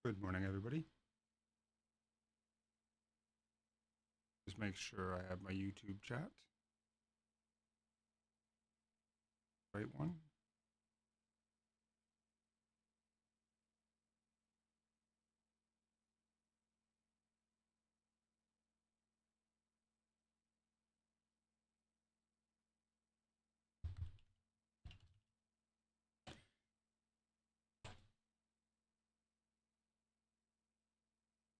Good morning, everybody. Just make sure I have my YouTube chat. Right one.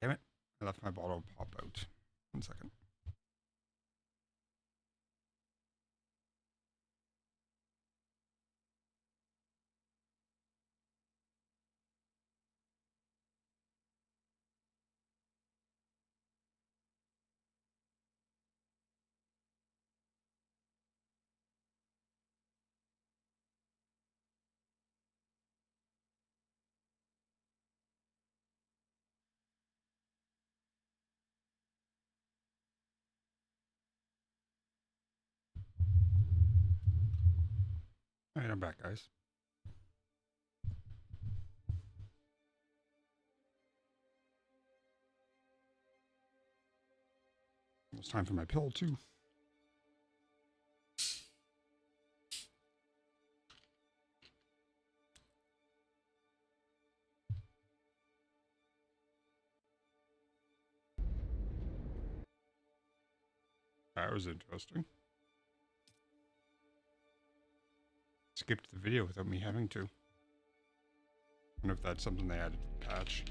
Damn it. I left my bottle pop out. 1 second. Alright, I'm back, guys. It's time for my pill, too. That was interesting. Skipped the video without me having to. Wonder if that's something they added to the patch.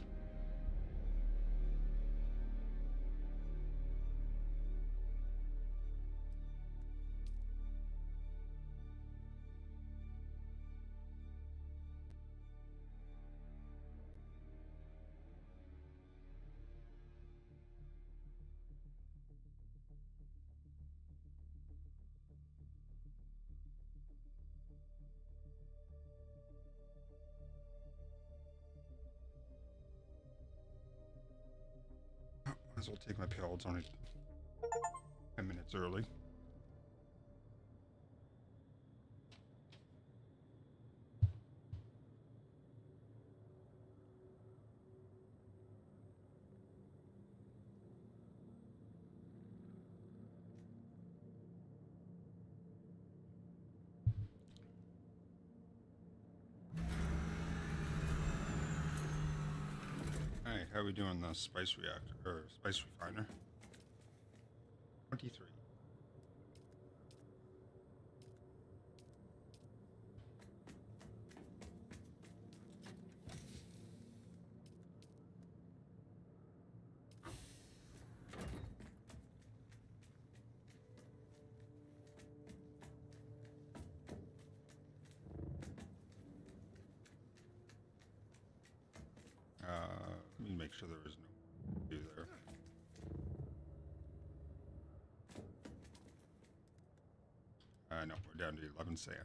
Oh, might as well take my pill. It's only 10 minutes early. Hey, how are we doing the spice reactor, or spice refiner? 23. Let me make sure there is no view there. No, we're down to 11 sand.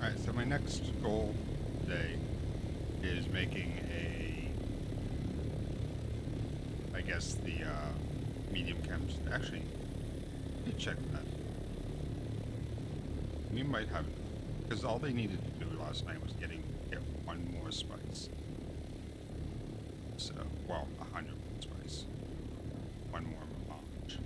Alright, so my next goal today is making I guess the medium chems. Actually, let me check that. We might have, because all they needed to do last night was get one more spice. So, well, 100 spice. One more melange.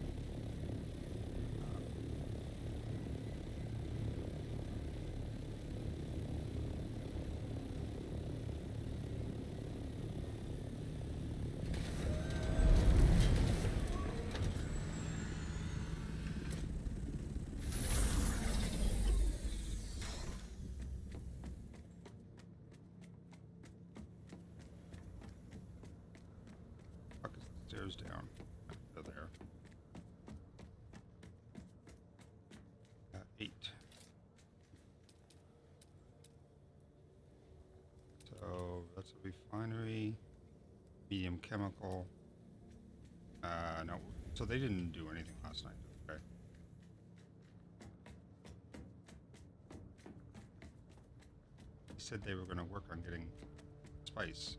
stairs down. They're there. 8. So that's a refinery. Medium chemical. No. So they didn't do anything last night. Okay. They said they were going to work on getting spice.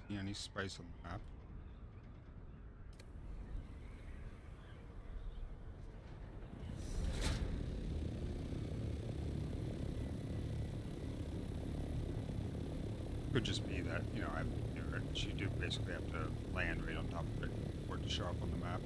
See any spice on the map? Could just be that, you know, you do basically have to land right on top of it for it to show up on the map.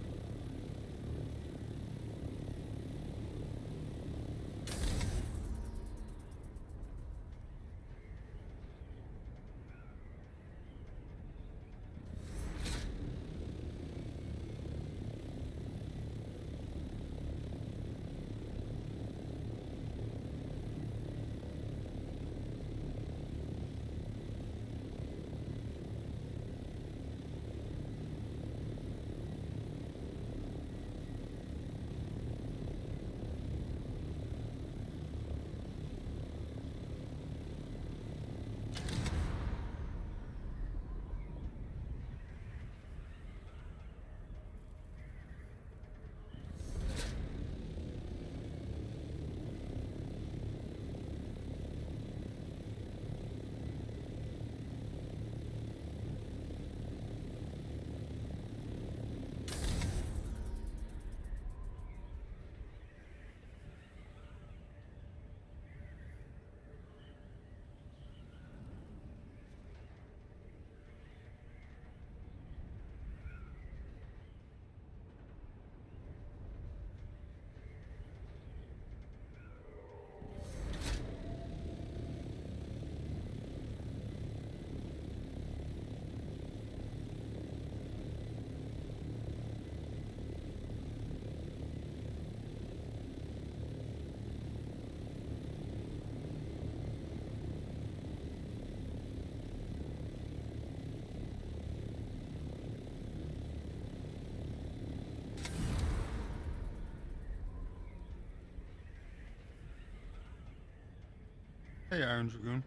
Hey, Iron Dragoon.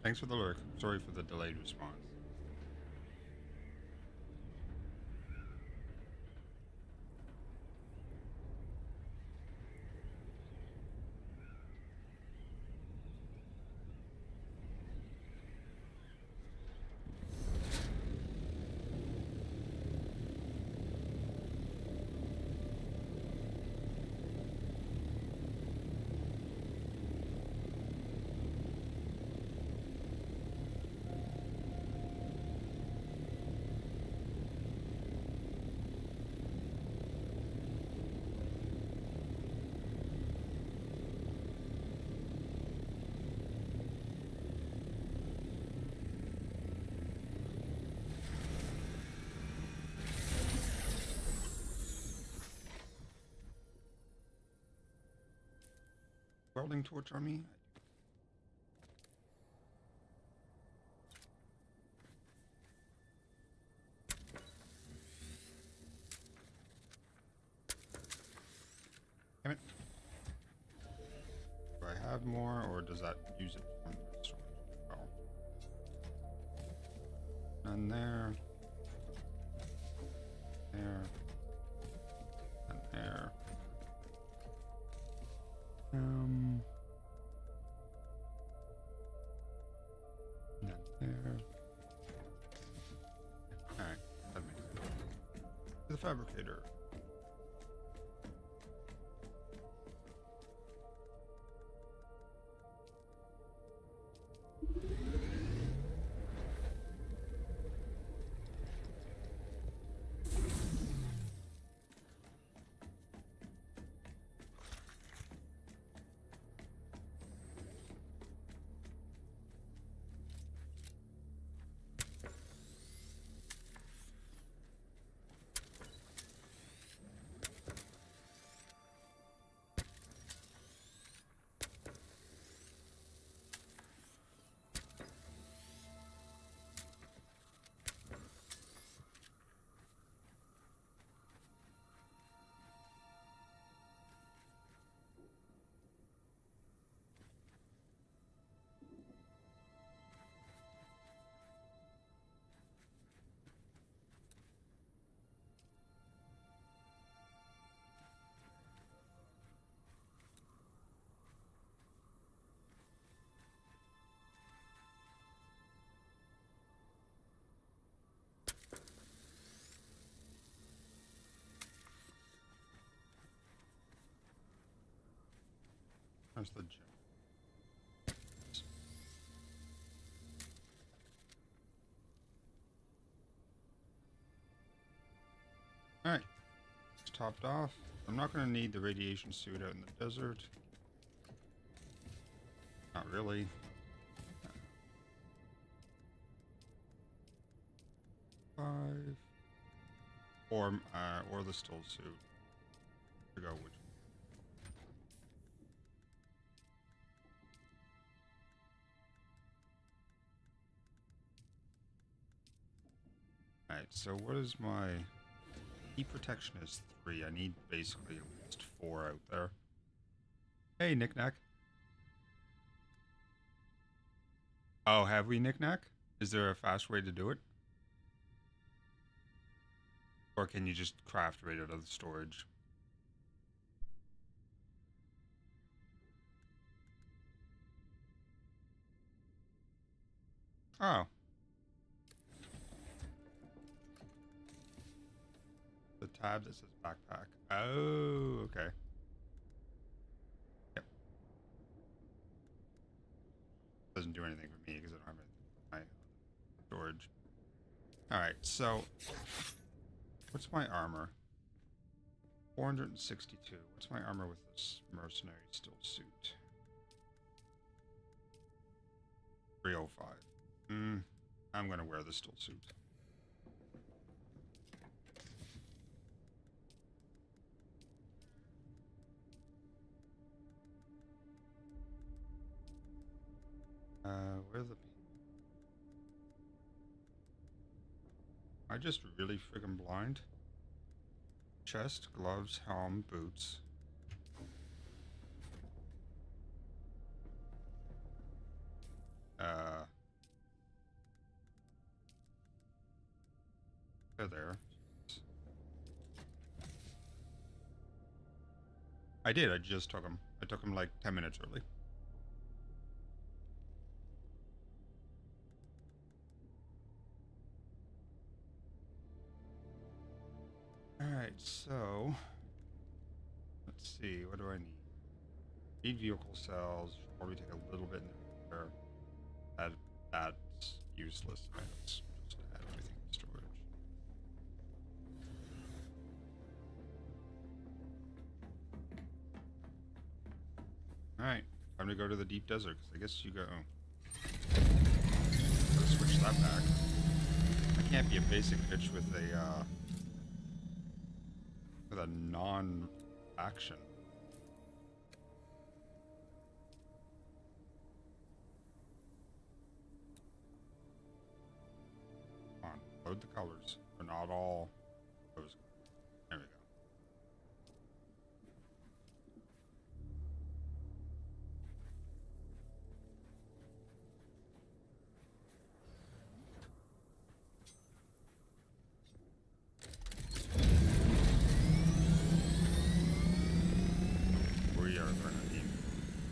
Thanks for the lurk. Sorry for the delayed response. Welding torch on me? Damn it. Do I have more, or does that use it from the storage? Oh. None there. There. And there. None there. Alright, that makes sense. To the fabricator. Where's the gym? Alright. It's topped off. I'm not going to need the radiation suit out in the desert. Not really. Five. Or the still suit. To go which. Alright, so what is my heat protection is 3. I need basically at least 4 out there. Hey, Knick-Knack. Oh, have we, Knick-Knack? Is there a fast way to do it? Or can you just craft right out of the storage? Oh. The tab that says backpack. Oh, okay. Yep. Doesn't do anything for me because I don't have my storage. Alright, so what's my armor? 462. What's my armor with this mercenary still suit? 305. I'm gonna wear the still suit. Where's the... I just really friggin' blind. Chest, gloves, helm, boots. They're there. I did, I just took them. I took them like 10 minutes early. Alright, so... Let's see, what do I need? Need vehicle cells. Should probably take a little bit in there. That's useless. Let's just add everything in storage. Alright, time to go to the deep desert, because I guess you go... Gotta switch that back. I can't be a basic bitch with a non-action. Come on, load the colors. They're not all those. There we go.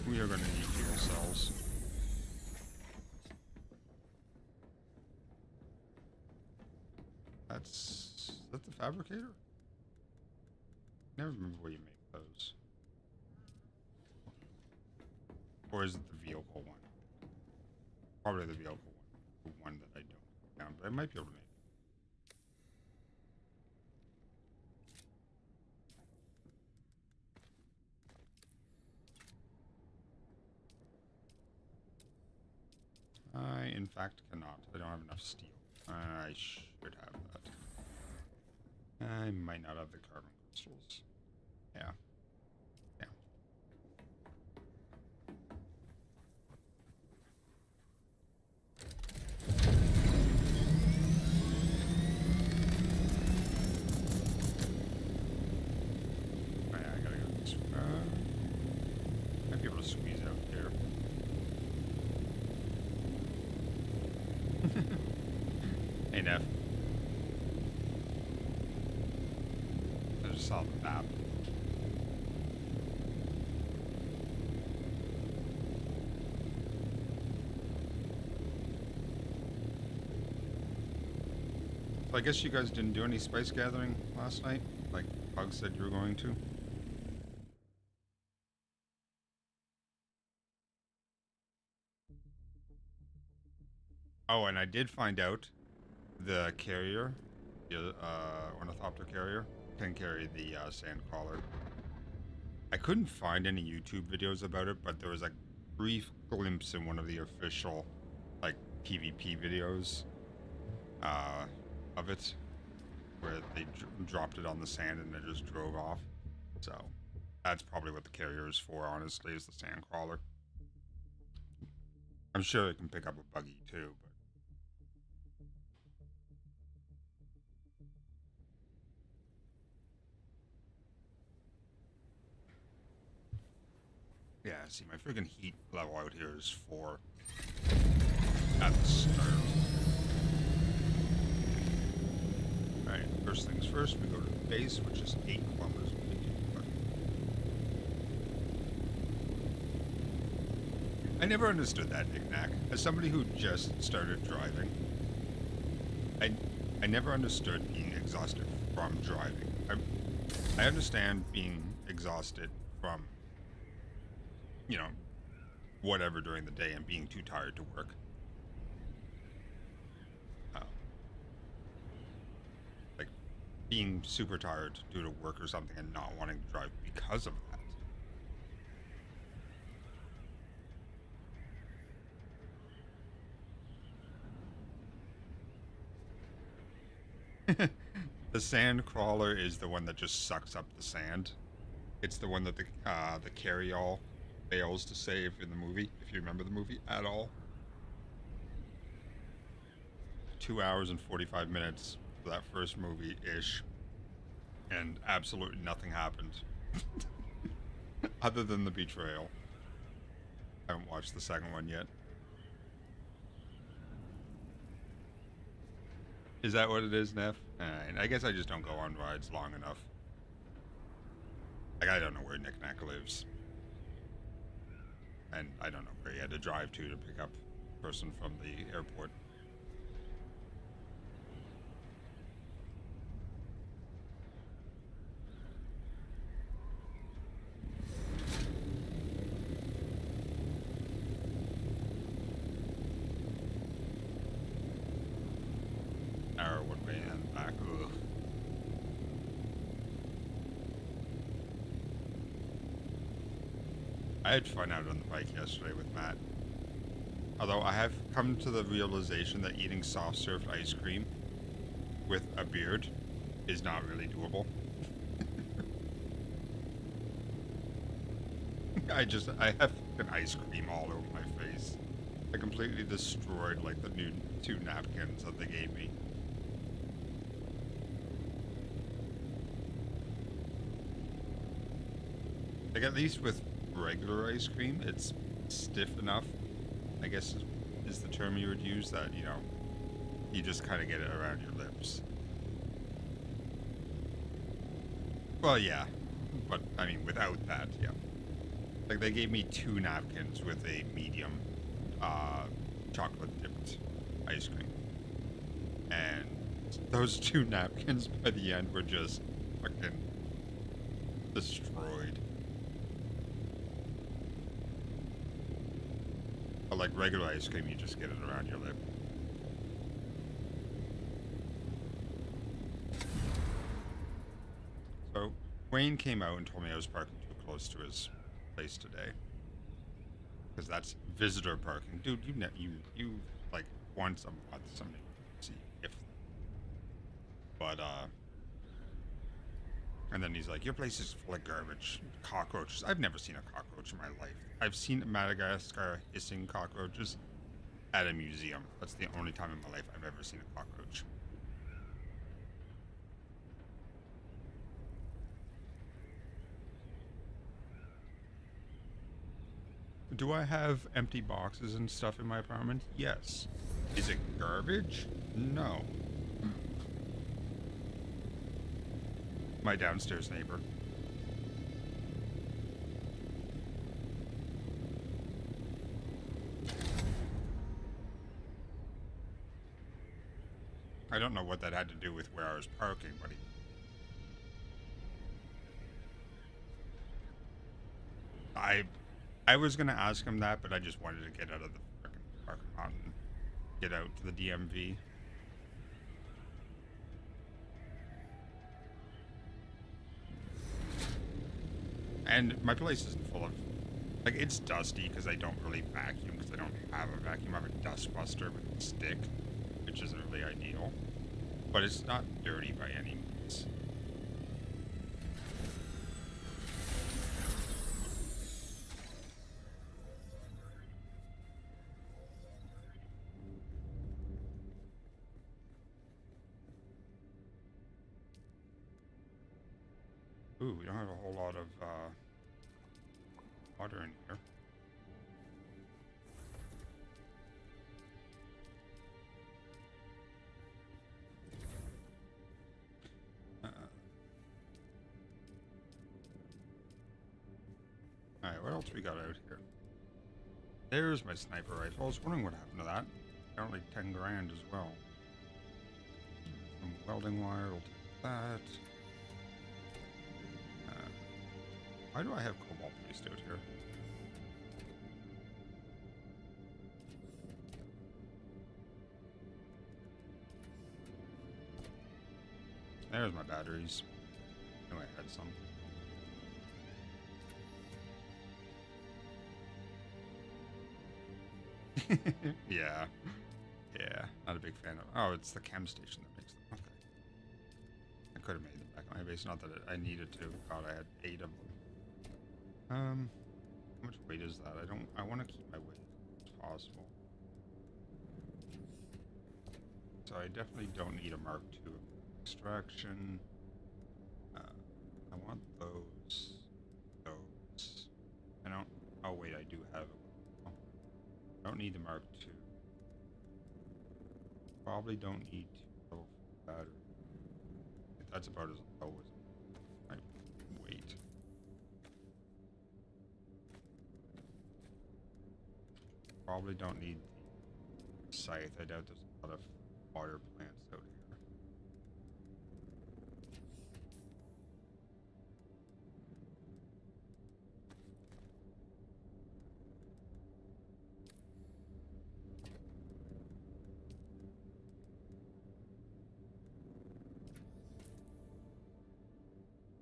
We are gonna need fuel cells. Is that the fabricator? Never remember where you make those. Or is it the vehicle one? Probably the vehicle one. The one that I don't count, but I might be able to make. I, in fact, cannot. I don't have enough steel. I should have that. I might not have the carbon crystals. Yeah. Yeah. Oh, yeah, I gotta go this way. Might be able to squeeze out here. Hey, Neff. I just saw the map. So I guess you guys didn't do any spice gathering last night, like Bug said you were going to? Oh, and I did find out the carrier, the ornithopter carrier, can carry the sand crawler. I couldn't find any YouTube videos about it, but there was a brief glimpse in one of the official, like, PvP videos uh, of it, where they dropped it on the sand and it just drove off. So that's probably what the carrier is for, honestly, is the sand crawler. I'm sure it can pick up a buggy too, but yeah. See, my freaking heat level out here is 4 at the start. All right, first things first, we go to the base, which is 8 kilometers away. I never understood that knickknack. As somebody who just started driving, I I never understood being exhausted from driving. I understand being exhausted from, you know, whatever during the day and being too tired to work. Uh, like being super tired due to work or something and not wanting to drive because of that. The sand crawler is the one that just sucks up the sand. It's the one that the carry-all fails to save in the movie, if you remember the movie at all. 2 hours and 45 minutes for that first movie ish, and absolutely nothing happened other than the betrayal. I haven't watched the second one yet. Is that what it is, Neff? And I guess I just don't go on rides long enough. Like, I don't know where Nick Nack lives. And I don't know where he had to drive to pick up a person from the airport. Or one way and back. Ugh. I had fun out on the bike yesterday with Matt. Although I have come to the realization that eating soft served ice cream with a beard is not really doable. I have an ice cream all over my face. I completely destroyed like the new 2 napkins that they gave me. Like, at least with regular ice cream, it's stiff enough, I guess is the term you would use, that, you know, you just kind of get it around your lips. Well, yeah, but I mean, without that, yeah. Like, they gave me 2 napkins with a medium chocolate dipped ice cream. And those 2 napkins by the end were just fucking destroyed. But like regular ice cream, you just get it around your lip. So Wayne came out and told me I was parking too close to his place today, because that's visitor parking, dude. You like once a month, somebody see if. But and then he's like, "Your place is full of garbage, cockroaches." I've never seen a cockroach in my life. I've seen Madagascar hissing cockroaches at a museum. That's the only time in my life I've ever seen a cockroach. Do I have empty boxes and stuff in my apartment? Yes. Is it garbage? No. My downstairs neighbor. I don't know what that had to do with where I was parking, but I I was gonna ask him that, but I just wanted to get out of the freaking parking lot and get out to the DMV. And my place isn't full of, like, it's dusty because I don't really vacuum, because I don't have a vacuum. I have a dust buster with a stick, which isn't really ideal. But it's not dirty by any means. Ooh, we don't have a whole lot of water in here. Alright, what else we got out here? There's my sniper rifle. I was wondering what happened to that. Apparently 10 grand as well. Some welding wire, we'll take that. Why do I have cobalt paste out here? There's my batteries. Oh, I had some. Yeah. Yeah. Not a big fan of. Oh, it's the chem station that makes them. Okay. I could have made them back on my base. Not that I needed to. God, I had 8 of them. How much weight is that? I want to keep my weight as possible. So I definitely don't need a Mark II extraction. I want those. I don't. Oh wait, I do have. I don't need the Mark II. Probably don't need to level 4 battery. That's about as low as my weight. Probably don't need the scythe. I doubt there's a lot of water plants out here.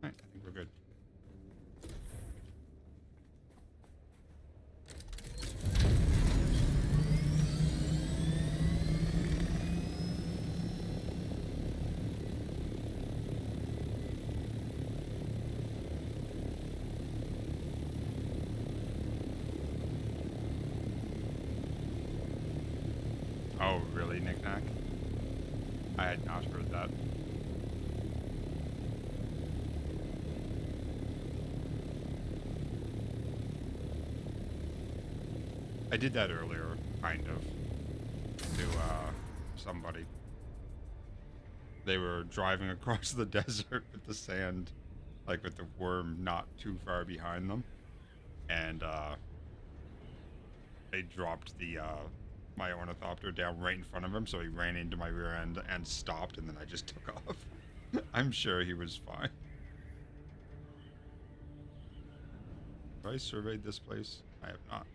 Alright, I think we're good. Oh, really, Knick-Knack? I had not heard that. I did that earlier, kind of, to somebody. They were driving across the desert with the sand, like with the worm not too far behind them, and they dropped the my ornithopter down right in front of him, so he ran into my rear end and stopped, and then I just took off. I'm sure he was fine. Have I surveyed this place? I have not.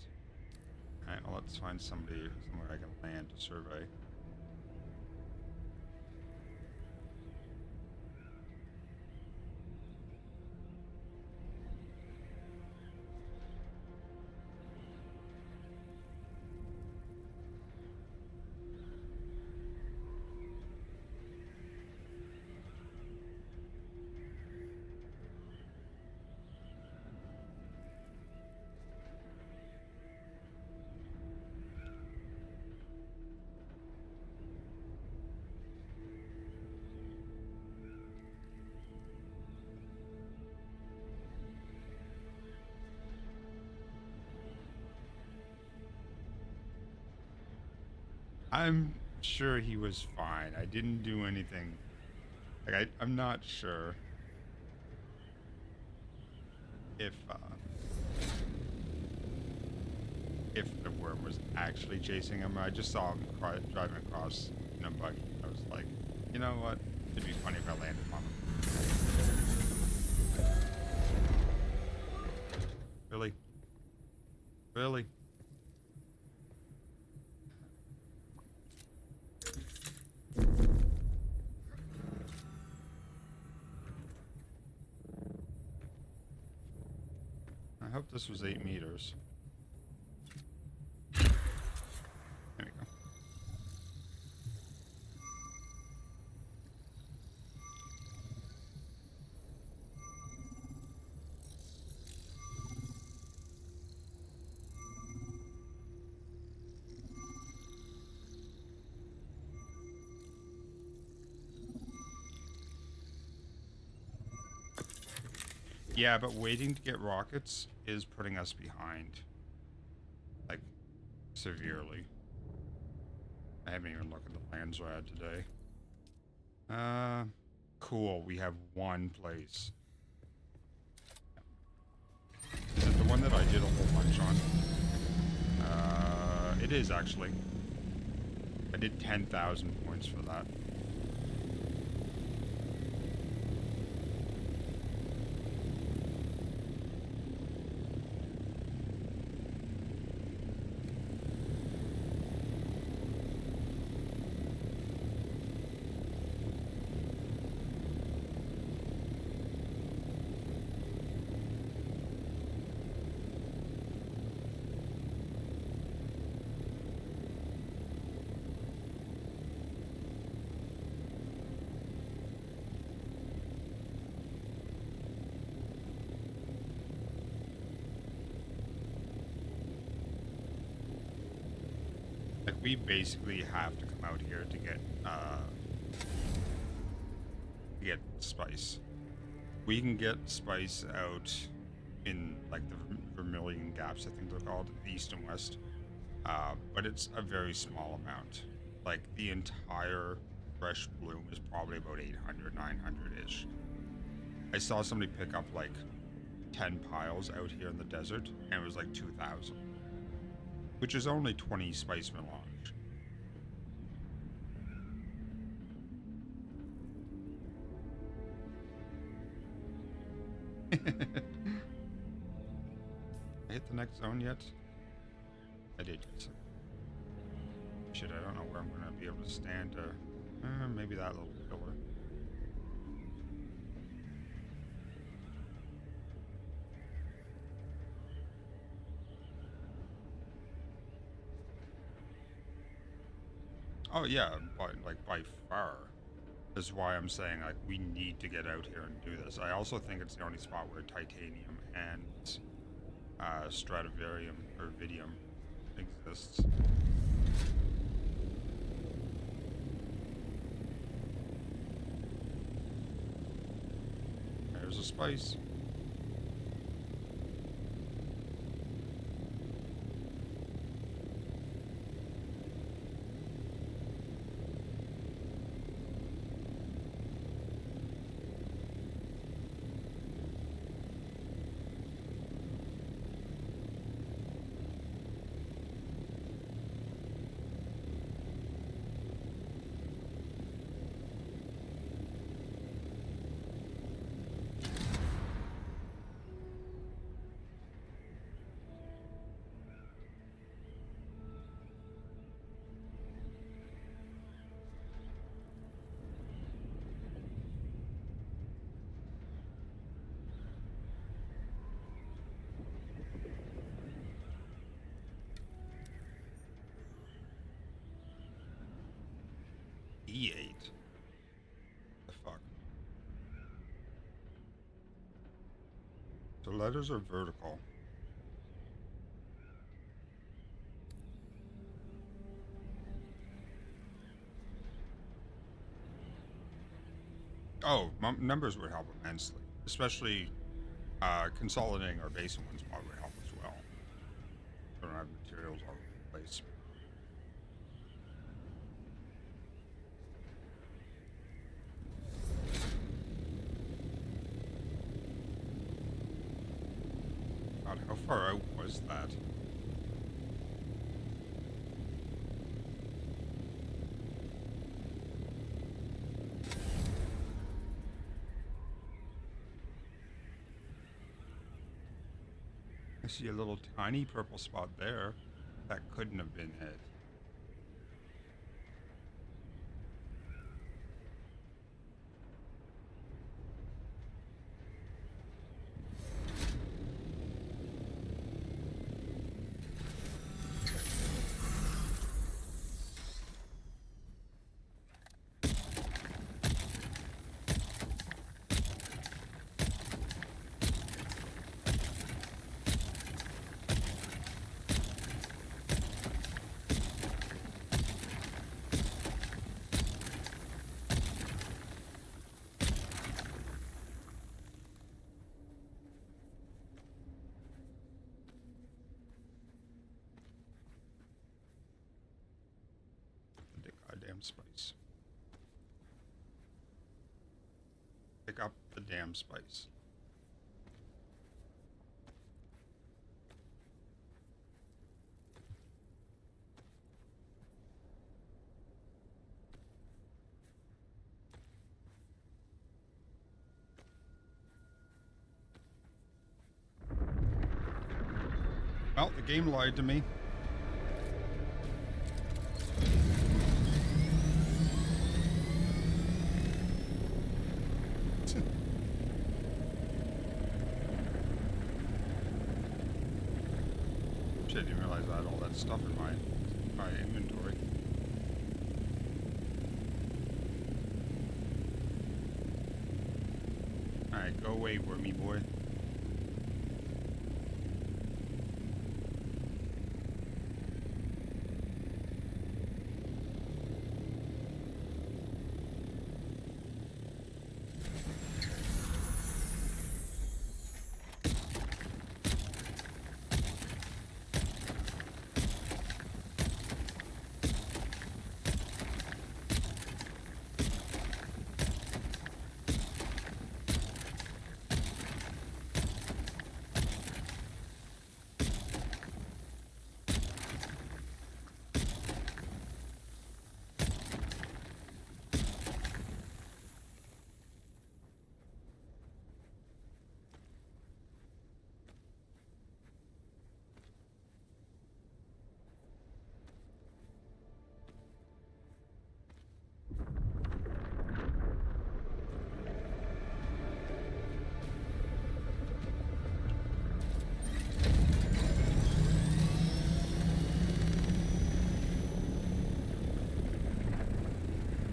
Alright, well, let's find somewhere I can land to survey. I'm sure he was fine. I didn't do anything. Like, I'm not sure if the worm was actually chasing him. I just saw him driving across in a buggy. I was like, you know what? It'd be funny if I landed on him. Really? Really? hope this was 8 meters. There we go. Yeah, but waiting to get rockets is putting us behind. Like, severely. I haven't even looked at the plans I had today. Cool. We have one place. Is it the one that I did a whole bunch on? It is actually. I did 10,000 points for that. Like, we basically have to come out here to get spice. We can get spice out in, like, the Vermilion Gaps, I think they're called, east and west. But it's a very small amount. Like, the entire fresh bloom is probably about 800, 900-ish. I saw somebody pick up, like, 10 piles out here in the desert, and it was like 2,000. Which is only 20 spice melange. I hit the next zone yet? I did. Shit, I don't know where I'm gonna be able to stand. Maybe that little pillar. Oh yeah, but like by far. Is why I'm saying like we need to get out here and do this. I also think it's the only spot where titanium and Stradivarium or Vidium exists. There's a spice. E8. The fuck? The letters are vertical. Oh, numbers would help immensely. Especially consolidating our base in one spot would help as well. We don't have materials all over the place. God, how far out was that? I see a little tiny purple spot there. That couldn't have been it. damn spice. Pick up the damn spice. Well, the game lied to me. Shit, I didn't realize I had all that stuff in my inventory. Alright, go away, wormy boy.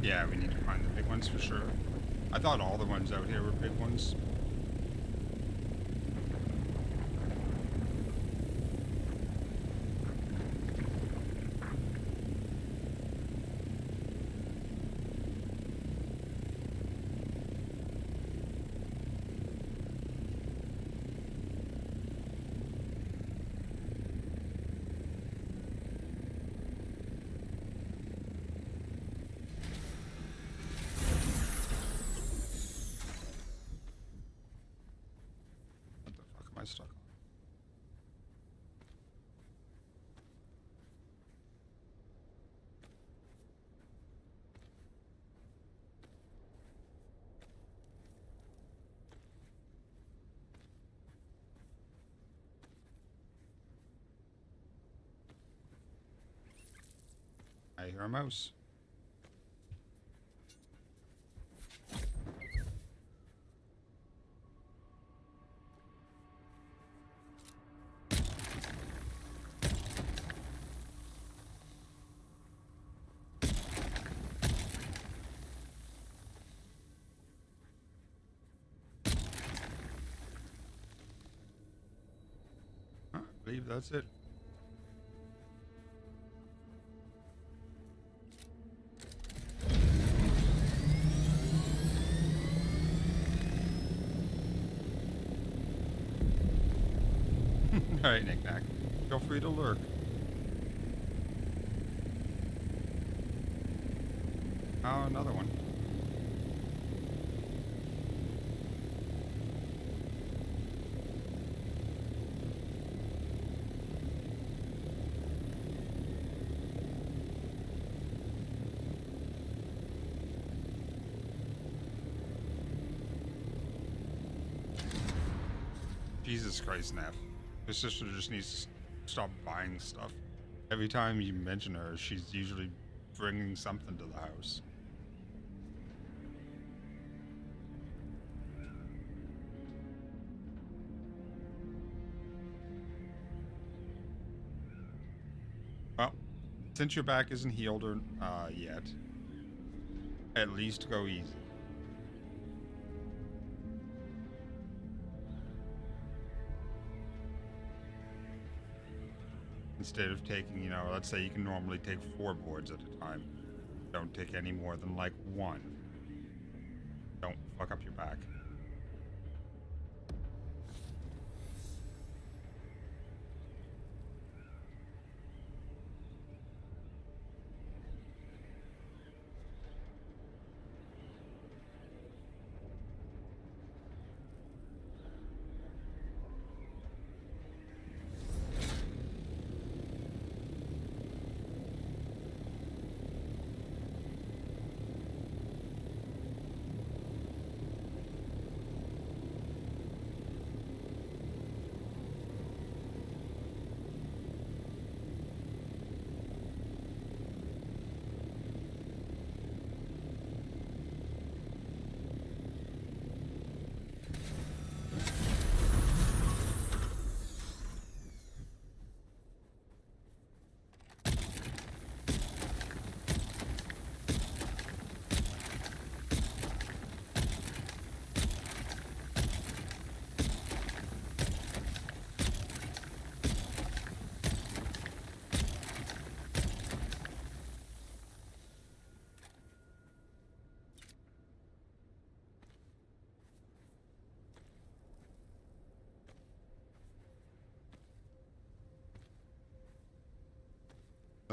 Yeah, we need to find the big ones for sure. I thought all the ones out here were big ones. What the fuck am I stuck on? I hear a mouse. I believe that's it. Alright, Knick-Knack. Feel free to lurk. Oh, another one. Jesus Christ, Neff. Your sister just needs to stop buying stuff. Every time you mention her, she's usually bringing something to the house. Well, since your back isn't healed or yet, at least go easy. Instead of taking, you know, let's say you can normally take 4 boards at a time. Don't take any more than like 1. Don't fuck up your back.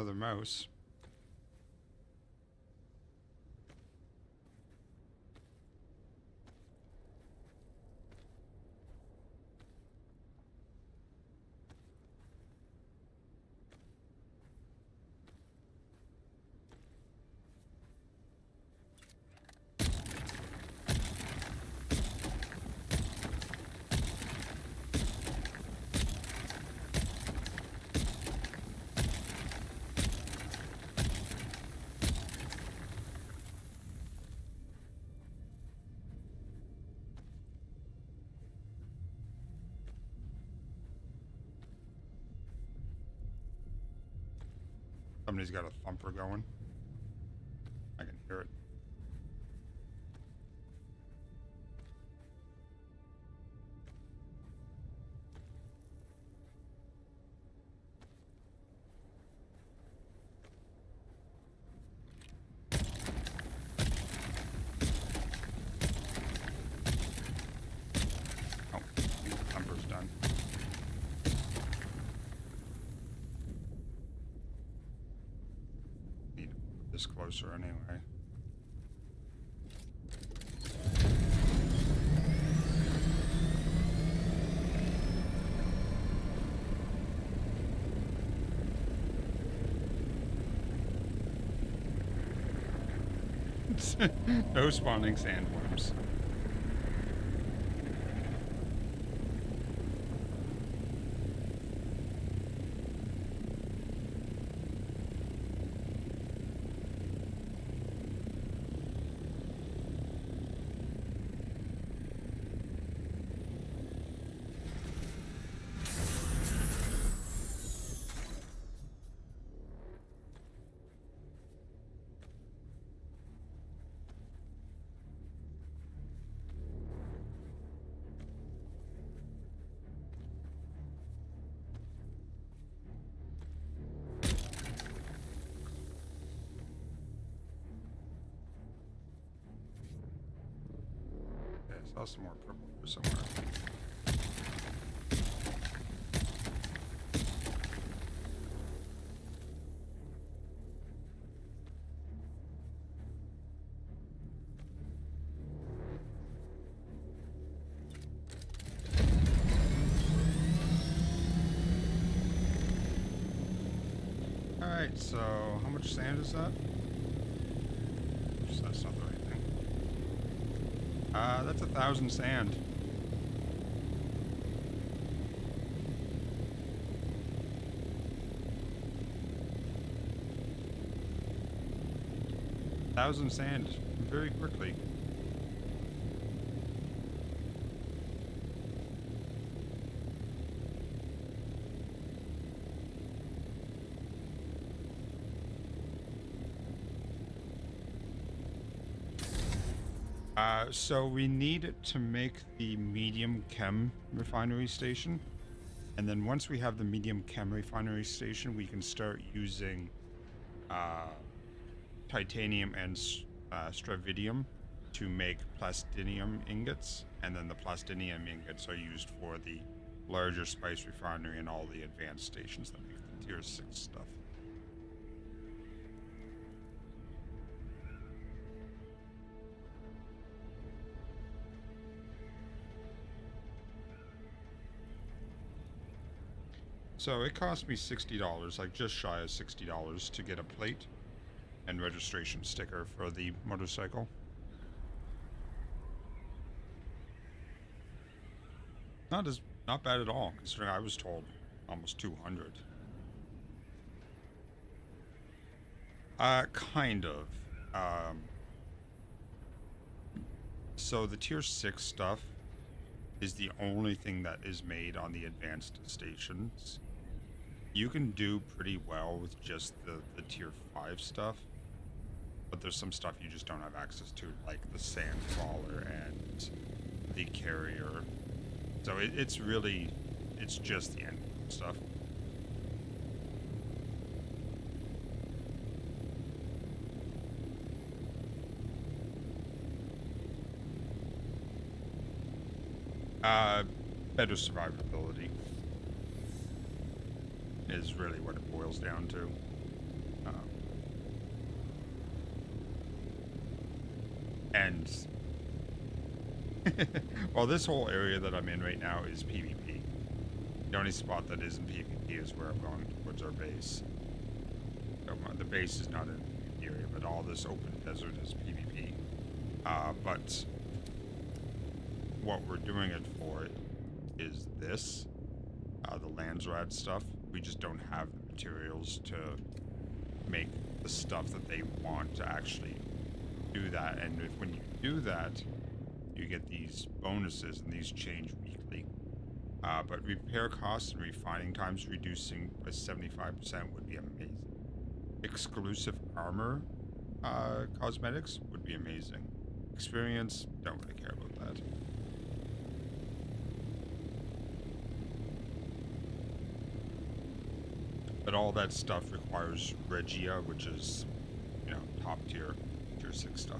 Another mouse. Somebody's got a thumper going. I can hear it. Oh, thumper's done. Need to put this closer anyway. No spawning sandworms. Okay, I saw some more purple here somewhere. Alright, so how much sand is that? Oops, that's not the right thing. That's 1,000 sand. Thousand sand very quickly. So we need it to make the medium chem refinery station. And then once we have the medium chem refinery station, we can start using titanium and stravidium to make plastinium ingots. And then the plastinium ingots are used for the larger spice refinery and all the advanced stations that make the tier 6 stuff. So it cost me $60, like just shy of $60 to get a plate and registration sticker for the motorcycle. Not bad at all, considering I was told almost 200. Kind of. So the tier 6 stuff is the only thing that is made on the advanced stations. You can do pretty well with just the tier 5 stuff, but there's some stuff you just don't have access to, like the sand crawler and the carrier. So it's just the end stuff. Better survivability is really what it boils down to. And well, this whole area that I'm in right now is PvP. The only spot that isn't PvP is where I'm going towards our base. So the base is not in the PvP area, but all this open desert is PvP. But what we're doing it for is this, the Landsrad stuff. We just don't have the materials to make the stuff that they want to actually do that. And if when you do that, you get these bonuses, and these change weekly. But repair costs and refining times reducing by 75% would be amazing. Exclusive armor cosmetics would be amazing. Experience, don't really care about that. But all that stuff requires Regia, which is, you know, top tier, tier 6 stuff.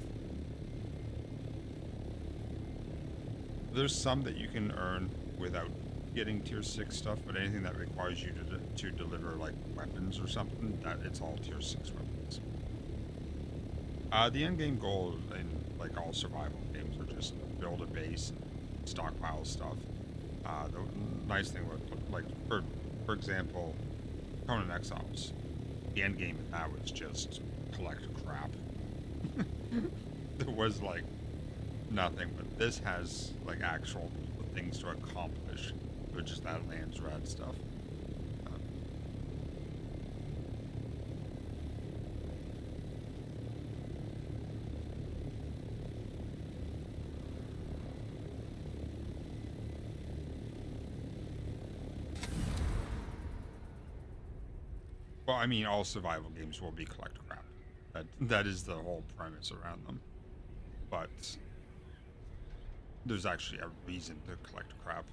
There's some that you can earn without getting tier 6 stuff, but anything that requires you to deliver, like, weapons or something, that it's all tier 6 weapons. The end game goal in, like, all survival games are just build a base and stockpile stuff. The nice thing with, like, for example, Conan Exiles, the end game in that was just collect crap. There was, like, nothing, but this has, like, actual things to accomplish, which is that Landsrad stuff. Well, I mean, all survival games will be collect crap. That is the whole premise around them. But there's actually a reason to collect crap.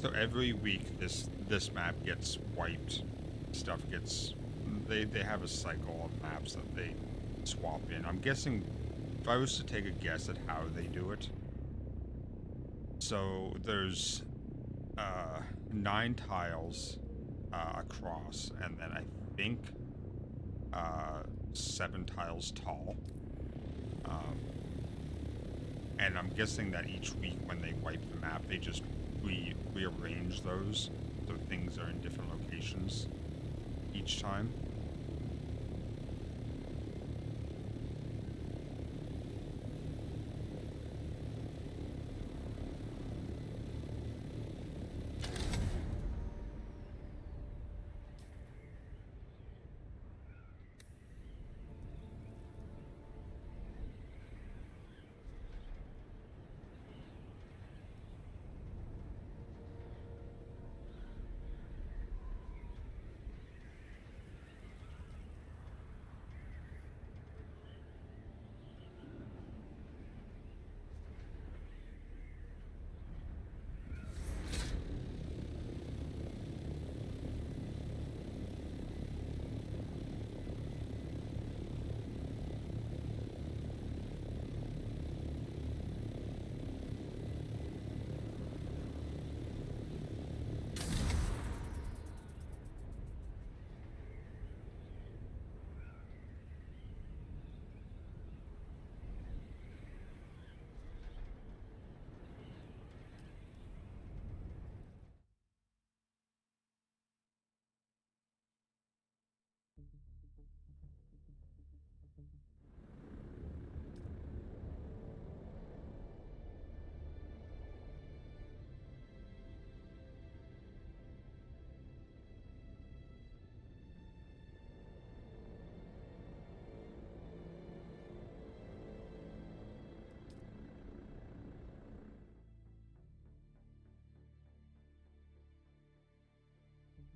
So every week this map gets wiped. Stuff gets they have a cycle of maps that they swap in. I'm guessing, if I was to take a guess at how they do it, so there's 9 tiles across, and then I think 7 tiles tall. And I'm guessing that each week when they wipe the map, they just rearrange those so things are in different locations each time.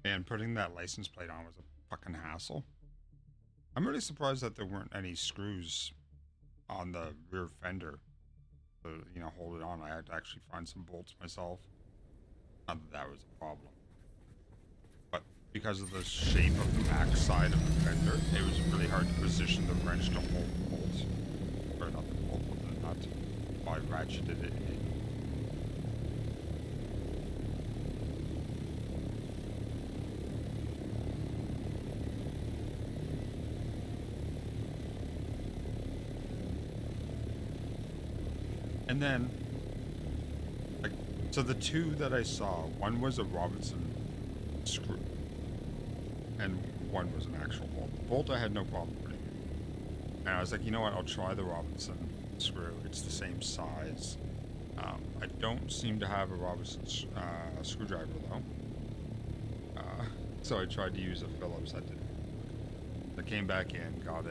And putting that license plate on was a fucking hassle. I'm really surprised that there weren't any screws on the rear fender to, you know, hold it on. I had to actually find some bolts myself. Not that that was a problem. But because of the shape of the back side of the fender, it was really hard to position the wrench to hold the bolt. Or not the bolt, but the nut. So I ratcheted it in. And then, like, so the two that I saw, one was a Robinson screw, and one was an actual bolt. The bolt I had no problem putting in. And I was like, you know what? I'll try the Robinson screw. It's the same size. I don't seem to have a Robinson screwdriver though. So I tried to use a Phillips. I came back in, got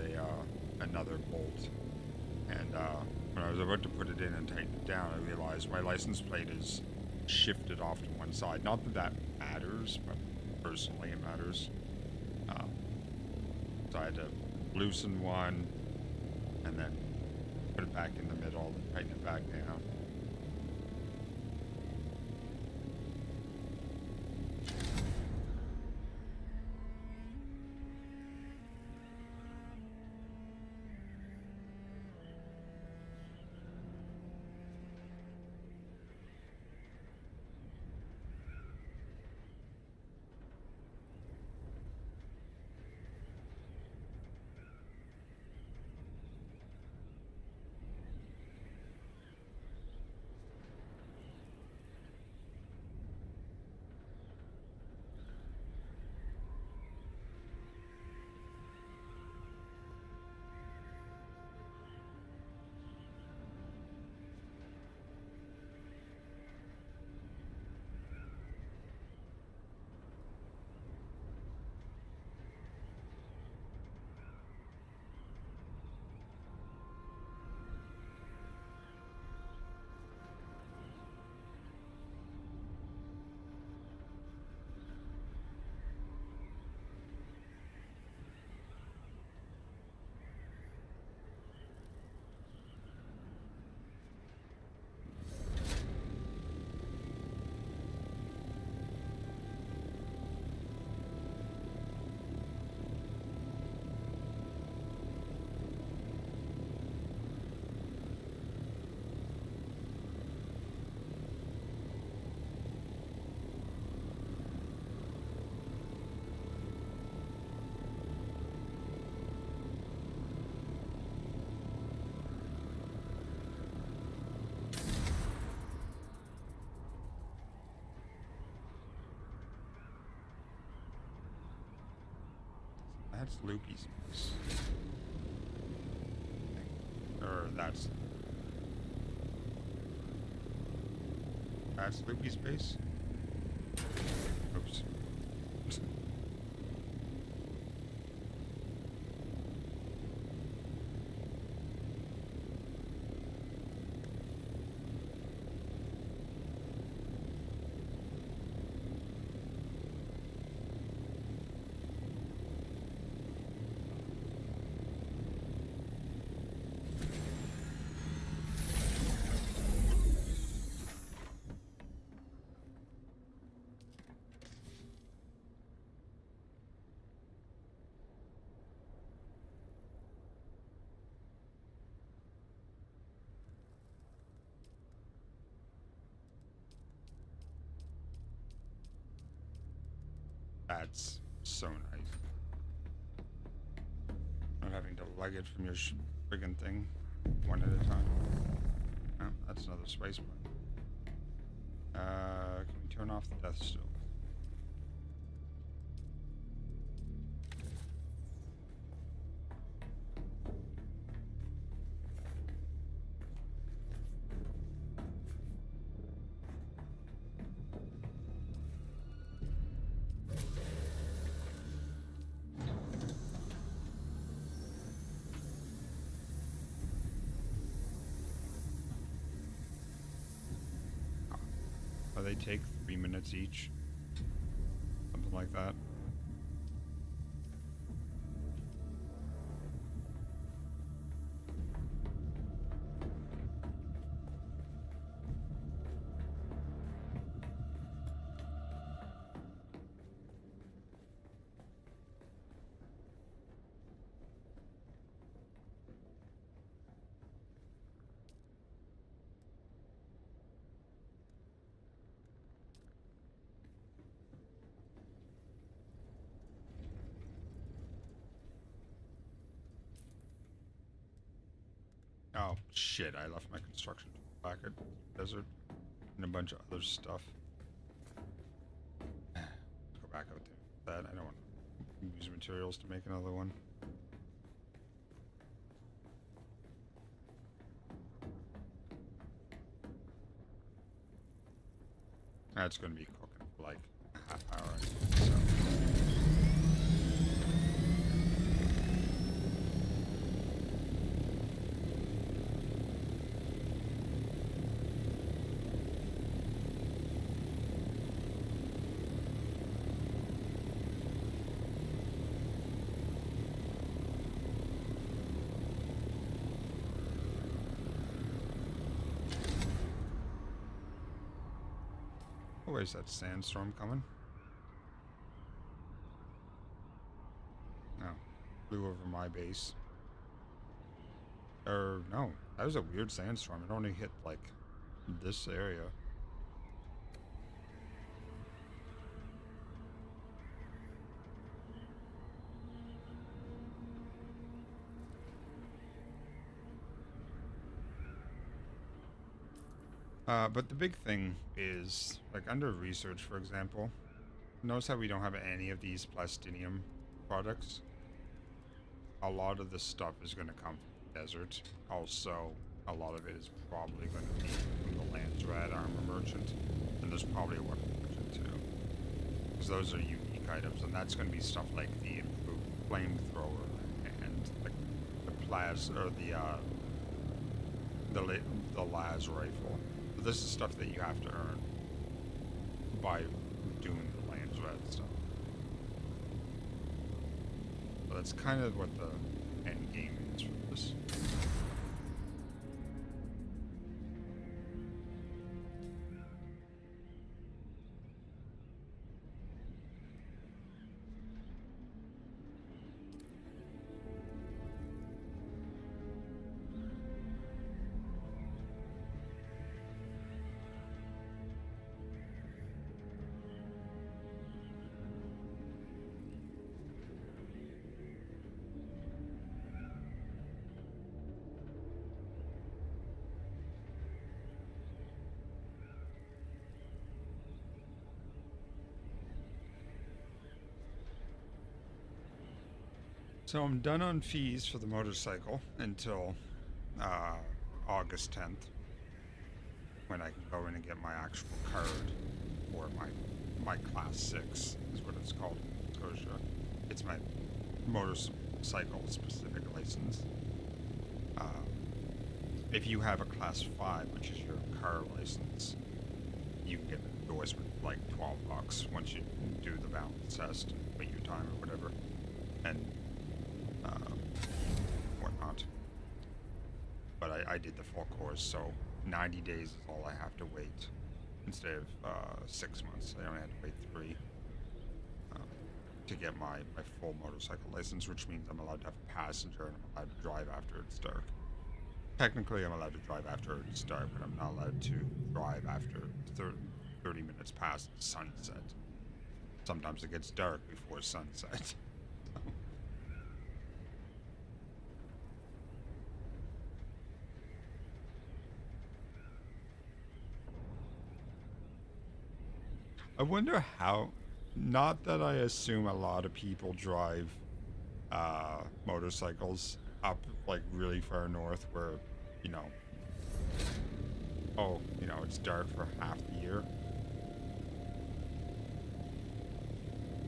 another bolt, and when I was about to put it in and tighten it down, I realized my license plate is shifted off to one side. Not that that matters, but personally it matters. Um, so I had to loosen one and then put it back in the middle and tighten it back down. That's loopy space. Or that's loopy space. Oops. That's so nice. Not having to lug it from your friggin' thing one at a time. Oh, that's another space button. Can we turn off the death still? They take 3 minutes each, something like that. Oh, shit, I left my construction tool back at desert and a bunch of other stuff. Let's go back out there. That I don't want to use materials to make another one. That's going to be cooking for like a half hour, I think, so. Oh, where's that sandstorm coming? Oh, flew over my base. Or, no, that was a weird sandstorm. It only hit, like, this area. But the big thing is, like, under research, for example, notice how we don't have any of these plastinium products? A lot of this stuff is going to come from the desert. Also, a lot of it is probably going to be from the Landsrat armor merchant. And there's probably a weapon merchant too. Because those are unique items, and that's going to be stuff like the improved flamethrower and the plas or the las rifle. So this is stuff that you have to earn by doing the Landsrat stuff. So that's kind of what the end game is for this. So I'm done on fees for the motorcycle until August 10th, when I can go in and get my actual card, or my class 6 is what it's called in Scotia. It's my motorcycle specific license. If you have a class 5, which is your car license, you can get an endorsement for like $12 once you do the balance test and wait your time or whatever. And whatnot. But I did the full course, so 90 days is all I have to wait instead of 6 months. I only had to wait 3 to get my full motorcycle license, which means I'm allowed to have a passenger and I'm allowed to drive after it's dark. Technically, I'm allowed to drive after it's dark, but I'm not allowed to drive after 30 minutes past sunset. Sometimes it gets dark before sunset. I wonder how, not that I assume a lot of people drive motorcycles up like really far north where, you know, it's dark for half the year.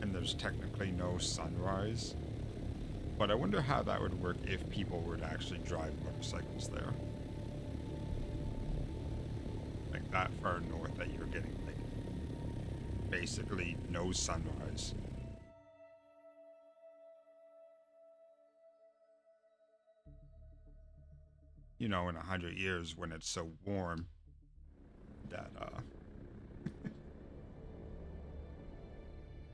And there's technically no sunrise. But I wonder how that would work if people were to actually drive motorcycles there. Like that far north that you're getting like basically no sunrise. You know, in 100 years when it's so warm that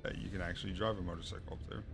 that you can actually drive a motorcycle up there.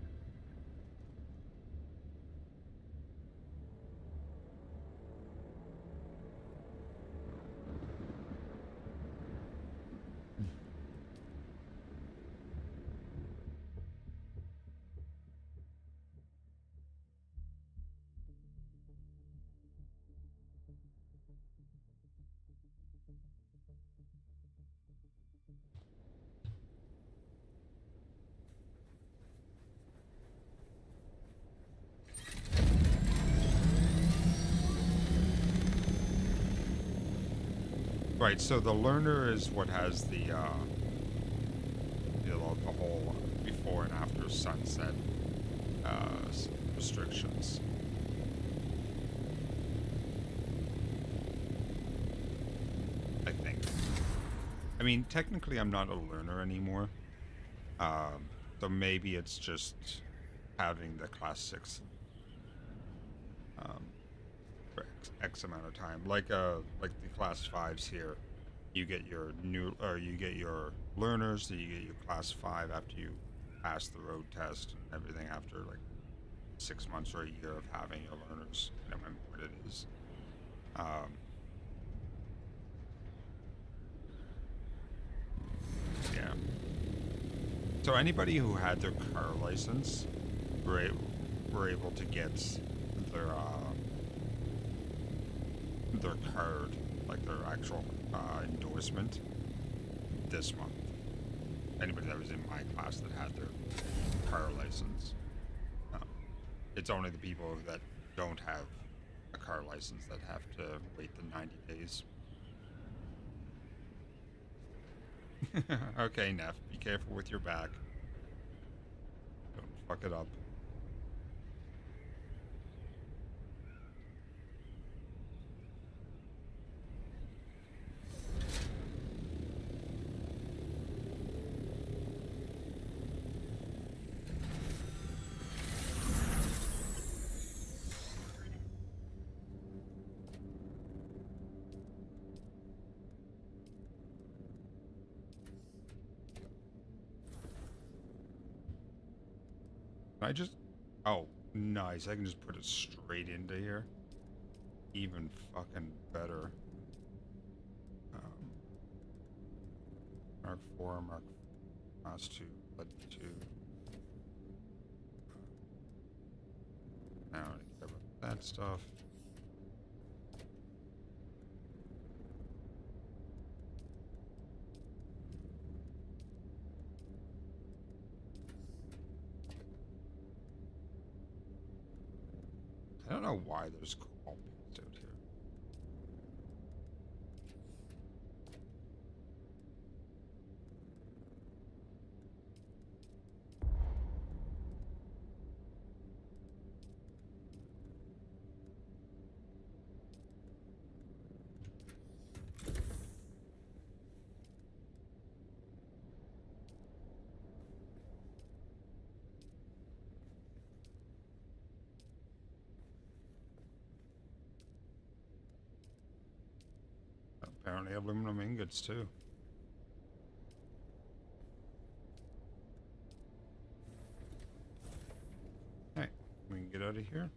Right, so the learner is what has the the whole before and after sunset restrictions. I think. I mean, technically, I'm not a learner anymore. So maybe it's just having the class six um, for X amount of time, like the class fives here. You get your new, or you get your learners, then you get your class five after you pass the road test and everything after like 6 months or a year of having your learners. I don't remember what it is. Um, yeah. So anybody who had their car license were, were able to get their uh, their card, like their actual endorsement, this month. Anybody that was in my class that had their car license. Um, it's only the people that don't have a car license that have to wait the 90 days. Okay, Neff, be careful with your back. Don't fuck it up. Can I just... Oh, nice. I can just put it straight into here. Even fucking better. Um, Mark 4, Mark Class 2, Blood 2. Now I don't care about that stuff. I don't know why there's cobalt paste out here. Apparently aluminum ingots too. Hey, we can get out of here.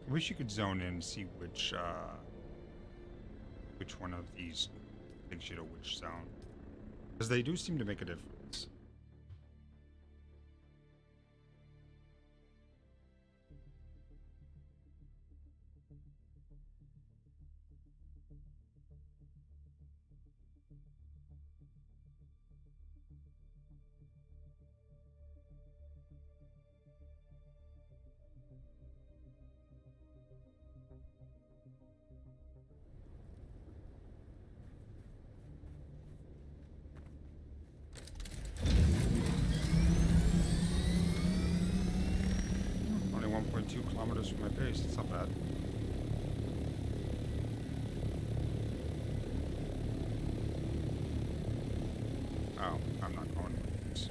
I wish you could zone in and see which one of these takes you to which zone, because they do seem to make a difference. 2 kilometers from my base. It's not bad. Oh, I'm not going with this.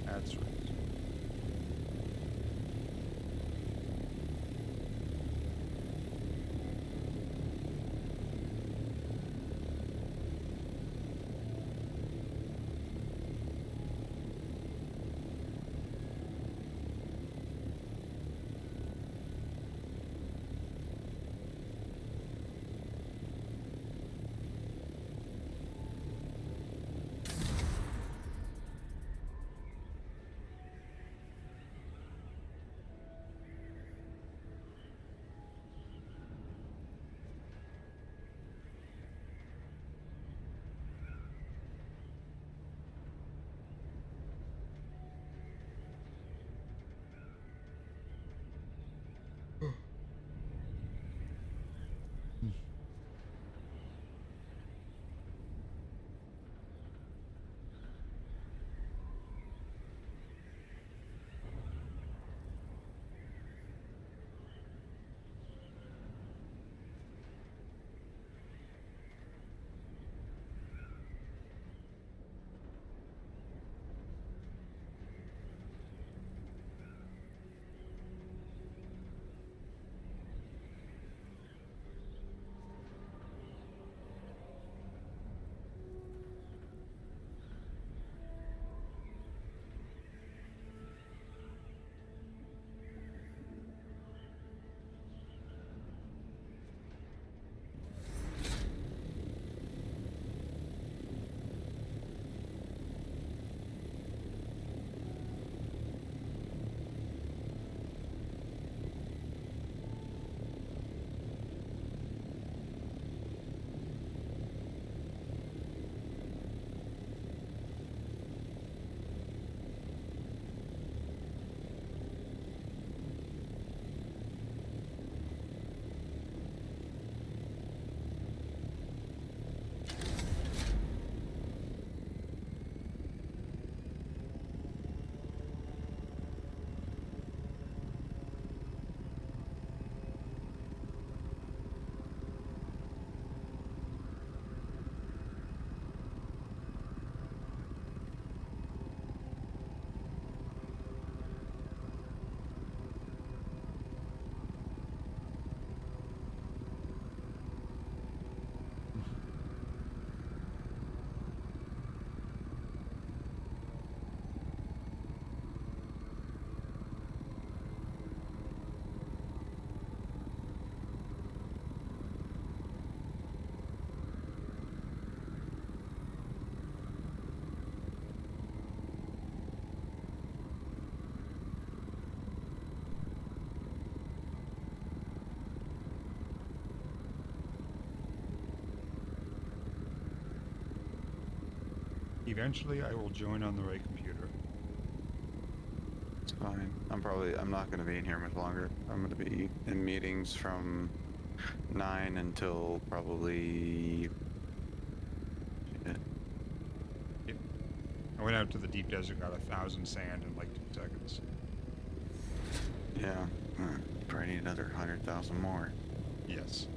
That's right. Eventually, I will join on the right computer. It's fine. I'm not going to be in here much longer. I'm going to be in meetings from 9 until probably... Shit. Yep. I went out to the deep desert, got 1,000 sand in like 2 seconds. Yeah. Probably need another 100,000 more. Yes.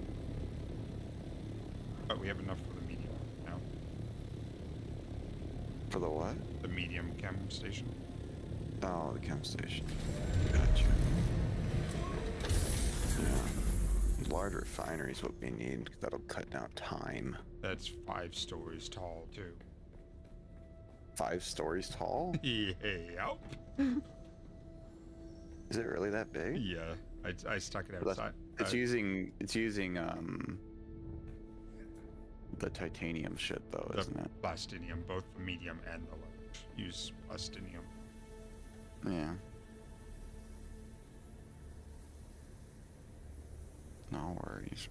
But we have enough for the medium now. For the what? The medium chem station. Oh, the chem station. Gotcha. Yeah. Large refinery is what we need, 'cause that'll cut down time. That's 5 stories tall, too. 5 stories tall? Yep. Is it really that big? Yeah. I stuck it Well, outside. It's using the titanium shit though, The isn't it? plastinium, both the medium and the large, use plastinium. Yeah. No worries.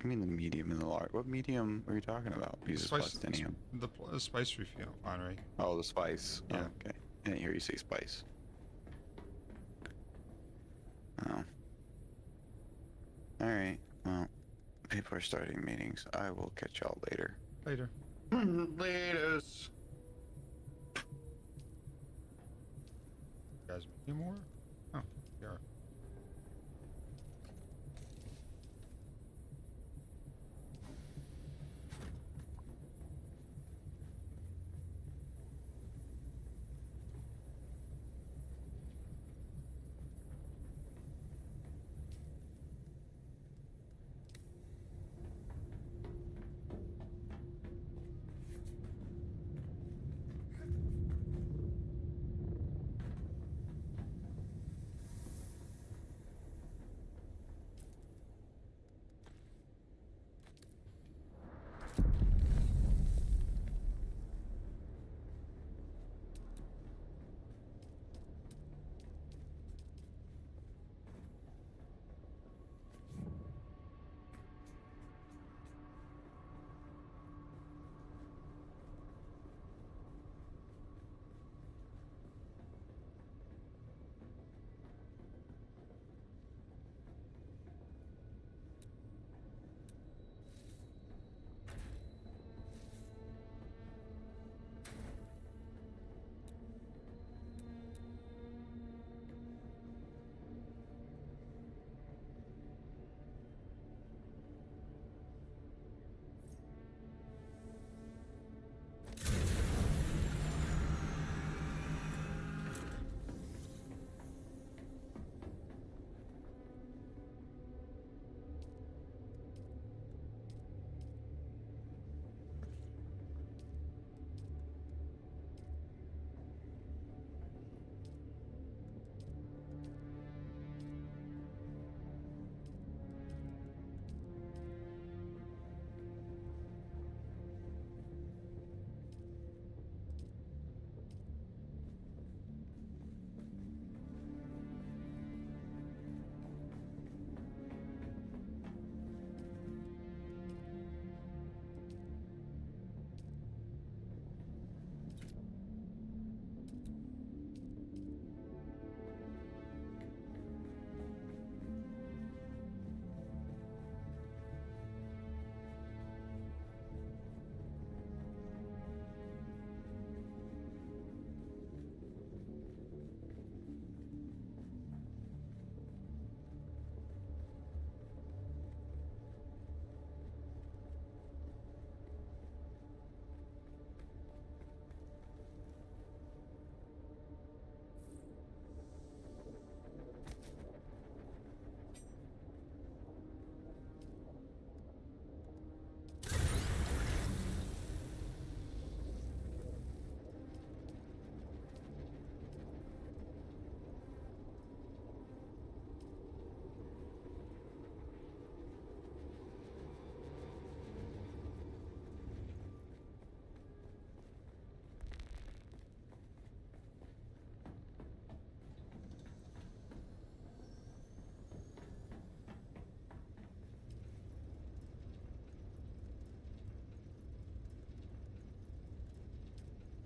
I mean the medium and the large. What medium are you talking about? Uses plastinium. The spice refinery. Oh, the spice. Yeah. Oh, okay. I didn't hear you say spice. Oh. Alright. Well, People are starting meetings. I will catch y'all later. Later. Latest. You guys making more? Oh, yeah.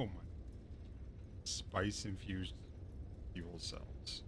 Oh my. Spice infused fuel cells.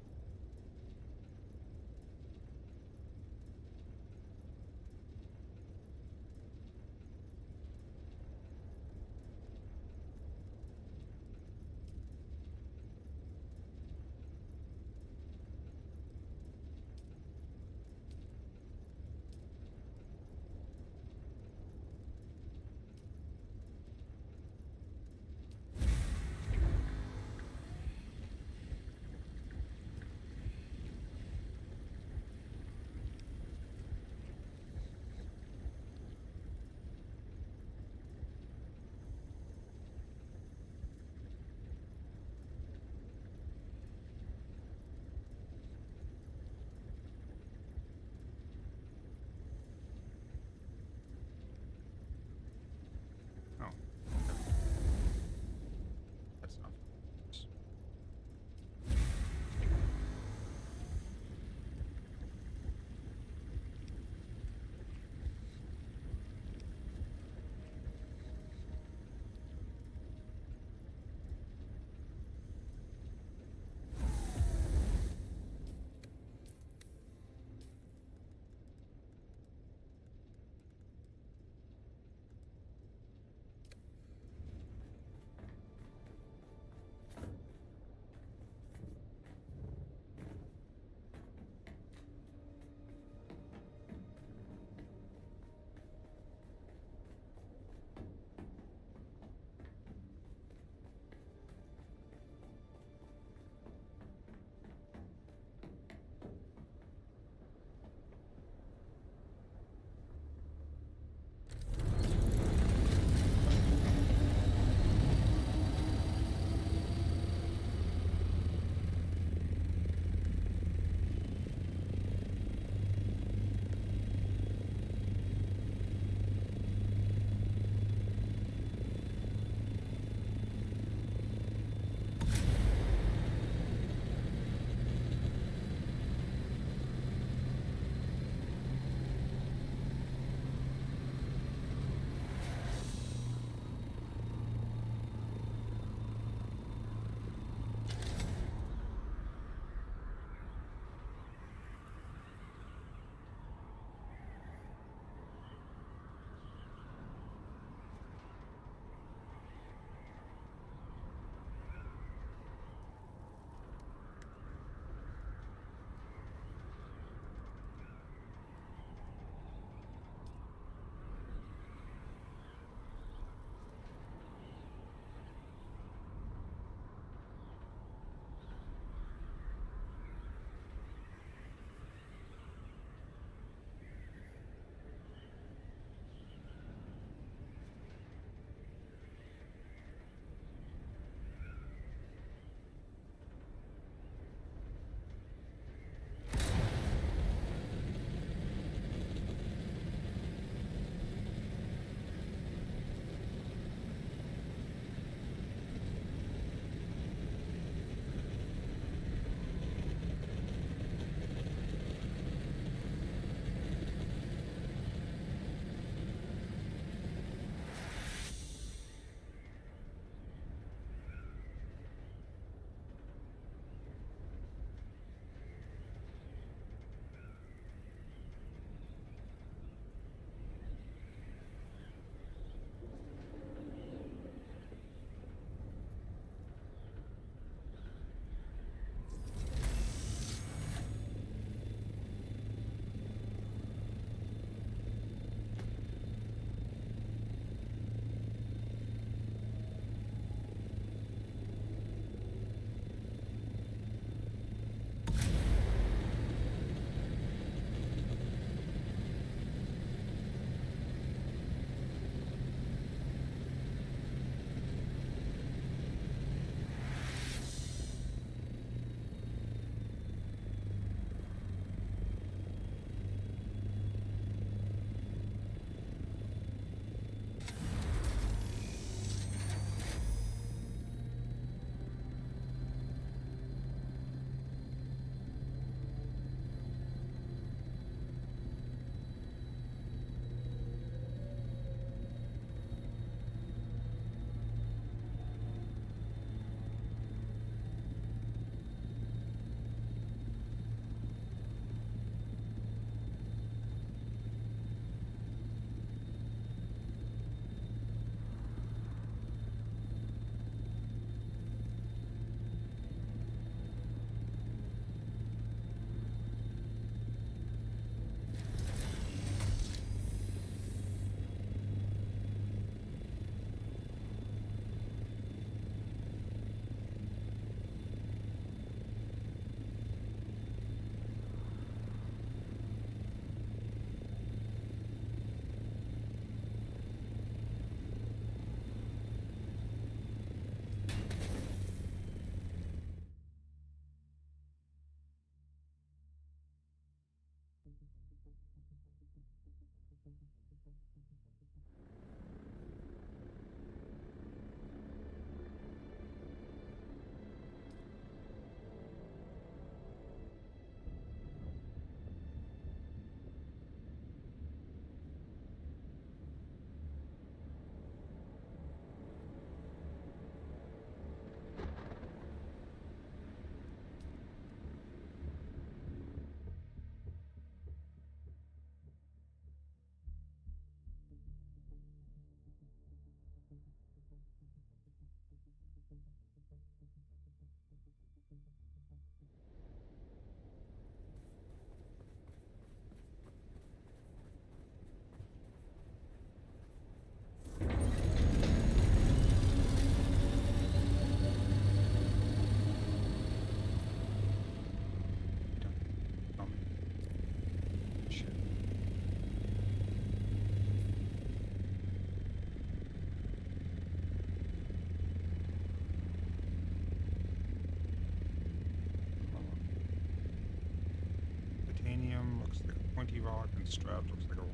looks like a pointy rock, and strap looks like a rock.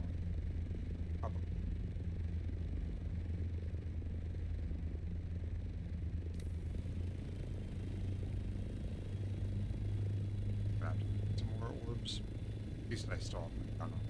Up. Gonna have to get some more orbs. At least I still have my gun on.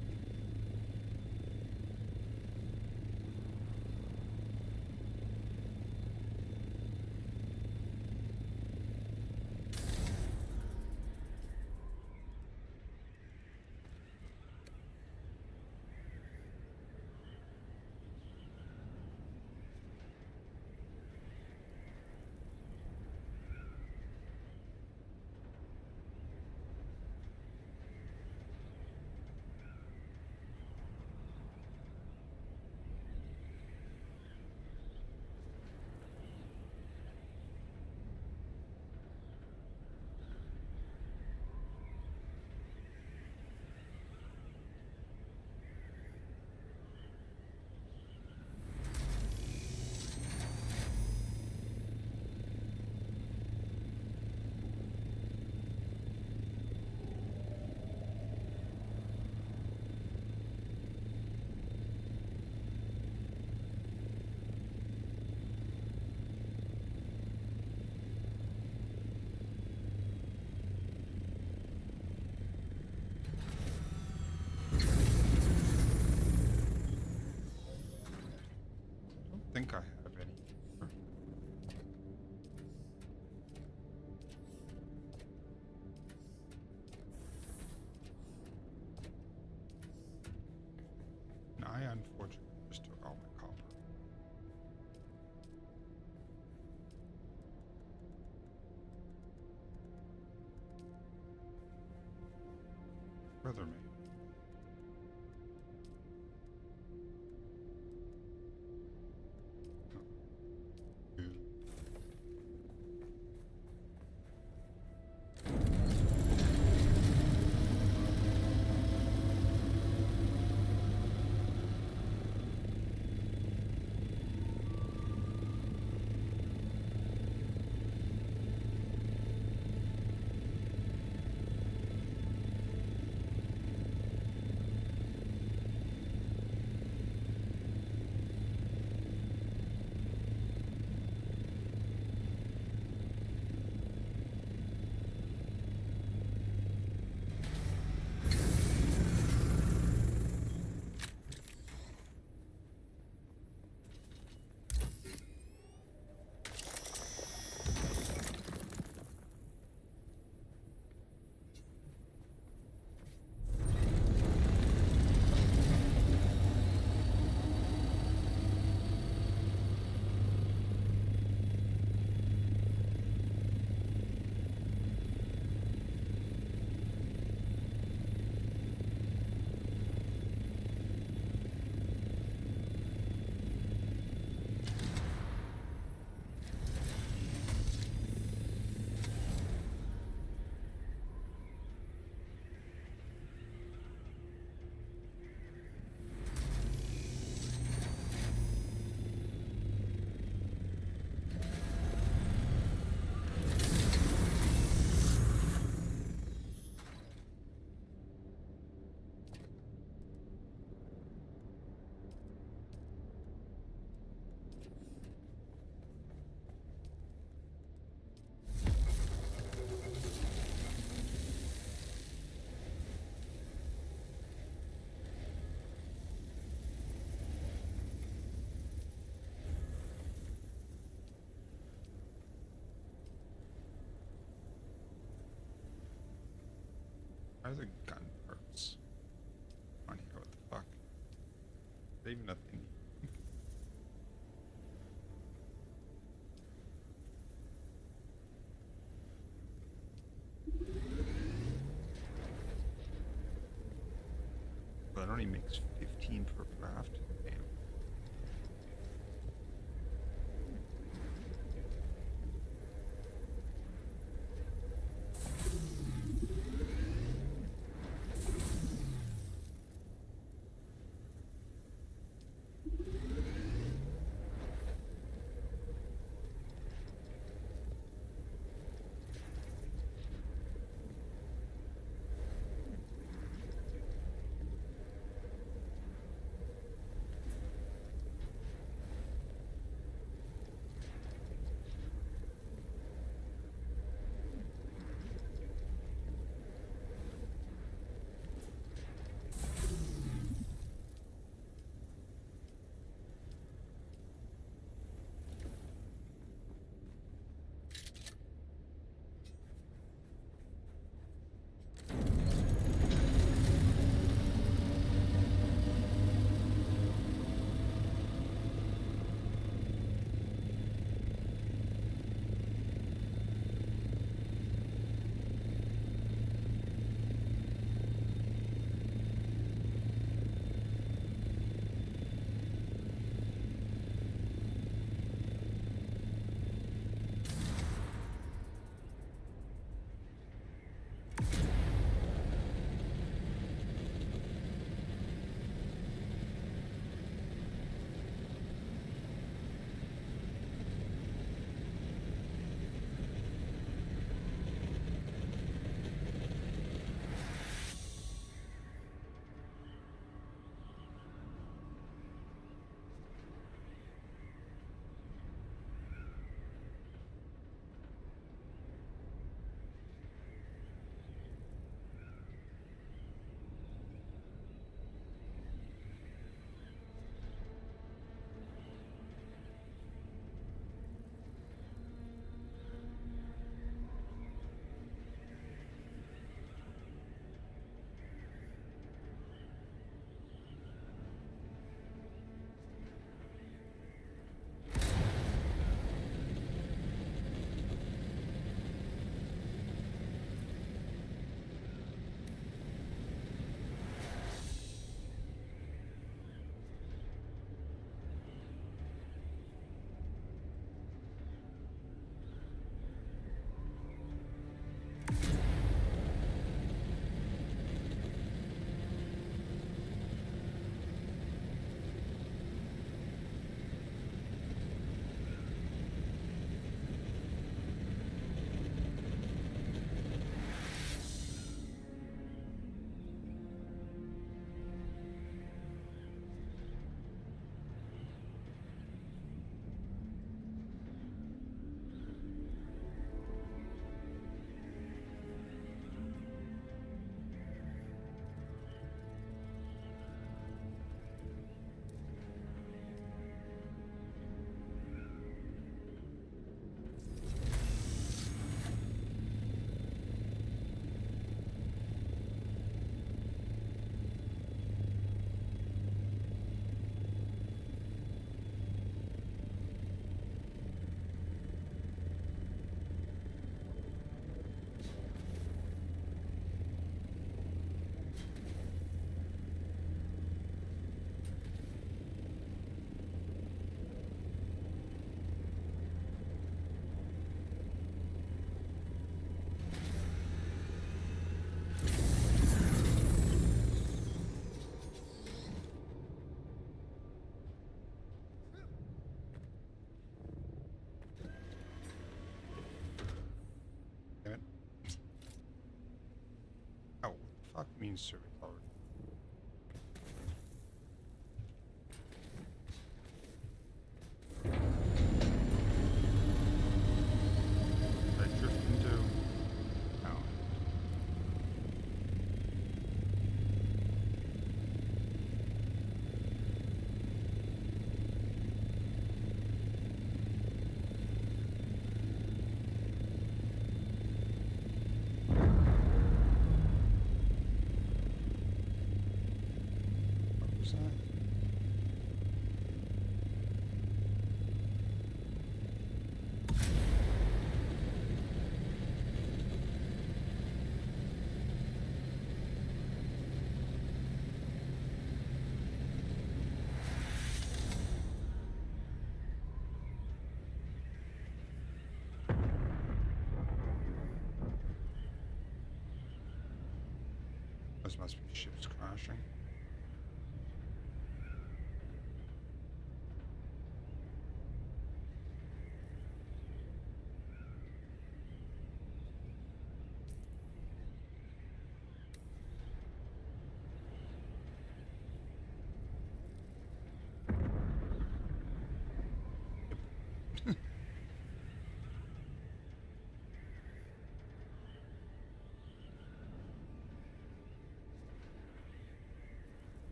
I think I have any. And I unfortunately just took all my copper. Brother me. Why are the gun parts on here? What the fuck? Is there even a thing? But it only makes 15 per craft. Damn. means survey color. I drift into. Oh. What was that? Those must be ships crashing.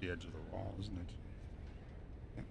The edge of the wall, isn't it? Yeah.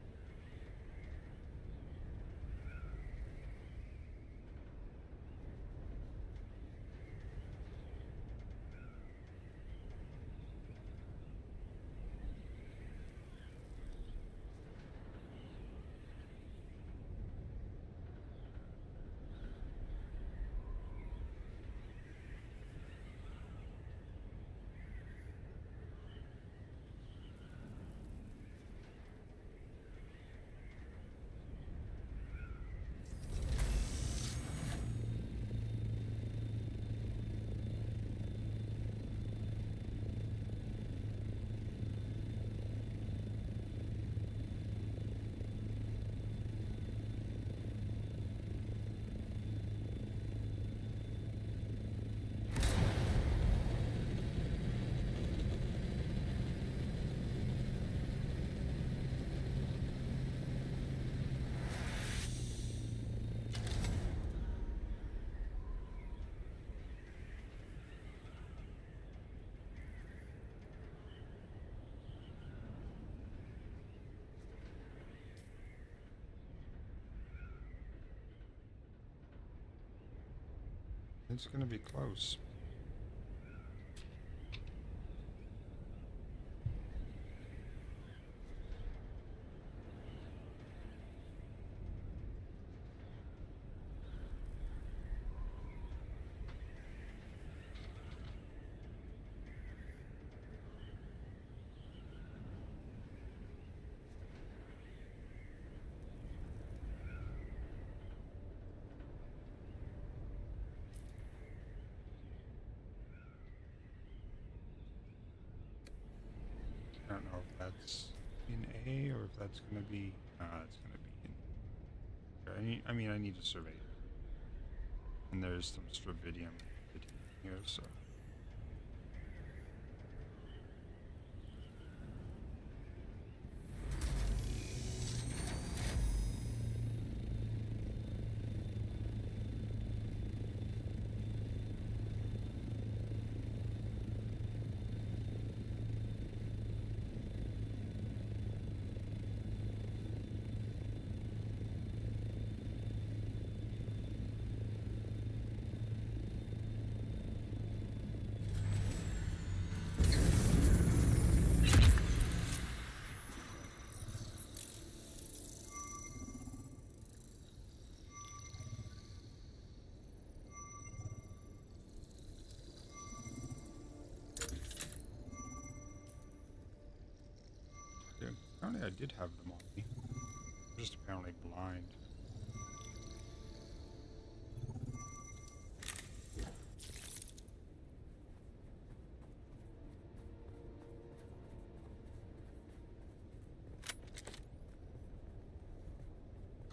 It's gonna be close. I don't know if that's in A or if that's gonna be. It's gonna be in. I need to survey it. And there's some stravidium here, so. apparently I did have them on me. I'm just apparently blind.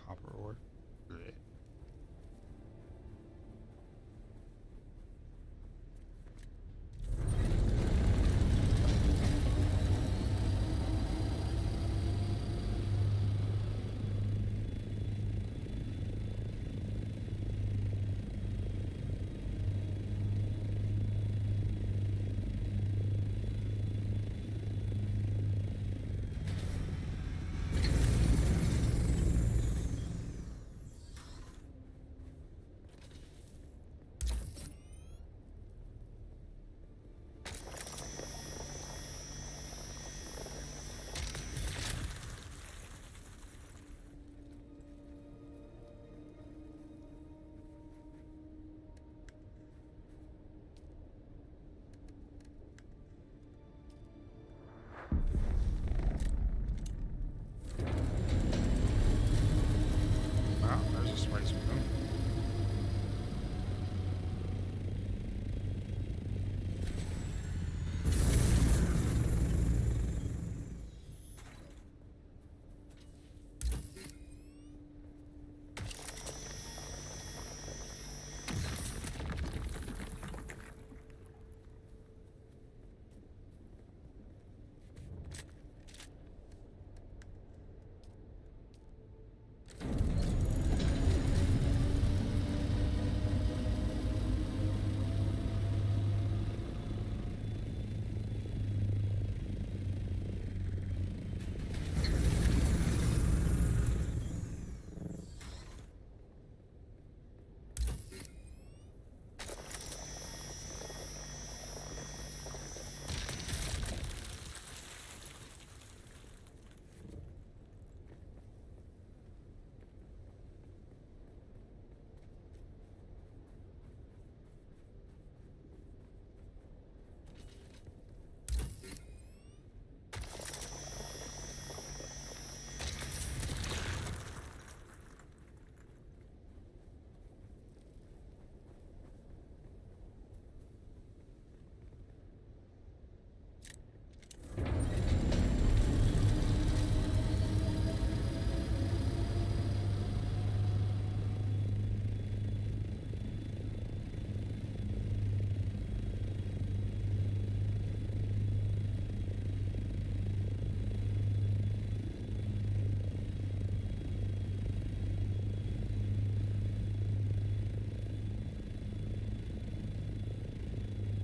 Copper ore. Blech. Wow, there's a spice room.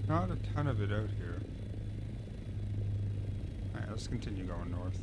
Not a ton of it out here. Alright, let's continue going north.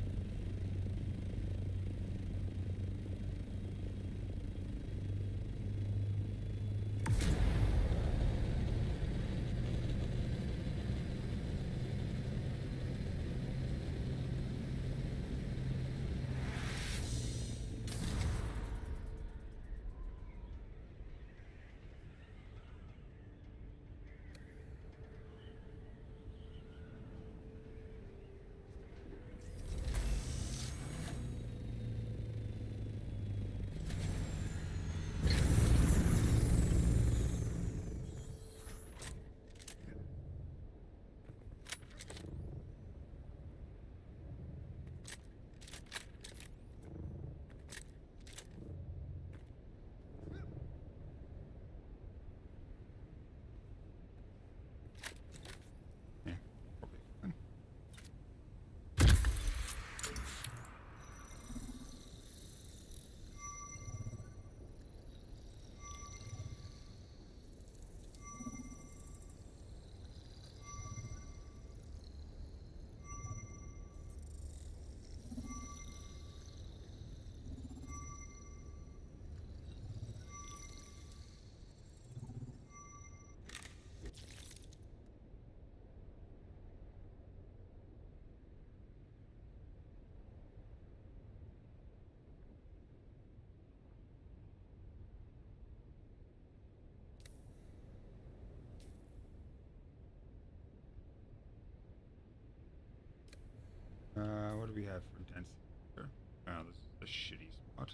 have for density here? Oh, this is a shitty spot.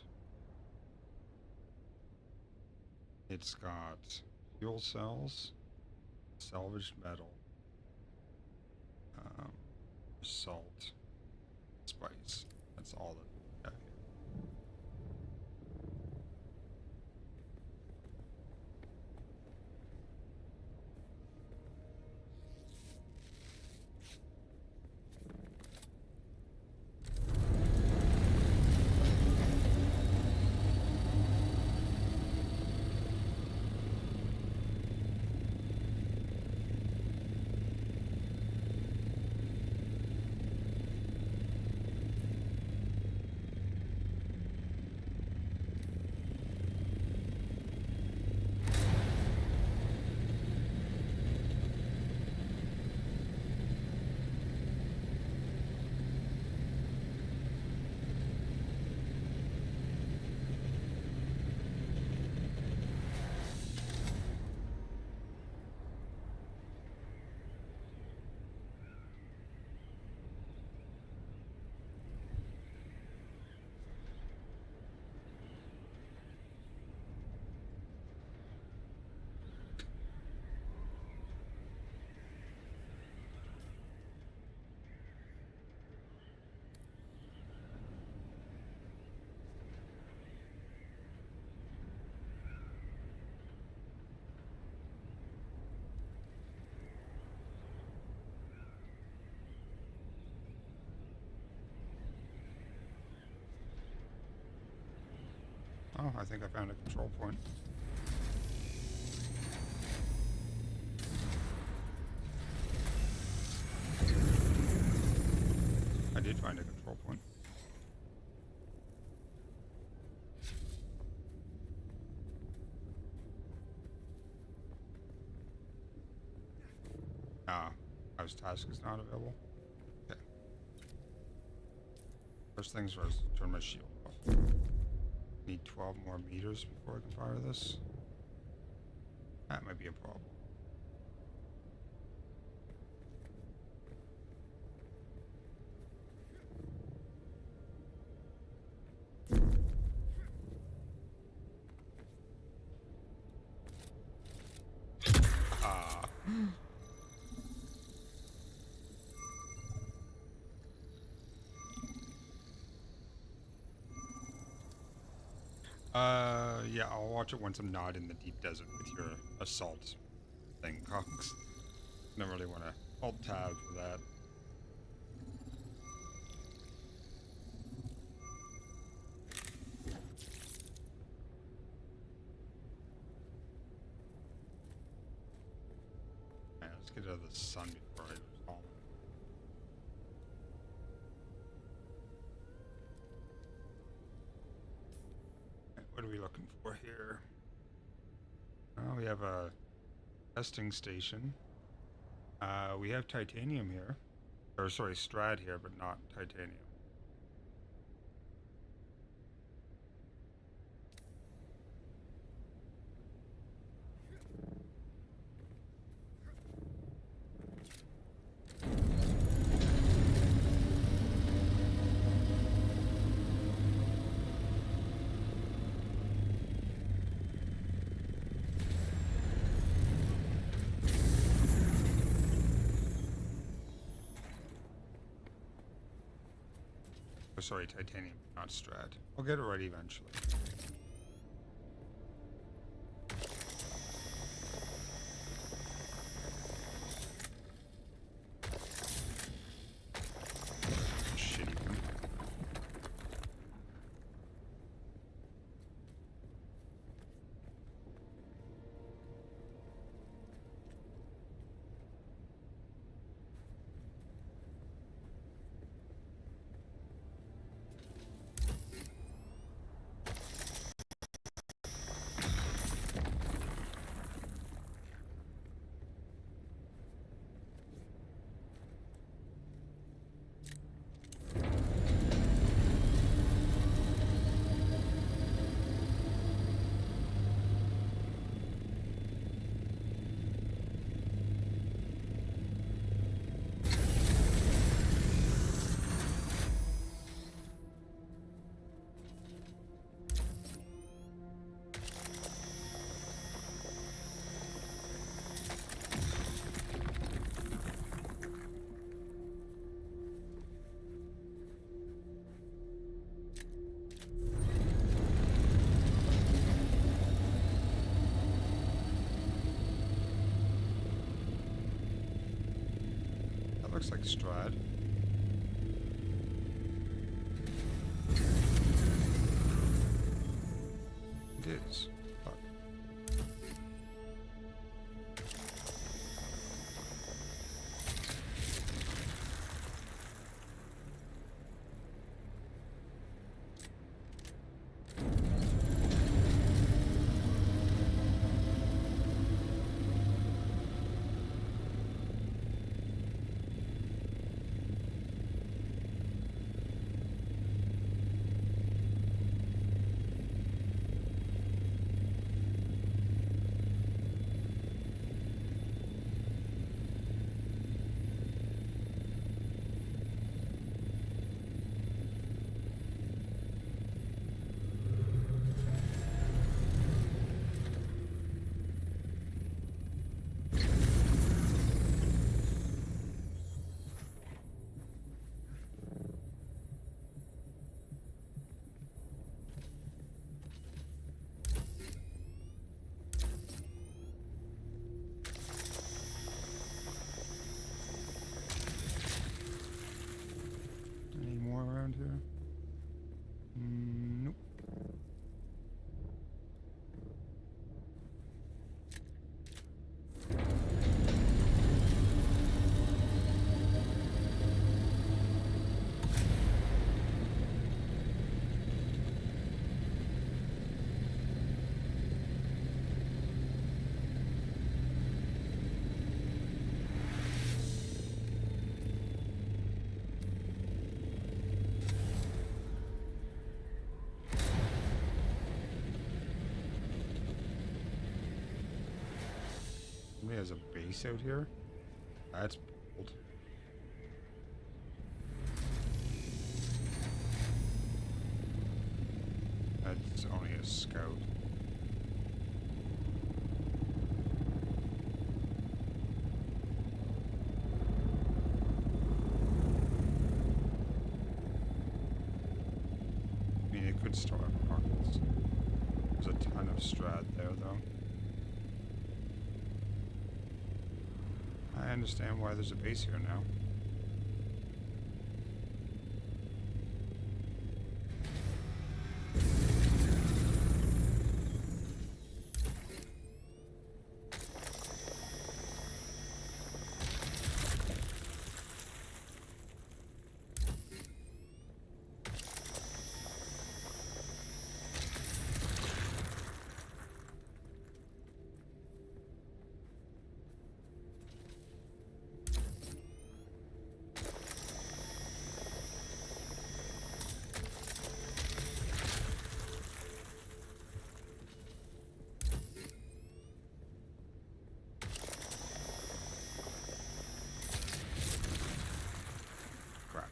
It's got fuel cells, salvaged metal, salt, spice. That's all that we have here. Oh, I think I found a control point. I did find a control point. Ah, house task is not available. Okay. First things first, turn my shield off. Need 12 more meters before I can fire this. That might be a problem. Ah. Yeah, I'll watch it once I'm not in the deep desert with your assault thing, Cox. Don't really want to alt tab for that. Yeah, let's get out of the sun before I lose all. What are we looking for here? Oh, we have a testing station. We have titanium here. Or sorry, strad here, but not titanium. Oh, sorry, titanium, not strad. I'll get it right eventually. Shitty one. looks like Strad. It is. Fuck. Any more around here? Nope. Somebody has a base out here? That's bold. That's only a scout. I mean, it could still have pockets. There's a ton of Strad there, though. I understand why there's a base here now. Crap.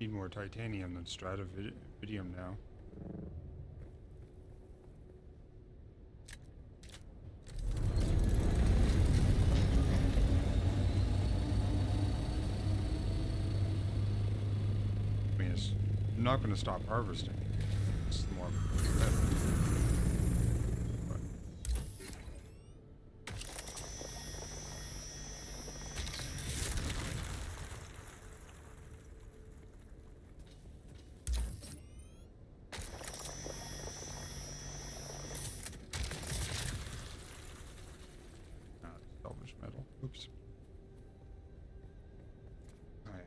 Need more titanium than stratividium now. I'm not going to stop harvesting. It's more of a but salvage metal. Oops. Oh yeah.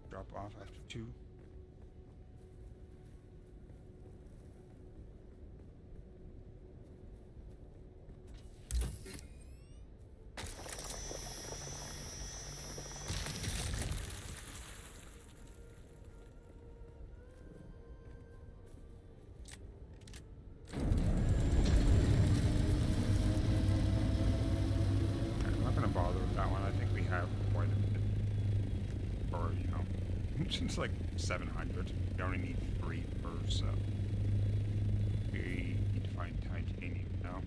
Drop off after 2. I'm not going to bother with that one. I think we have quite a bit. Or, you know, it's like 700. We only need 3 per, so. We need to find titanium now.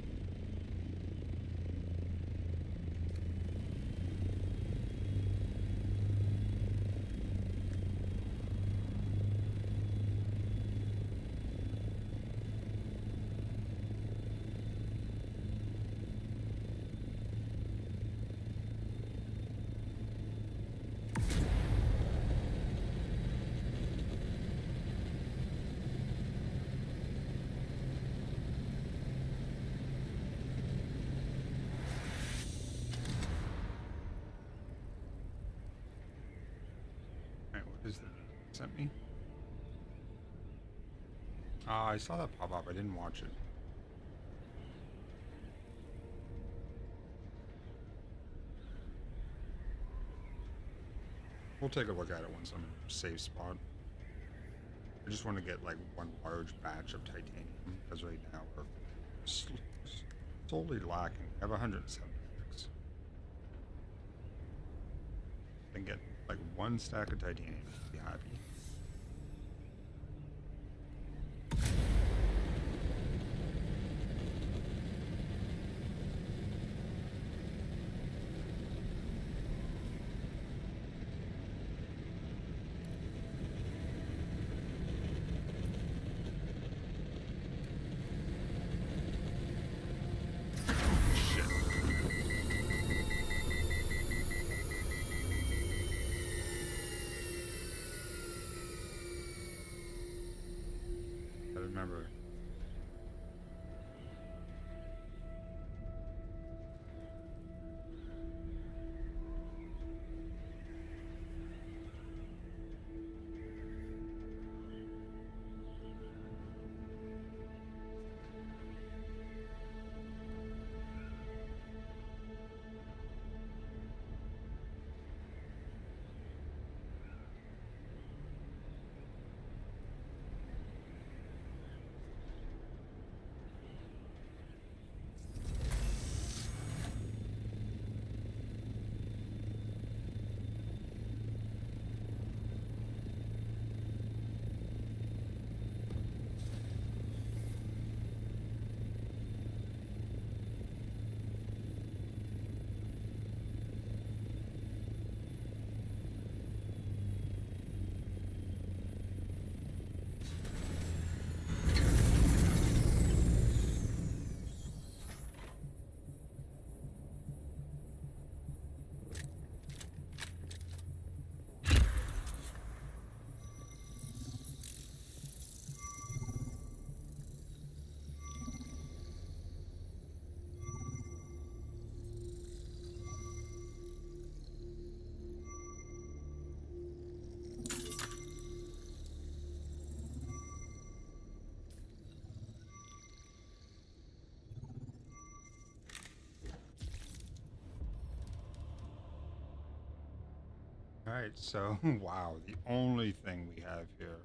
Alright, what is that? Sent me? I saw that pop up. I didn't watch it. We'll take a look at it once I'm in a safe spot. I just want to get like one large batch of titanium because right now we're solely lacking. I have 176. Then get like one stack of titanium. Be happy. I remember. Alright, so wow, the only thing we have here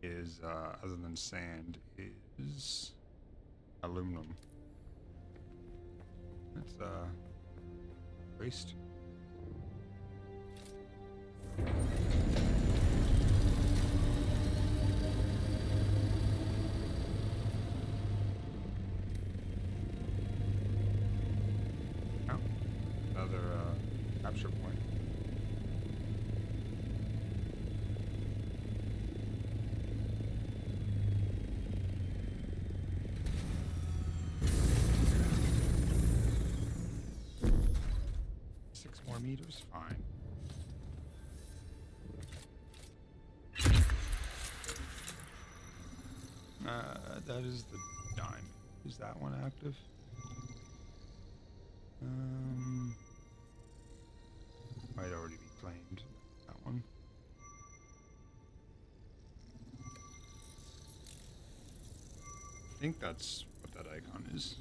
is, other than sand, is aluminum. That's, waste. Oh, another, capture point. millimeters? Fine. That is the diamond. Is that one active? Might already be claimed. That one. I think that's what that icon is.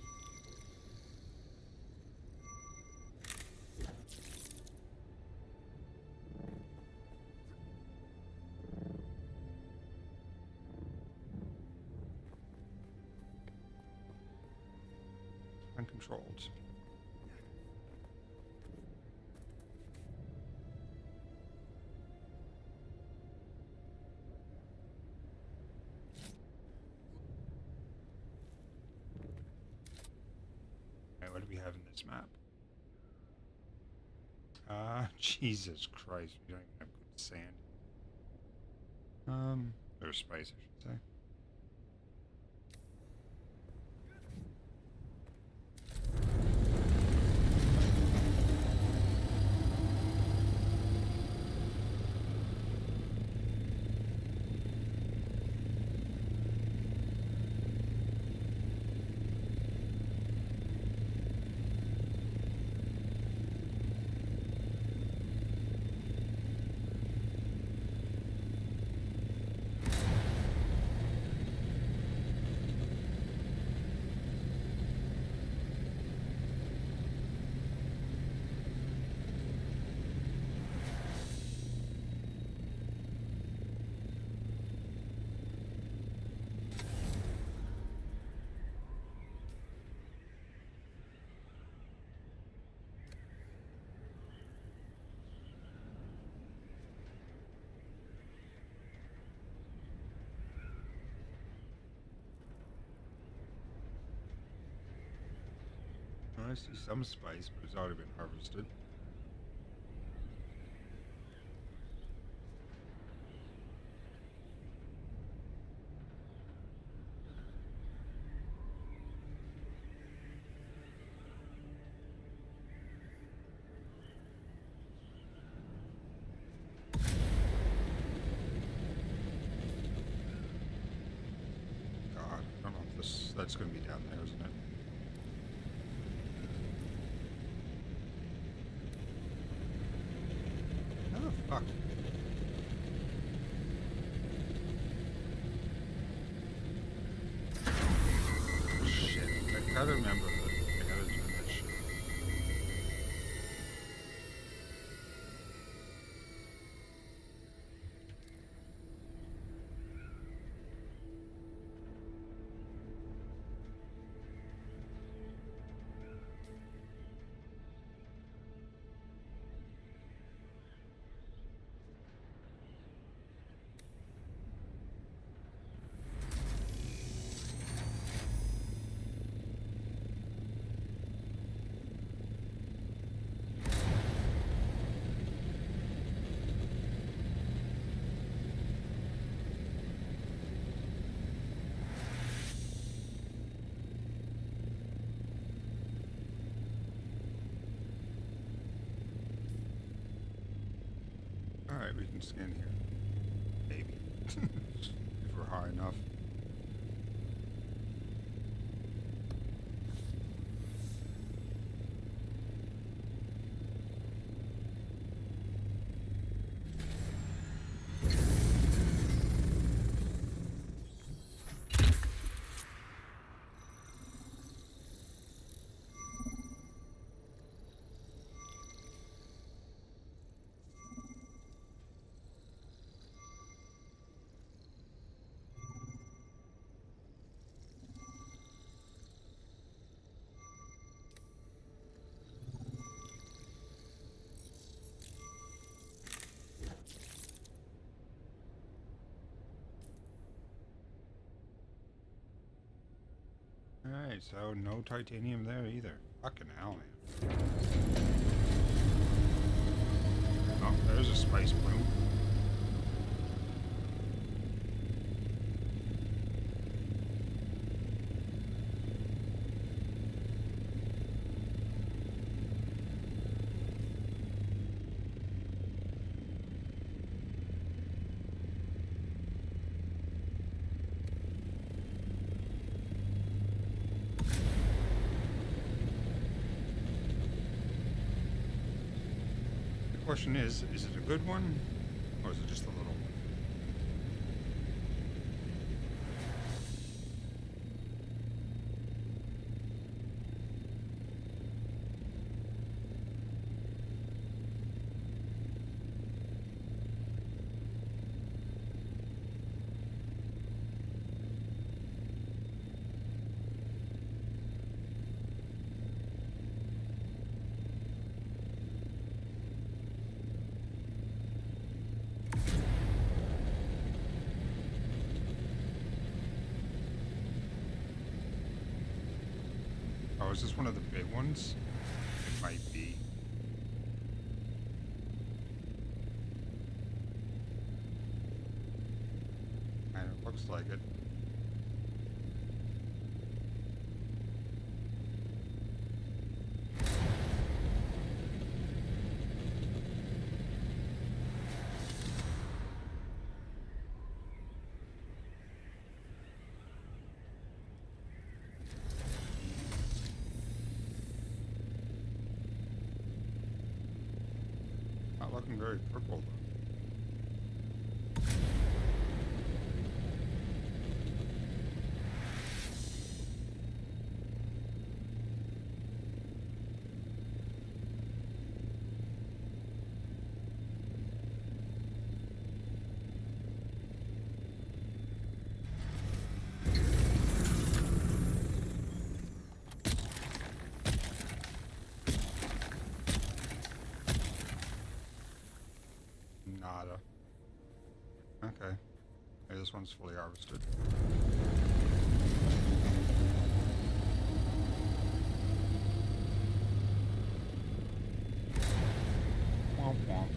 Uncontrolled. Alright, what do we have in this map? Jesus Christ, we don't even have good sand. Or spice, I should say. I see some spice, but it's already been harvested. God, I don't know if that's going to be down there, isn't it? How the fuck? Shit, I gotta remember that. I gotta do that shit. Alright, we can scan here. Maybe. If we're high enough. Alright, so no titanium there either. Fucking hell, man. Oh, there's a spice bloom. question is it a good one? Or is it just a little one? Oh, is this one of the big ones? It might be. And it looks like it. Not looking very purple though. Nada. Okay. Hey, this one's fully harvested. Womp womp.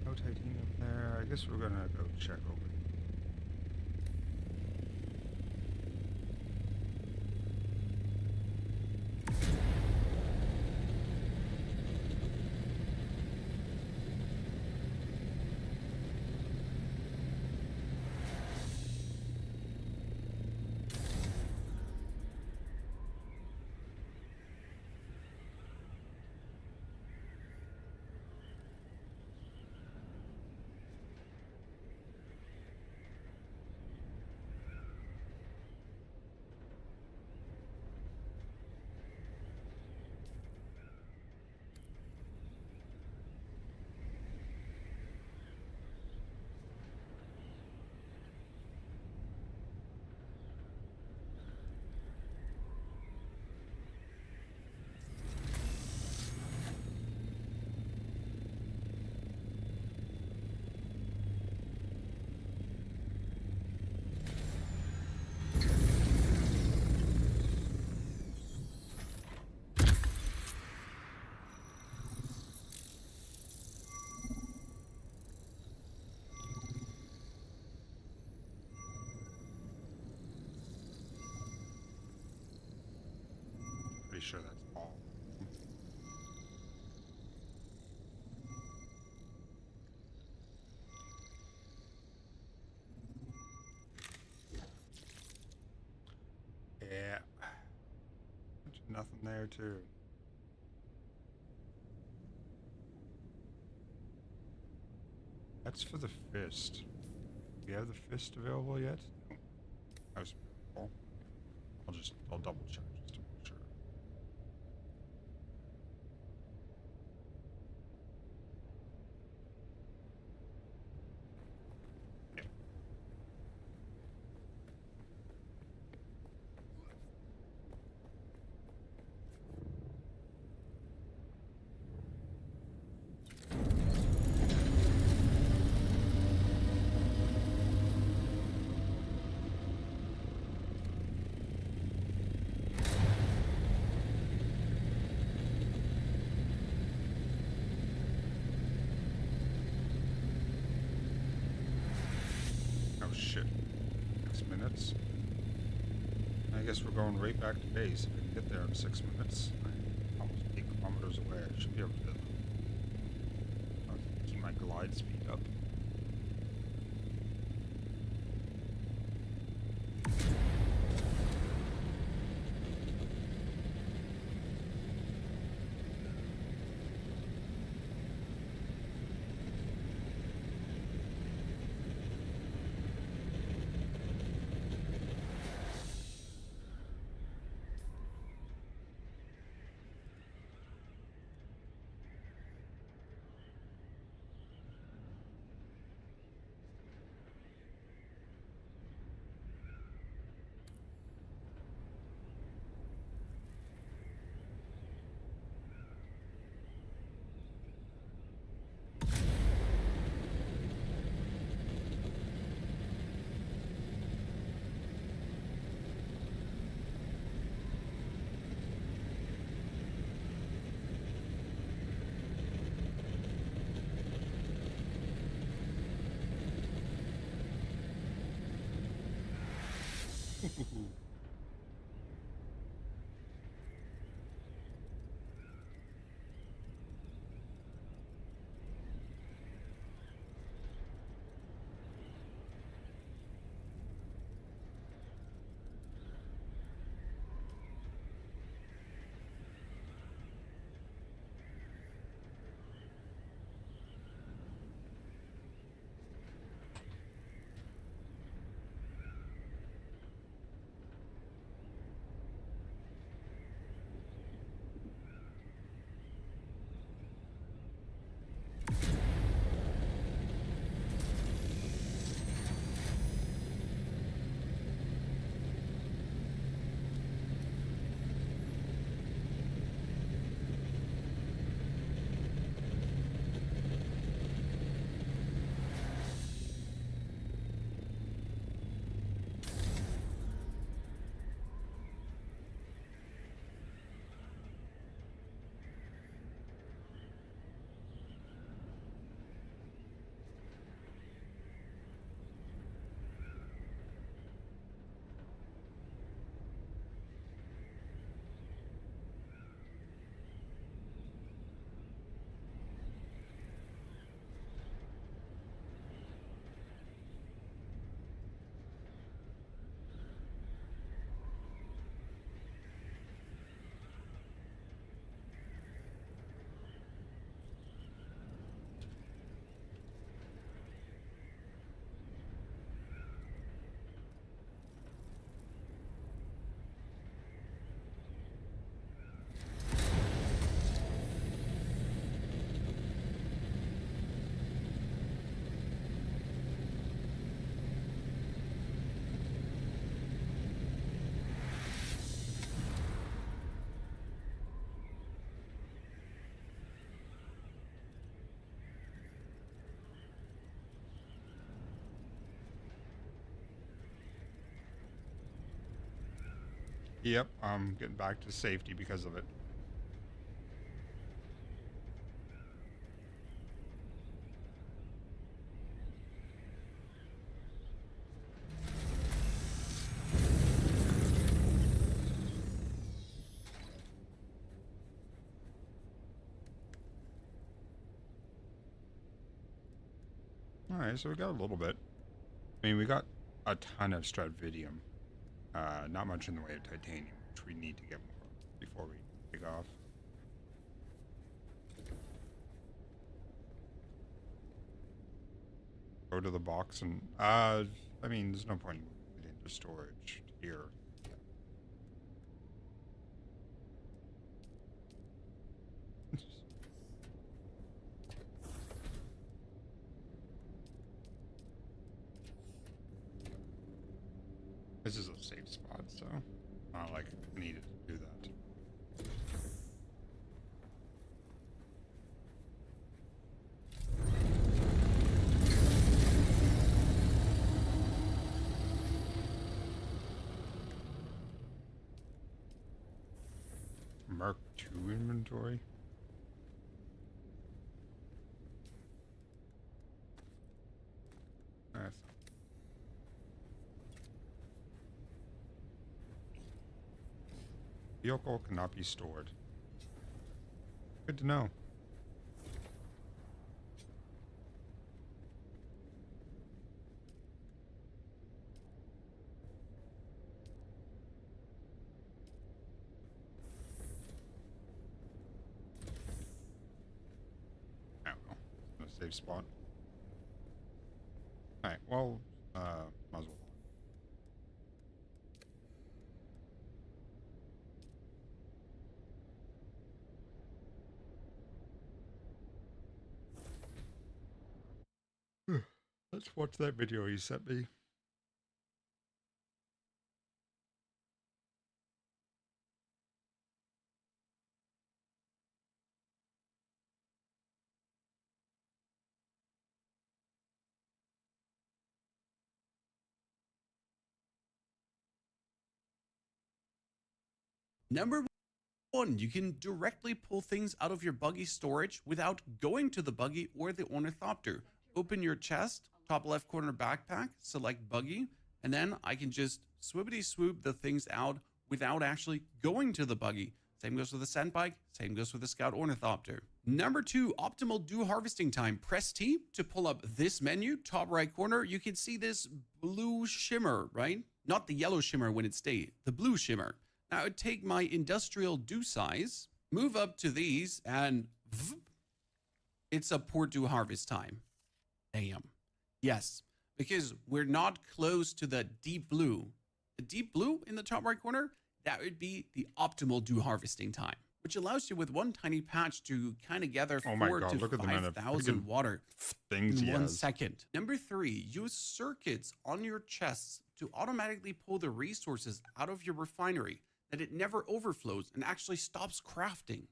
No titanium there. I guess we're gonna go check over. Pretty sure that's all. Yeah. Nothing there too. That's for the fist. Do we have the fist available yet? No. That was beautiful. I'll double check just to make sure. Yeah. Oh shit. 6 minutes. I guess we're going right back to base. If I can get there in 6 minutes. I'm almost 8 kilometers away. I should be able to. glide speed up. Yep, I'm getting back to safety because of it. Alright, so we got a little bit. I mean, we got a ton of stratividium. Not much in the way of titanium, which we need to get more of before we take off. Go to the box and, I mean, there's no point in moving it into storage here. This is a safe spot, so not like I needed to do that. Mark II inventory. That's vehicle cannot be stored. Good to know. Safe spot. All right. Well, might as well. Let's watch that video you sent me. Number one, you can directly pull things out of your buggy storage without going to the buggy or the ornithopter. Open your chest, top left corner backpack, select buggy, and then I can just swoopity swoop the things out without actually going to the buggy. Same goes with the scent bike, same goes with the scout ornithopter. Number two, optimal dew harvesting time. Press T to pull up this menu, top right corner. You can see this blue shimmer, right? Not the yellow shimmer when it's day, the blue shimmer. Now I would take my industrial dew size, move up to these, and it's a poor dew harvest time. Damn. Yes, because we're not close to the deep blue. The deep blue in the top right corner, that would be the optimal dew harvesting time, which allows you with one tiny patch to kind of gather Oh my 4 God, to look at the amount of 5,000 friggin' water things in he 1 has. second. Number three, use circuits on your chests to automatically pull the resources out of your refinery that it never overflows and actually stops crafting.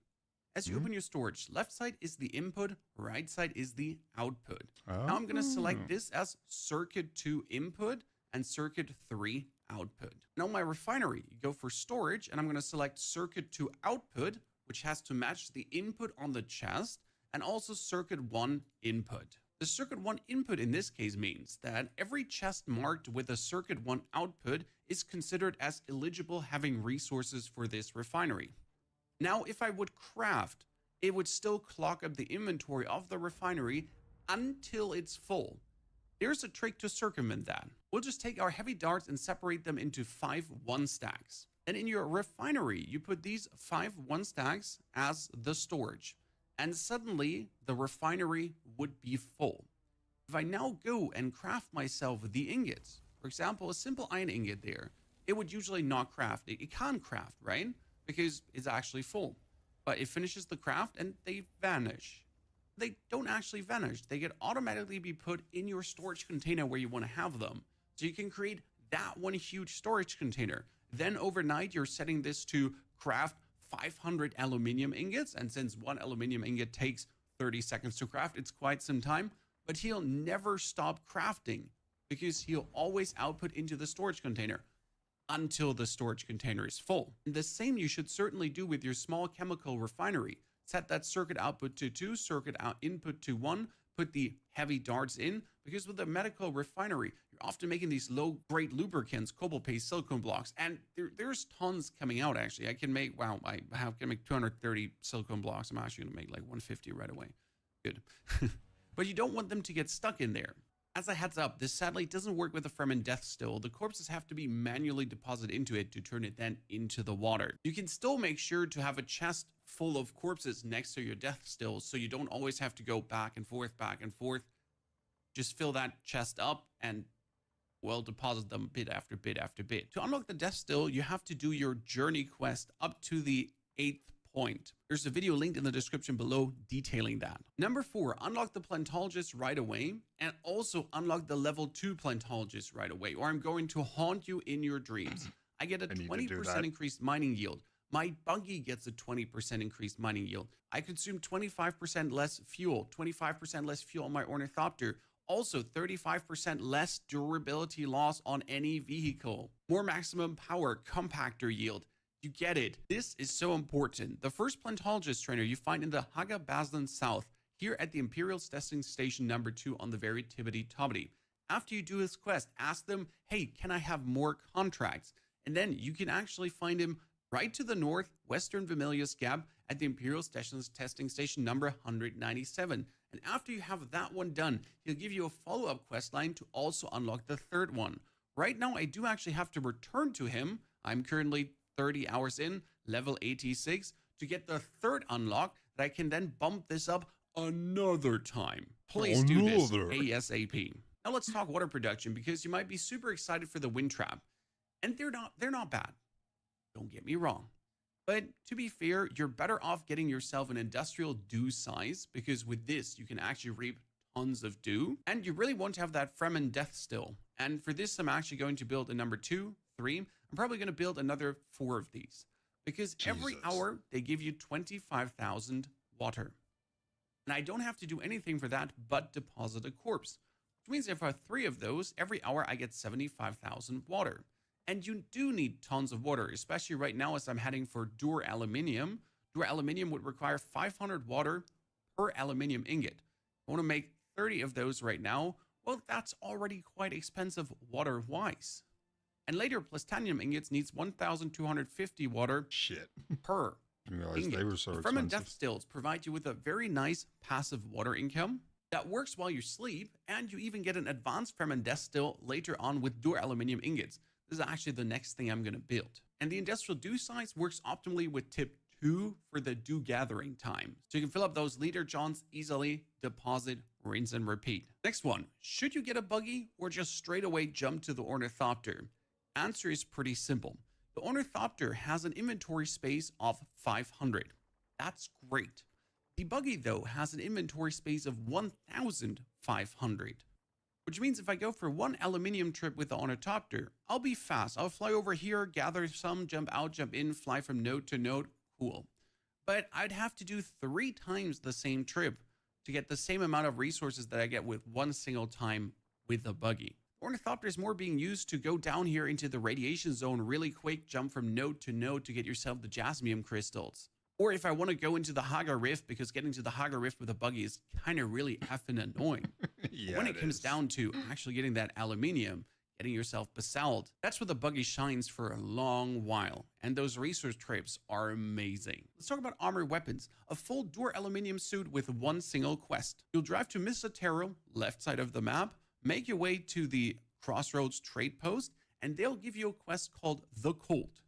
As you open your storage, left side is the input, right side is the output. Now I'm going to select this as circuit 2 input and circuit 3 output. Now my refinery, you go for storage and I'm going to select circuit 2 output, which has to match the input on the chest, and also circuit 1 input. The circuit 1 input in this case means that every chest marked with a circuit 1 output is considered as eligible having resources for this refinery. Now, if I would craft, it would still clog up the inventory of the refinery until it's full. There's a trick to circumvent that. We'll just take our heavy darts and separate them into 5 1 stacks. Then in your refinery, you put these 5 1 stacks as the storage, and suddenly the refinery would be full. If I now go and craft myself the ingots, for example, a simple iron ingot there, it would usually not craft. It can't craft, right? Because it's actually full. But it finishes the craft and they vanish. They don't actually vanish. They can automatically be put in your storage container where you want to have them. So you can create that one huge storage container. Then overnight, you're setting this to craft 500 aluminium ingots. And since one aluminium ingot takes 30 seconds to craft, it's quite some time. But he'll never stop crafting because he'll always output into the storage container until the storage container is full. And the same you should certainly do with your small chemical refinery. Set that circuit output to 2, circuit out input to 1, put the heavy darts in, because with a medical refinery, you're often making these low-grade lubricants, cobalt paste, silicone blocks, and there's tons coming out actually. I can make, wow, I can make 230 silicone blocks. I'm actually gonna make like 150 right away. Good. But you don't want them to get stuck in there. As a heads up, this sadly doesn't work with the Fremen death still. The corpses have to be manually deposited into it to turn it then into the water. You can still make sure to have a chest full of corpses next to your death still, so you don't always have to go back and forth, back and forth. Just fill that chest up and, well, deposit them bit after bit after bit. To unlock the death still, you have to do your journey quest up to the 8th point. There's a video linked in the description below detailing that. Number 4, unlock the plantologist right away, and also unlock the level 2 plantologist right away, or I'm going to haunt you in your dreams. I get a 20% increased mining yield. My buggy gets a 20% increased mining yield. I consume 25% less fuel, 25% less fuel on my ornithopter. Also, 35% less durability loss on any vehicle. More maximum power, compactor yield. You get it. This is so important. The first plantologist trainer you find in the Haga Bazlan South, here at the Imperial Testing Station number 2 on the very tibbity-tobbity. After you do his quest, ask them, hey, can I have more contracts? And then you can actually find him right to the north, Western Vermilius Gap at the Imperial Testing Station number 197. And after you have that one done, he'll give you a follow-up quest line to also unlock the third one. Right now, I do actually have to return to him. I'm currently 30 hours in, level 86, to get the third unlock that I can then bump this up another time. Please do this Another. ASAP. Now let's talk water production, because you might be super excited for the wind trap. And they're not bad. Don't get me wrong. But to be fair, you're better off getting yourself an industrial dew size, because with this, you can actually reap tons of dew. And you really want to have that Fremen death still. And for this, I'm actually going to build a number 2, 3. I'm probably going to build another 4 of these, because every Jesus. hour they give you 25,000 water. And I don't have to do anything for that but deposit a corpse. Which means if I have 3 of those, every hour I get 75,000 water. And you do need tons of water, especially right now as I'm heading for Dur aluminium. Dur aluminium would require 500 water per aluminium ingot. I want to make 30 of those right now. Well, that's already quite expensive water-wise. And later, plutonium ingots needs 1,250 water Shit. per I didn't realize ingot. they were so The Fremen expensive. death stills provide you with a very nice passive water income that works while you sleep, and you even get an advanced Fremen death still later on with Dur aluminium ingots. This is actually the next thing I'm going to build. And the industrial dew size works optimally with tip 2 for the dew gathering time. So you can fill up those liter johns easily, deposit, rinse, and repeat. Next one, should you get a buggy or just straight away jump to the ornithopter? Answer is pretty simple. The ornithopter has an inventory space of 500. That's great. The buggy, though, has an inventory space of 1,500. Which means if I go for 1 aluminium trip with the ornithopter, I'll be fast. I'll fly over here, gather some, jump out, jump in, fly from node to node. Cool. But I'd have to do 3 times the same trip to get the same amount of resources that I get with 1 single time with the buggy. Ornithopter is more being used to go down here into the radiation zone really quick, jump from node to node to get yourself the jasmium crystals. Or if I want to go into the Haga Rift, because getting to the Haga Rift with a buggy is kind of really effing annoying. Yeah, When it comes down to actually getting that aluminium, getting yourself basalt, that's where the buggy shines for a long while. And those resource trips are amazing. Let's talk about armored weapons. A full Dur aluminium suit with 1 single quest. You'll drive to Misatero, left side of the map, make your way to the Crossroads trade post, and they'll give you a quest called The Colt.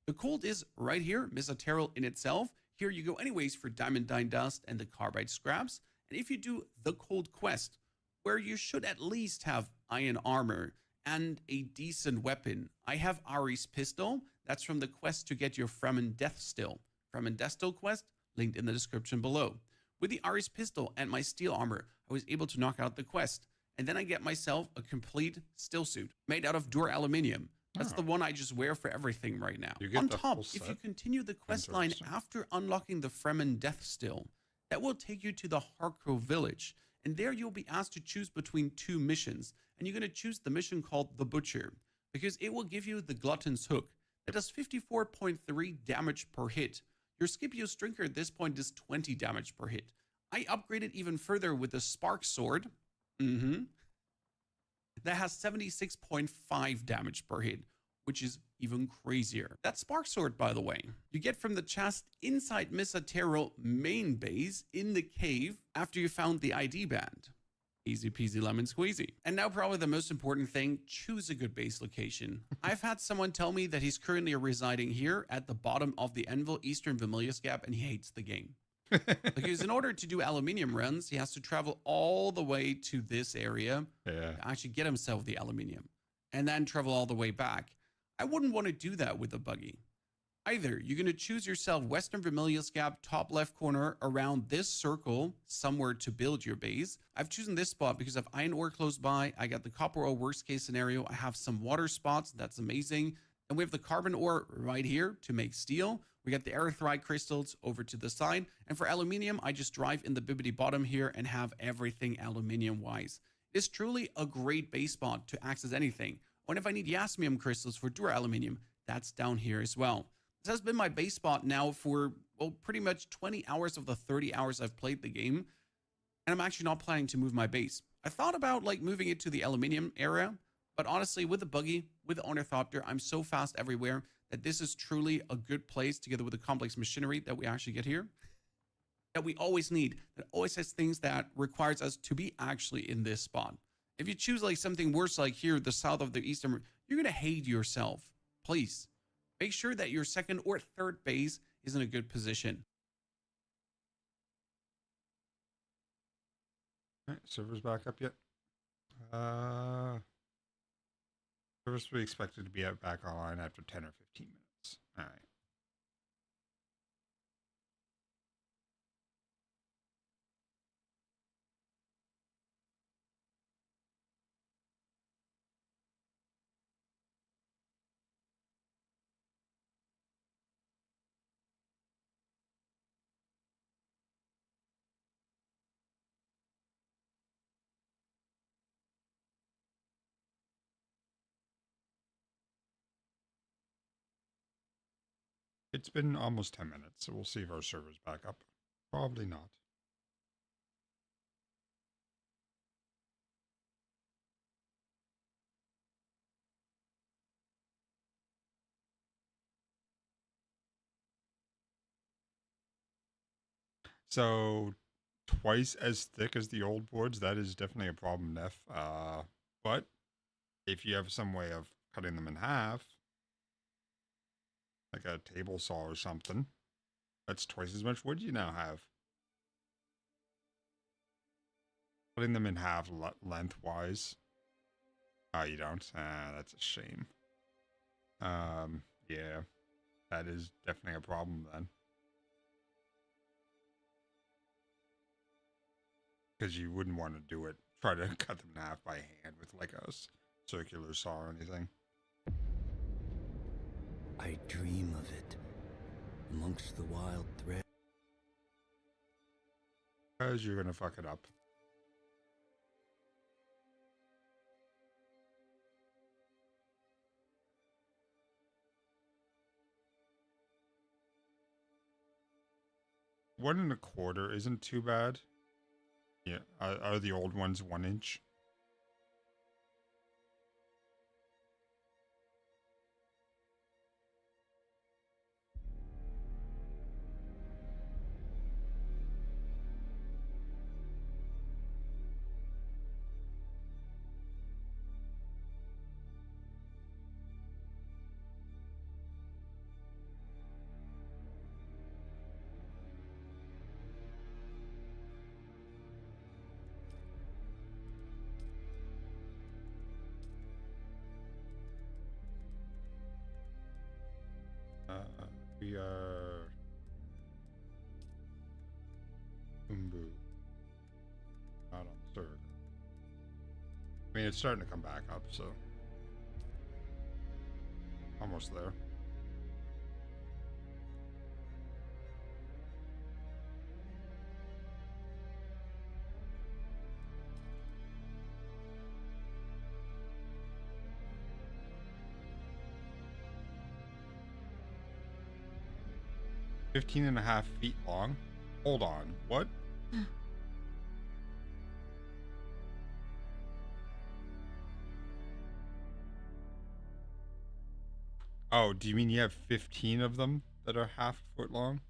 The Colt is right here, Misatero in itself. Here you go anyways for diamondine dust and the carbide scraps. And if you do the Cold quest, where you should at least have iron armor and a decent weapon. I have Ari's pistol. That's from the quest to get your Fremen death still. Fremen death still quest, linked in the description below. With the Ari's pistol and my steel armor, I was able to knock out the quest. And then I get myself a complete still suit made out of Dur aluminium. That's the one I just wear for everything right now. You get On the top, full if you set? continue the quest line Interesting. after unlocking the Fremen death still, that will take you to the Harko village. And there you'll be asked to choose between 2 missions. And you're going to choose the mission called The Butcher, because it will give you the Glutton's Hook. That does 54.3 damage per hit. Your Scipio Strinker at this point does 20 damage per hit. I upgraded even further with the Spark Sword. That has 76.5 damage per hit, which is even crazier. That Spark Sword, by the way, you get from the chest inside Misatero main base in the cave after you found the ID band. Easy peasy lemon squeezy. And now probably the most important thing, choose a good base location. I've had someone tell me that he's currently residing here at the bottom of the Envil Eastern Vermilius Gap and he hates the game. Because in order to do aluminium runs, he has to travel all the way to this area Yeah. to actually get himself the aluminium and then travel all the way back. I wouldn't want to do that with a buggy. Either you're going to choose yourself Western Vermilius Gap, top left corner around this circle somewhere to build your base. I've chosen this spot because I have iron ore close by. I got the copper ore worst case scenario. I have some water spots. That's amazing. And we have the carbon ore right here to make steel. We got the erythrite crystals over to the side. And for aluminium, I just drive in the bibbity bottom here and have everything aluminium wise. It's truly a great base spot to access anything. And if I need yasmium crystals for Dur aluminium, that's down here as well. This has been my base spot now for, well, pretty much 20 hours of the 30 hours I've played the game. And I'm actually not planning to move my base. I thought about like moving it to the aluminium area, but honestly, with the buggy, with the ornithopter, I'm so fast everywhere that this is truly a good place together with the complex machinery that we actually get here, that we always need, that always has things that requires us to be actually in this spot. If you choose like something worse, like here, the south of the eastern, you're going to hate yourself. Please make sure that your second or third base is in a good position. Alright, server's back up yet? Server's to be expected to be back online after 10 or 15 minutes. Alright. It's been almost 10 minutes, so we'll see if our server's back up. Probably not. So twice as thick as the old boards, that is definitely a problem, Neff. But if you have some way of cutting them in half, like a table saw or something, that's twice as much wood you now have. Cutting them in half lengthwise. Oh, you don't? Ah, that's a shame. Yeah, that is definitely a problem then. Because you wouldn't want to do it, try to cut them in half by hand with like a circular saw or anything. I dream of it amongst the wild thread. Because you're going to fuck it up. One and a quarter isn't too bad. Yeah, are the old ones 1 inch? We are Umbu. Not on Zerg. I mean, it's starting to come back up, so almost there. Fifteen and a half feet long. Hold on. What? Oh, do you mean you have 15 of them that are half foot long?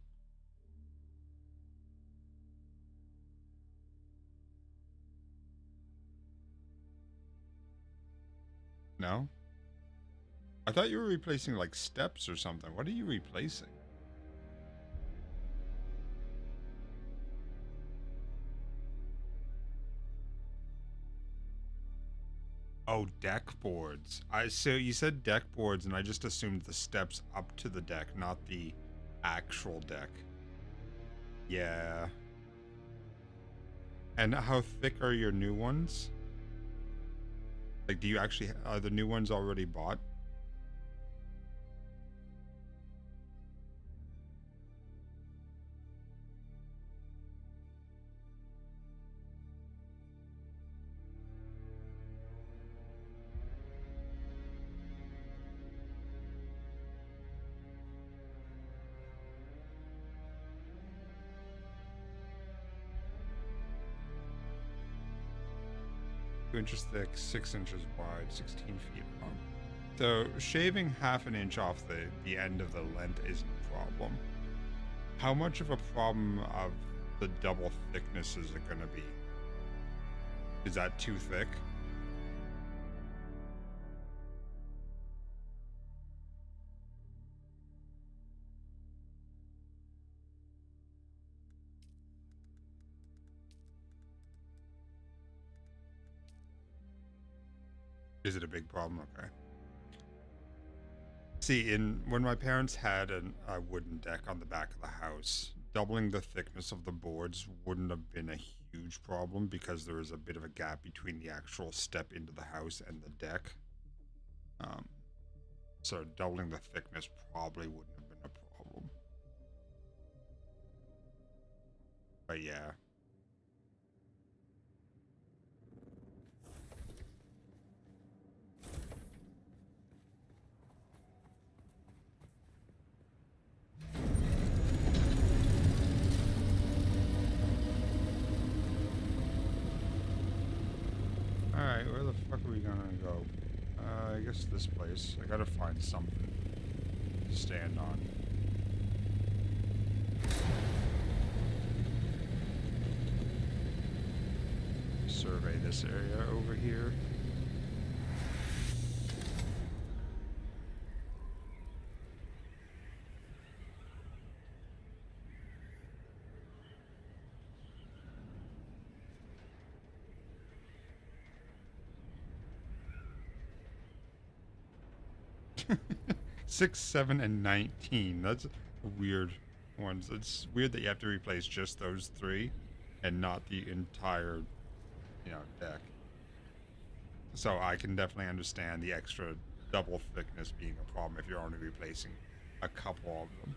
No? I thought you were replacing like steps or something. What are you replacing? Oh, deck boards. So you said deck boards, and I just assumed the steps up to the deck, not the actual deck. Yeah. And how thick are your new ones? Like, do you actually are the new ones already bought? Inches thick, 6 inches wide, 16 feet long. So shaving half an inch off the end of the length isn't a problem. How much of a problem of the double thickness is it going to be? Is that too thick? Is it a big problem? Okay. See, when my parents had a wooden deck on the back of the house, doubling the thickness of the boards wouldn't have been a huge problem because there was a bit of a gap between the actual step into the house and the deck. Um, so doubling the thickness probably wouldn't have been a problem. But yeah. Alright, where the fuck are we gonna go? I guess this place. I gotta find something to stand on. Survey this area over here. Six, 7, and 19. That's weird ones. It's weird that you have to replace just those three and not the entire, deck. So I can definitely understand the extra double thickness being a problem if you're only replacing a couple of them.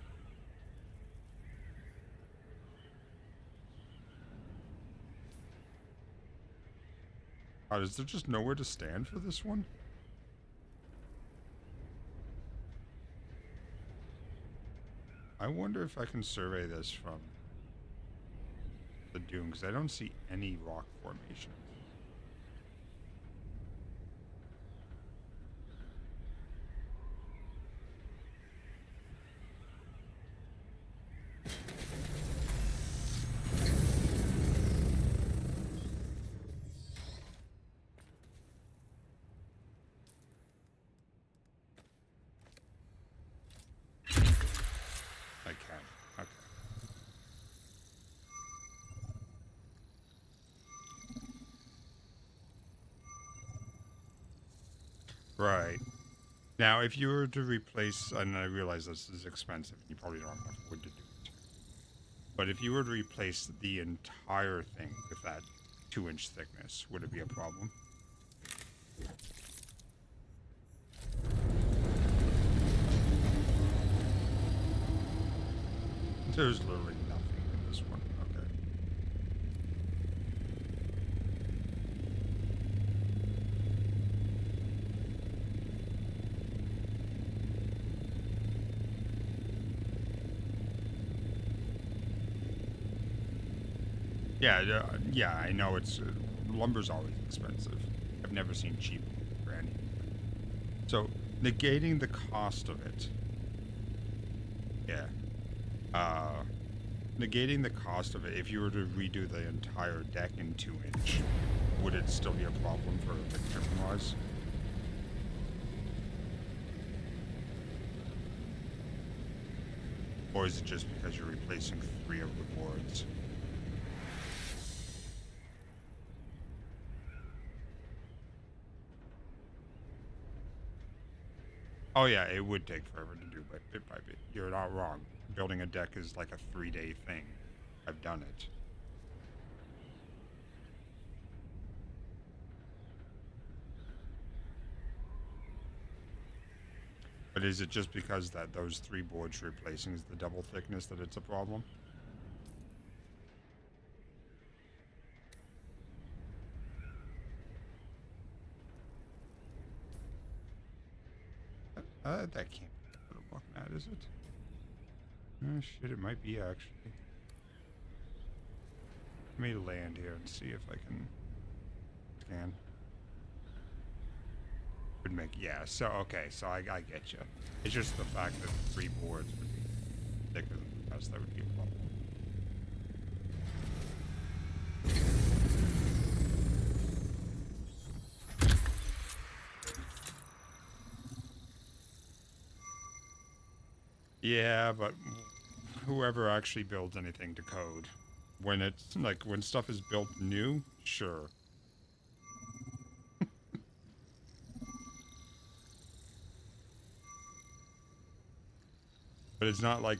Is there just nowhere to stand for this one? I wonder if I can survey this from the dune, because I don't see any rock formation. I can. Okay. Right. Now, if you were to replace, and I realize this is expensive, and you probably don't have enough wood to do it, but if you were to replace the entire thing with that 2-inch thickness, would it be a problem? There's literally nothing in this one. Okay. Yeah, I know it's lumber's always expensive. I've never seen cheap for anything. So negating the cost of it. Yeah. Negating the cost of it, if you were to redo the entire deck in 2-inch, would it still be a problem for the shipping wise? Or is it just because you're replacing 3 of the boards? Oh yeah, it would take forever to do, but bit by bit. You're not wrong. Building a deck is like a 3-day thing. I've done it. But is it just because that those 3 boards replacing is the double thickness that it's a problem? That can't be what I'm looking at, is it? Oh shit, it might be actually. Let me land here and see if I can scan. Would make, yeah, so okay, so I get you. It's just the fact that 3 boards would be thicker than the rest, that would be a problem. Yeah, but whoever actually builds anything to code, when it's like when stuff is built new, sure. But it's not like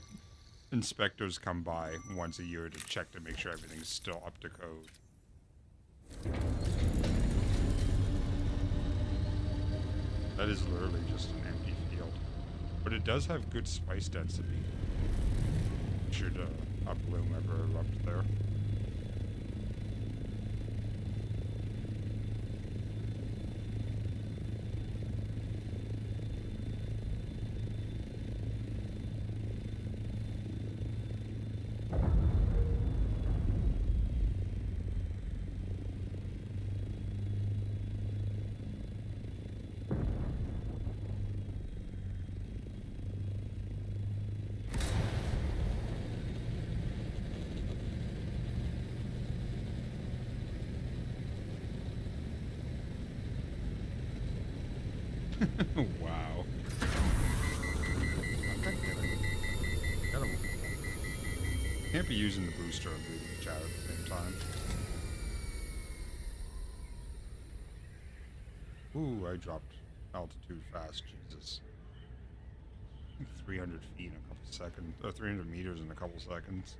inspectors come by once a year to check to make sure everything's still up to code. That is literally just an empty field. But it does have good spice density. Should a bloom ever erupt there. Wow. Can't be using the booster and reading the chat at the same time. Ooh, I dropped altitude fast. Jesus. 300 feet in a couple seconds. 300 meters in a couple seconds.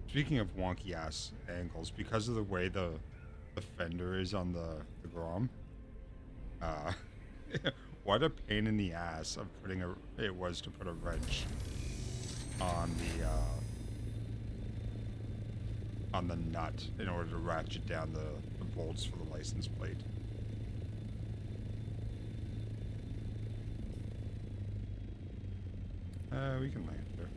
Speaking of wonky ass angles, because of the way the fender is on the Grom, what a pain in the ass of it was to put a wrench on the nut in order to ratchet down the bolts for the license plate. We can land here.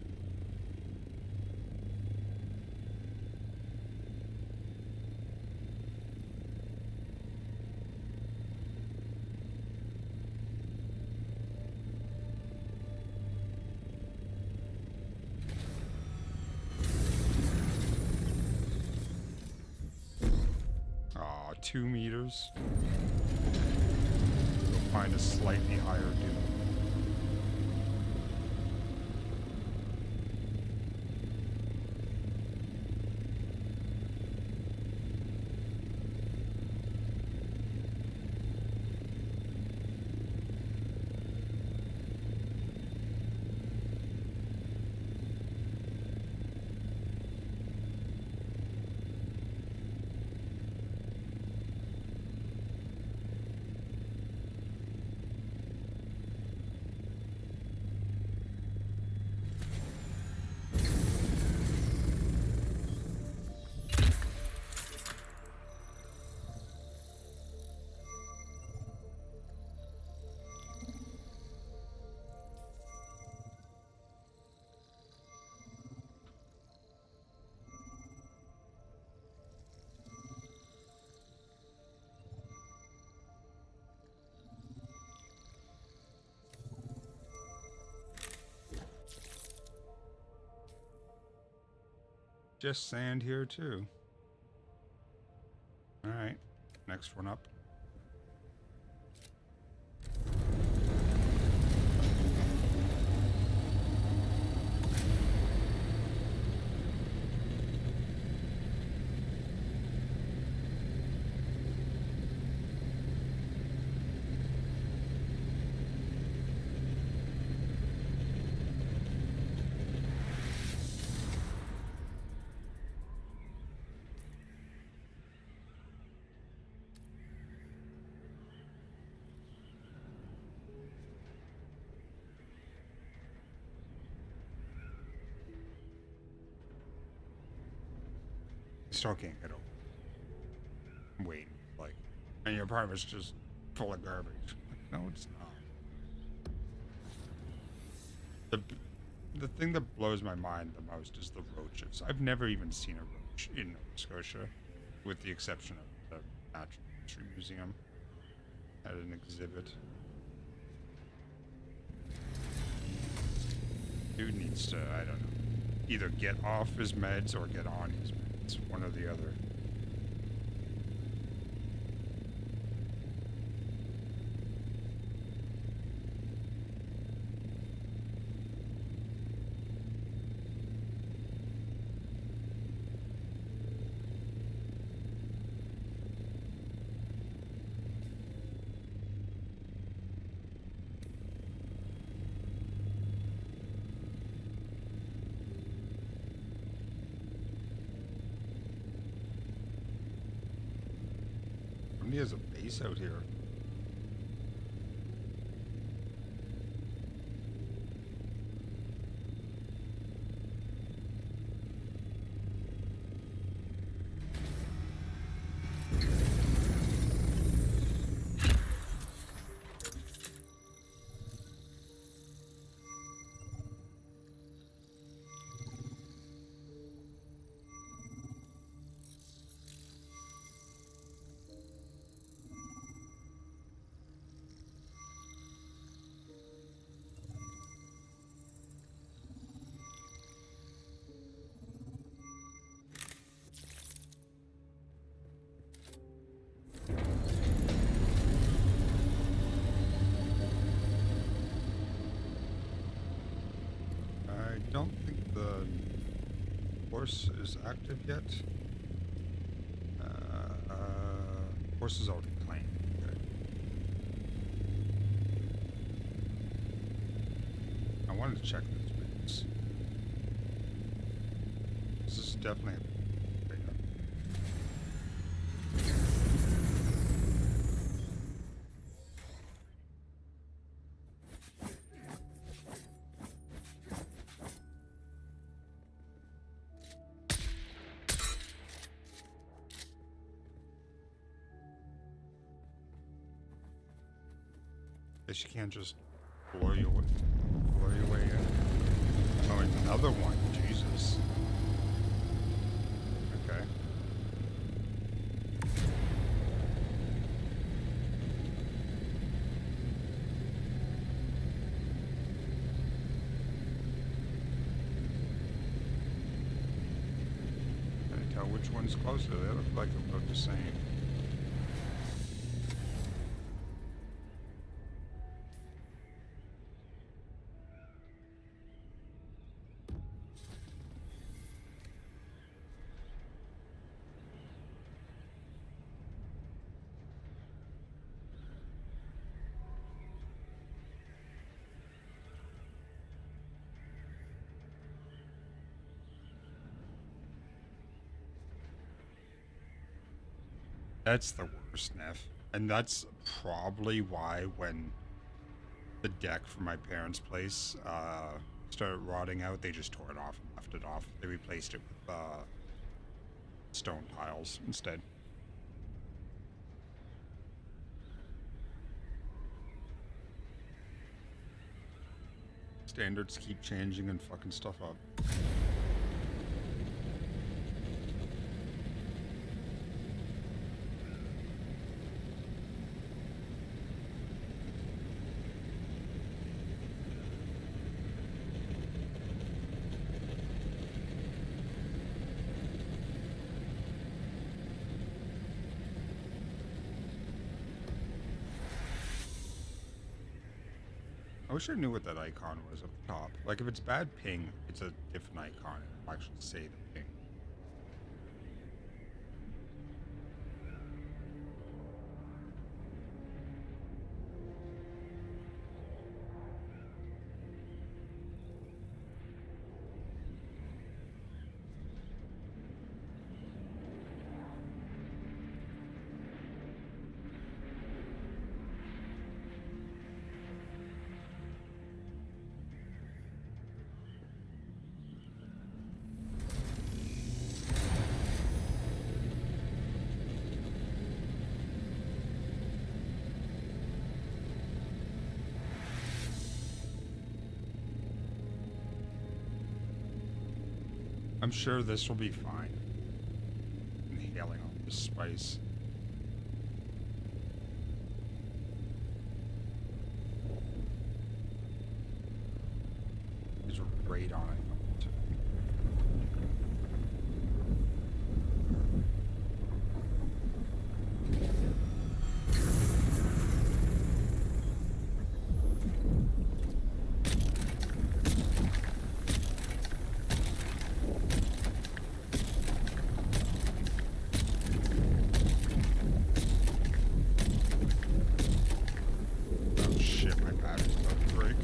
Aw, 2 meters. We'll find a slightly higher dune. Just sand here too. Alright, next one up. Still can't get over. I'm waiting, like, and your apartment's just full of garbage. Like, no, it's not. The thing that blows my mind the most is the roaches. I've never even seen a roach in Nova Scotia, with the exception of the Natural History Museum at an exhibit. Dude needs to, I don't know, either get off his meds or get on his meds, one or the other. somebody has a base out here. I don't think the horse is active yet. Horse is already claimed. Okay. I wanted to check this base. This is definitely a beta. Guess you can't just blow your way in. Oh, another one. Jesus. Okay. Can I tell which one's closer? They look like about the same. That's the worst, Neff. And that's probably why when the deck from my parents' place started rotting out, they just tore it off and left it off. They replaced it with stone tiles instead. Standards keep changing and fucking stuff up. I wish I knew what that icon was up top. Like, if it's bad ping, it's a different icon. It'll actually say the ping. I'm sure this will be fine. Inhaling all this spice. These were great on it. Oh shit, my battery's about to break.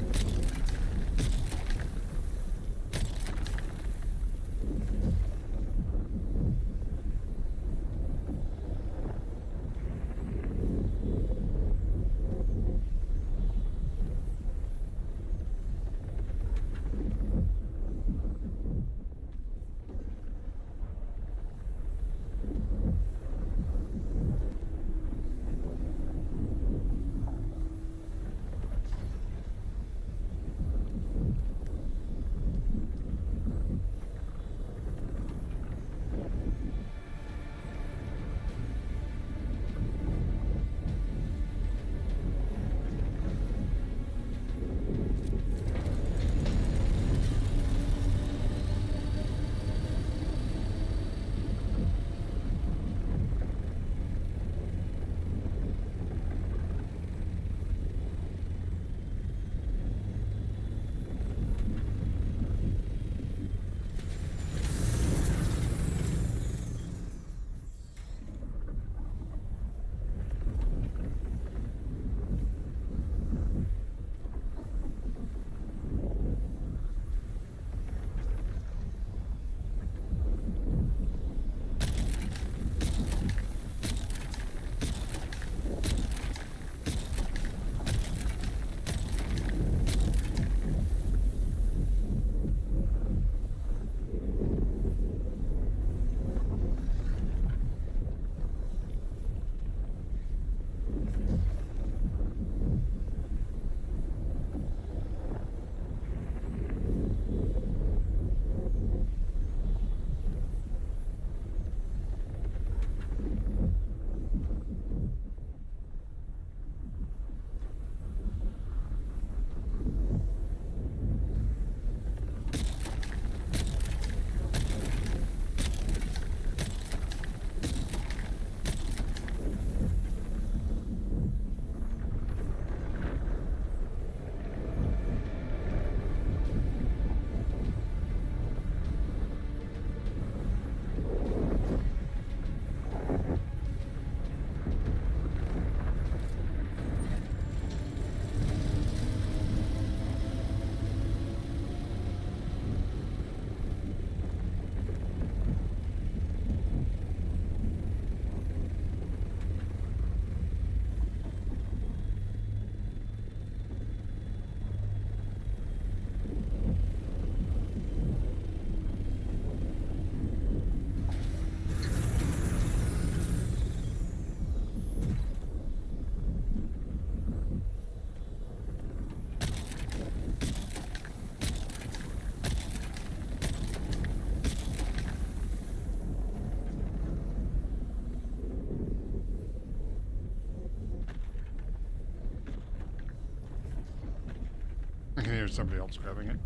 I can hear somebody else grabbing it.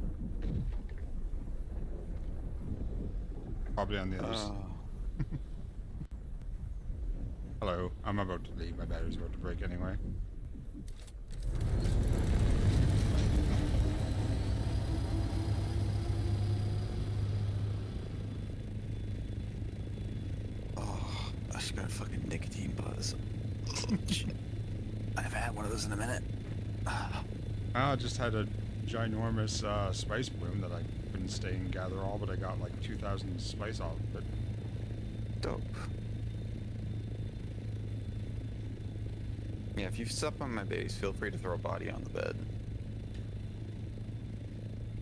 Probably on the other side. Hello, I'm about to leave. My battery's about to break anyway. Oh, I just got a fucking nicotine buzz. I haven't had one of those in a minute. I just had a ginormous spice bloom that I couldn't stay and gather all, but I got like 2,000 spice off of it. Dope. Yeah, if you sup on my base, feel free to throw a body on the bed.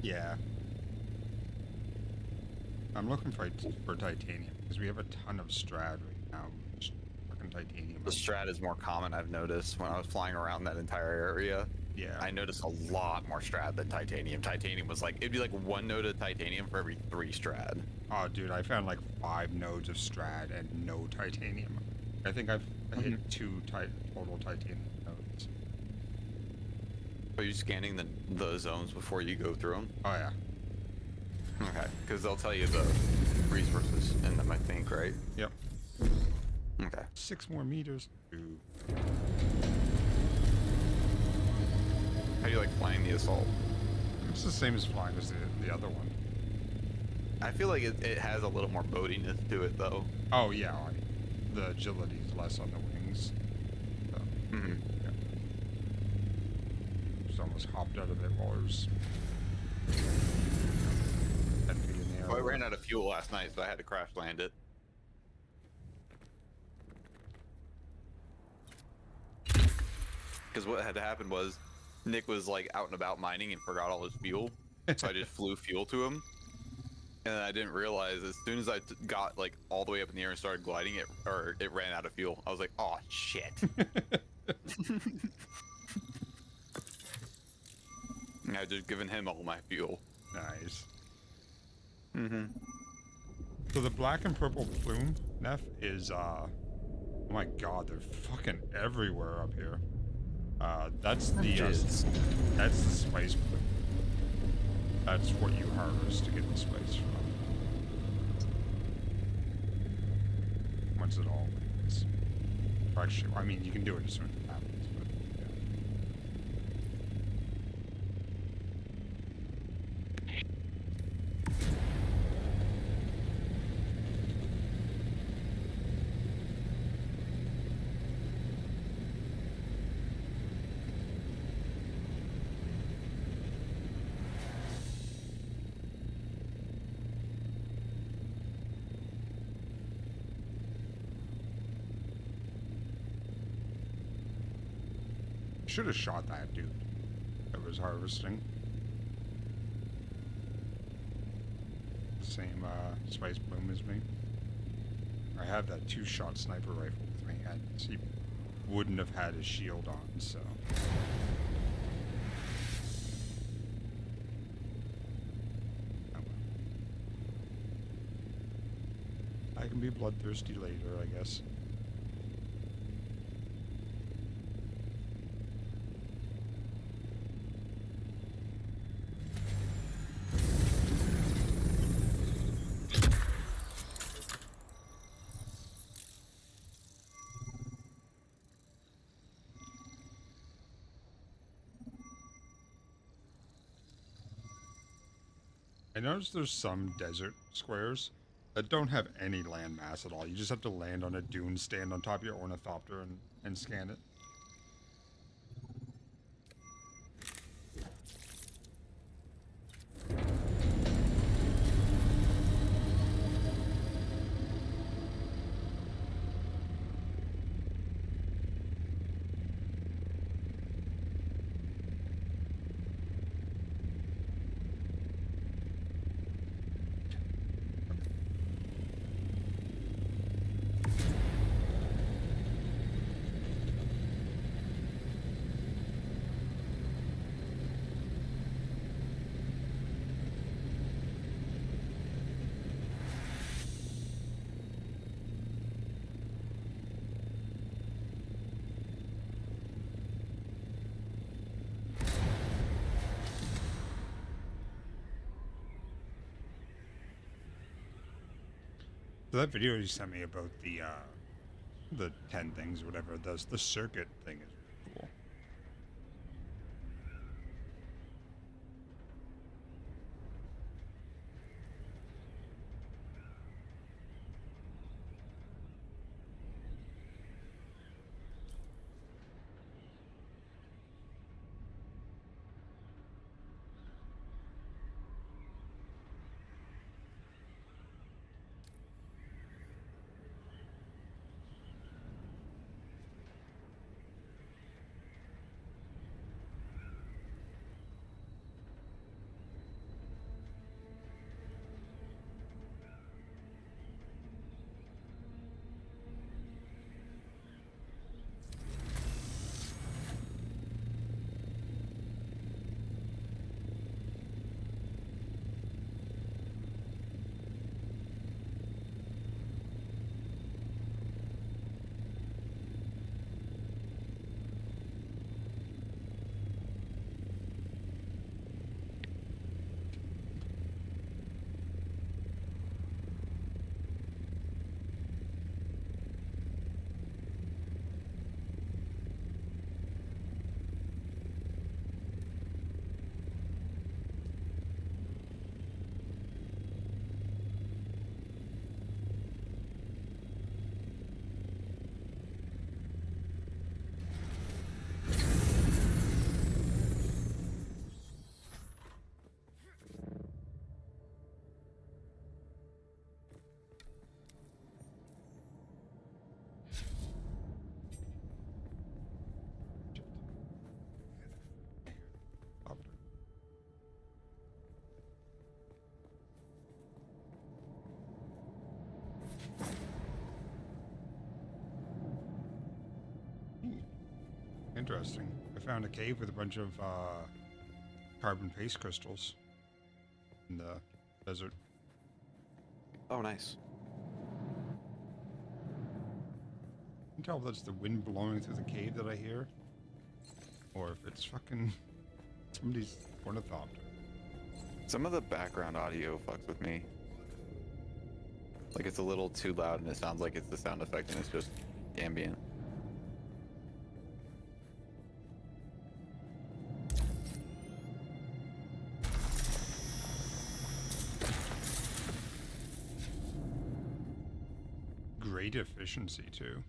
Yeah. I'm looking for titanium because we have a ton of strad right now. Fucking titanium. The strat is more common, I've noticed, when I was flying around that entire area. Yeah. I noticed a lot more strad than titanium. Titanium was like, it'd be like 1 node of titanium for every 3 strad. Oh, dude, I found like 5 nodes of strad and no titanium. I think I've hit 2 total titanium nodes. Are you scanning the zones before you go through them? Oh, yeah. Okay, because they'll tell you the resources in them, I think, right? Yep. Okay. 6 more meters. Ooh. How do you like flying the assault? It's the same as flying as the other one. I feel like it has a little more boatiness to it, though. Oh, yeah. The agility is less on the wings. So, Mm-hmm. yeah. Just almost hopped out of it while I was 10 feet in the air. Well, I ran out of fuel last night, so I had to crash land it. Because what had happened was Nick was like out and about mining and forgot all his fuel, so I just flew fuel to him. And then I didn't realize as soon as I got like all the way up in the air and started gliding, it ran out of fuel. I was like, oh shit. And I just given him all my fuel. Nice. Mm-hmm. So the black and purple plume, Neff, is, oh my god, they're fucking everywhere up here. That's the spice plume. That's what you harvest to get the spice from. Once it all lands. Or actually, I mean, you can do it as soon as it happens, but yeah. Should have shot that dude that was harvesting. The same spice bloom as me. I have that 2-shot sniper rifle with me, and he wouldn't have had his shield on, so. Oh well. I can be bloodthirsty later, I guess. I noticed there's some desert squares that don't have any land mass at all. You just have to land on a dune, stand on top of your ornithopter, and scan it. So that video you sent me about the 10 things or whatever, the circuit thing is really cool. Interesting. I found a cave with a bunch of carbon paste crystals in the desert. Oh, nice. I can tell if that's the wind blowing through the cave that I hear, or if it's fucking somebody's ornithopter. Some of the background audio fucks with me. Like it's a little too loud and it sounds like it's the sound effect and it's just ambient. Great efficiency too.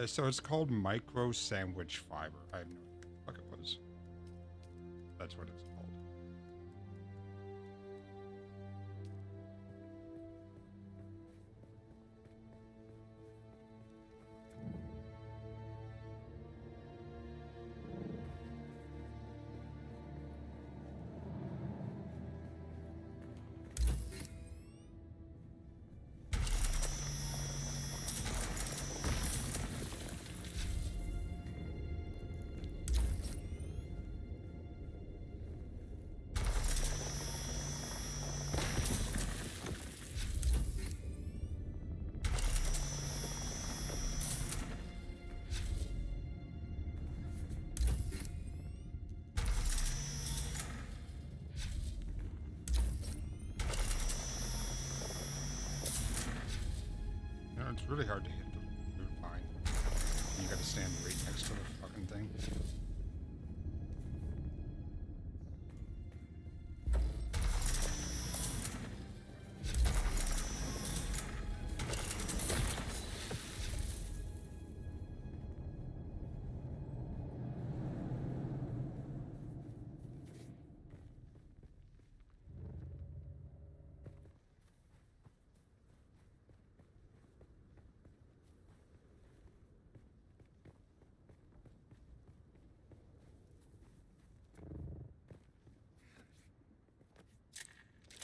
So it's called micro sandwich fiber. I have no idea what the fuck it was. That's what it's called. You know, it's really hard to hit the root line. You gotta stand right next to the fucking thing.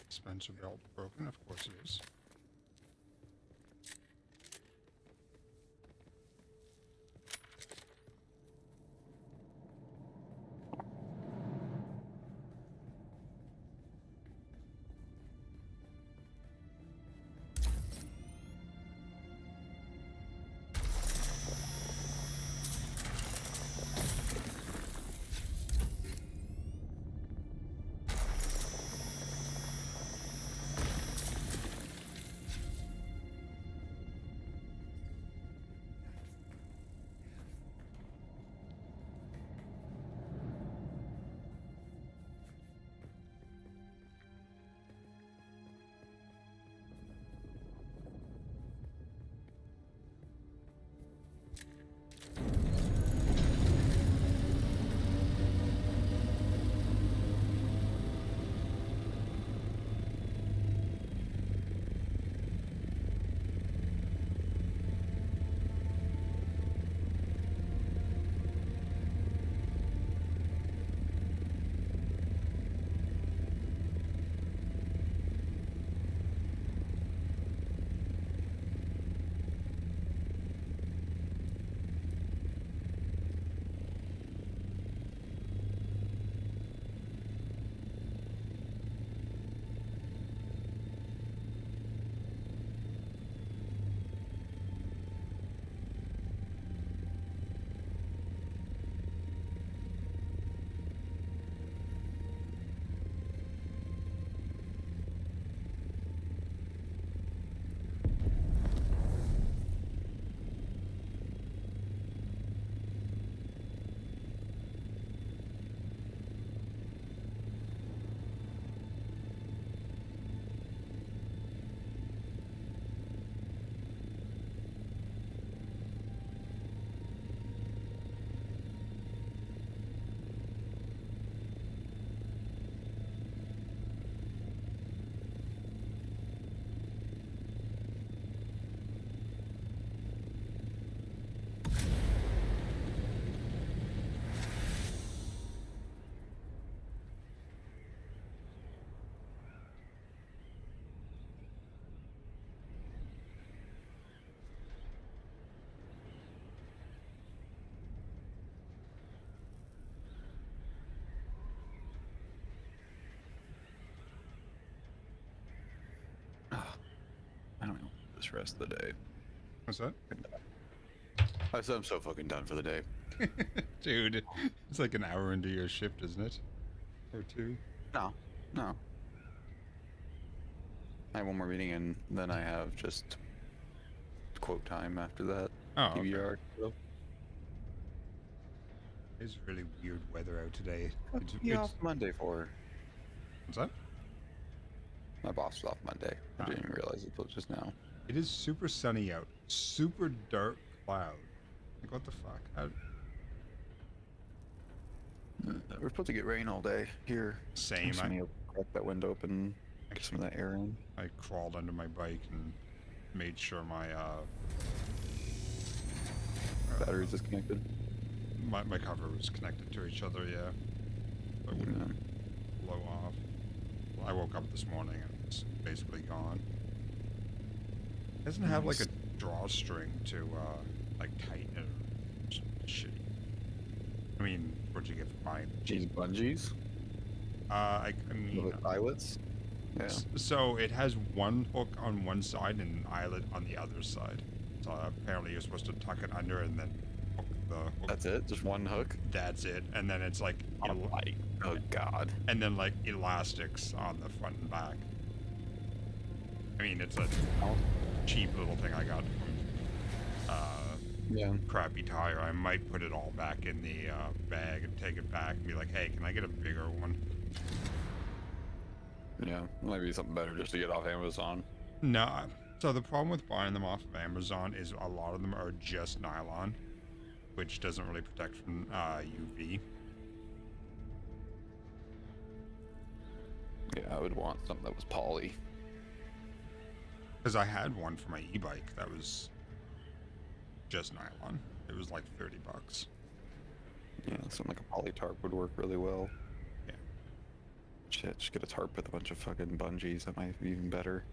Dispenser belt broken, of course it is. this rest of the day. What's that? I said I'm so fucking done for the day. Dude, it's like an hour into your shift, isn't it? Or two? No, no. I have one more meeting and then I have just quote time after that. Oh, okay. PBR. So. It's really weird weather out today. What's he off Monday for? What's that? My boss was off Monday. I Ah. didn't even realize it till just now. It is super sunny out. Super dark cloud. Like, what the fuck? We're supposed to get rain all day here. Same. So I'll crack that window open, get some of that air in. I crawled under my bike and made sure my Battery's disconnected. my cover was connected to each other. Yeah, so it wouldn't blow off. Well, I woke up this morning and it's basically gone. It doesn't have like a drawstring to like tighten it. Or shitty. I mean, what'd you get for mine? Jeez, bungees? I mean, With eyelets? Yeah. So it has one hook on one side and an eyelet on the other side. So apparently you're supposed to tuck it under and then hook the hook. That's it? Just one hook? That's it. And then it's like, Oh god. and then like elastics on the front and back. I mean, it's a cheap little thing I got from Yeah. Crappy Tire. I might put it all back in the bag and take it back and be like, hey, can I get a bigger one? Yeah. Might be something better just to get off Amazon. No. So the problem with buying them off of Amazon is a lot of them are just nylon, which doesn't really protect from UV. Yeah, I would want something that was poly. Because I had one for my e-bike that was just nylon. It was like $30. Yeah, something like a poly tarp would work really well. Yeah. Shit, just get a tarp with a bunch of fucking bungees. That might be even better.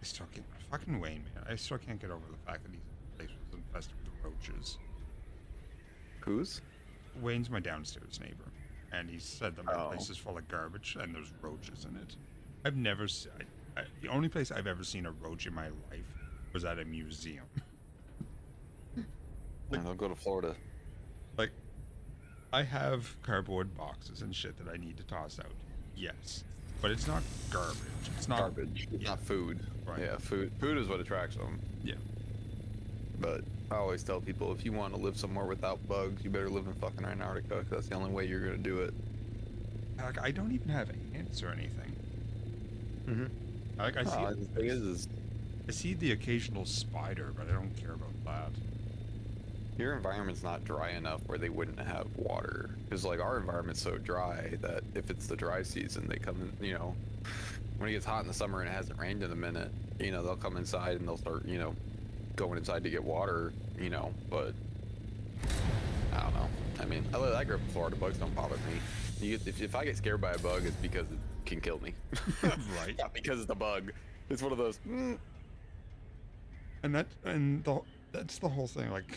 I still can't. Fucking Wayne, man. I still can't get over the fact that he's place was infested with roaches. Whose? Wayne's my downstairs neighbor, and he said that my Oh. place is full of garbage and there's roaches in it. I've never seen. The only place I've ever seen a roach in my life was at a museum. Yeah, they'll go to Florida. Like, I have cardboard boxes and shit that I need to toss out. Yes, but it's not garbage. It's not Garbage. It's yeah. not food. Right. Yeah, food. Food is what attracts them. Yeah. But I always tell people, if you want to live somewhere without bugs, you better live in fucking Antarctica. 'Cause that's the only way you're gonna do it. Like, I don't even have ants or anything. Mm-hmm. Like, I see. The thing is I see the occasional spider, but I don't care about that. your environment's not dry enough where they wouldn't have water. Because like our environment's so dry that if it's the dry season, they come in. You know, when it gets hot in the summer and it hasn't rained in a minute, you know, they'll come inside and they'll start, you know, going inside to get water. You know, but I don't know. I mean, I grew up in Florida. Bugs don't bother me. If I get scared by a bug, it's because it can kill me. Right. Not because it's a bug. It's one of those. And that's the whole thing. Like,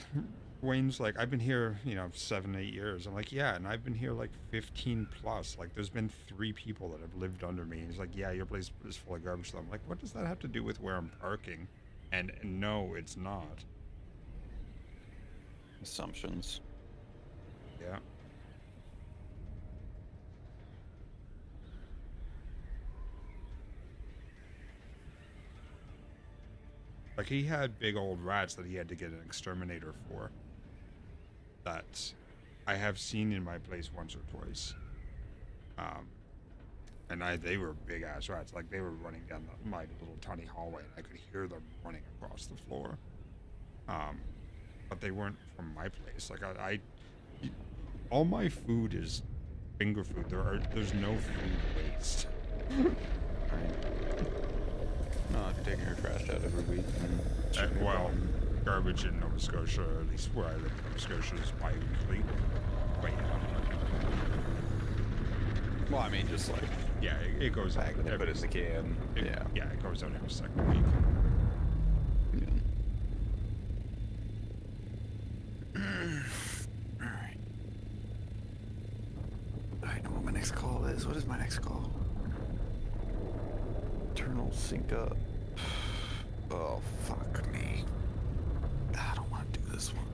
Wayne's like, I've been here, 7, 8 years. I'm like, yeah, and I've been here like 15 plus. Like, there's been 3 people that have lived under me. And he's like, yeah, your place is full of garbage. So I'm like, what does that have to do with where I'm parking? And no, it's not. Assumptions. Yeah. Like, he had big old rats that he had to get an exterminator for. That I have seen in my place once or twice. And they were big ass rats. Like, they were running down my little tiny hallway, and I could hear them running across the floor. But they weren't from my place. Like, all my food is finger food. There's no food waste. Right. No, if you're taking your trash out every week. Well, garbage in Nova Scotia, or at least where I live in Nova Scotia, is bi-weekly. But yeah. Well, I mean, just like Yeah, it goes out. bag it, put it in the can. Yeah. Yeah, it goes out every second week. Alright. this? What is my next call? Internal sync up. Oh, fuck me. I don't want to do this one.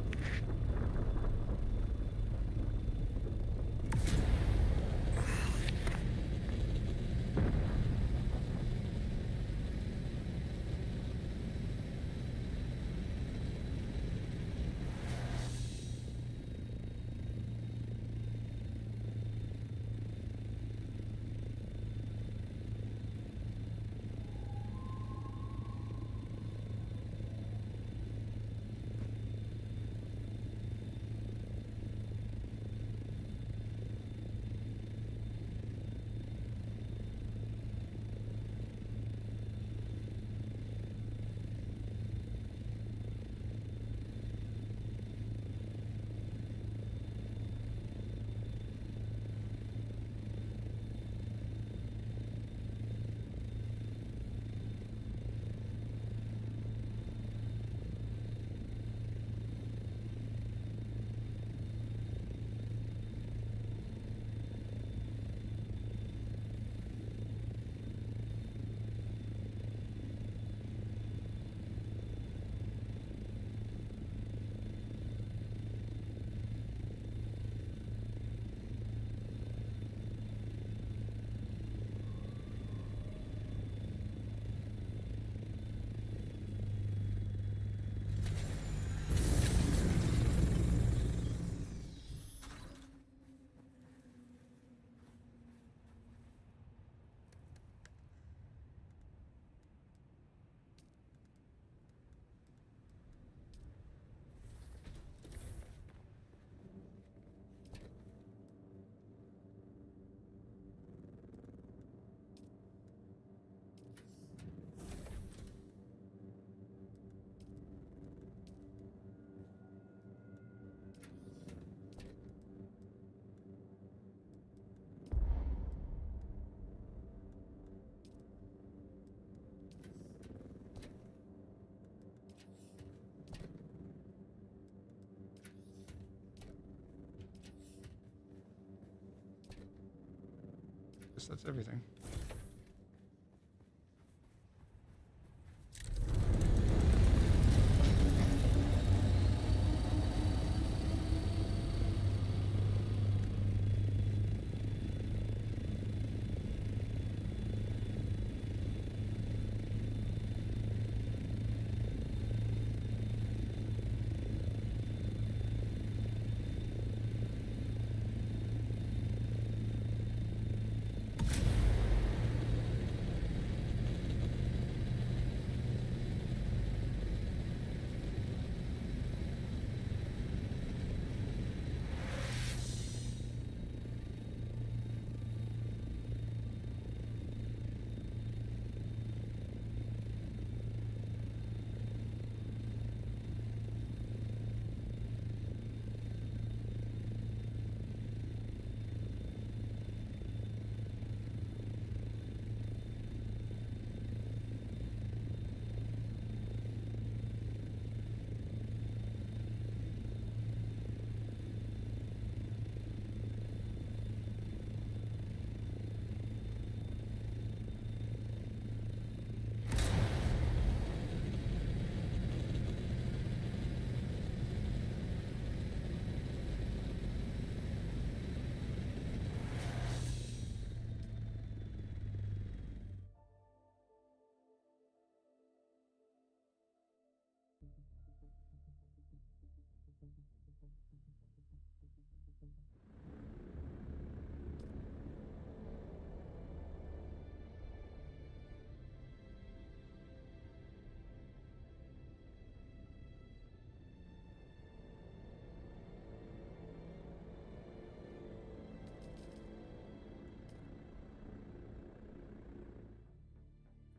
Guess that's everything.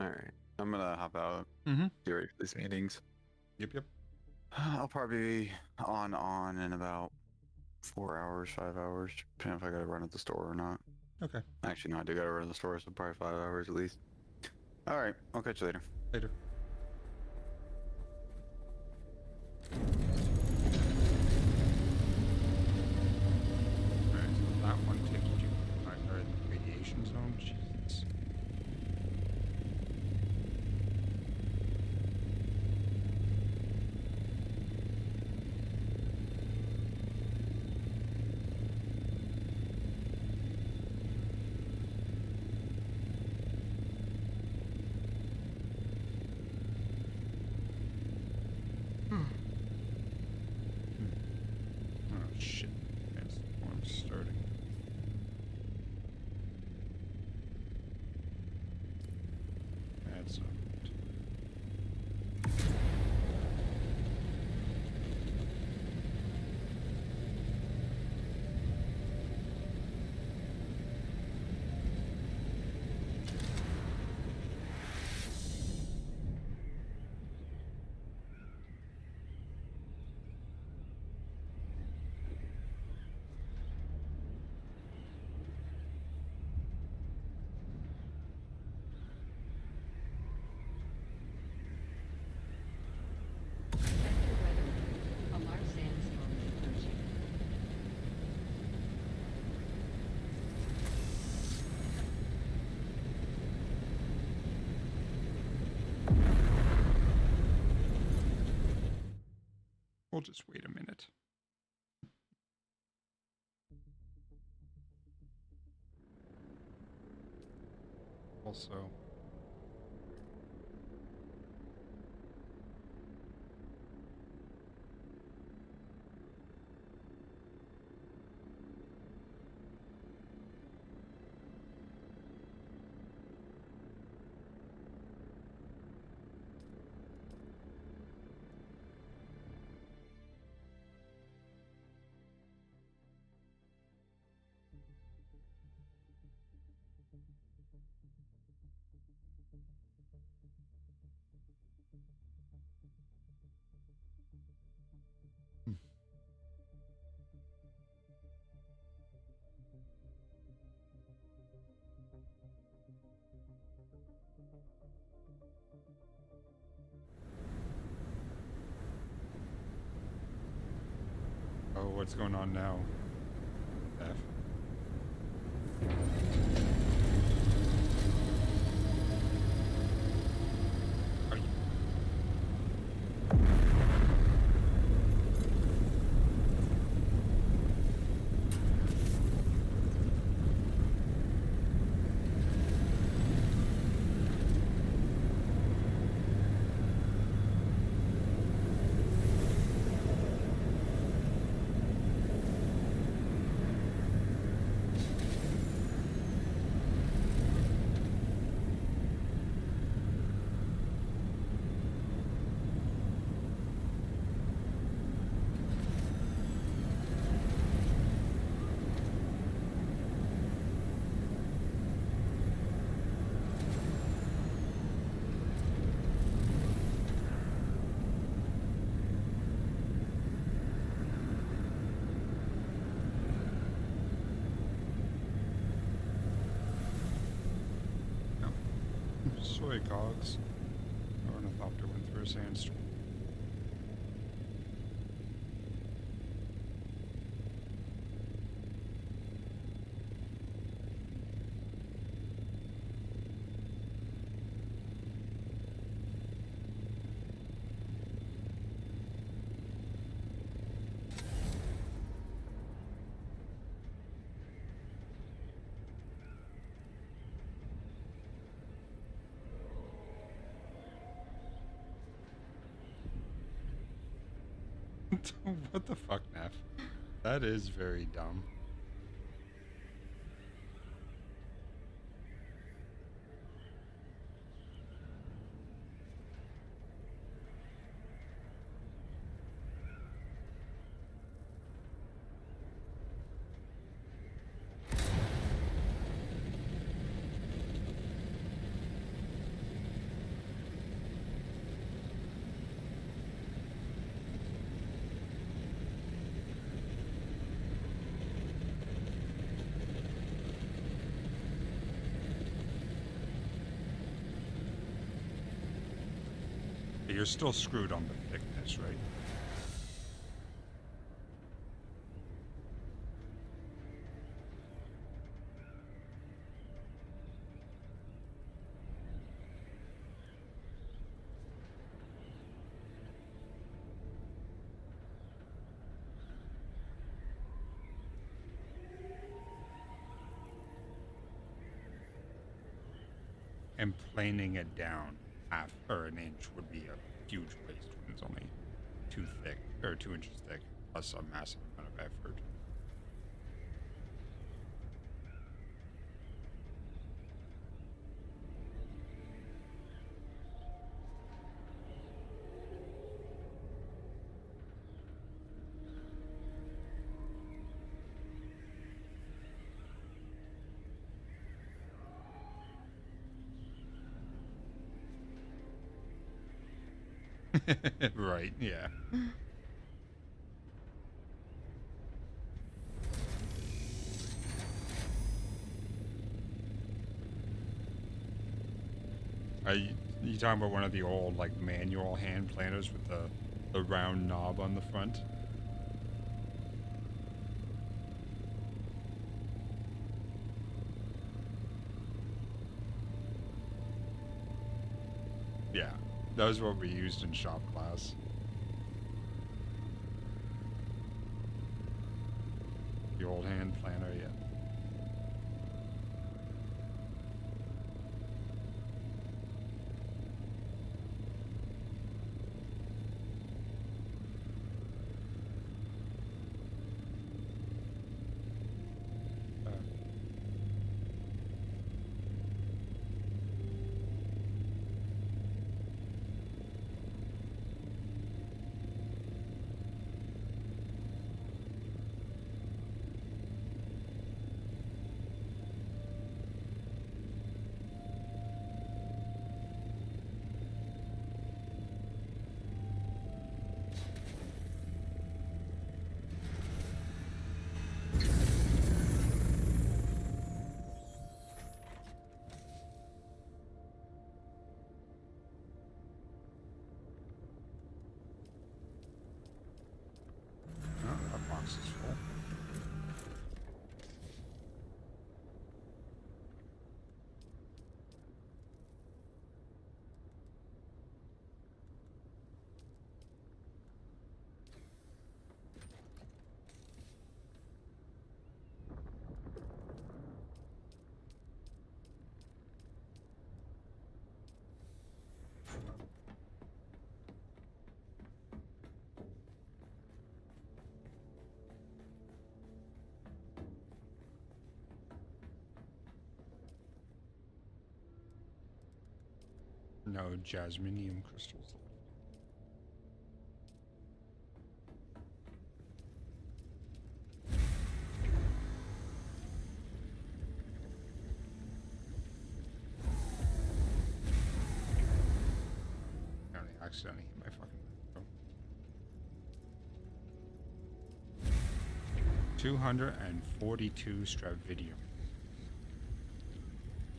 All right. I'm gonna hop out. Mm-hmm. Get ready for these meetings. Yep. I'll probably be on in about 4 hours, 5 hours, depending if I gotta run at the store or not. Okay. Actually, no, I do gotta run at the store, so probably 5 hours at least. All right. I'll catch you later. Later. Alright, so that one takes you to primary radiation minutes. Sector weather. A large sandstorm is approaching. We'll just wait a minute. Also, oh, what's going on now? F. Are you- No. Soy cogs. Ornithopter went through a sandstorm. What the fuck, Neff? That is very dumb. But you're still screwed on the thickness, right? And planing it down half or an inch would be a huge waste when it's only 2 inches thick, plus a massive amount of effort. Right, yeah. Are you talking about one of the old, like, manual hand planters with the round knob on the front? Yeah, that was what we used in shop class. The old hand planter, yeah. Uh, oh, that box is full. No jasminium crystals left. I only accidentally hit my fucking microphone. 242 stravidium.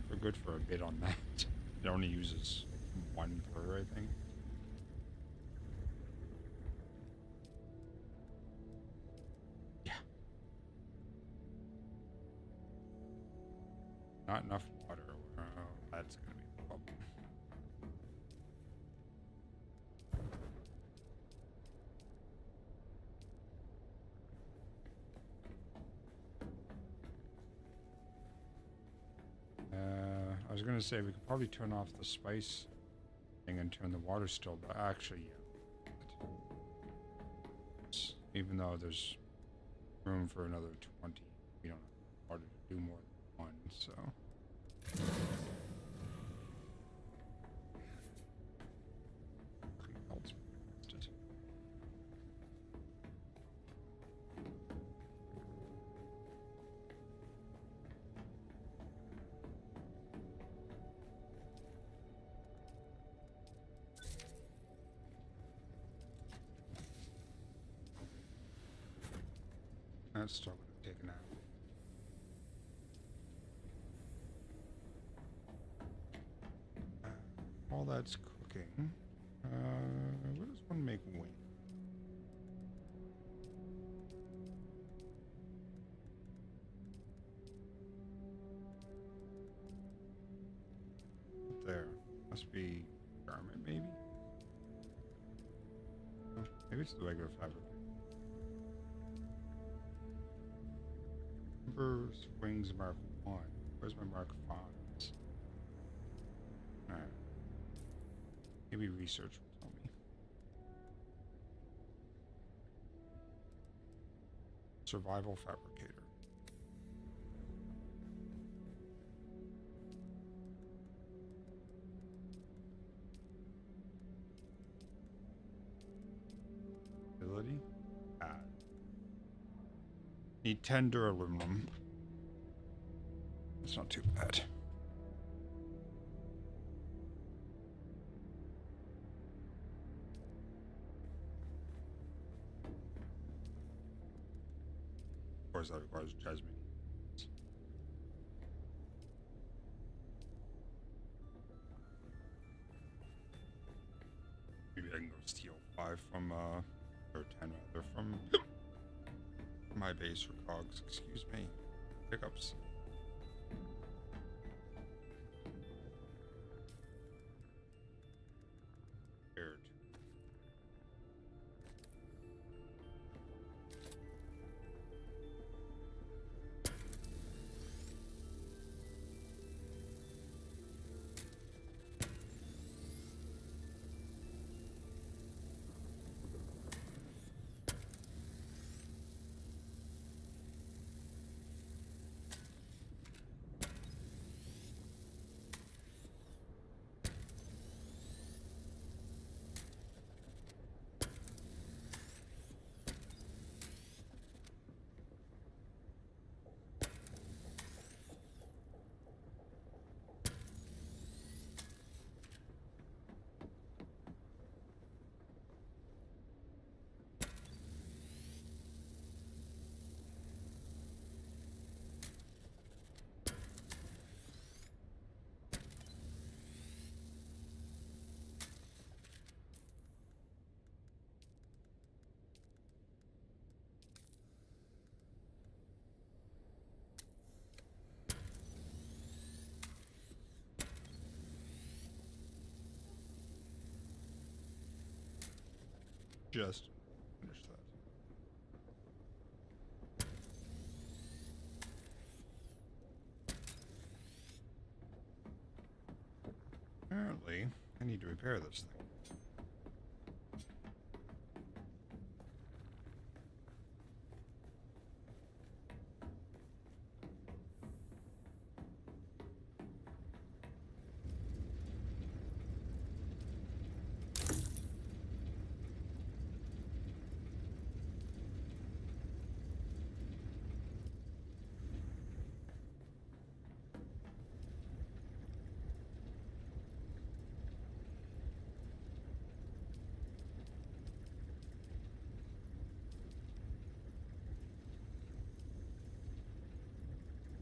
We're good for a bit on that. It only uses 1 per, I think. Yeah. Not enough water. Oh, that's gonna be a problem. I was gonna say we could probably turn off the spice thing and turn the water still, but actually, yeah. Even though there's room for another 20, we don't have water to do more than 1, so. Nothing else wasted. That's still gonna take an hour. While that's cooking, what does one make wing? There. Must be garment, maybe? Oh, maybe it's the regular fabric. Ember's wings mark 1. Where's my mark 5? Alright. Maybe research will tell me. Survival fabricator. Ability? Need 10 duraluminum. That's not too bad. course, that requires Jasmine. Maybe I can go steal 5 from, or 10 rather, from my base for cogs. Excuse me. Pickups. Weird. Just finish that. Apparently, I need to repair this thing.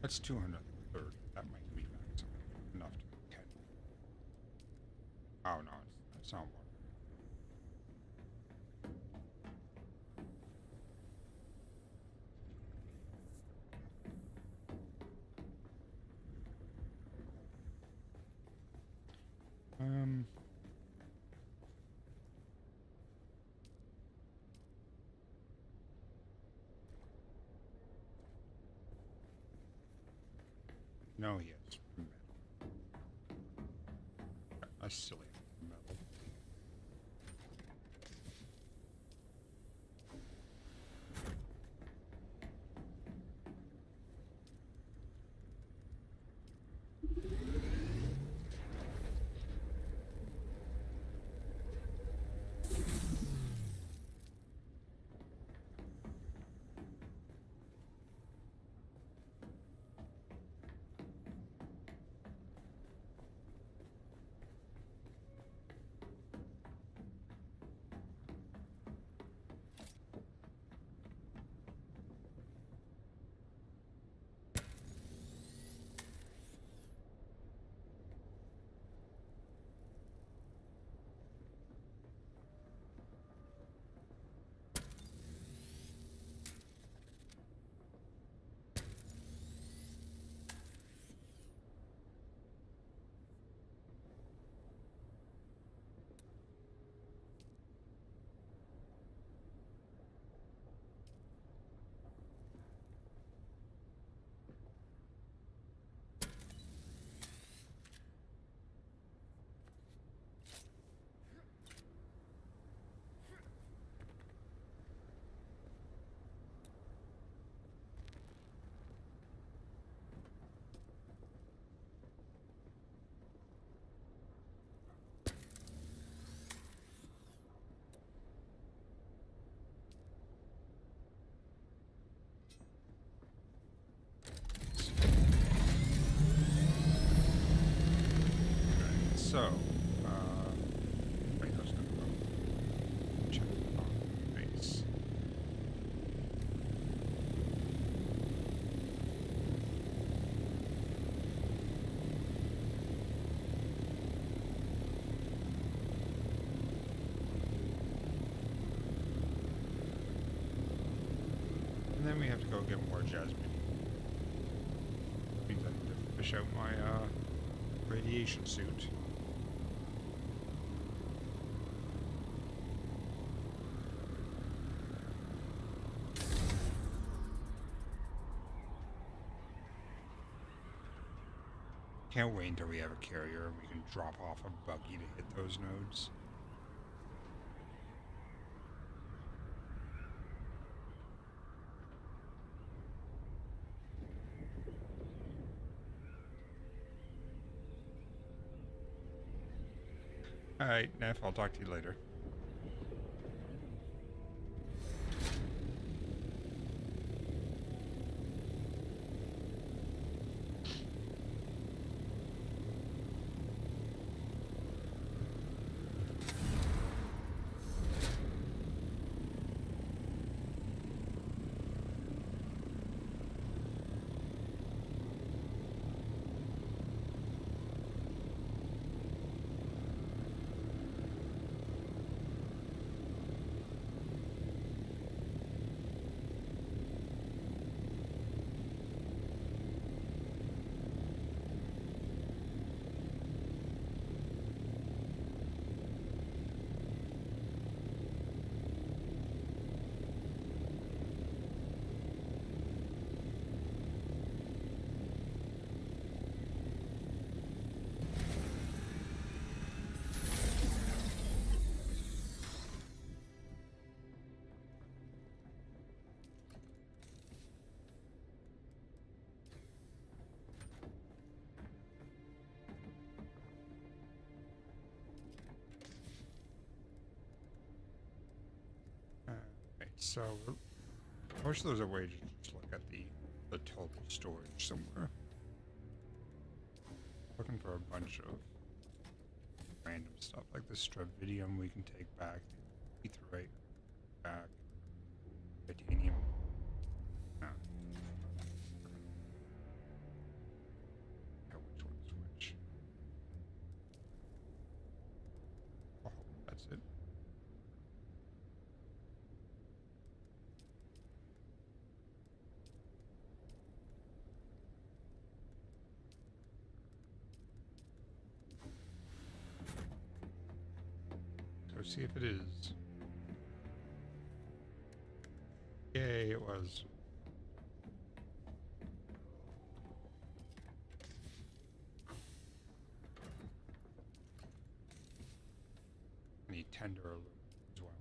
That's 230. That might be maximum enough to make 10. Oh no, that's not one. Um. No, he has metal. I still have metal. So, wait, I was gonna go check on base. we have to go get more jasmine. Means I need to fish out my radiation suit. Can't wait until we have a carrier and we can drop off a buggy to hit those nodes. Alright, Neff, I'll talk to you later. So, I wish there was a way to just look at the total storage somewhere. Looking for a bunch of random stuff like the stravidium we can take back, the etherite back, titanium. No. Yeah, which one's which? Oh, that's it. So see if it is. Yay, it was. I need tender aluminum as well.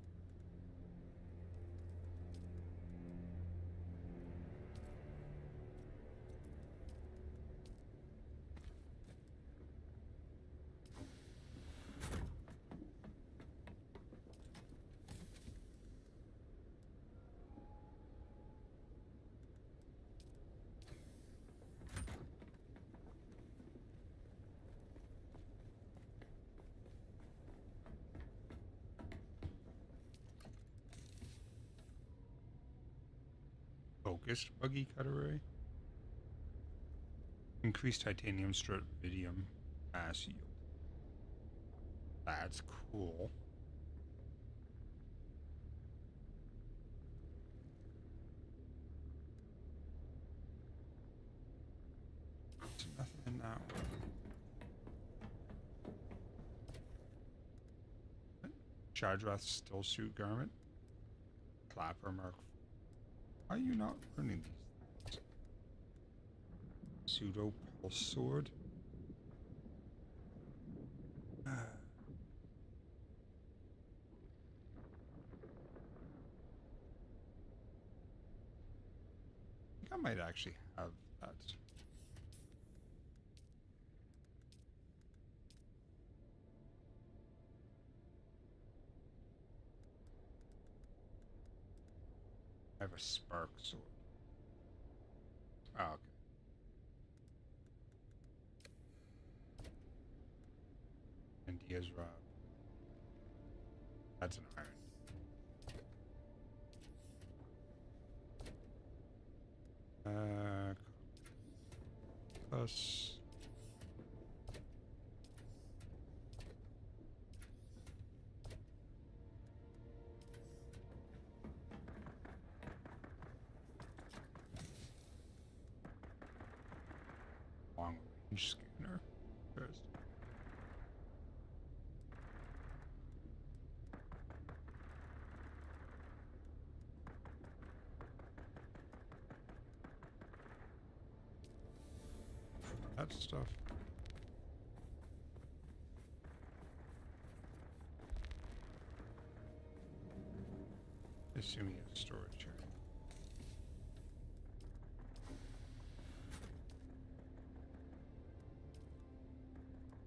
Focused buggy cutaway. Increased titanium stravidium mass yield. That's cool. There's nothing in that one. Shadrath's still suit garment. Clapper Mark. Why are you not learning these things? Pseudo pulse sword. I think I might actually have that. I have a spark sword. Oh, okay. And Diaz Rob. That's an iron. Plus. Scanner. First. That stuff. Assuming it's storage area.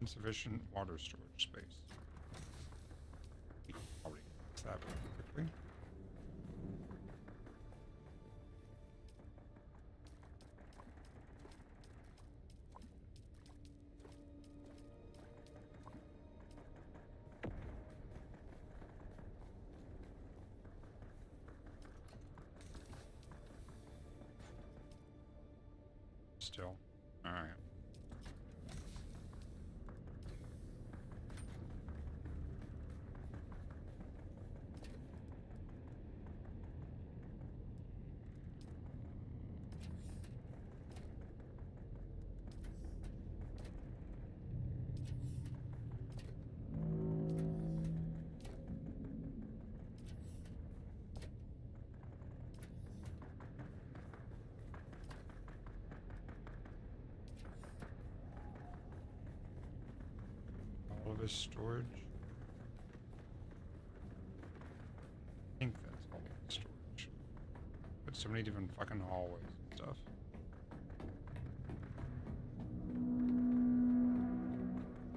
Insufficient water storage space. Already fixed that very quickly. Still. Alright. All of his storage. I think that's all of his storage. But so many different fucking hallways and stuff.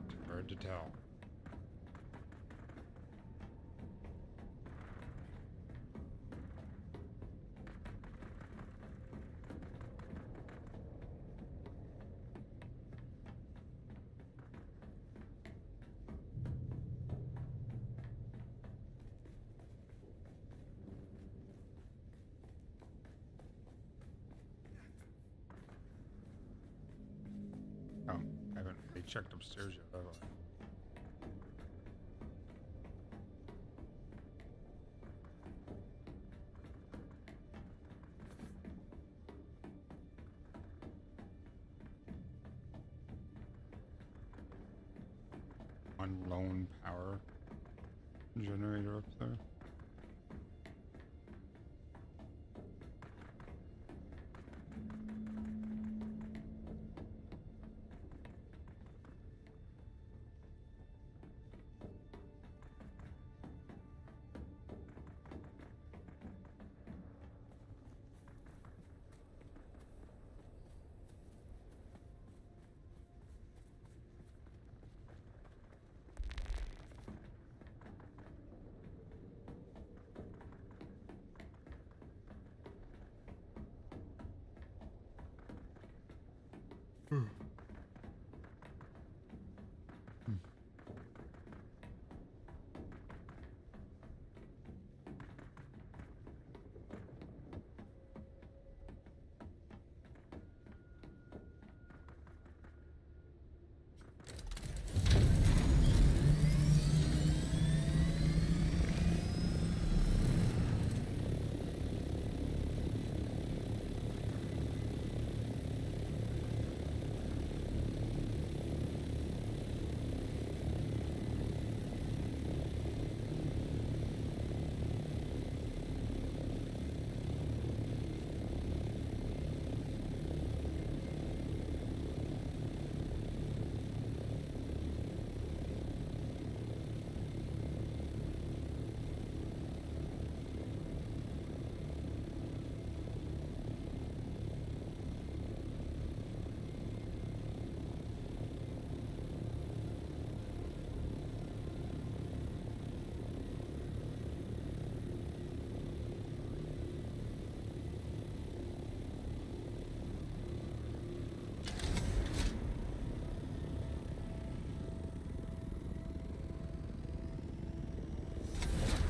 It's hard to tell. Oh, I haven't really checked upstairs yet, have I? One lone power generator up there.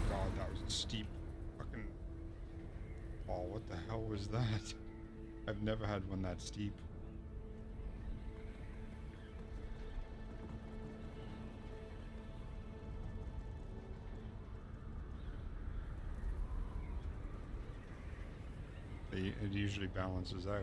God, that was a steep fucking wall. What the hell was that? I've never had one that steep. It usually balances out.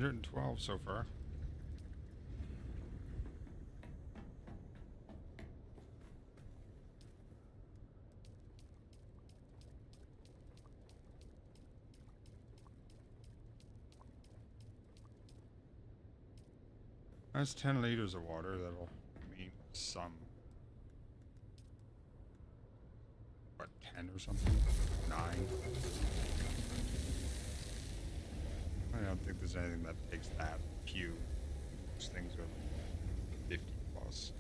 112 so far. That's 10 liters of water. That'll mean some. What, 10 or something? 9? I don't think there's anything that takes that few. Those things are 50 plus.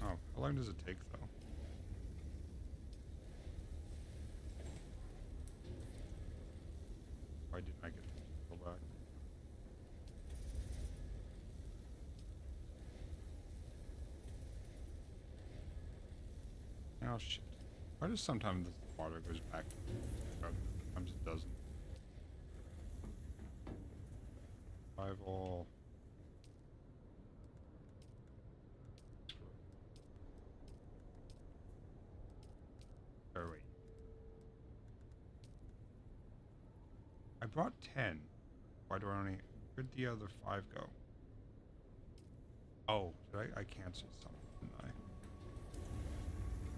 Oh, how long does it take though? Why didn't I get the go back? Oh shit. Why does sometimes the water goes back? Sometimes it doesn't. Survival. Oh wait. I brought 10. Why do I only... Where'd the other 5 go? Oh, did I canceled something, didn't I?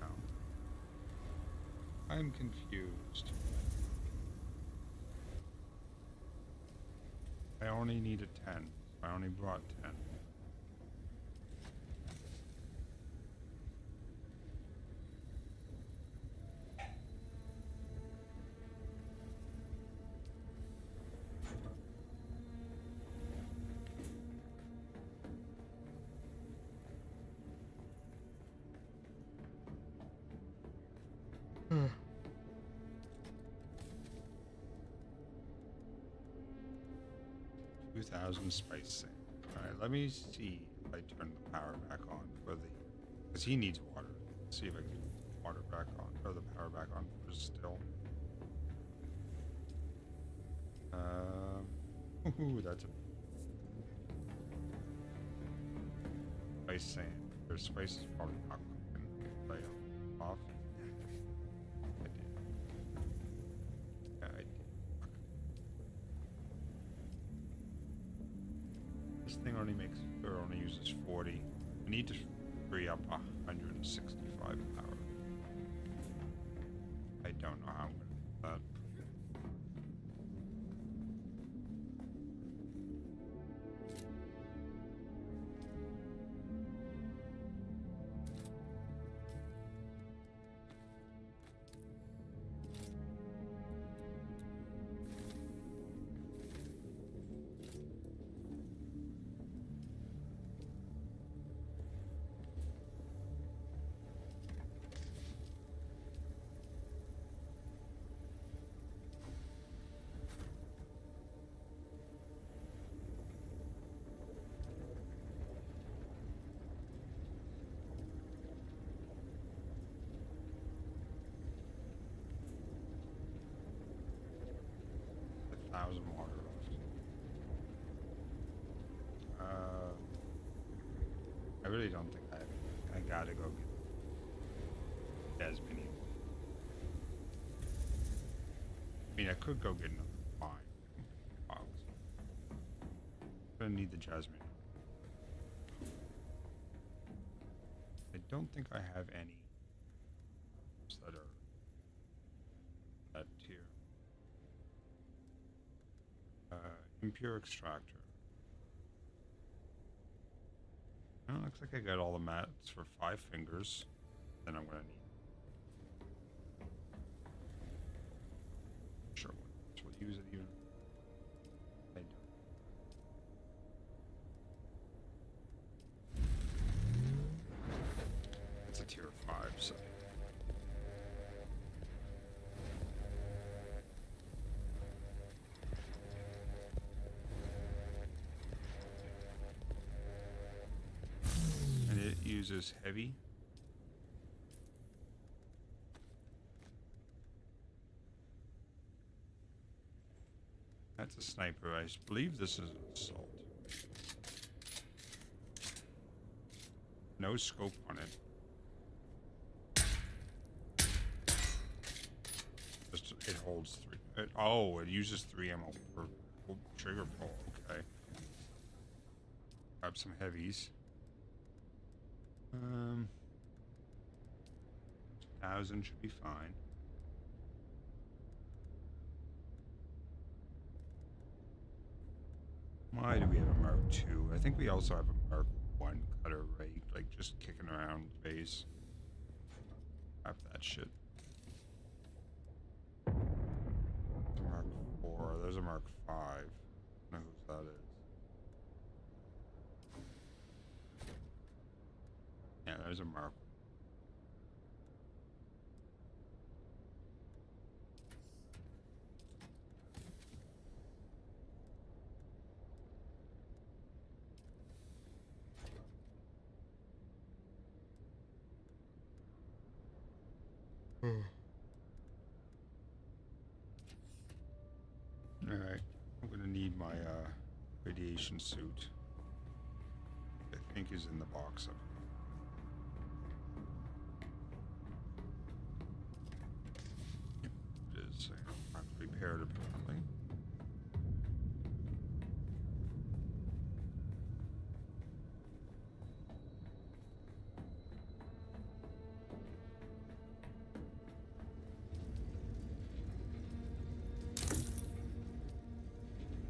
No. I'm confused. I only needed 10. I only brought 10. Hmm. 2,000 spice sand. Alright, let me see if I turn the power back on for the... Because he needs water. Let's see if I can turn the water back on, or the power back on for still. Ooh, that's a... Spice sand. Their spice is probably not cooking. Lay off. I did. Yeah, I did. Fuck. This thing only makes, or only uses 40. I need to free up 165 power. I don't know how I'm going to do that. Water left. I really don't think I gotta go get as many. I mean, I could go get another 5 box. Gonna need the jasmine. I don't think I have any that are that tier. Impure extractor. Oh, looks like I got all the mats for 5 fingers. Then I'm gonna need. Sure, we'll use it even. I don't. It's a tier 5, so. Uses heavy. That's a sniper. I believe this is an assault. No scope on it. Just it holds holds 3. Oh, it uses 3 ammo per trigger pull. Okay. Grab some heavies. 1,000 should be fine. Why do we have a Mark II? I think we also have a Mark I cutter, right? Like just kicking around base. Grab that shit. Mark IV. There's a Mark V. I don't know whose that is. Yeah, there's a Mark. Alright. I'm gonna need my radiation suit. I think is in the box up. Yep, it is. I have to repair it apparently.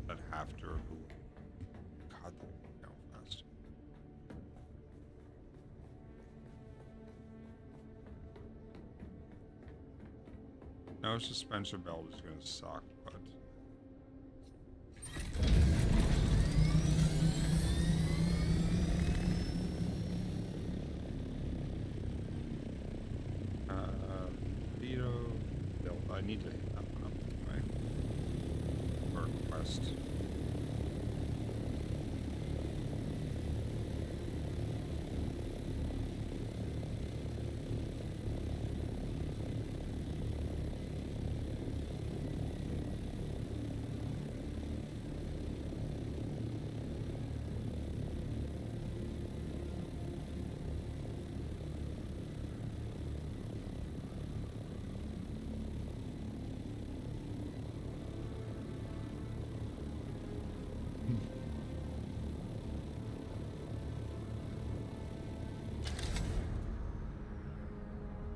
That have to remove. God, that down fast. No suspension belt is gonna suck, but Vito belt. I need to hit that one up anyway. Or quest.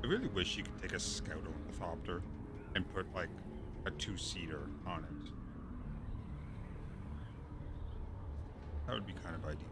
I really wish you could take a scout ornithopter and put like a 2-seater on it. That would be kind of ideal.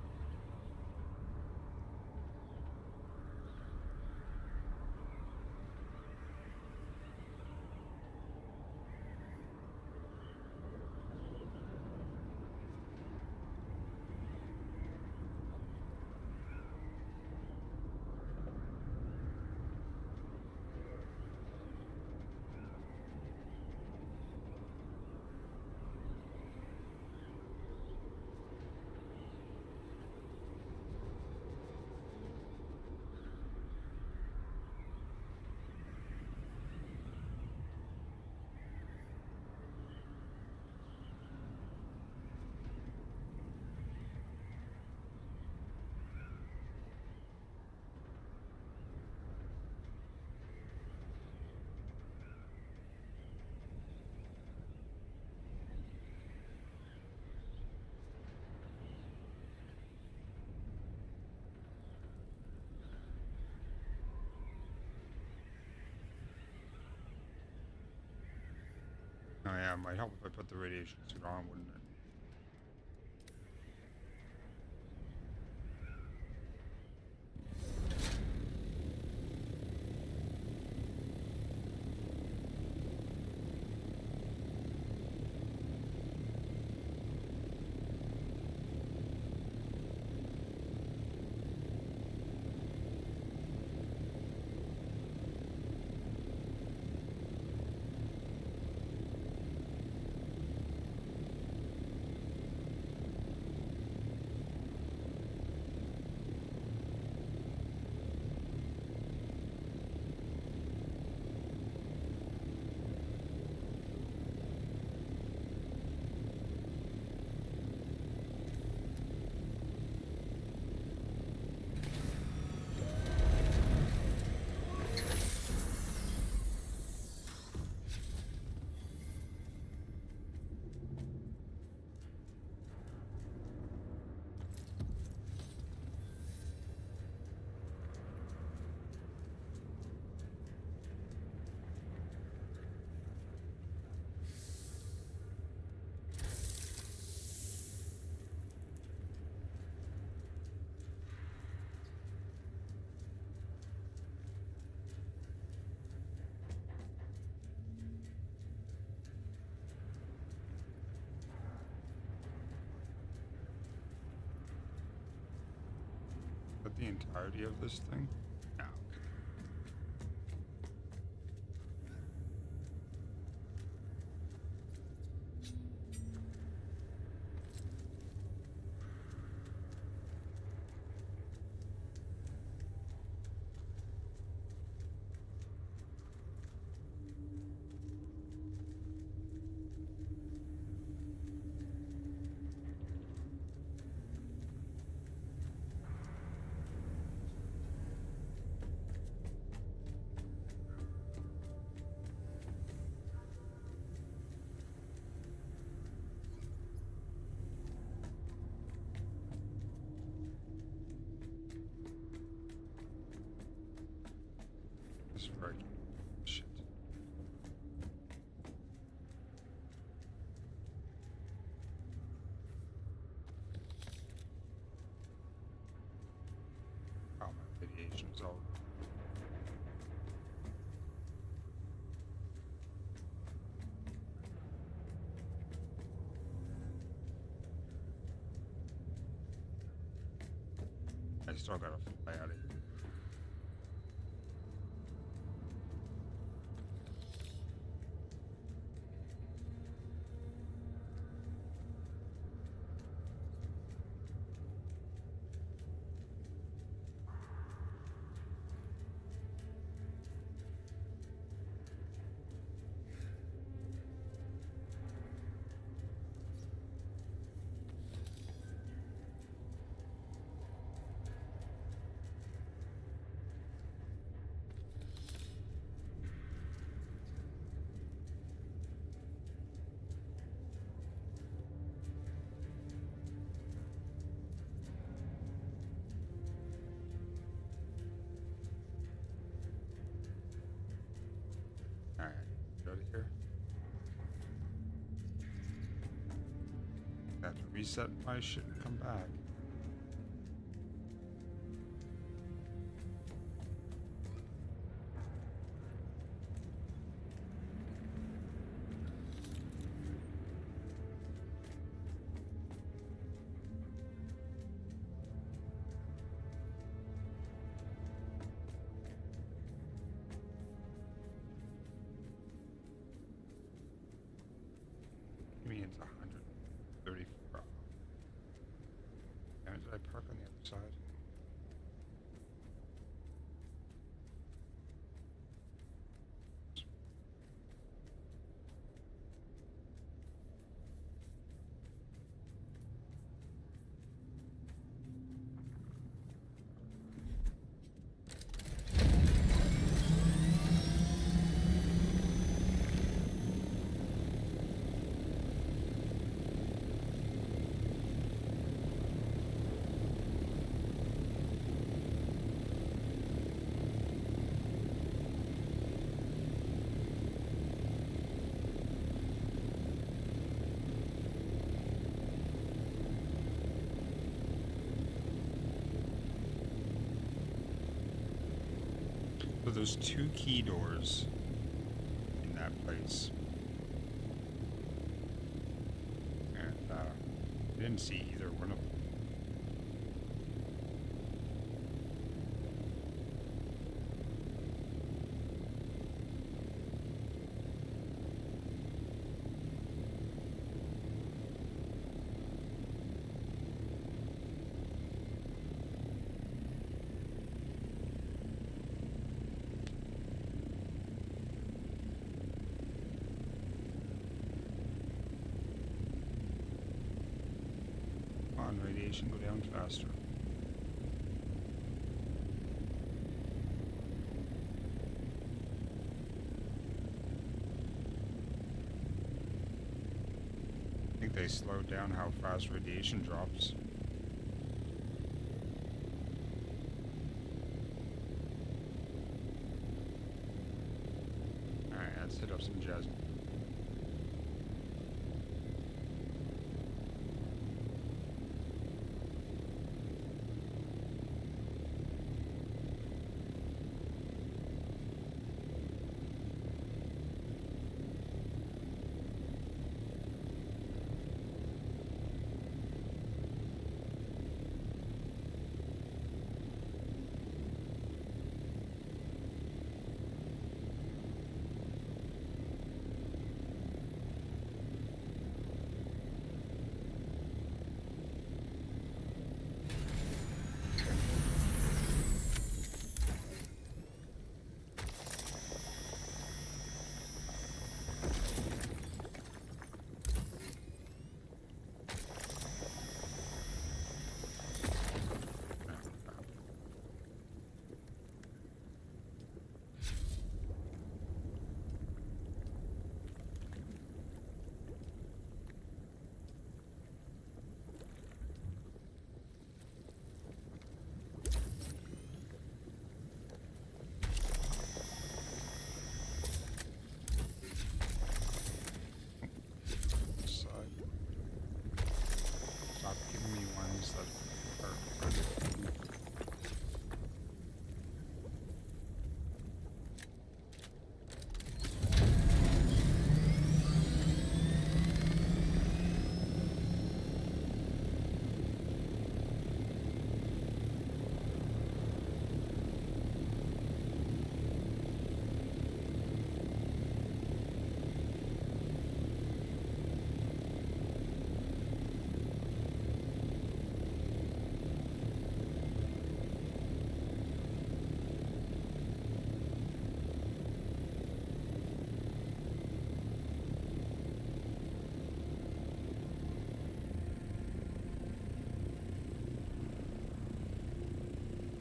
Oh yeah, it might help if I put the radiation suit on, wouldn't it? But the entirety of this thing? No. This freaking shit. Oh, my radiation is all. I still gotta fly out of here. Alright, get out of here. I have to reset my shit and come back. Give me into 134. And did I park on the other side? So there's two key doors in that place. And I didn't see either one of them. Come on, radiation, go down faster. I think they slowed down how fast radiation drops. Alright, let's hit up some jazz.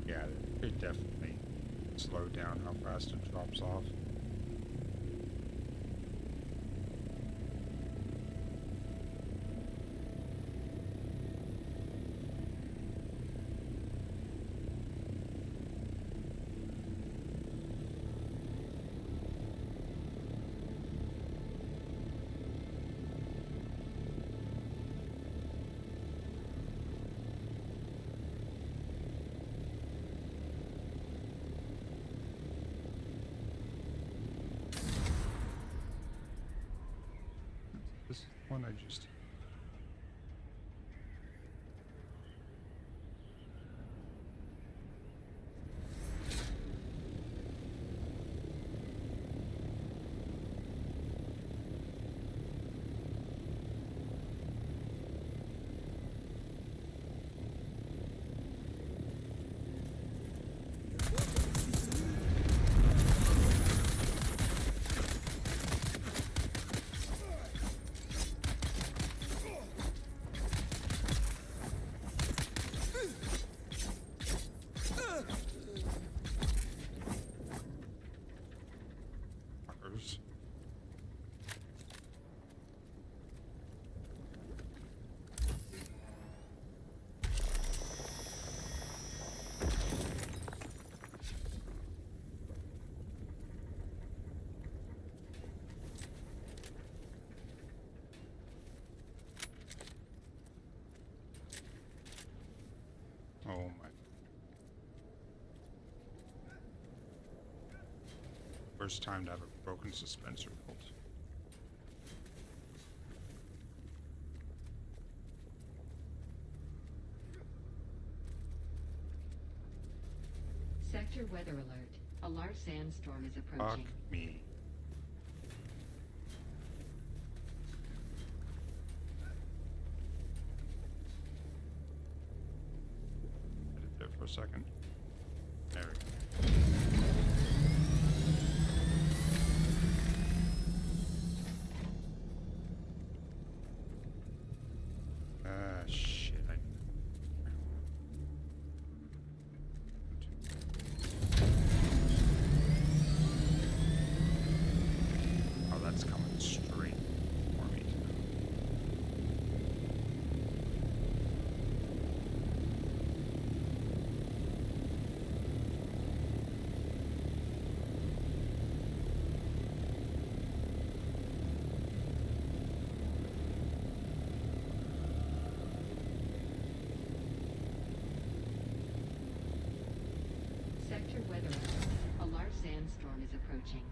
Yeah, it definitely slow down how fast it drops off. This is the one I just... Fuckers. Oh my. First time to have a broken dispenser built. Sector weather alert. A large sandstorm is Fuck approaching. me. Hit it there for a second. There we go. Shit. Oh, that's coming straight for me. Sector weather alert. A large sandstorm is approaching.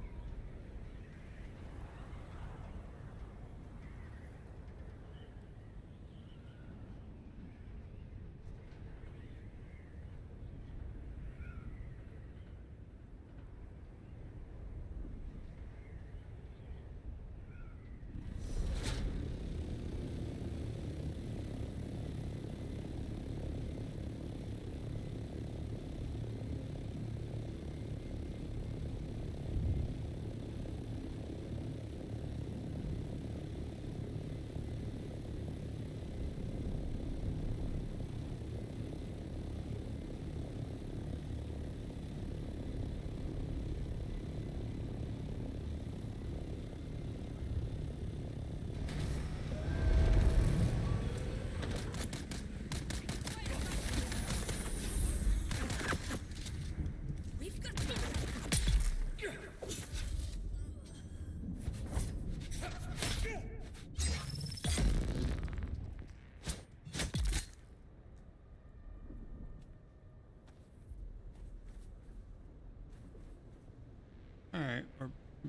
Alright,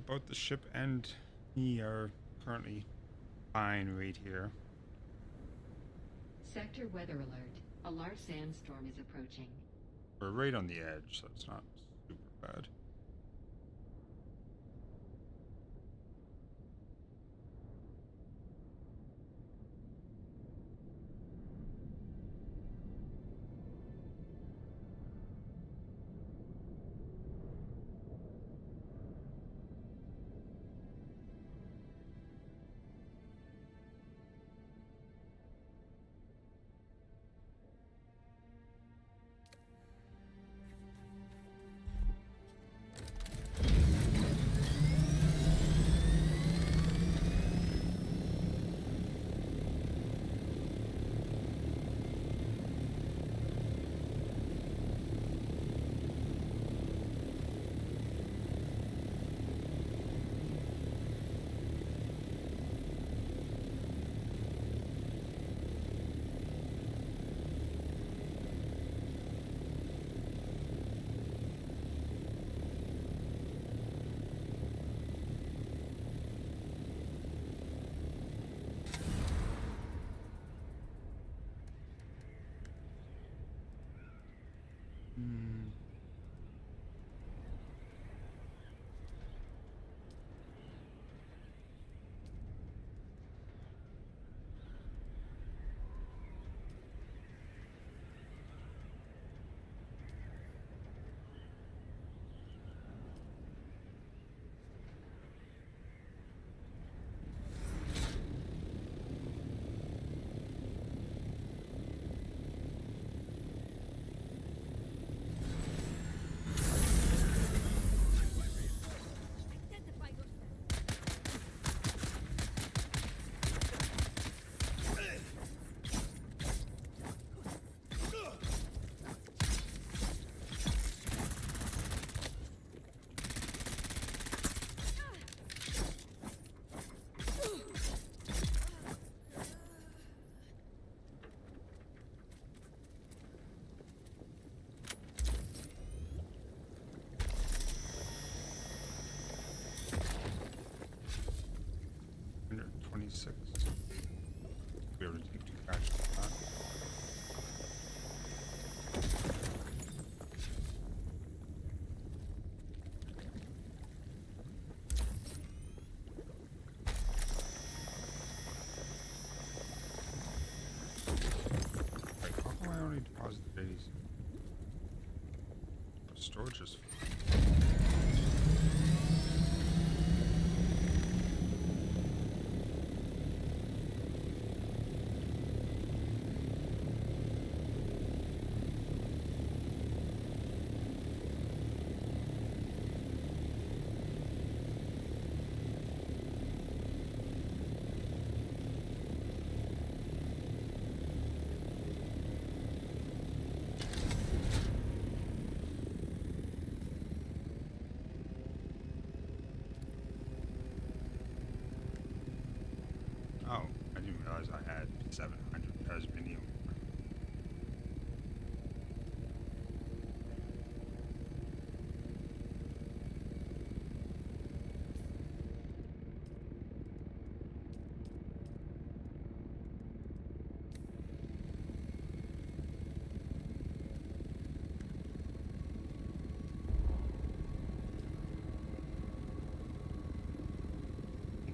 both the ship and me are currently fine right here. Sector weather alert. A large sandstorm is approaching. We're right on the edge, so it's not super bad. storage is Oh, I didn't realize I had 700 Tasmanium.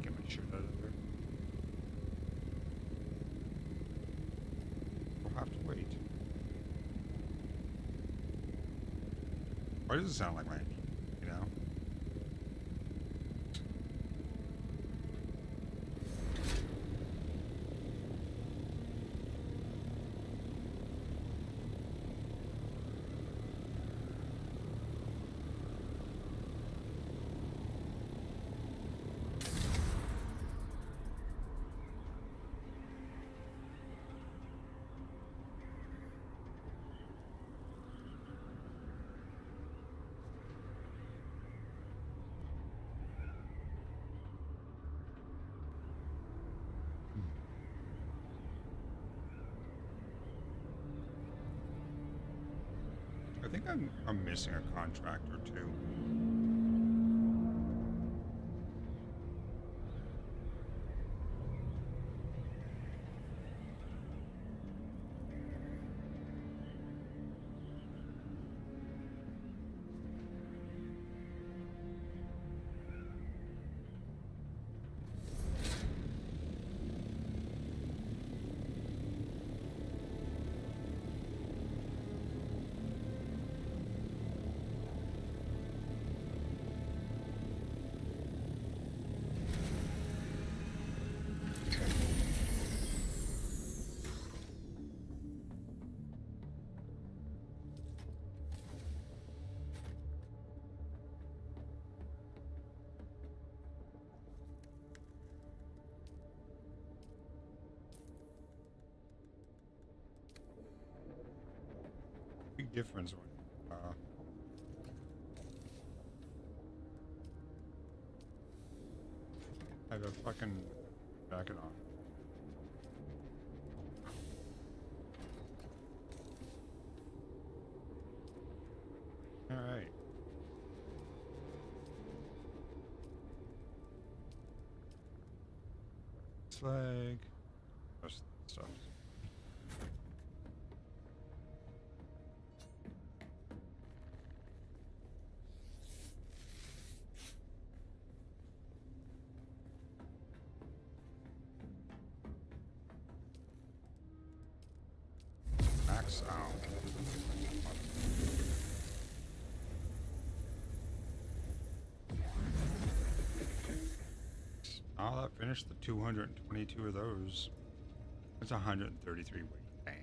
Get my shirt out of there. We'll have to wait. Why does it sound like my, you know? I think I'm missing a contract or two. Big difference when I have a fucking jacket on. Alright. Slag. Most stuff. Max out. Oh, that finished the 222 of those. That's 133 weight. Dang.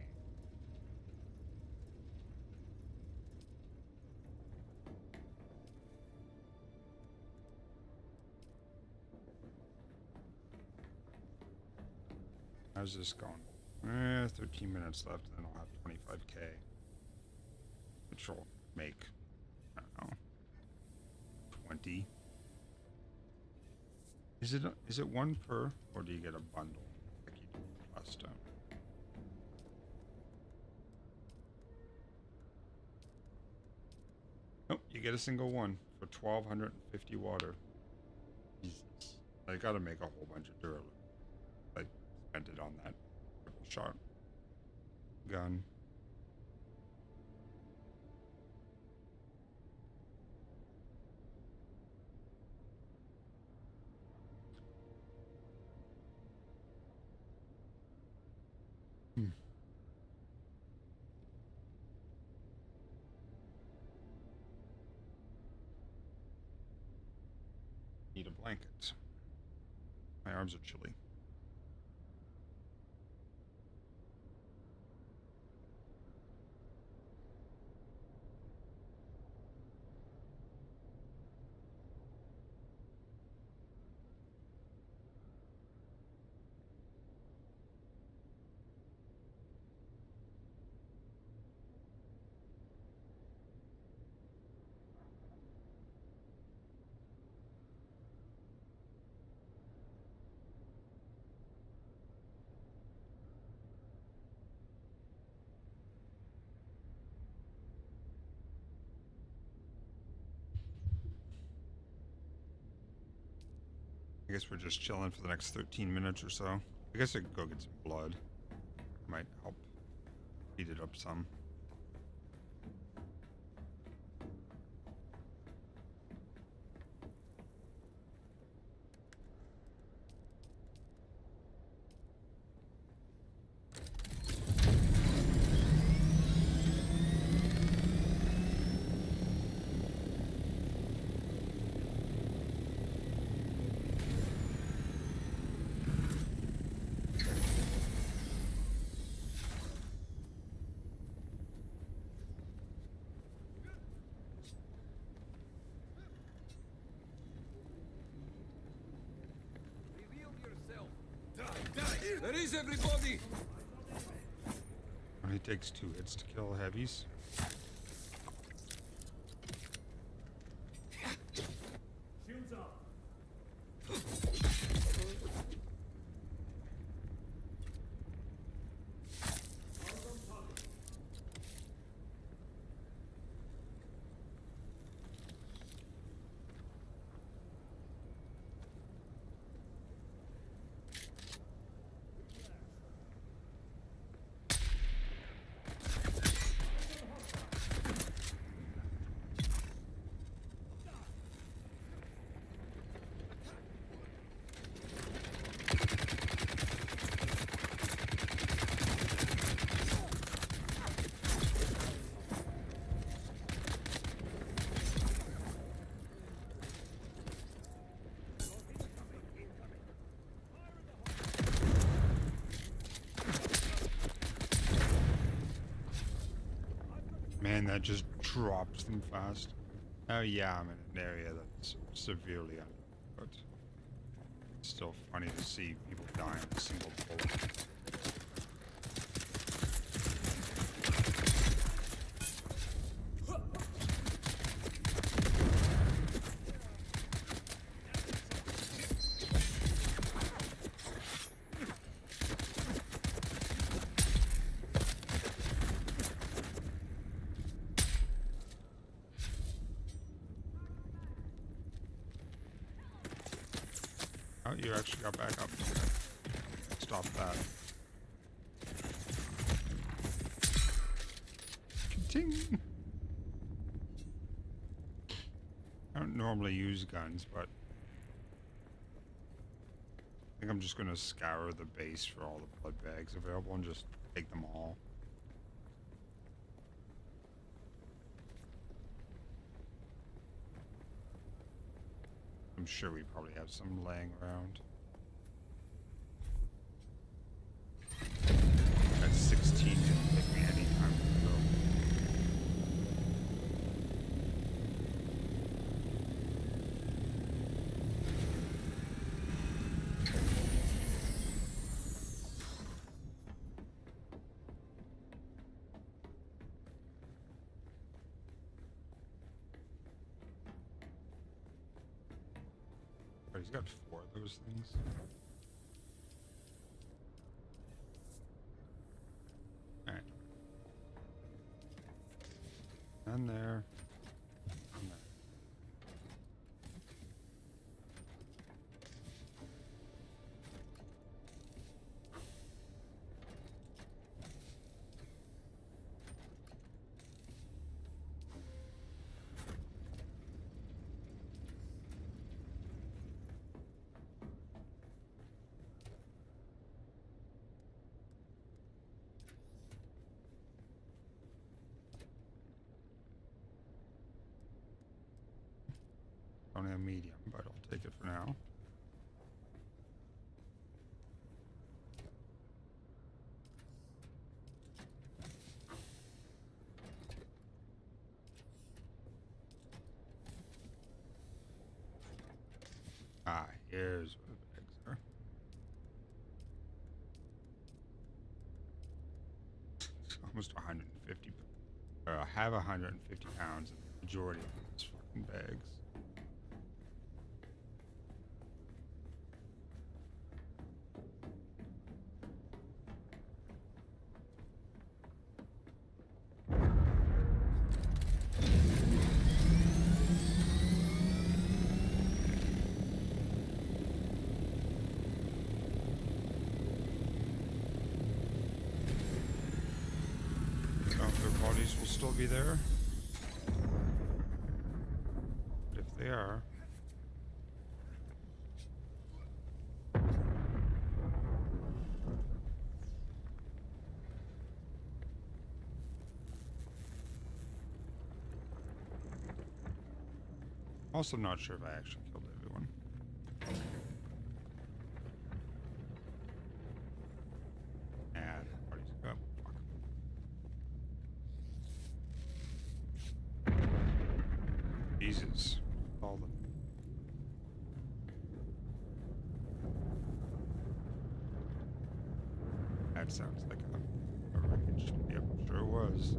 How's this going? 13 minutes left, and then I'll have 25k, which will make, I don't know, 20. Is it one per, or do you get a bundle like you did last time? Nope, you get a single one for 1,250 water. Jesus, I gotta make a whole bunch of Duralud. I spent it on that triple shot gun. blanket. My arms are chilly. I guess we're just chilling for the next 13 minutes or so. I guess I could go get some blood. Might help heat it up some. Where is everybody? Only takes 2 hits to kill heavies. Shields up. Man, that just drops them fast. Oh yeah, I'm in an area that's severely under, but it's still funny to see people die in a single bullet. Oh, you actually got back up. Stop that. Ka-ting! I don't normally use guns, but I think I'm just gonna scour the base for all the blood bags available and just take them all. I'm sure we probably have some laying around. That 16 didn't take me any time to go. But he's got 4 of those things. Alright. And there. And there. only a medium, but I'll take it for now. Ah, here's where the bags are. It's almost 150. I have 150 pounds, and the majority of these fucking bags. Some of their bodies will still be there. But if they are, also not sure if I actually killed everyone. And bodies. Oh, fuck. Jesus. All the. That sounds like a wreckage. Yep, sure was.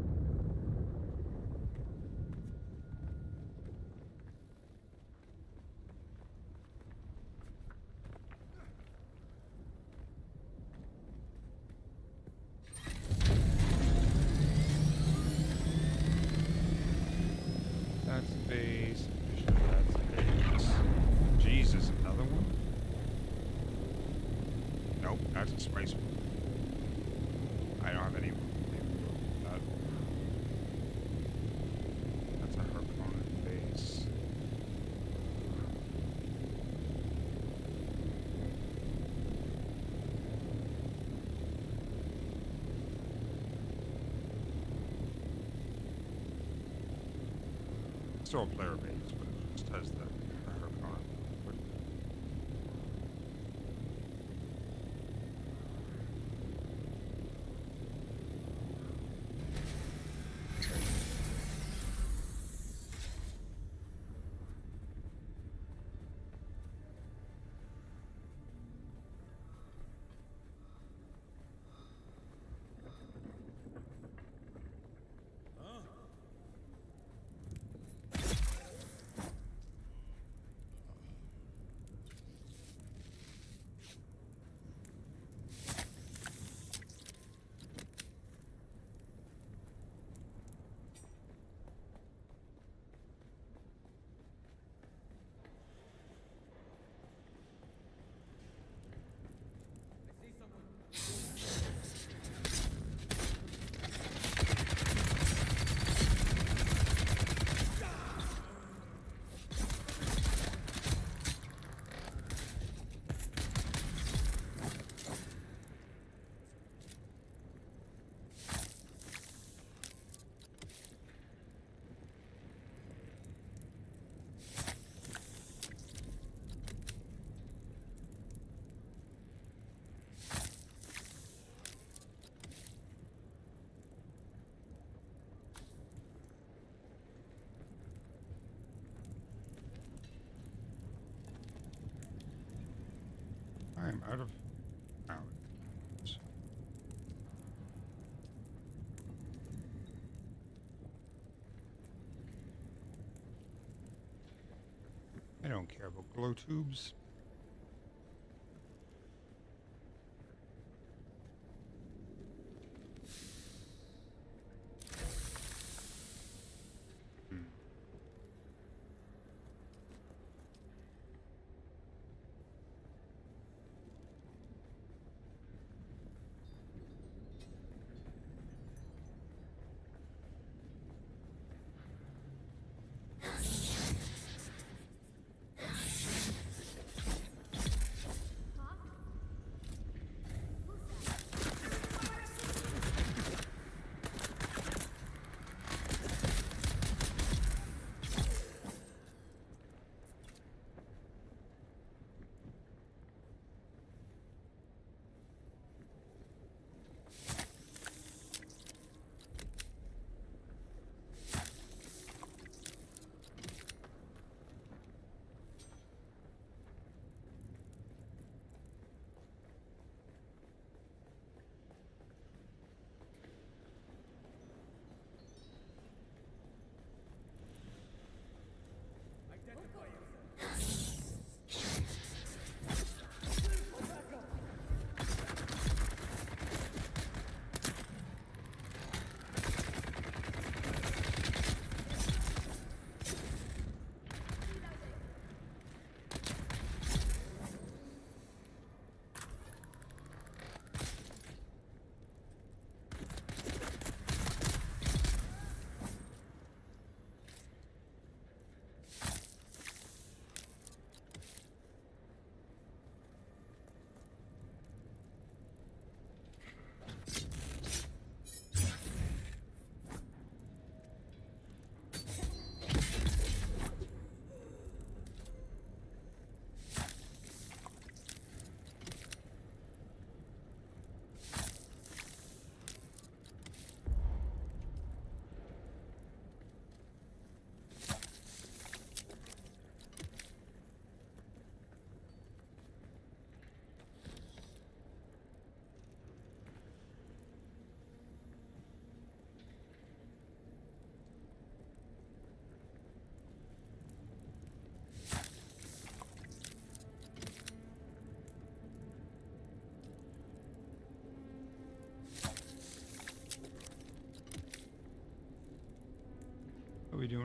That's base. That's base. Jesus, another one? Nope, that's a spice one. I don't have any. That. That's a Harpoon base. Still a player base, but it just has the Harpoon. I am out of hours. I don't care about glow tubes. Hmm.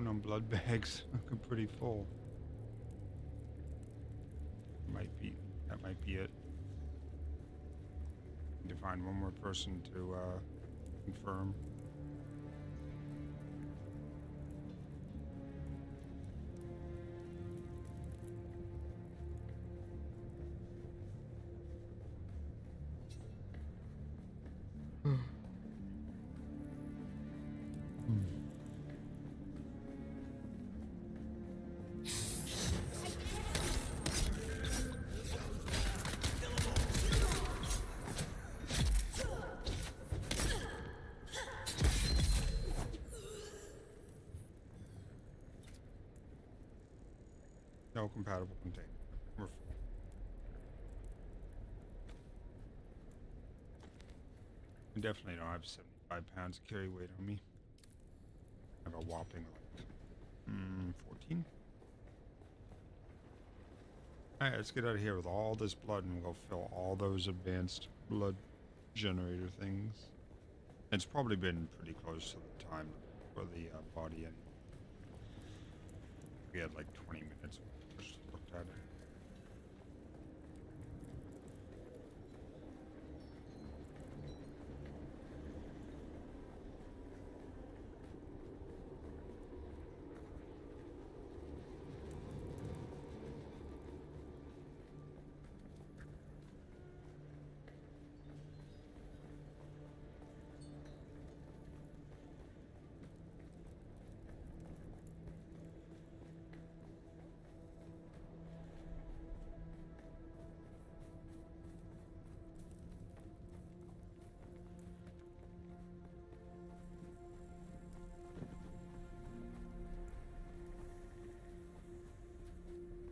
down on blood bags. Looking pretty full. That might be it. Need to find one more person to confirm. No compatible container. We're full. I definitely don't have 75 pounds of carry weight on me. I have a whopping like 14. Alright, let's get out of here with all this blood and we'll fill all those advanced blood generator things. It's probably been pretty close to the time for the body anyway. We had like 20 minutes when we first looked at it.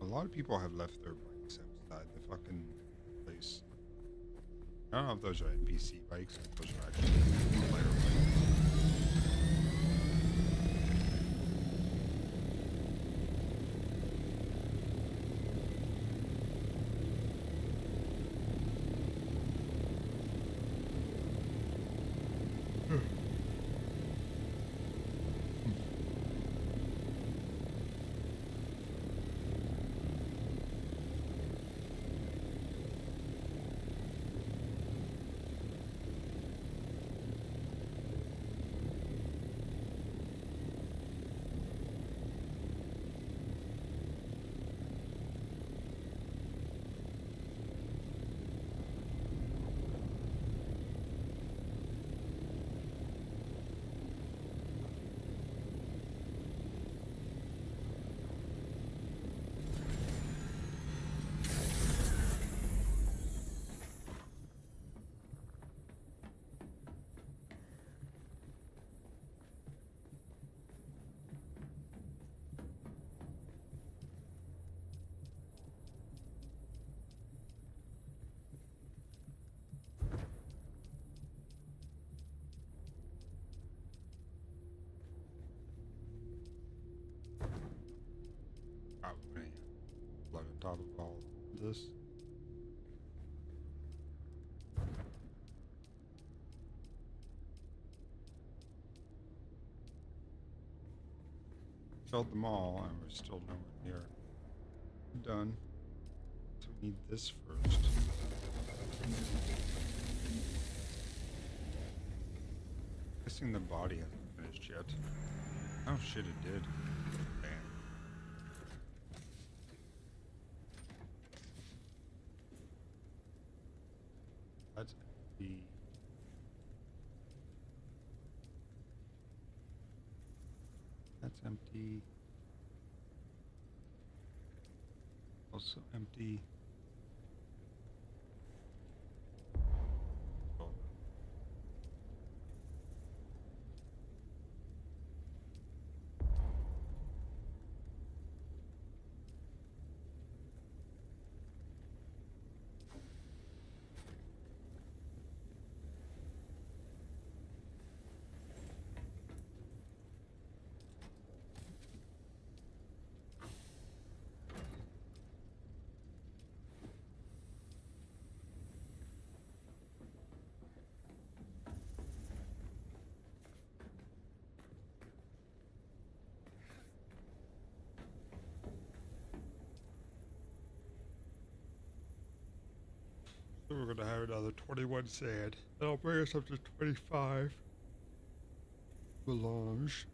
A lot of people have left their bikes outside the fucking place. I don't know if those are NPC bikes or if those are actually player bikes. Plug on top of all this. Filled them all, and we're still nowhere near done. So we need this first. Guessing the body hasn't finished yet. Oh shit, it did. Damn. That's empty. That's empty. Also empty. Oh. So we're gonna have another 21 sand. That'll bring us up to 25. Melange.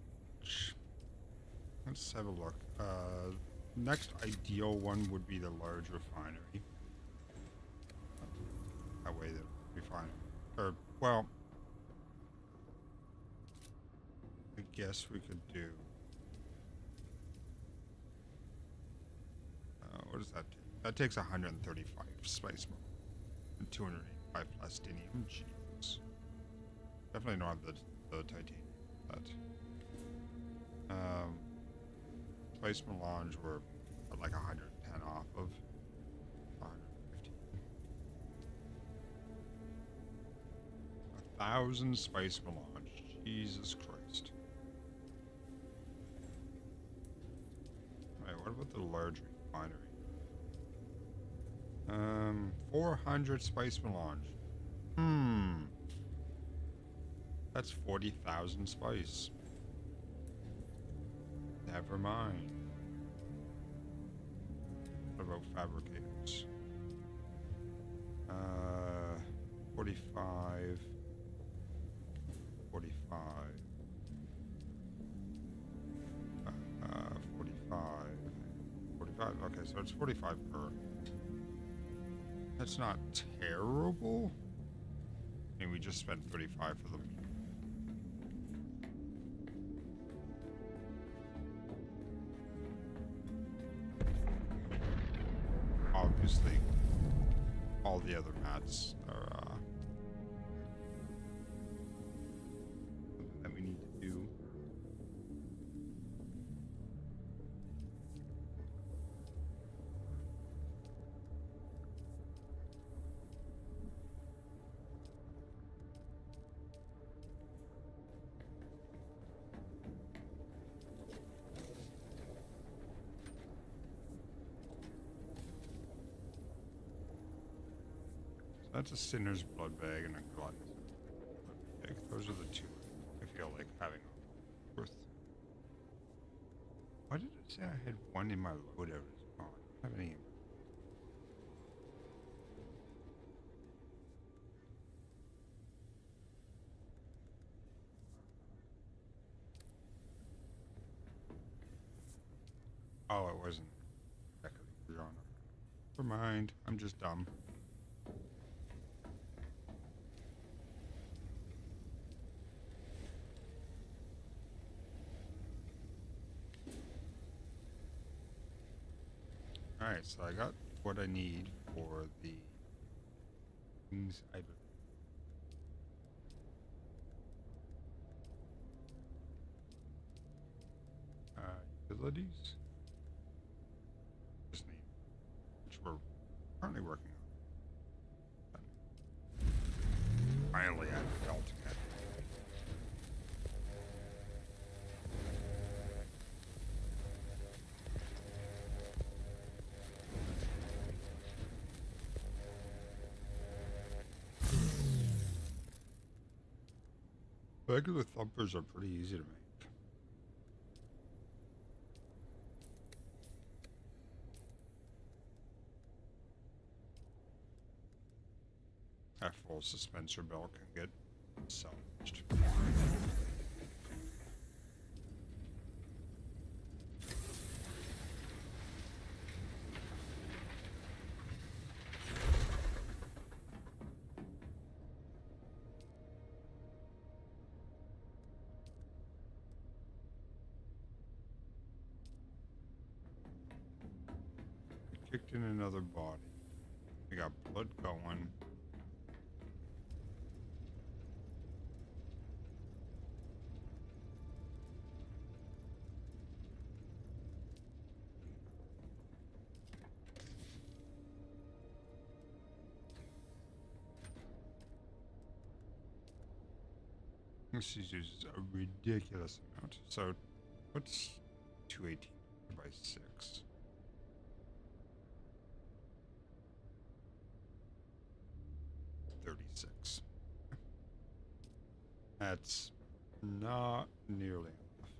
Let's have a look. Next ideal one would be the large refinery. That way the refinery, or well, I guess we could do. What does that take? That takes 135 spice and 285 plastinium. Jeez. Definitely not the titanium. But spice melange we're at like 110 off of 115. 1,000 spice melange. Jesus Christ. Alright, what about the large refinery? 400 spice melange. That's 40,000 spice. Never mind. What about fabricators? 45. 45. 45. 45. Okay, so it's 45 per. That's not terrible. I mean, we just spent 35 for them. Obviously, all the other mats are that we need to do. That's a sinner's blood bag and a glutton's blood bag. Those are the two I feel like having worth. Why did it say I had one in my loadout? Oh, I don't have any. Oh, it wasn't. Never mind. I'm just dumb. Alright, so I got what I need for the things I utilities. Just need, which we're currently working on. Finally, I'm belting it. Regular thumpers are pretty easy to make. That full suspensor belt can get salvaged. Kicked in another body. We got blood going. This uses a ridiculous amount. So, what's 218 by 6? That's not nearly enough.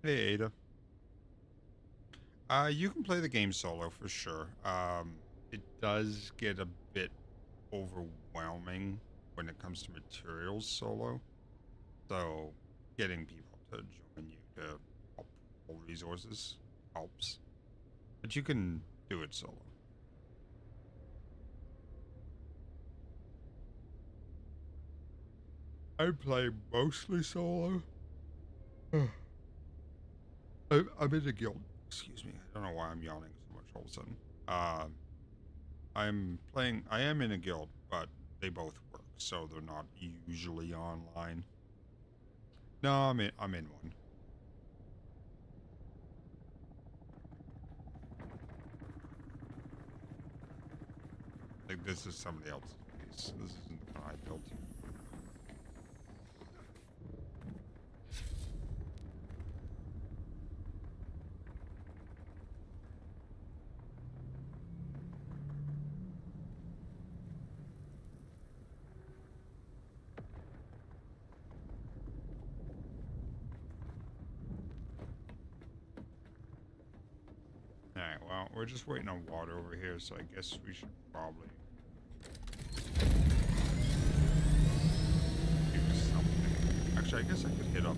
Hey, Ada. You can play the game solo for sure. It does get a bit overwhelming when it comes to materials solo. So getting people to join you to help pull resources helps. But you can do it solo. I play mostly solo. I'm in a guild. Excuse me. I don't know why I'm yawning so much all of a sudden. I am in a guild, but they both work, so they're not usually online. No, I'm in one. Like this is somebody else's base. This isn't the one I built. Alright, well, we're just waiting on water over here, so I guess we should probably do something. Actually, I guess I could hit up.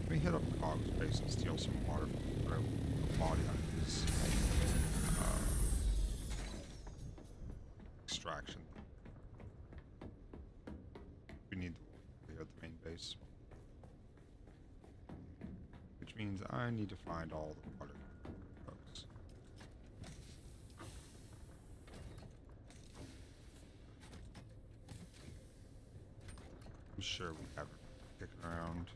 Let me hit up Cog's base and steal some water from the body on his extraction. We need the water here at the main base. Which means I need to find all the water. Folks. I'm sure we have it kicking around.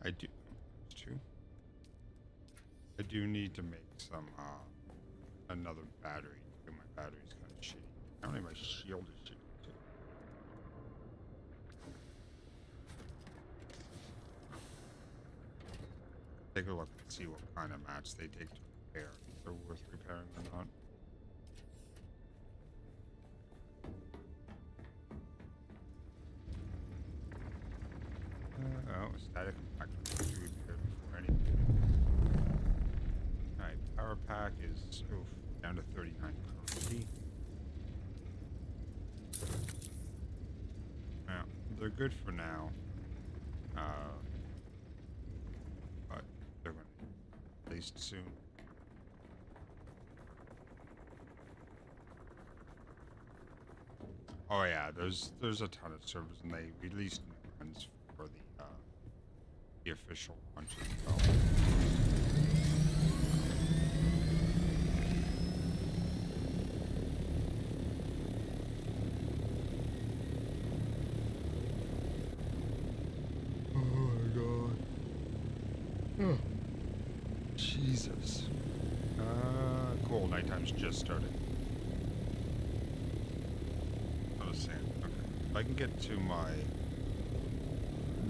I do. Two. I do need to make some another battery. My battery's kind of shitty. Apparently my shield is shitty too. Take a look and see what kind of match they take to repair. If they're worth repairing or not. Oh, static compactor to be repaired before anything. Alright, power pack is down to 39 currency. Now, they're good for now. But they're going to be released soon. Oh yeah, there's a ton of servers, and they released new ones for the official launch as well. Oh my god. Oh. Jesus. Cool. Nighttime's just started. I was saying, okay. If I can get to my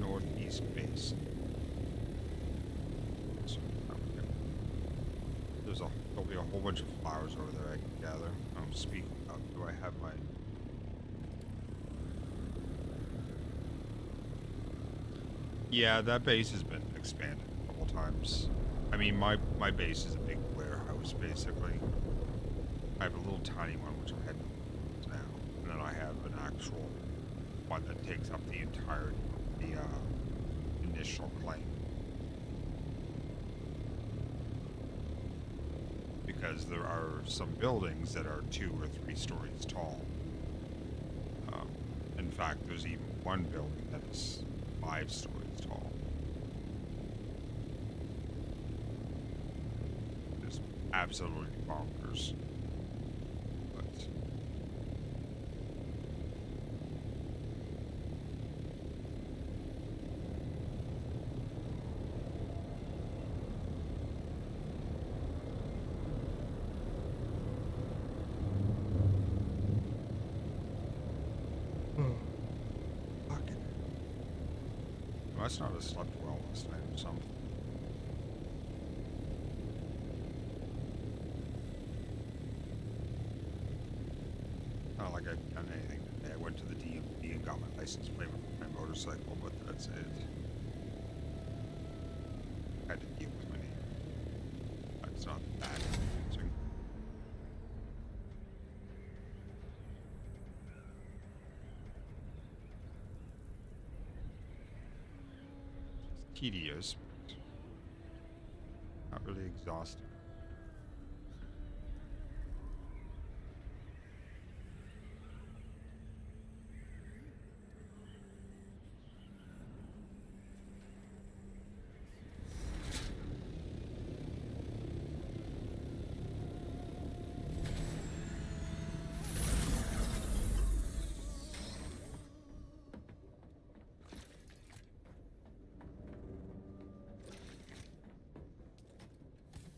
northeast base. So, there'll be a whole bunch of flowers over there I can gather. Speaking of, do I have my... Yeah, that base has been expanded a couple times. I mean, my base is a big warehouse, basically. I have a little tiny one, which I'm heading towards now. And then I have an actual one that takes up the entirety of the initial claim. Because there are some buildings that are 2 or 3 stories tall. In fact, there's even one building that is 5 stories tall. It's absolutely bonkers. But Must not have slept well last night or something. Not like I've done anything today. I went to the DMV and got my license plate for my motorcycle, but that's it. I had to deal with my neighbor. It's not that embarrassing. It's tedious, but not really exhausting.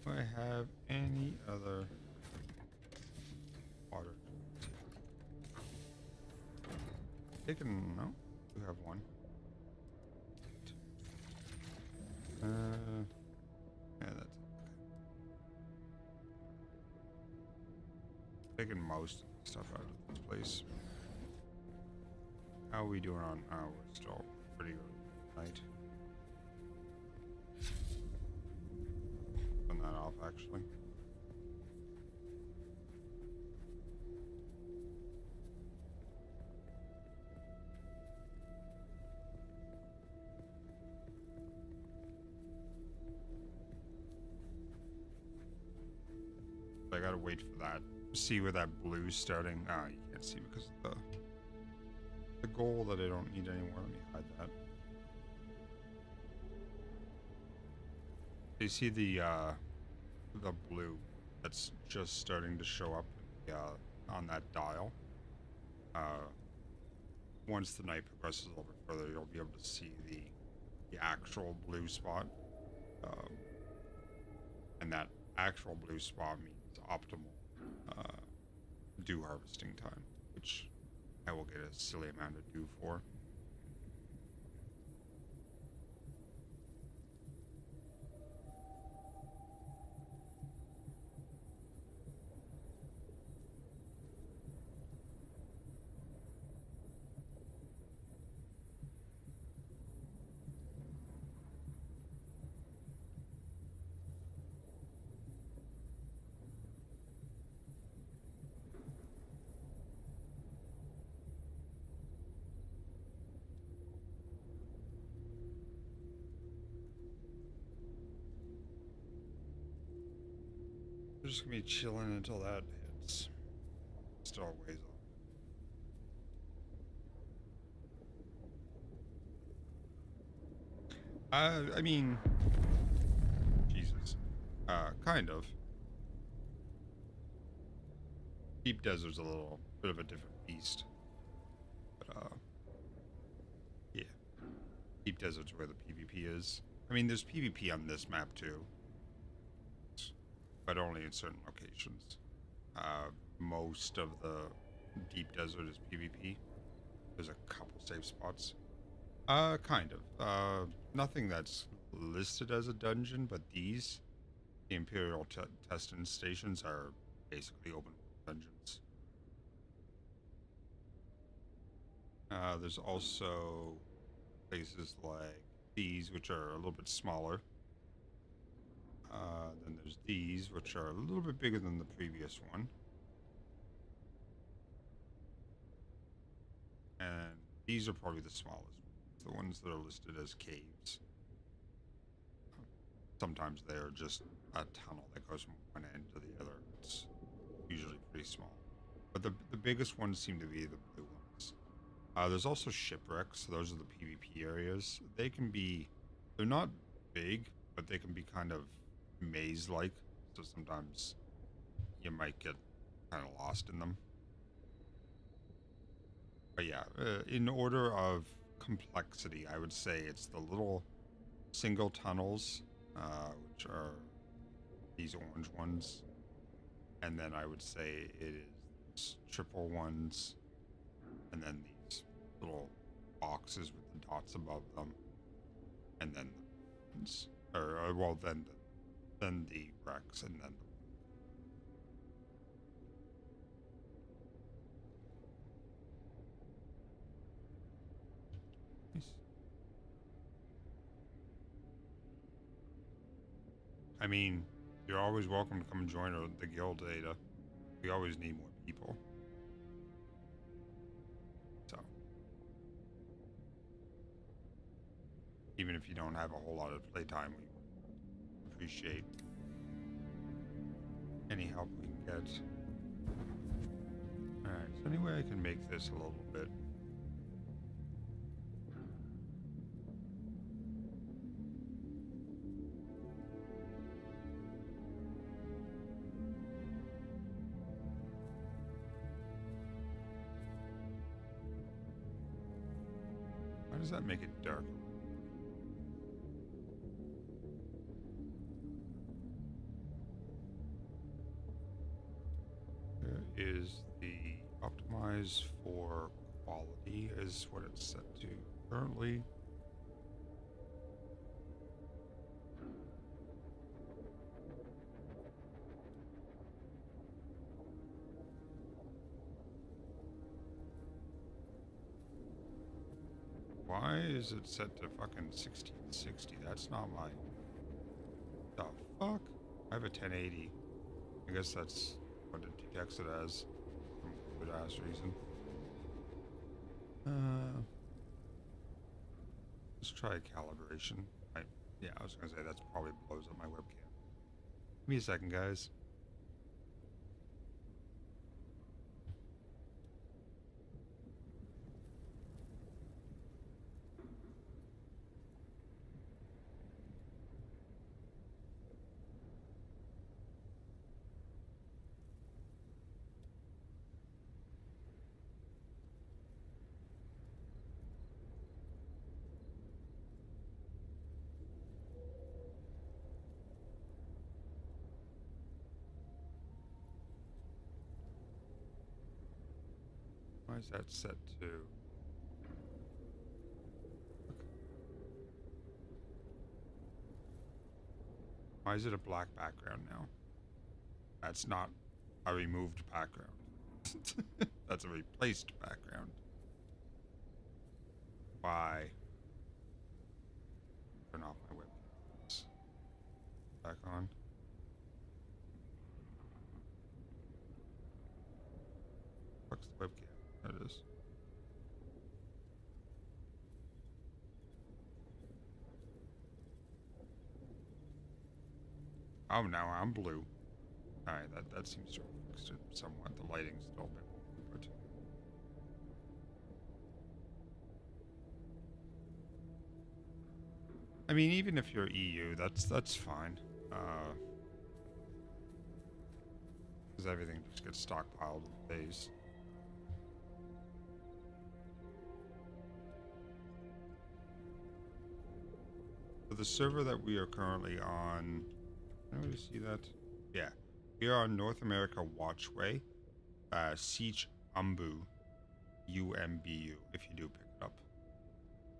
Do I have any other water? Taken, no, we have one. Yeah, that's taking most of the stuff out of this place. How are we doing on? Oh, we're still pretty early night. Turn that off, actually. I gotta wait for that. See where that blue's starting. Ah, you can't see because of the goal that I don't need anymore. Let me hide that. You see the blue that's just starting to show up on that dial. Once the night progresses a little bit further, you'll be able to see the actual blue spot. And that actual blue spot means optimal dew harvesting time, which I will get a silly amount of dew for. We're just gonna be chilling until that hits. Still a ways off. I mean, Jesus. Kind of. Deep Desert's a little bit of a different beast. But, yeah. Deep Desert's where the PvP is. I mean, there's PvP on this map too. But only in certain locations. Most of the Deep Desert is PvP. There's a couple safe spots. Kind of. Nothing that's listed as a dungeon, but these, the Imperial testing stations, are basically open dungeons. There's also places like these, which are a little bit smaller. Then there's these, which are a little bit bigger than the previous one. And these are probably the smallest ones, the ones that are listed as caves. Sometimes they're just a tunnel that goes from one end to the other. It's usually pretty small. But the biggest ones seem to be the blue ones. There's also shipwrecks. Those are the PvP areas. They can be, they're not big, but they can be kind of maze-like. So sometimes you might get kind of lost in them. But yeah, in order of complexity, I would say it's the little single tunnels, which are these orange ones. And then I would say it is triple ones. And then these little boxes with the dots above them. and then well, then the Rex, and then Nice. I mean, you're always welcome to come and join the guild, Ada. We always need more people. So, even if you don't have a whole lot of playtime, we appreciate any help we can get. Alright, so any way I can make this a little bit. How does that make it darker? There is the optimize for quality is what it's set to currently. Why is it set to fucking 1660? That's not my... The fuck? I have a 1080. I guess that's what it detects it as. Some good ass reason. Let's try calibration. Yeah, I was gonna say that's probably blows up my webcam. Give me a second, guys. Why is that set to? Why is it a black background now? That's not a removed background. That's a replaced background. Why? Turn off my webcam. Back on. Fuck's the webcam? There it is. Oh, now I'm blue. Alright, that seems to have fixed it somewhat. The lighting's still a bit but I mean, even if you're EU, that's fine. Because everything just gets stockpiled in base. So the server that we are currently on, can we see that? Yeah, we are on North America Watchway, Siege Umbu, UMBU. If you do pick it up,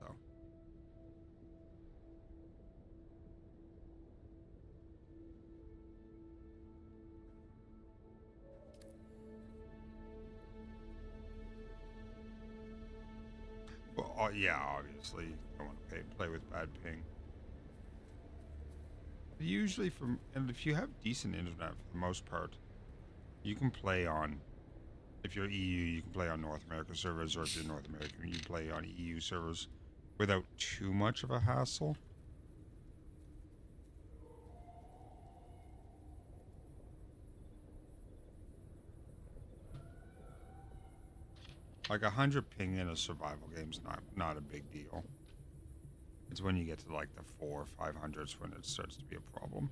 so. Well, yeah, obviously, you don't want to play with bad ping. Usually and if you have decent internet for the most part, you can play on, if you're EU, you can play on North America servers, or if you're North American, you play on EU servers without too much of a hassle. Like 100 ping in a survival game's not a big deal. It's when you get to like the 400 or 500s when it starts to be a problem.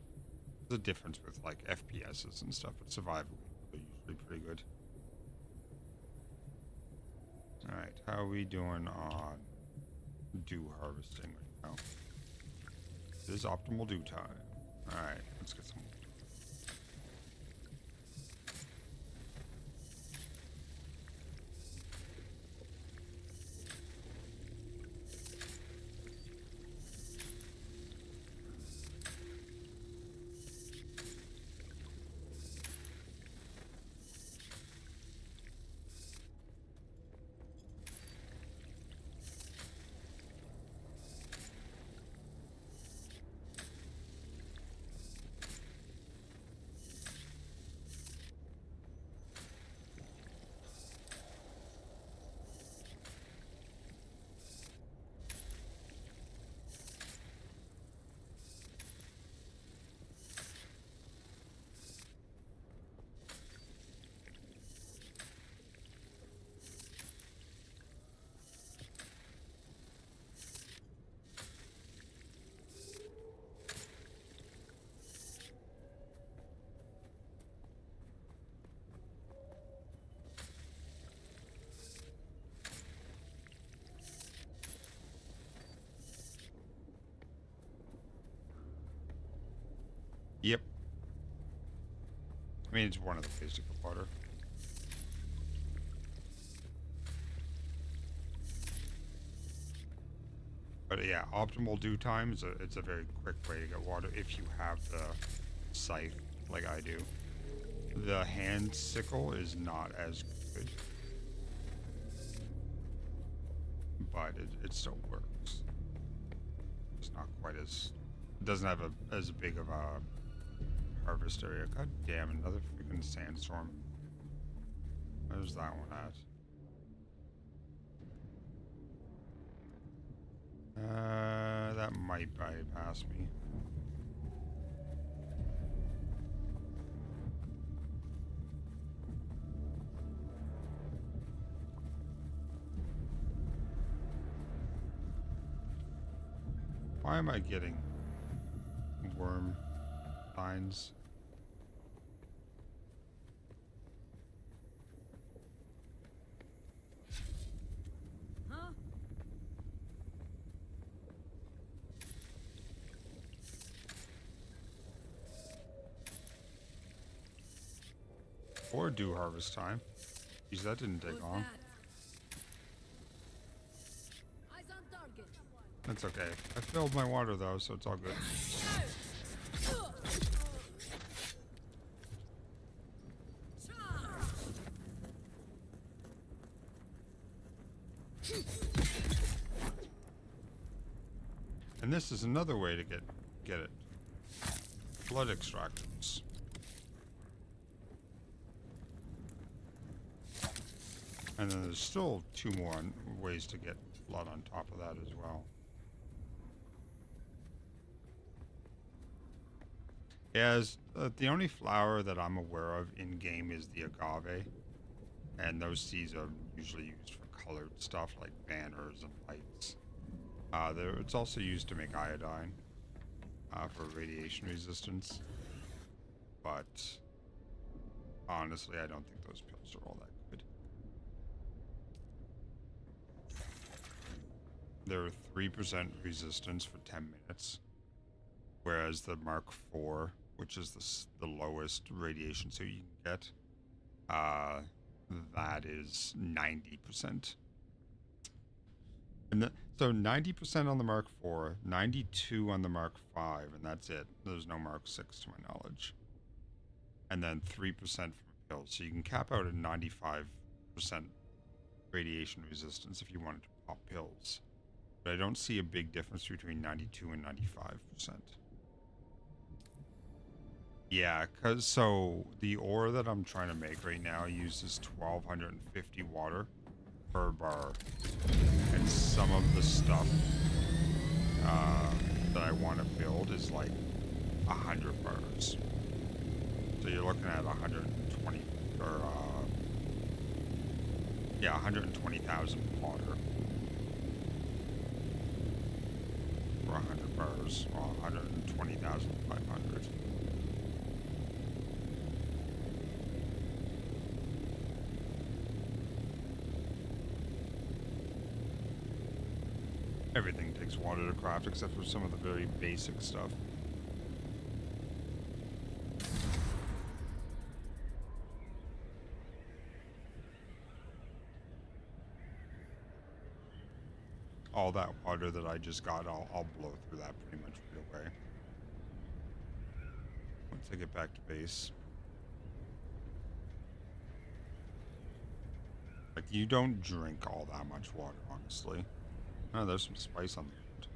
There's a difference with like FPSs and stuff, but survival games are usually pretty good. Alright, how are we doing on dew harvesting right now? This is optimal dew time. Alright, let's get some. Yep. I mean, it's one of the basic of water. But yeah, optimal dew time is it's a very quick way to get water if you have the scythe like I do. The hand sickle is not as good, but it still works. It's not quite as, it doesn't have as big of a harvest area. God damn, another freaking sandstorm. Where's that one at? That might bypass me. Why am I getting worm signs? Or dew harvest time. Geez, that didn't take long. Eyes on target. That's okay. I filled my water though, so it's all good. And this is another way to get it. Blood extractors. And then there's still 2 more ways to get blood on top of that as well. Yes, the only flower that I'm aware of in game is the agave, and those seeds are usually used for colored stuff like banners and lights. It's also used to make iodine for radiation resistance, but honestly, I don't think those pills are all that good. They're 3% resistance for 10 minutes, whereas the Mark IV, which is the lowest radiation suit you can get, that is 90%. And so 90% on the Mark IV, 92 on the Mark V, and that's it. There's no Mark VI to my knowledge. And then 3% from pills. So you can cap out at 95% radiation resistance if you wanted to pop pills. But I don't see a big difference between 92 and 95%. Yeah, so the ore that I'm trying to make right now uses 1250 water per bar. And some of the stuff that I want to build is like 100 bars. So you're looking at 120 or 120,000 water for 100 bars, or 120,500. Everything takes water to craft except for some of the very basic stuff. All that water that I just got, I'll blow through that pretty much right away. Once I get back to base. Like, you don't drink all that much water, honestly. Oh, there's some spice on the ground.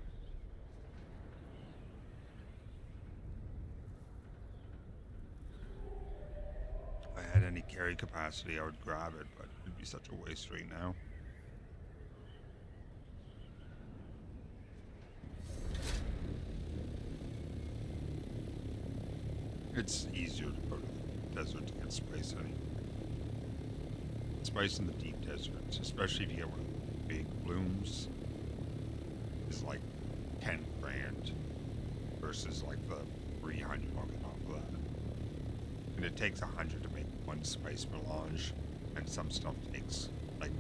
If I had any carry capacity, I would grab it, but it'd be such a waste right now. It's easier to go to the desert to get spice anyway. Spice in the deep deserts, especially if you get one of the big blooms, is like 10 grand versus like the 300 I'll get off of that. And it takes 100 to make one spice melange, and some stuff takes like,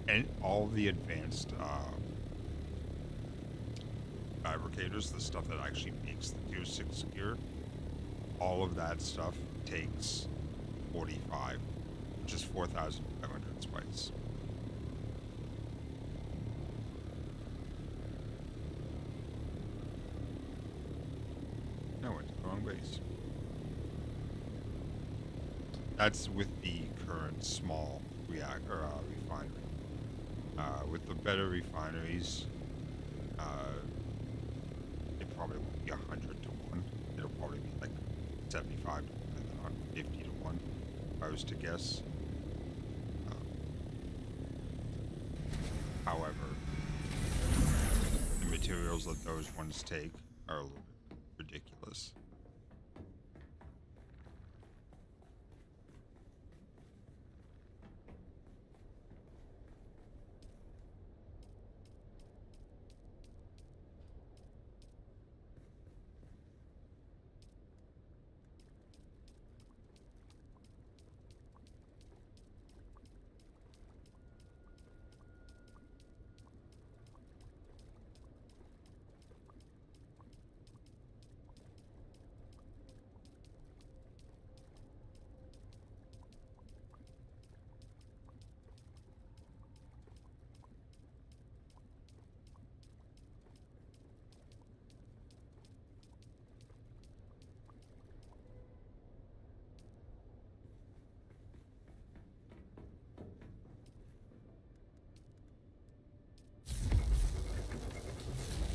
and all the advanced fabricators, the stuff that actually makes the Tier 6 gear, all of that stuff takes 45, which is 4,500 spice. No, it's the wrong base. That's with the current small refinery. With the better refineries, it probably won't be 100 to 1. It'll probably be like 75 to 1 and then on 50 to 1, if I was to guess. However, the materials that those ones take are a little bit ridiculous.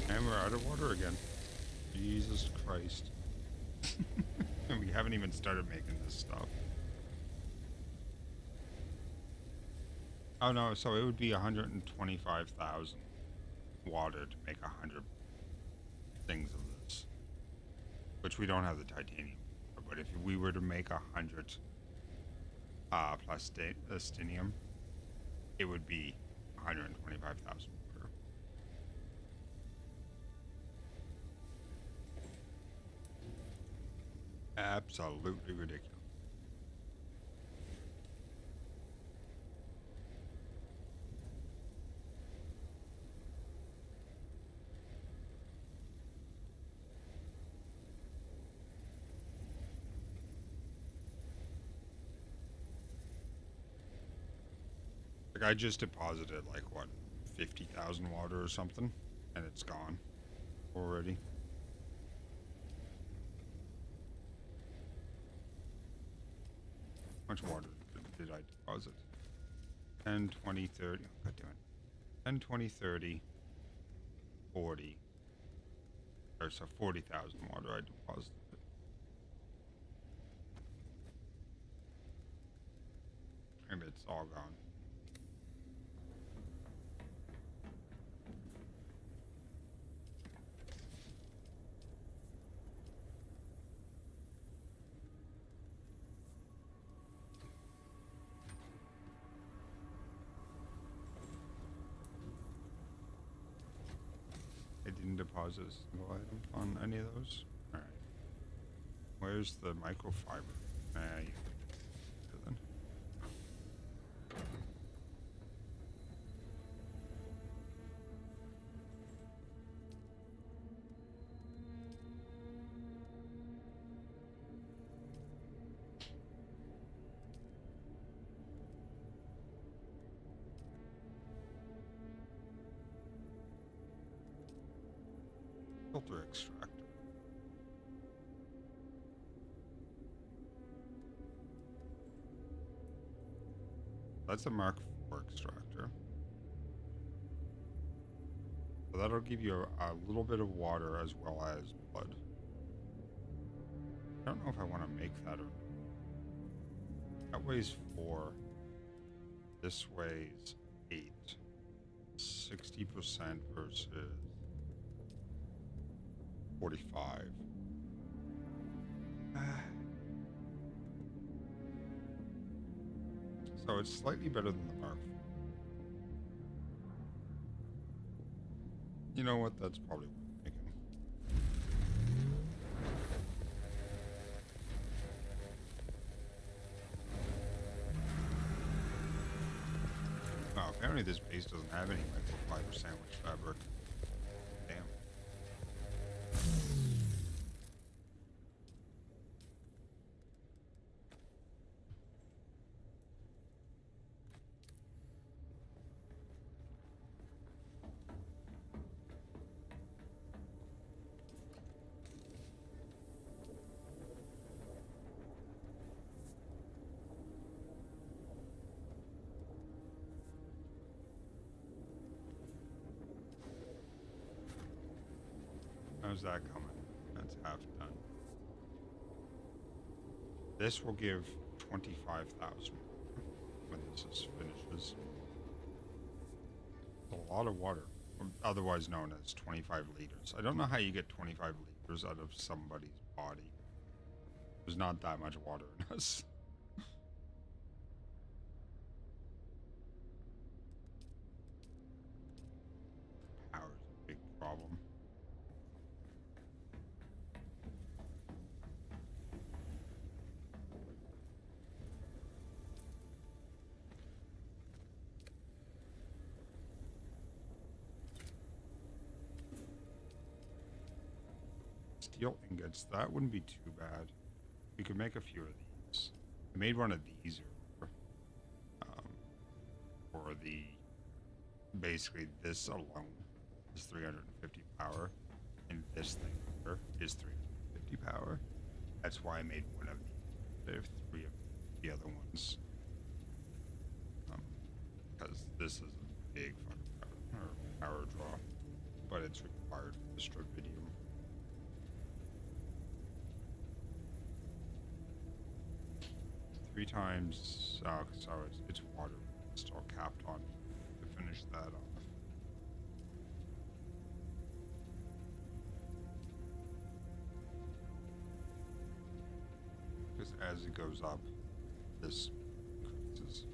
And we're out of water again. Jesus Christ. And we haven't even started making this stuff. Oh no, so it would be 125,000 water to make 100 things of this. Which we don't have the titanium for, but if we were to make 100 plastinium, it would be 125,000 water. Absolutely ridiculous. Like I just deposited like what, 50,000 water or something, and it's gone already. How much water did I deposit? 10, 20, 30. Oh, God damn it. 10, 20, 30, 40. Or so 40,000 water I deposited. And it's all gone. I didn't deposit a single item on any of those. Alright. Where's the microfiber? Yeah. Then. Filter extractor. That's a Mark IV extractor. So that'll give you a little bit of water as well as blood. I don't know if I want to make that or that weighs 4. This weighs 8. 60% versus 45. So it's slightly better than the Mark. You know what? That's probably worth making. Wow, apparently this base doesn't have any microfiber sandwich fabric. Damn. How's that coming? That's half done. This will give 25,000 when this is finishes. A lot of water, otherwise known as 25 liters. I don't know how you get 25 liters out of somebody's body. There's not that much water in us. Power's a big problem. Steel ingots, that wouldn't be too bad. We could make a few of these. I made one of these for the basically this alone is 350 power, and this thing here is 350 power. That's why I made one of these. There are 3 of the other ones, because this is a big fucking power draw, but it's required for the Stravidium. Three times, so it's water. It's still capped on to finish that off. Because as it goes up, this increases.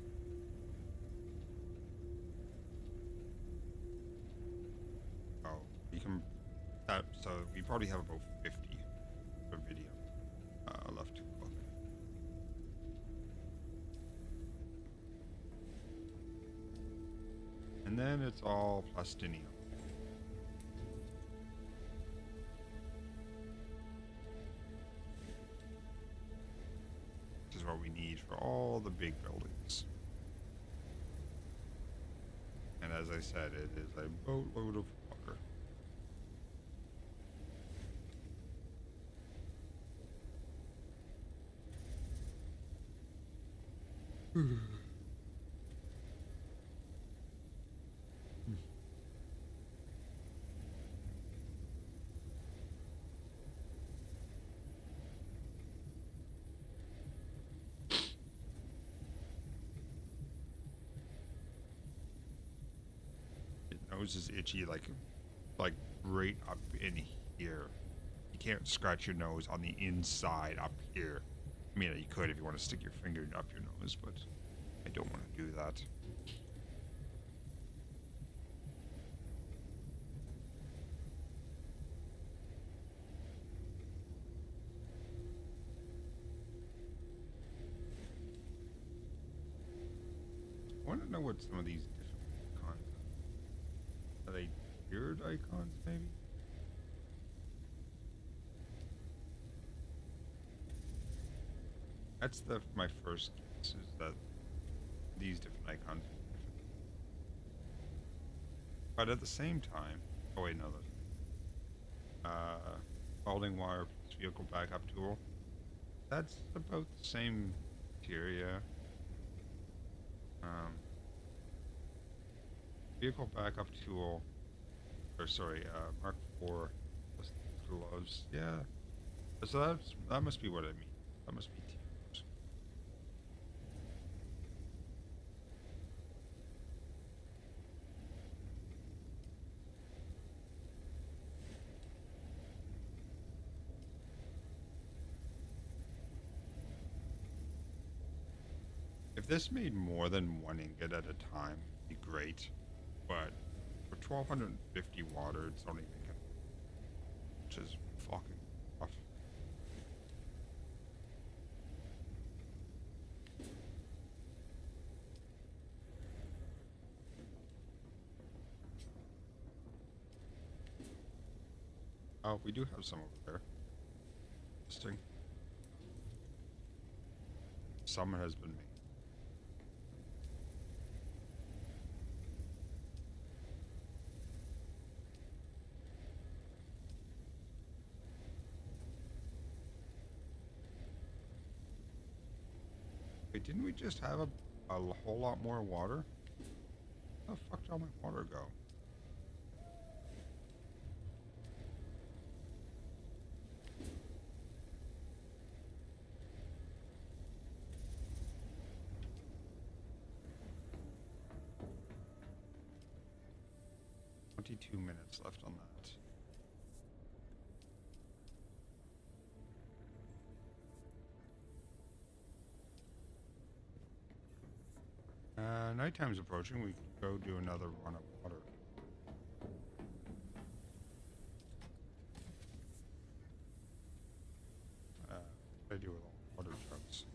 Oh, we can. So we probably have about 50 for video left to cook. And then it's all plastinium. Which is what we need for all the big buildings. And as I said, it is a boatload of water. Nose is itchy, like right up in here. You can't scratch your nose on the inside up here. I mean, you could if you want to stick your finger up your nose, but I don't want to do that. I want to know what some of these different icons are. Are they tiered icons, maybe? That's my first guess, is that these different icons are different. But at the same time, oh wait, no, welding wire plus vehicle backup tool. That's about the same tier, yeah. Vehicle backup tool, or sorry, Mark IV plus gloves. Yeah, so that must be what I mean. That must be tiers. If this made more than one ingot at a time, it'd be great. But for 1250 water, it's only making, which is fucking rough. Oh, we do have some over there. Interesting. Some has been made. Wait, didn't we just have a whole lot more water? Where the fuck did all my water go? 22 minutes left on that. Nighttime's approaching. We could go do another run of water. What do I do with all the water trucks?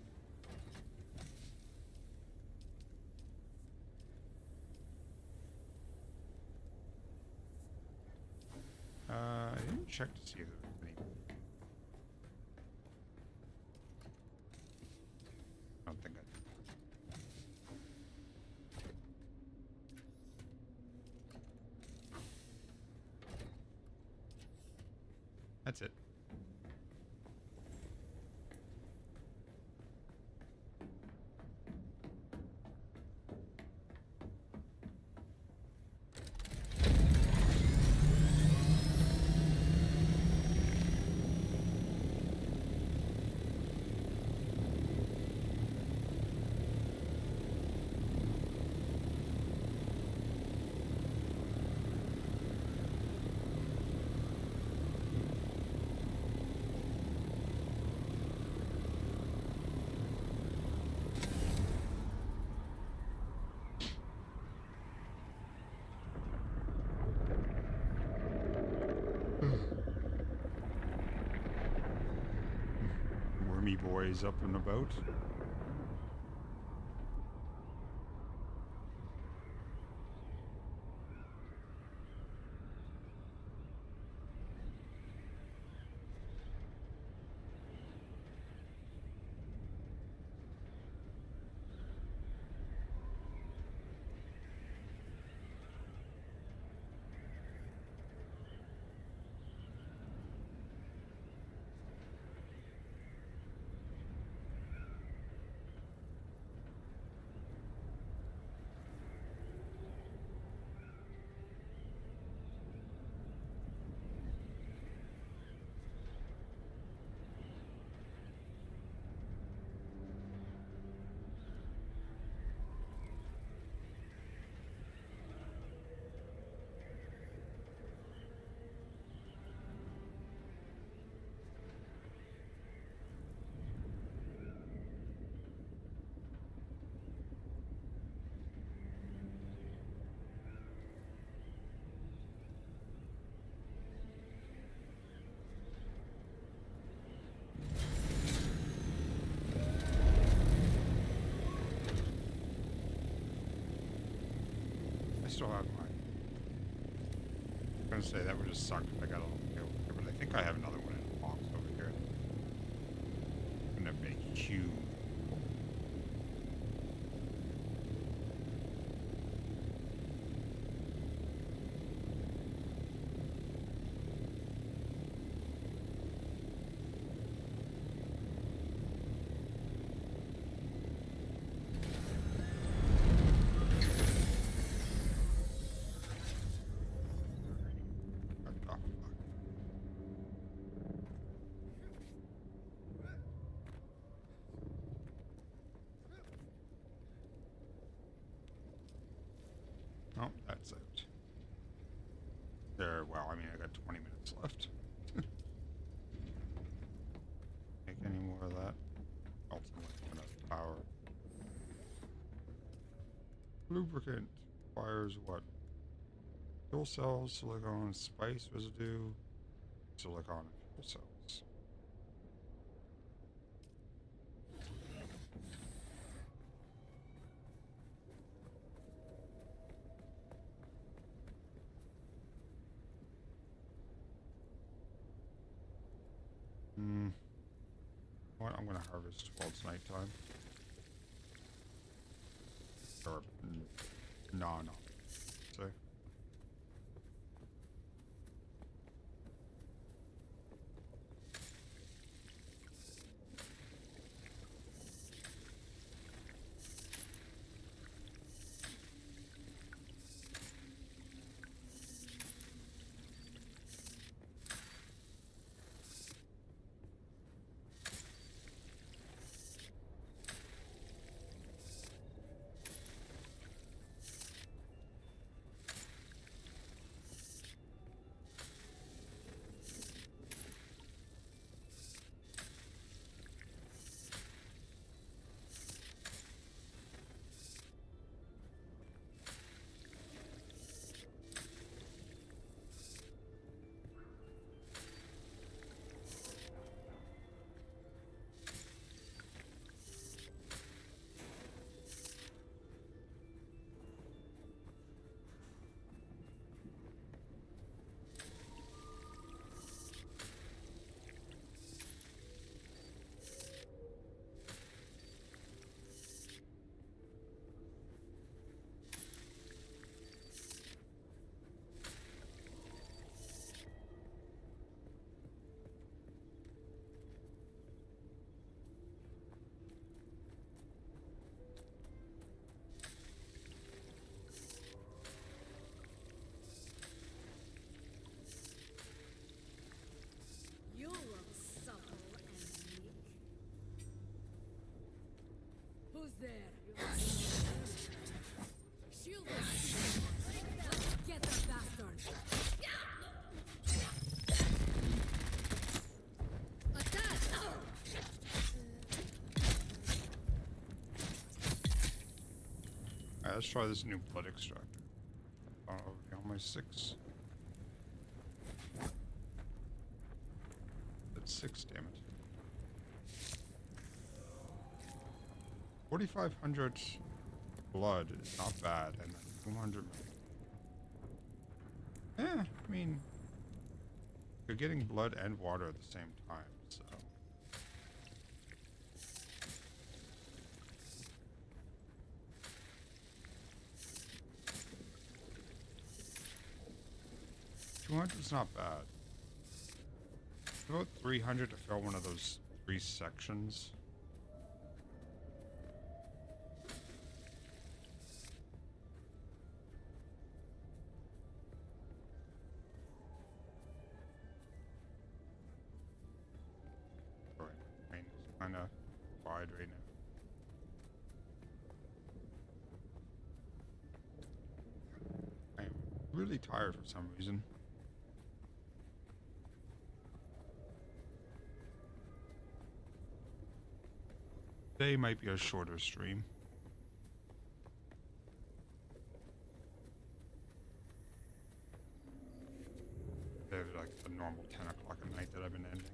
I didn't check to see if there was any. I don't think I did. That's it. Wormy boys up and about. I still have mine. I was gonna say that would just suck if I got a little bit over here, but I think I have another one in a box over here. I'm gonna make a cube. Oh, that's out. There, well, I mean, I got 20 minutes left. Make any more of that? Ultimately, enough power. Lubricant requires what? Fuel cells, silicone, spice residue, silicone, and fuel cells. What? I'm gonna harvest while it's nighttime. Or, no. So. Who's there? Shield us. Get the bastard. Attack! Alright, let's try this new blood extractor. On my 6. That's 6, damn it. 4,500 blood is not bad, and then 200 million. I mean, you're getting blood and water at the same time, so. $200's not bad. About 300 to fill one of those 3 sections. Right, rain is kind of wide right now. I am really tired for some reason. Today might be a shorter stream. They're like the normal 10 o'clock at night that I've been ending.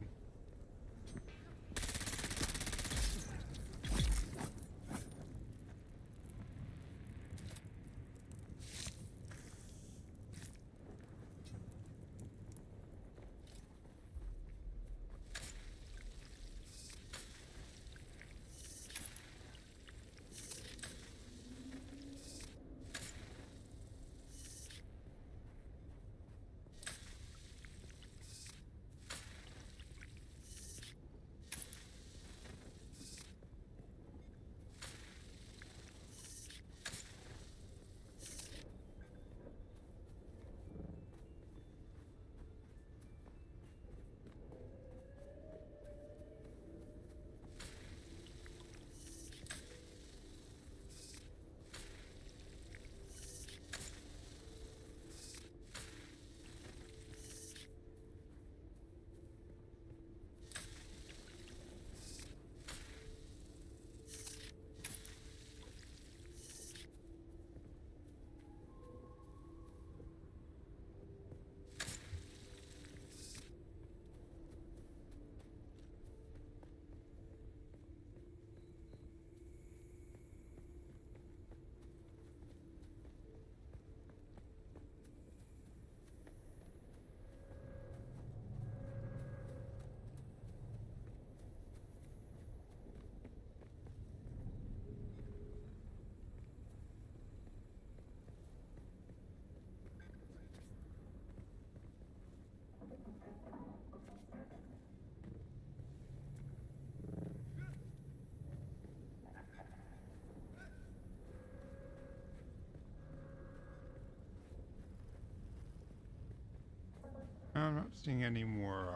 I'm not seeing any more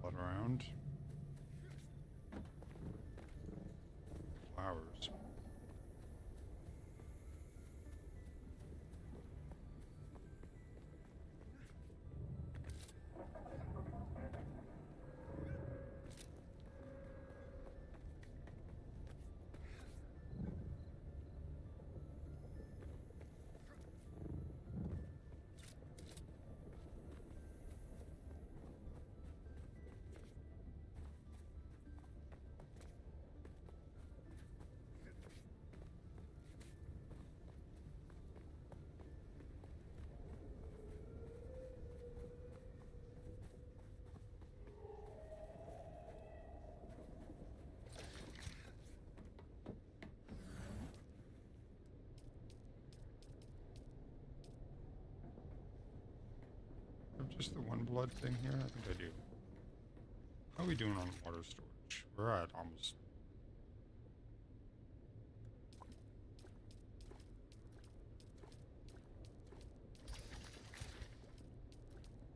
blood around. Flowers. Just the one blood thing here? I think I do. How are we doing on water storage? We're at almost...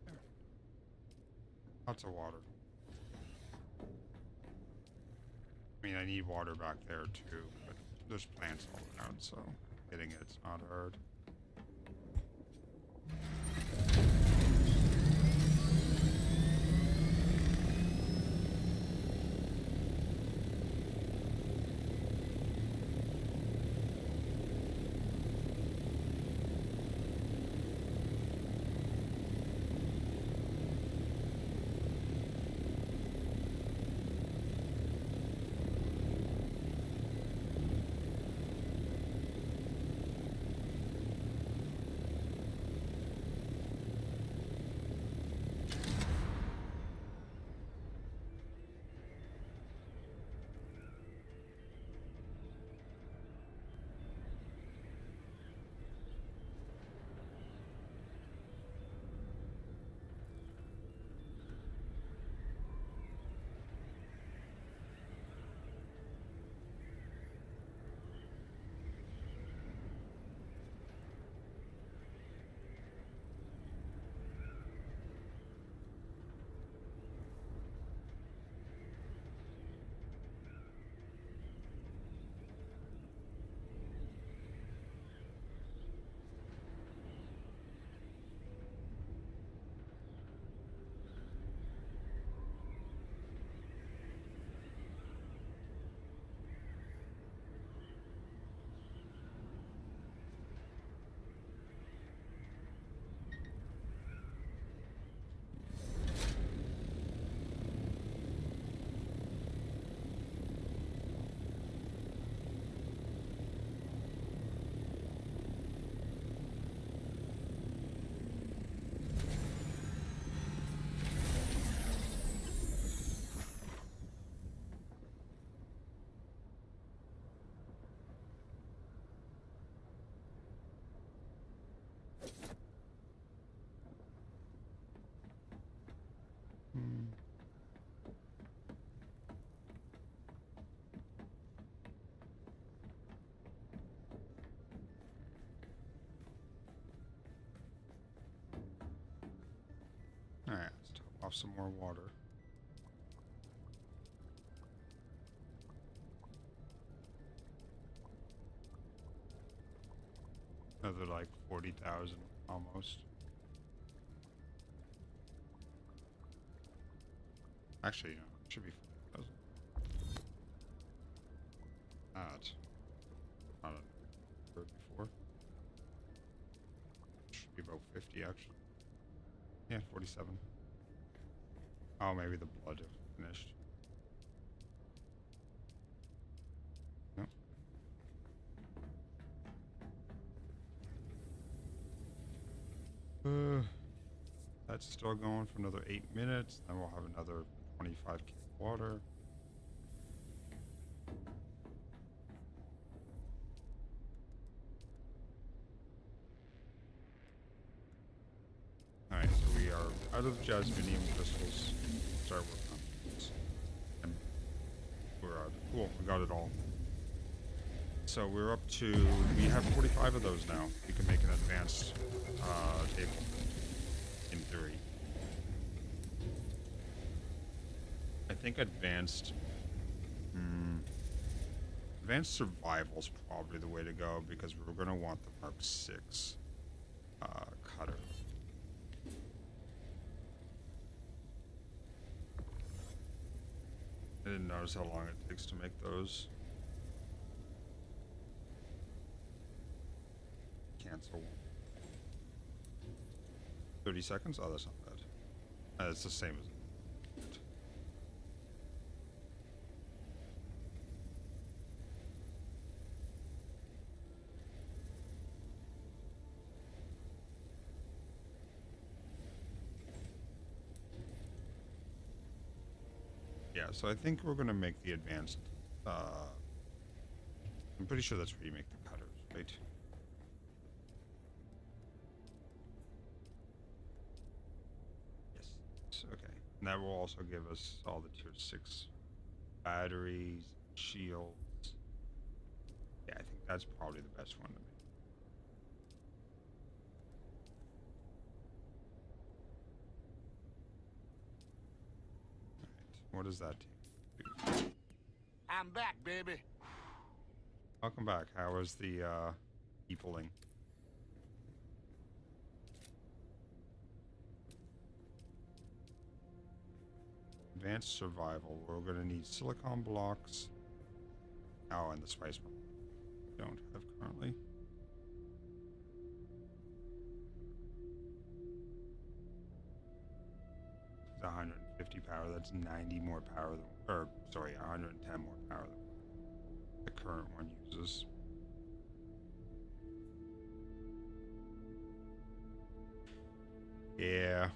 There. Lots of water. I need water back there too, but there's plants all around, so getting it's not hard. Alright, let's top off some more water. Another like 40,000 almost. Actually, no, it should be 40,000. That's not a heard before. Should be about 50 actually. Yeah, 47. Oh, maybe the blood finished. No. That's still going for another 8 minutes. Then we'll have another 25k water. Alright, so we are out of jasminium crystals. Start working on this. And we're out. Cool, we got it all. So we're up to, we have 45 of those now. We can make an advanced table, in theory. I think advanced survival's probably the way to go because we're going to want the Mark 6 cutter. I didn't notice how long it takes to make those. Cancel. 30 seconds? Oh, that's not bad. It's the same as... Yeah, so I think we're gonna make the advanced, I'm pretty sure that's where you make the cutters, right? Yes, okay. And that will also give us all the tier 6 batteries, shields. Yeah, I think that's probably the best one to make. Alright, what does that take? I'm back, baby. Welcome back. How was the peopling? Advanced survival. We're gonna need silicon blocks. Oh, and the spice don't have currently. It's 150 power. That's 90 more power than, or sorry, 110 more power than the current one uses. Yeah.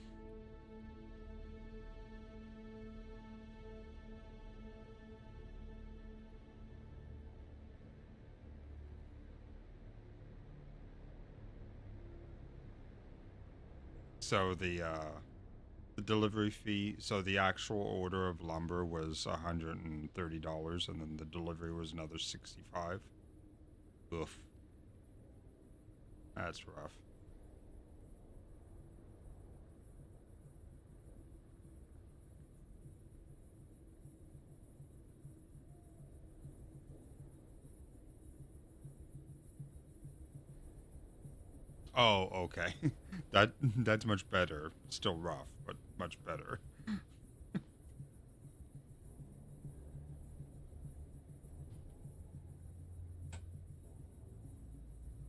So the delivery fee, so the actual order of lumber was $130, and then the delivery was another 65. Oof. That's rough. Oh, okay. That's much better. Still rough, but much better.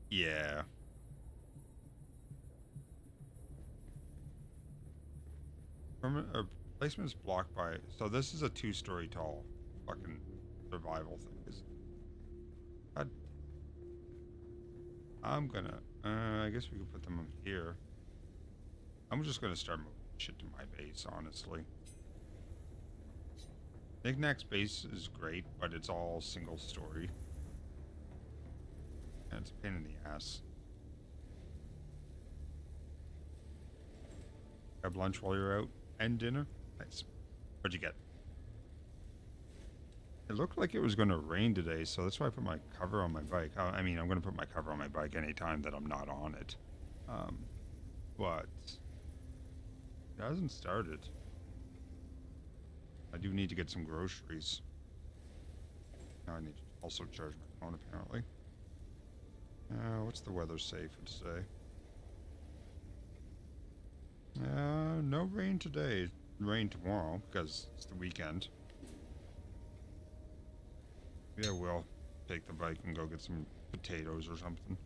Yeah. Placement is blocked by. So this is a 2-story tall fucking survival thing. God, I'm gonna. I guess we could put them here. I'm just gonna start moving shit to my base, honestly. Knickknack's base is great, but it's all single story. And it's a pain in the ass. Have lunch while you're out and dinner? Nice. What'd you get? It looked like it was going to rain today, so that's why I put my cover on my bike. I mean, I'm going to put my cover on my bike anytime that I'm not on it. But it hasn't started. I do need to get some groceries. Now I need to also charge my phone, apparently. What's the weather say for today? No rain today. Rain tomorrow, because it's the weekend. Yeah, we'll take the bike and go get some potatoes or something.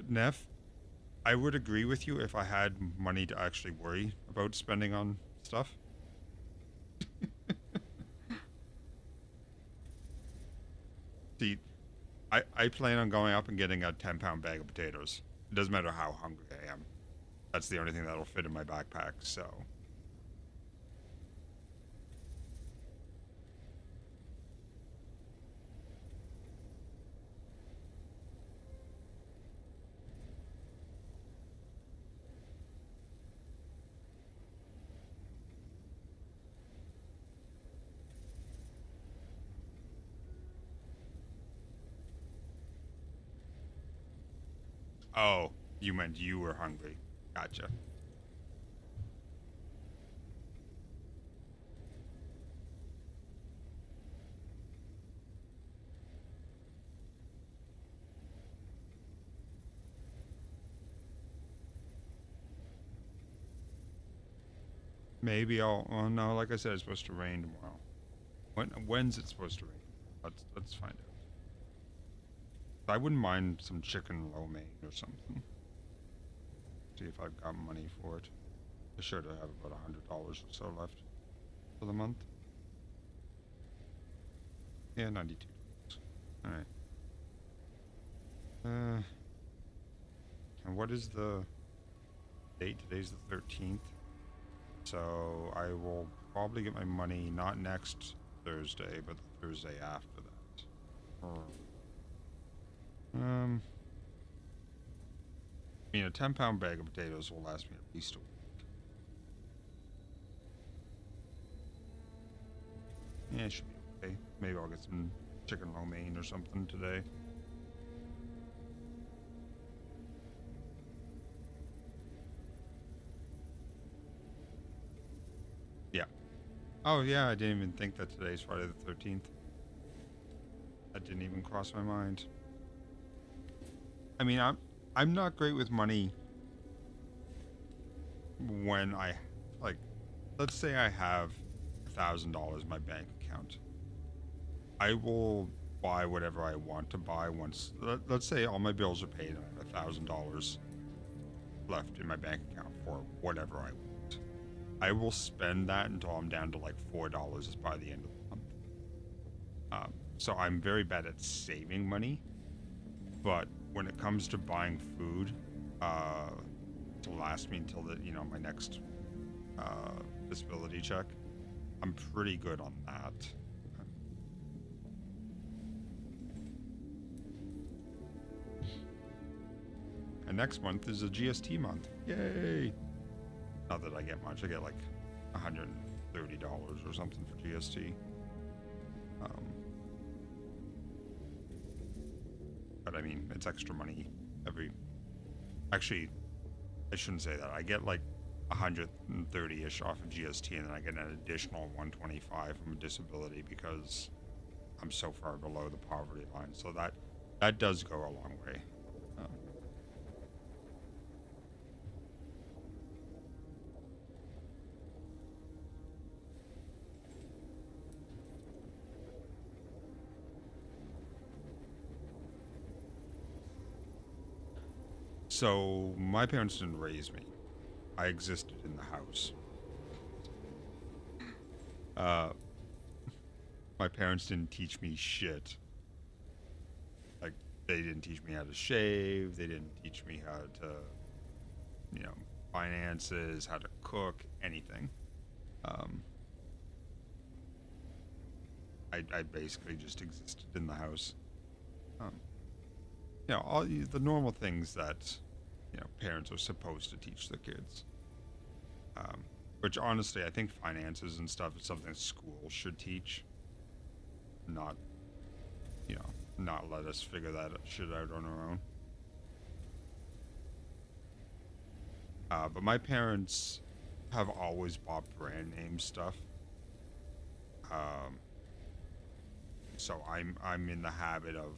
Neff, I would agree with you if I had money to actually worry about spending on stuff. See, I plan on going up and getting a 10-pound bag of potatoes. It doesn't matter how hungry I am. That's the only thing that'll fit in my backpack, so. Oh, you meant you were hungry. Gotcha. Maybe I'll. Oh no, like I said, it's supposed to rain tomorrow. When's it supposed to rain? Let's find out. I wouldn't mind some chicken lo mein or something. See if I've got money for it. I should have about $100 or so left for the month. Yeah, $92. All right. And what is the date? Today's the 13th. So I will probably get my money not next Thursday, but the Thursday after that. I mean, a 10-pound bag of potatoes will last me at least a week. Yeah, it should be okay. Maybe I'll get some chicken lo mein or something today. Oh yeah, I didn't even think that today's Friday the 13th. That didn't even cross my mind. I mean, I'm not great with money when I like. Let's say I have $1,000 in my bank account. I will buy whatever I want to buy once. Let's say all my bills are paid and I have $1,000 left in my bank account for whatever I want. I will spend that until I'm down to like $4 by the end of the month. So I'm very bad at saving money, but when it comes to buying food, to last me until my next disability check, I'm pretty good on that. And next month is a GST month. Yay! Not that I get much. I get like $130 or something for GST. But I mean, it's extra money actually, I shouldn't say that. I get like 130-ish off of GST, and then I get an additional 125 from a disability because I'm so far below the poverty line. So that does go a long way. So my parents didn't raise me. I existed in the house. My parents didn't teach me shit. Like, they didn't teach me how to shave. They didn't teach me how to, finances, how to cook, anything. I basically just existed in the house. All the normal things that, parents are supposed to teach their kids. Which honestly, I think finances and stuff is something school should teach. Not, not let us figure that shit out on our own. But my parents have always bought brand name stuff. So I'm in the habit of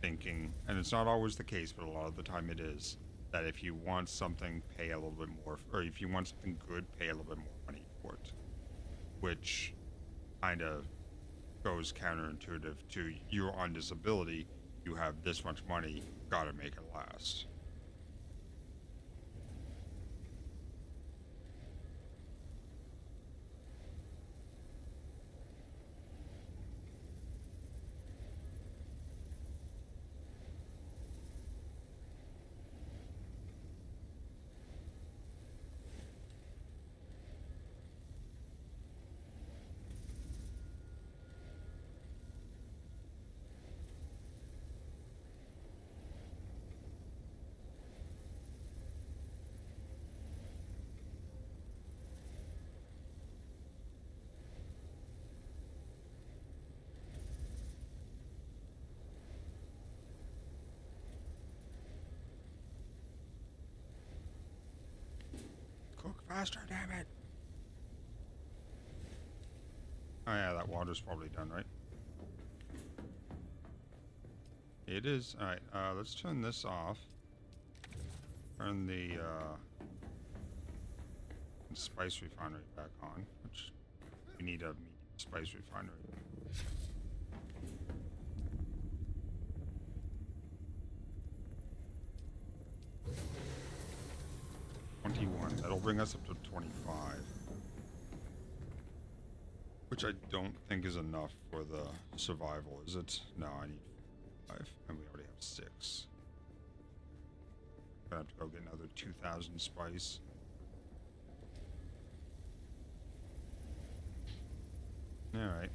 thinking, and it's not always the case, but a lot of the time it is, that if you want something, pay a little bit more, or if you want something good, pay a little bit more money for it. Which kind of goes counterintuitive to, you're on disability, you have this much money, gotta make it last. Cook faster, damn it! Oh yeah, that water's probably done, right? It is. Alright, let's turn this off. Turn the spice refinery back on, which we need a medium spice refinery. That'll bring us up to 25. Which I don't think is enough for the survival, is it? No, I need 5, and we already have 6. Gonna have to go get another 2,000 spice. Alright.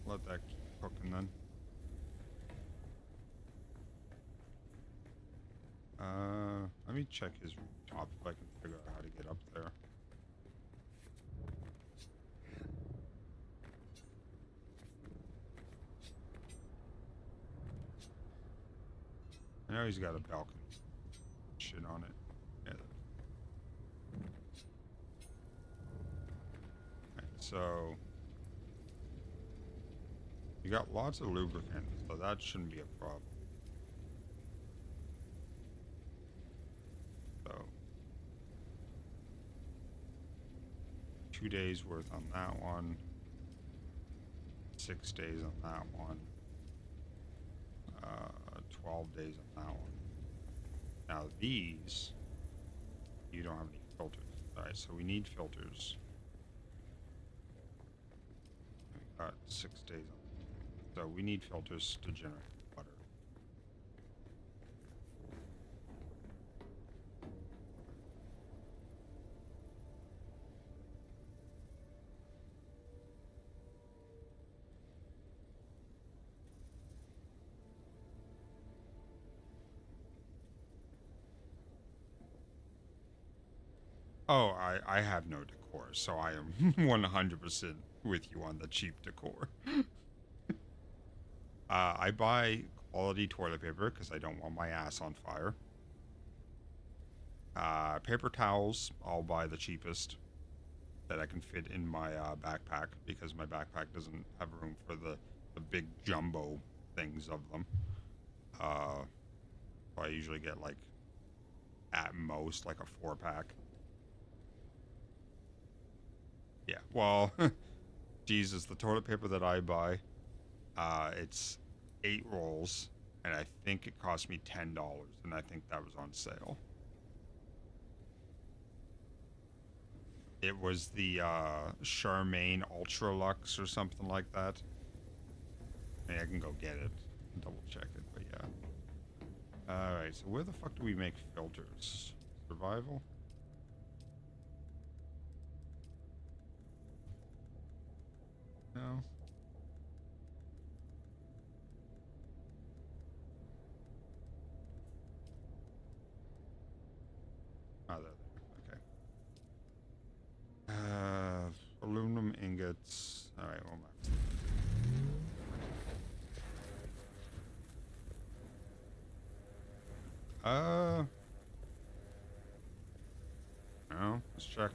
Let that keep cooking then. Let me check his rooftop if I can figure out how to get up there. I know he's got a balcony. Shit on it. Yeah. so you got lots of lubricant, so that shouldn't be a problem. So 2 days worth on that one, 6 days on that one, 12 days on that one. Now these, you don't have any filters. Alright, so we need filters. We got 6 days on. So we need filters to generate water. Oh, I have no decor, so I am 100% with you on the cheap decor. I buy quality toilet paper because I don't want my ass on fire. Paper towels, I'll buy the cheapest that I can fit in my backpack because my backpack doesn't have room for the big jumbo things of them. I usually get like at most like a 4-pack. Yeah, well, Jesus, the toilet paper that I buy, it's 8 rolls, and I think it cost me $10, and I think that was on sale. It was the Charmaine Ultra Luxe or something like that. I mean, I can go get it and double check it, but yeah. Alright, so where the fuck do we make filters? Survival? No. Oh, there. Okay. Aluminum ingots. Alright, well, no, let's check.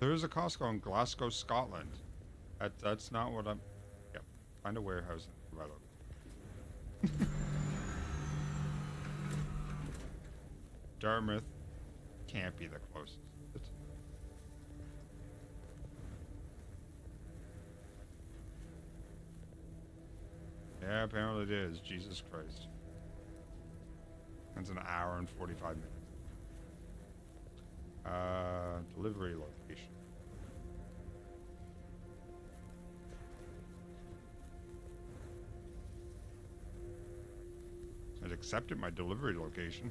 There is a Costco in Glasgow, Scotland. That's not what I'm... Yep. Find a warehouse in Rilo. Dartmouth can't be the closest. Yeah, apparently it is. Jesus Christ. That's an hour and 45 minutes. Delivery location. It accepted my delivery location.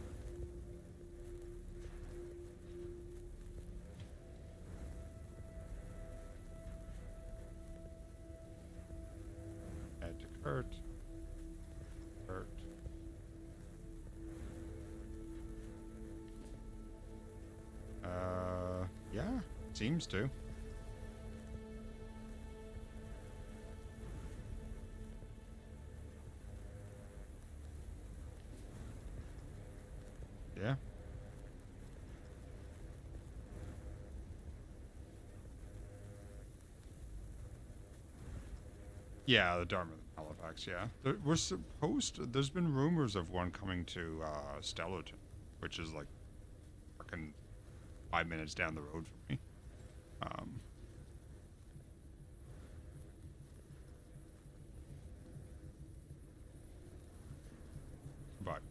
Add to cart. Cart. Yeah, seems to. Yeah. Yeah, the Dartmouth Halifax, yeah. There's been rumors of one coming to Stellarton, which is like fucking 5 minutes down the road from me. But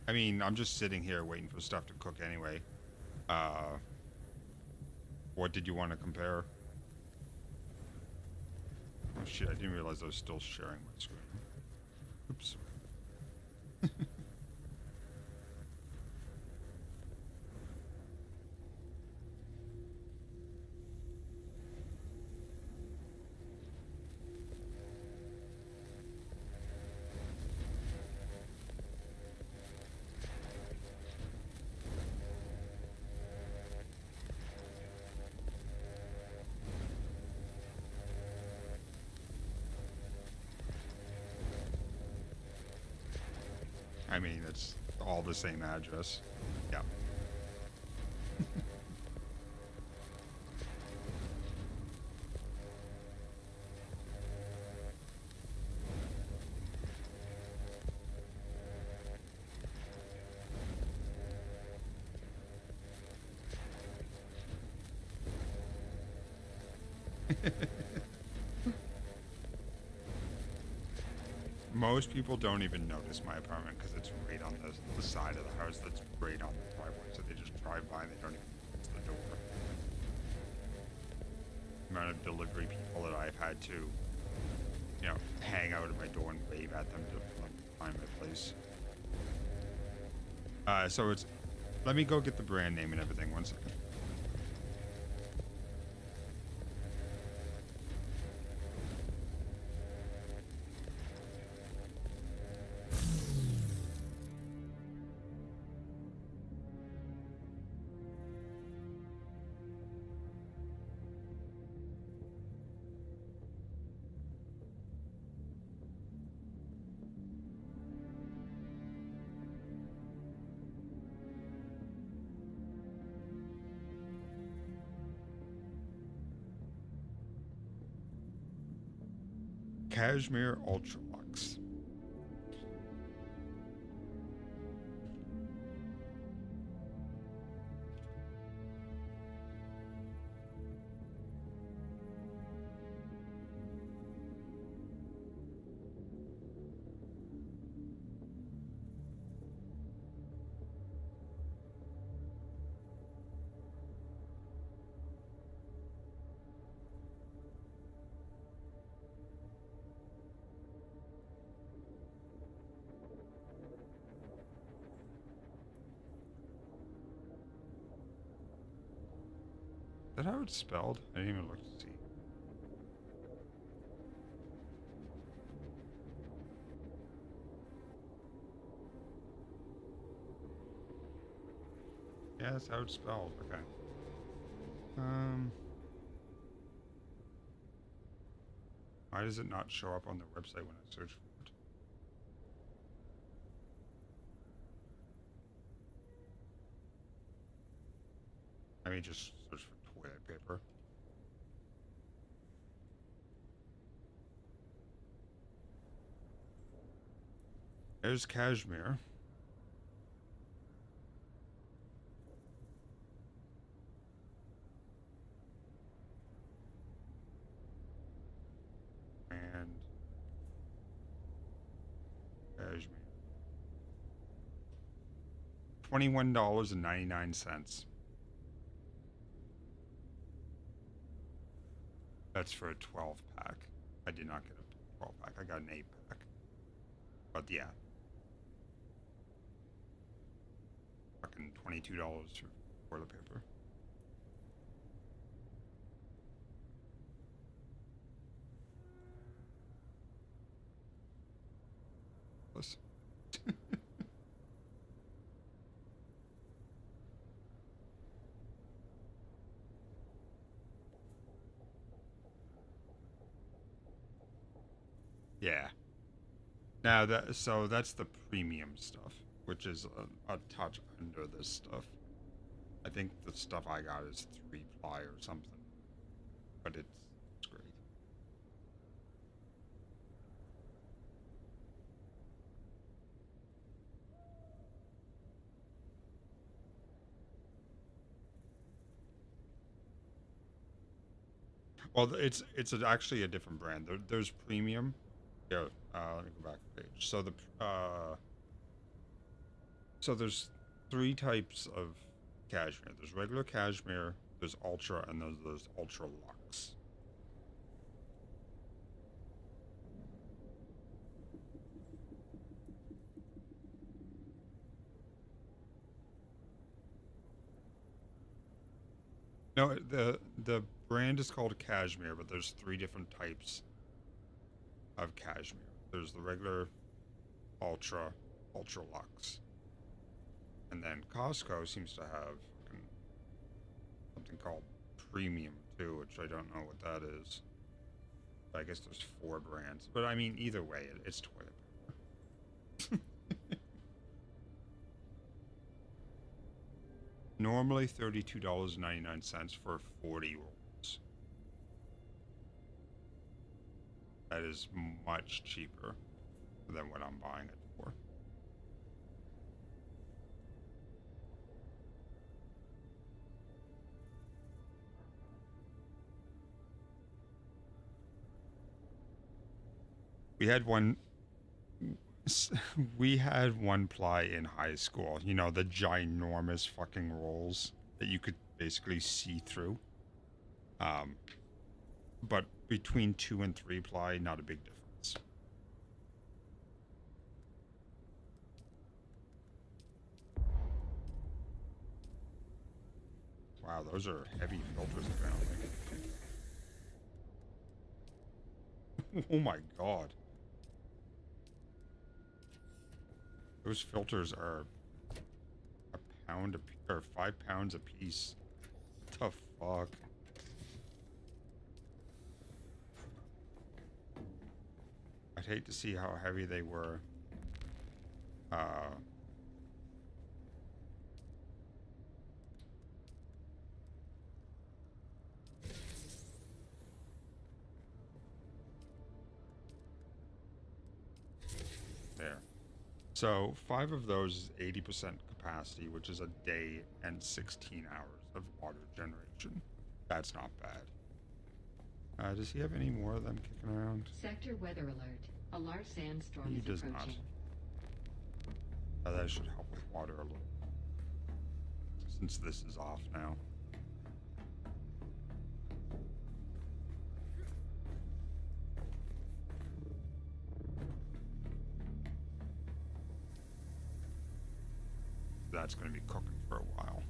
I mean, I'm just sitting here waiting for stuff to cook anyway. What did you want to compare? Oh shit, I didn't realize I was still sharing my screen. Oops. I mean, it's all the same address. Yeah. Most people don't even notice my apartment because it's right on the side of the house that's right on the driveway. So they just drive by and they don't even notice the door. The amount of delivery people that I've had to, hang out at my door and wave at them to find my place. So it's, let me go get the brand name and everything. One second. Cashmere Ultra Lux. Is that how it's spelled? I didn't even look to see. Yeah, that's how it's spelled. Okay. Why does it not show up on the website when I search for it? Let me just search for toilet paper. There's cashmere. And cashmere. $21.99. That's for a 12 pack. I did not get a 12 pack. I got an 8 pack. But yeah. Fucking $22 for toilet paper. Plus. Yeah. Now that's the premium stuff, which is a touch under this stuff. I think the stuff I got is 3-ply or something, but it's great. Well, it's actually a different brand. There's premium. Yeah. Let me go back a page. So there's 3 types of cashmere. There's regular cashmere, there's ultra, and there's ultra luxe. No, the brand is called cashmere, but there's 3 different types of cashmere. There's the regular, ultra, ultra luxe, and then Costco seems to have something called premium too, which I don't know what that is. I guess there's 4 brands, but I mean either way, it's toilet paper. Normally $32.99 for 40 rolls. That is much cheaper than what I'm buying it for. We had one we had one ply in high school, you know, the ginormous fucking rolls that you could basically see through. But between 2 and 3 ply, not a big difference. Wow, those are heavy filters apparently. Oh my god. Those filters are a pound or 5 pounds a piece. What the fuck? I'd hate to see how heavy they were. There. So 5 of those is 80% capacity, which is a day and 16 hours of water generation. That's not bad. Does he have any more of them kicking around? Sector weather alert. A large sandstorm He is does not. approaching. That should help with water a little. Since this is off now. That's going to be cooking for a while.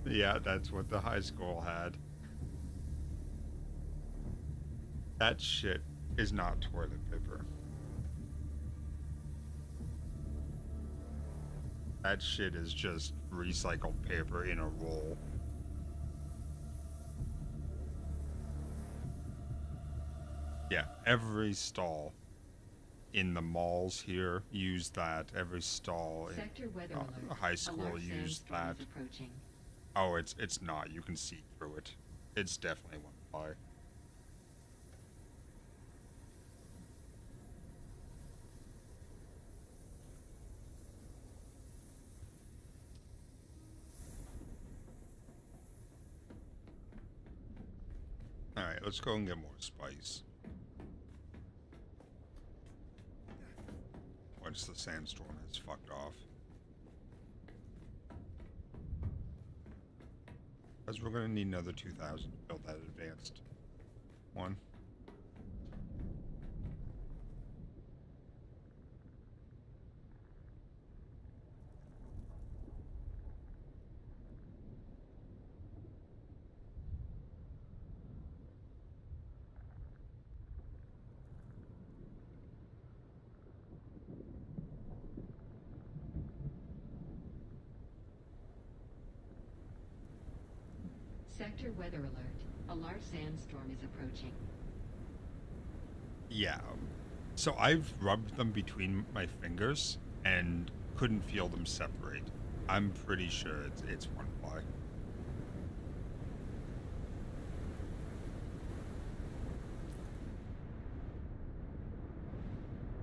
Yeah, that's what the high school had. That shit is not toilet paper. That shit is just recycled paper in a roll. Yeah, every stall in the malls here use that. Every stall in Sector weather alert. high A school large used sandstorm that. is approaching. Oh, it's not. You can see through it. It's definitely one ply. Alright, let's go and get more spice. Once the sandstorm has fucked off. Because we're going to need another 2,000 to build that advanced one. Sector weather alert. A large sandstorm is approaching. Yeah. So I've rubbed them between my fingers and couldn't feel them separate. I'm pretty sure it's one ply.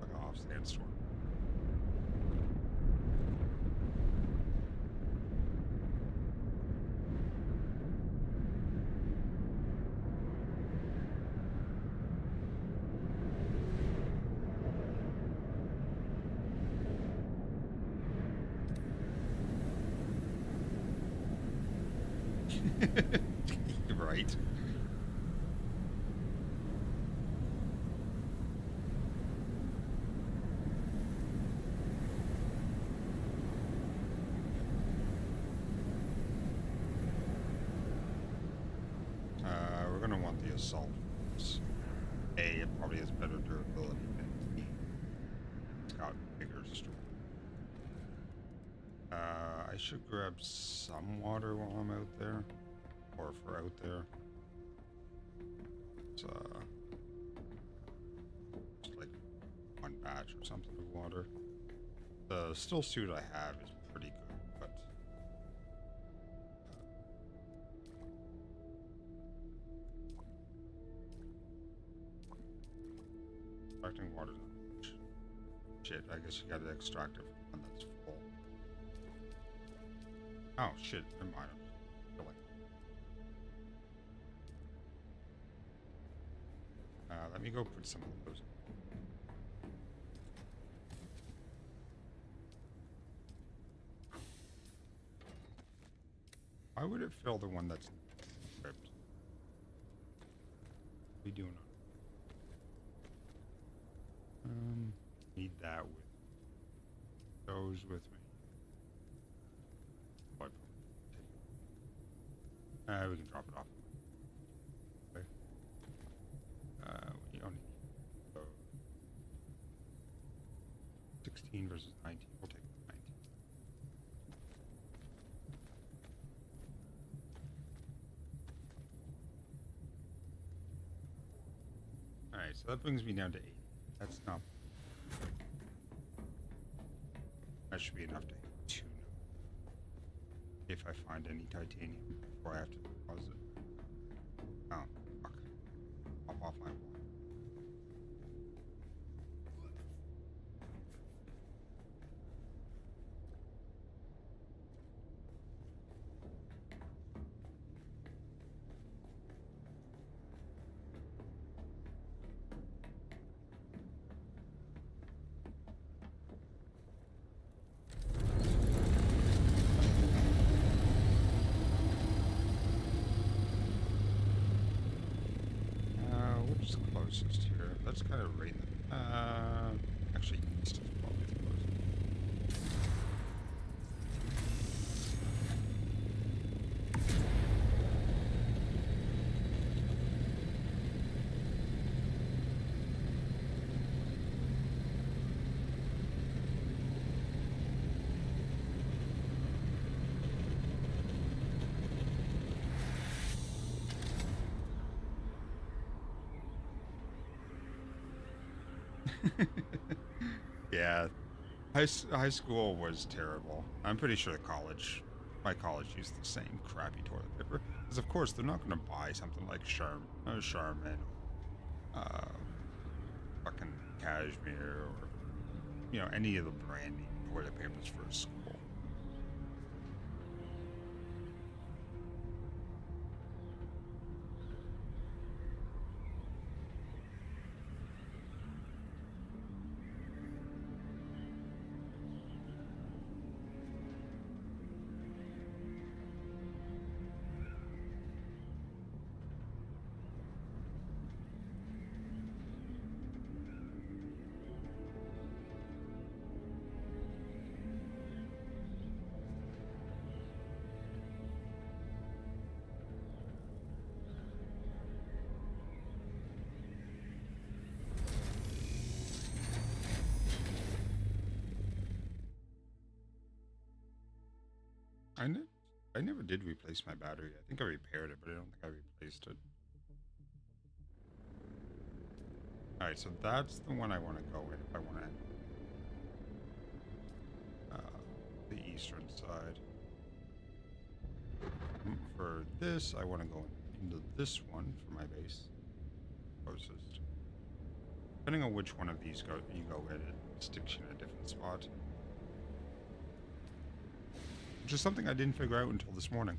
Fuck off, sandstorm. Right. We're gonna want the assault force. A, it probably has better durability, and B, it's got bigger strength. I should grab some water while I'm out there. Or if we're out there. It's, just like one batch or something of water. The still suit I have is pretty good, but extracting water. Shit, I guess you gotta extract it from one that's full. Oh shit, never mind. I'm just filling. Let me go put some of those. Why would it fill the one that's equipped? What are we doing on? Need that with those with me. Oh, we can drop it off. Okay. We only need 16 versus 19. We'll take 19. Alright, so that brings me down to 8. That's not. That should be enough to hit 2 if I find any titanium before I have to deposit it. Oh, fuck. Pop off my wall. Which is closest here? That's kind of right. Actually, east is probably the closest. Yeah, high school was terrible. I'm pretty sure my college used the same crappy toilet paper. Because of course they're not going to buy something like Charmin, fucking Cashmere, or any of the brand name toilet papers for school. I never did replace my battery. I think I repaired it, but I don't think I replaced it. Alright, so that's the one I want to go in if I want to the eastern side. For this, I want to go into this one for my base. Closest. Depending on which one of these you go in, it sticks you in a different spot. Which is something I didn't figure out until this morning.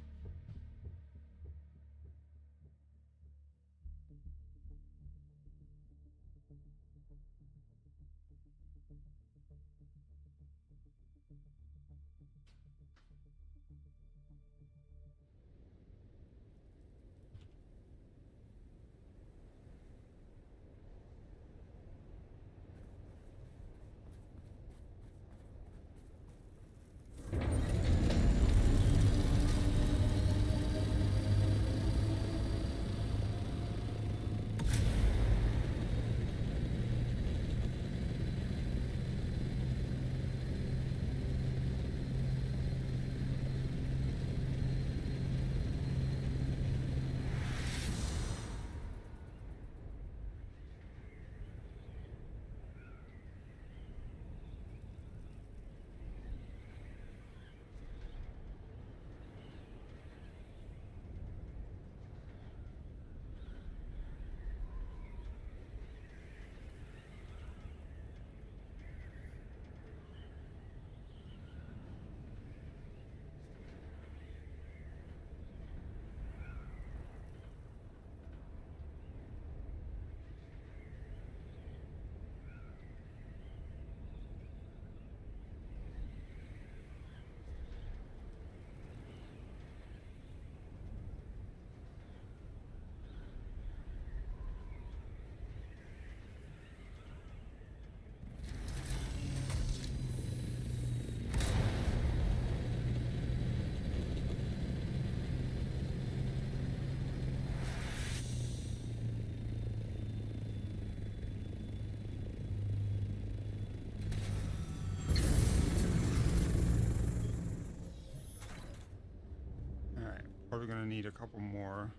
probably gonna need a couple more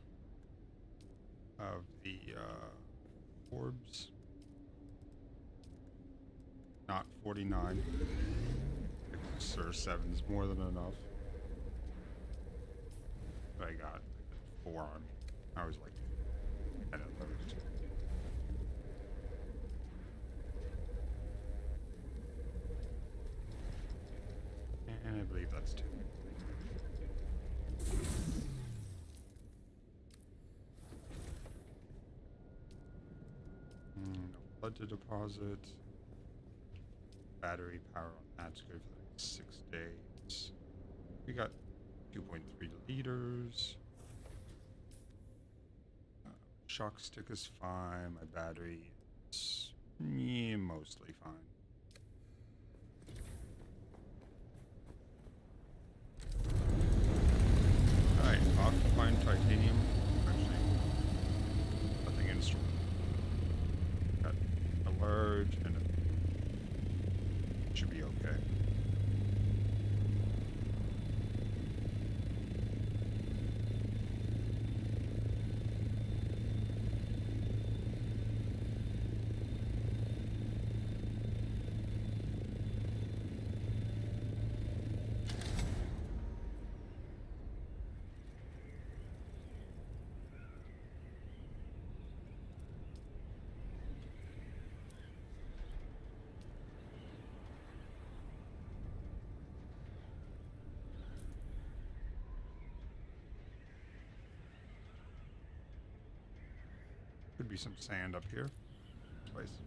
of the orbs. Not 49. 6 or 7's more than enough. But I got 4 on me. I was like, I don't know. And I believe that's 2. No blood to deposit. Battery power on that's good for like 6 days. We got 2.3 liters. Shock stick is fine. My battery is mostly fine. Alright, off to find titanium. Actually, nothing in store. Got a large and it should be okay. Could be some sand up here. Place.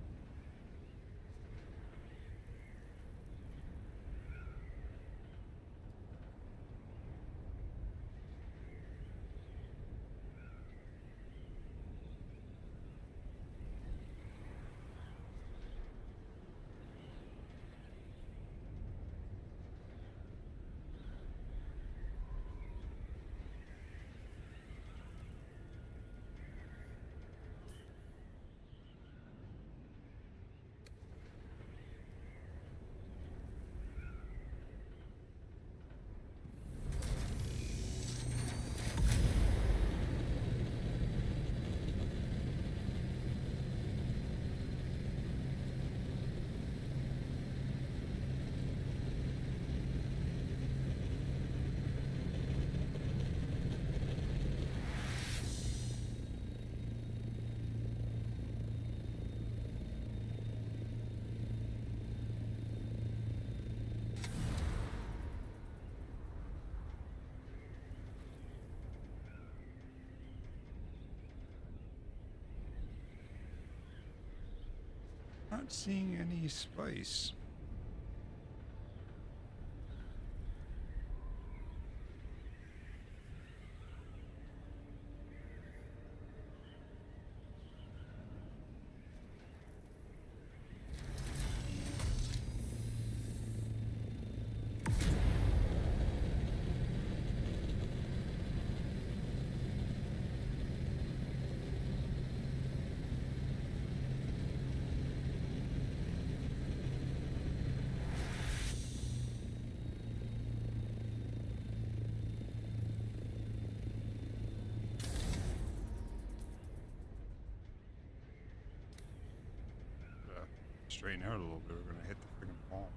Not seeing any spice. Straighten out a little bit. We're gonna hit the friggin' wall.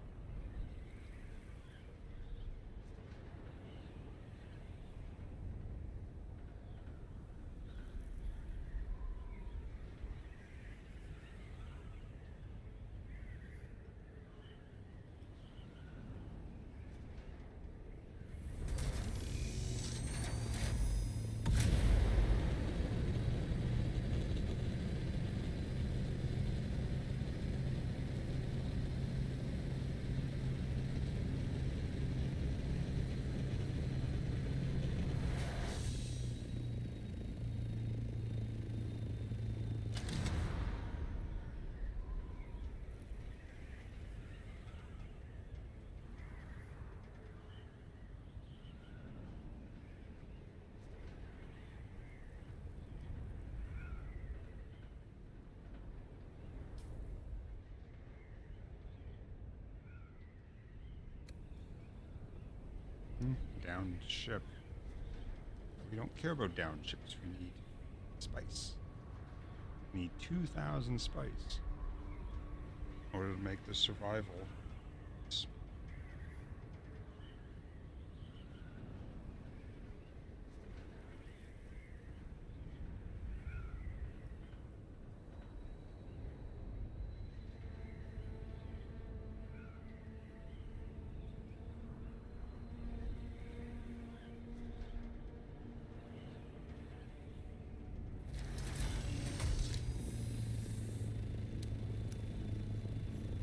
Downed ship. We don't care about downships. We need spice. We need 2,000 spice in order to make the survival.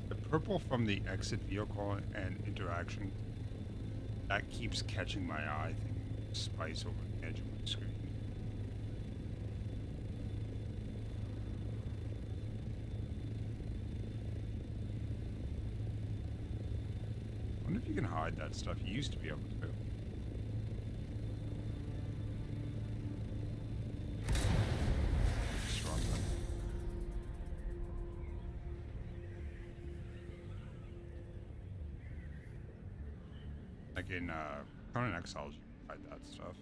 The purple from the exit vehicle and interaction, that keeps catching my eye. Thinking spice over the edge of my screen. I wonder if you can hide that stuff. You used to be able to. Strong one. Like in Conan Exiles, you can hide that stuff.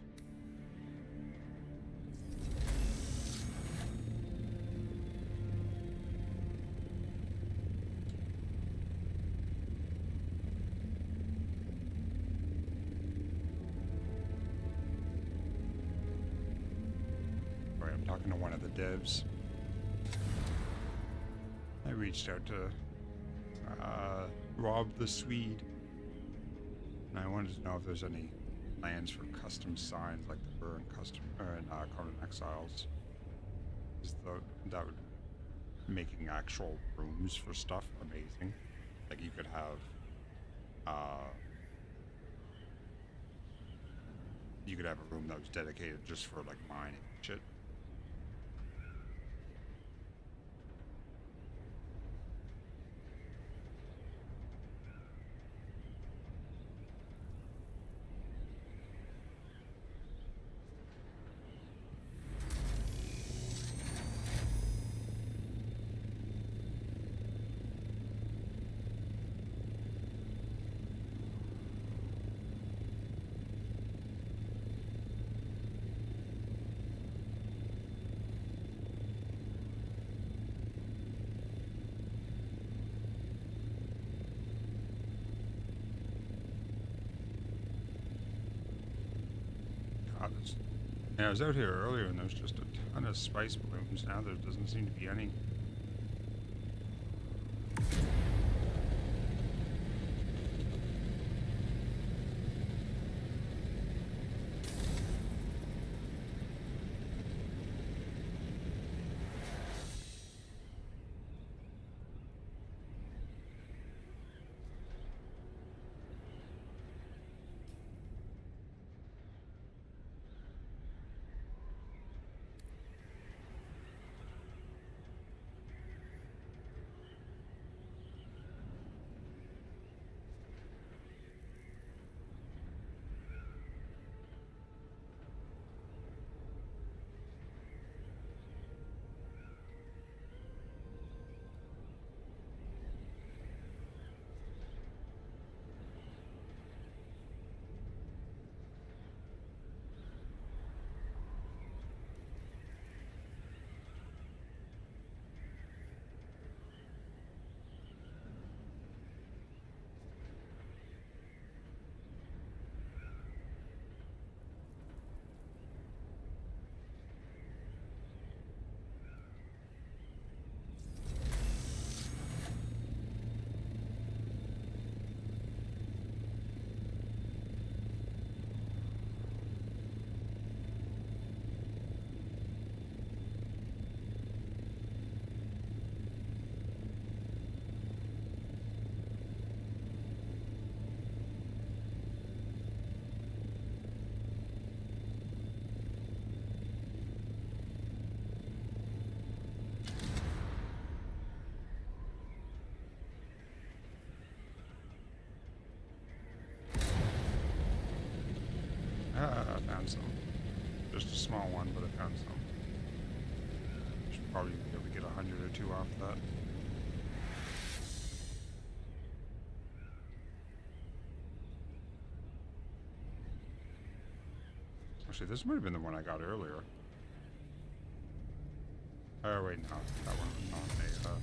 Right, I'm talking to one of the devs. I reached out to Rob the Swede. And I wanted to know if there's any plans for custom signs like there were in Conan Exiles. That would making actual rooms for stuff amazing. Like you could have a room that was dedicated just for like mining and shit. God, yeah, I was out here earlier and there was just a ton of spice balloons. Now there doesn't seem to be any. I found some. Just a small one, but I found some. Should probably be able to get 100 or 2 off that. Actually, this might have been the one I got earlier. Oh wait, no, that one was on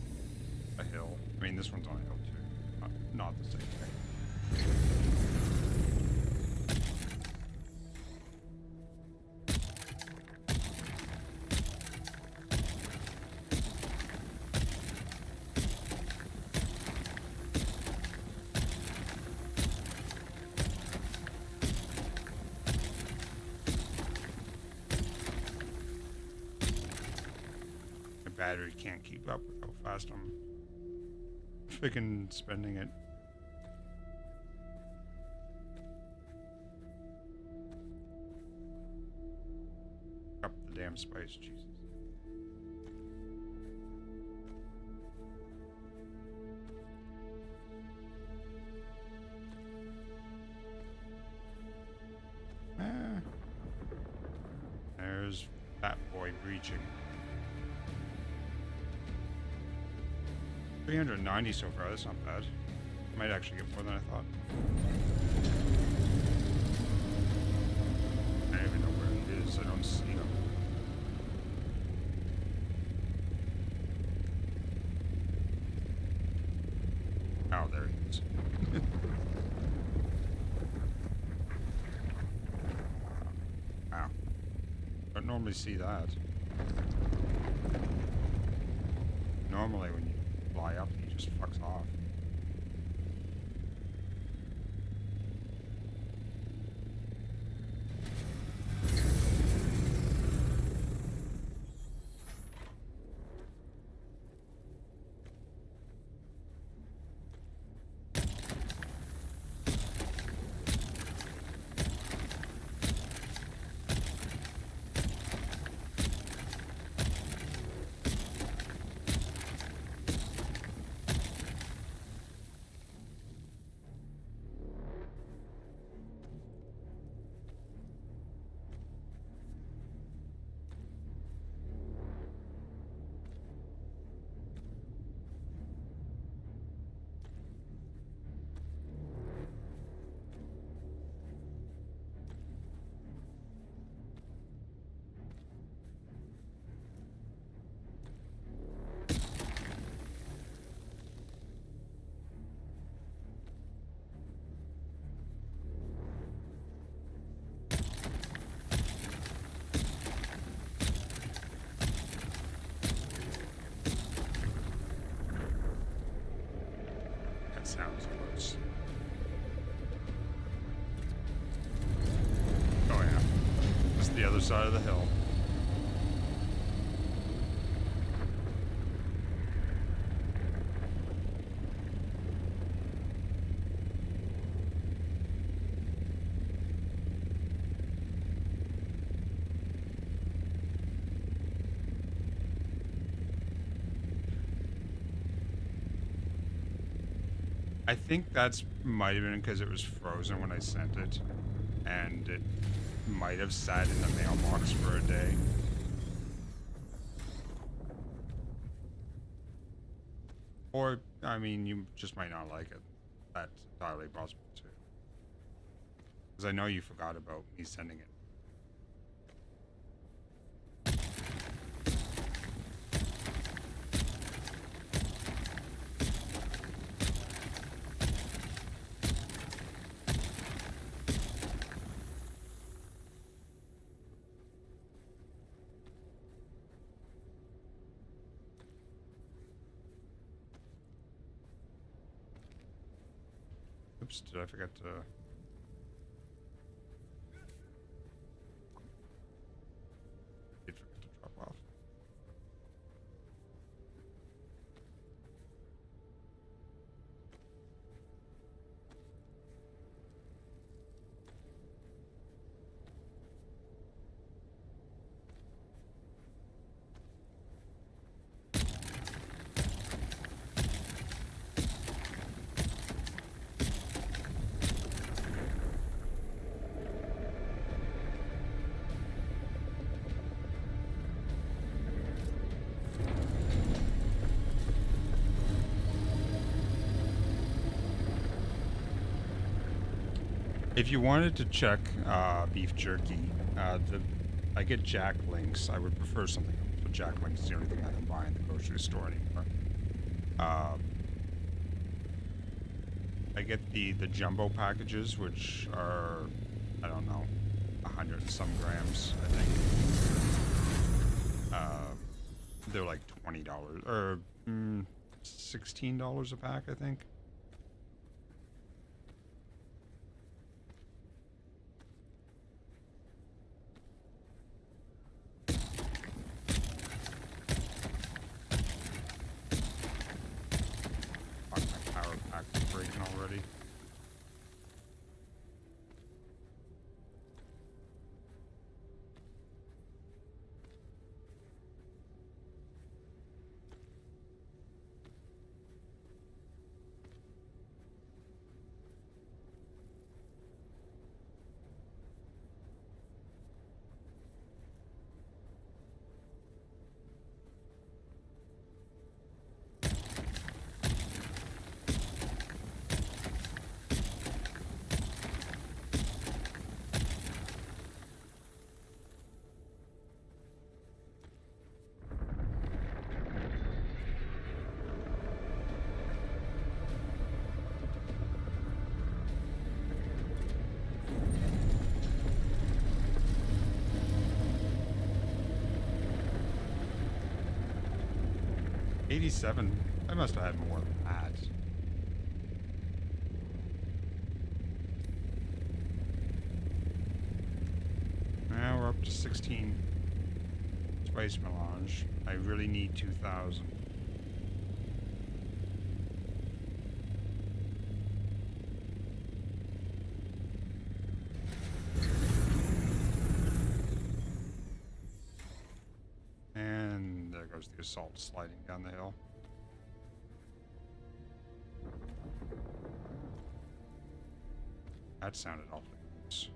a hill. I mean, this one's on a hill too. Not the same thing. My battery can't keep up with how fast I'm freaking spending it. Up the damn spice, Jesus. Ah. There's Fat Boy breaching. 390 so far, that's not bad. Might actually get more than I thought. I don't even know where it is, I don't see him. Oh, there he is. Wow. Don't normally see that. Normally when you fly up, he just fucks off. That sounds close. Oh yeah. That's the other side of the hill. I think that's might have been because it was frozen when I sent it, and it might have sat in the mailbox for a day. Or, I mean, you just might not like it. That's entirely possible too. Because I know you forgot about me sending it. Oops, did I forget to... Did forget to drop off. If you wanted to check beef jerky, I get Jack Links. I would prefer something else, but Jack Links is the only thing I can buy in the grocery store anymore. I get the jumbo packages, which are, I don't know, 100 and some grams, I think. They're like $20 or $16 a pack, I think. Fuck, my power pack is breaking already. $87. I must have had more than that. Now we're up to 16 spice melange. I really need 2,000. And there goes the assault sliding down the hill. That sounded awfully close.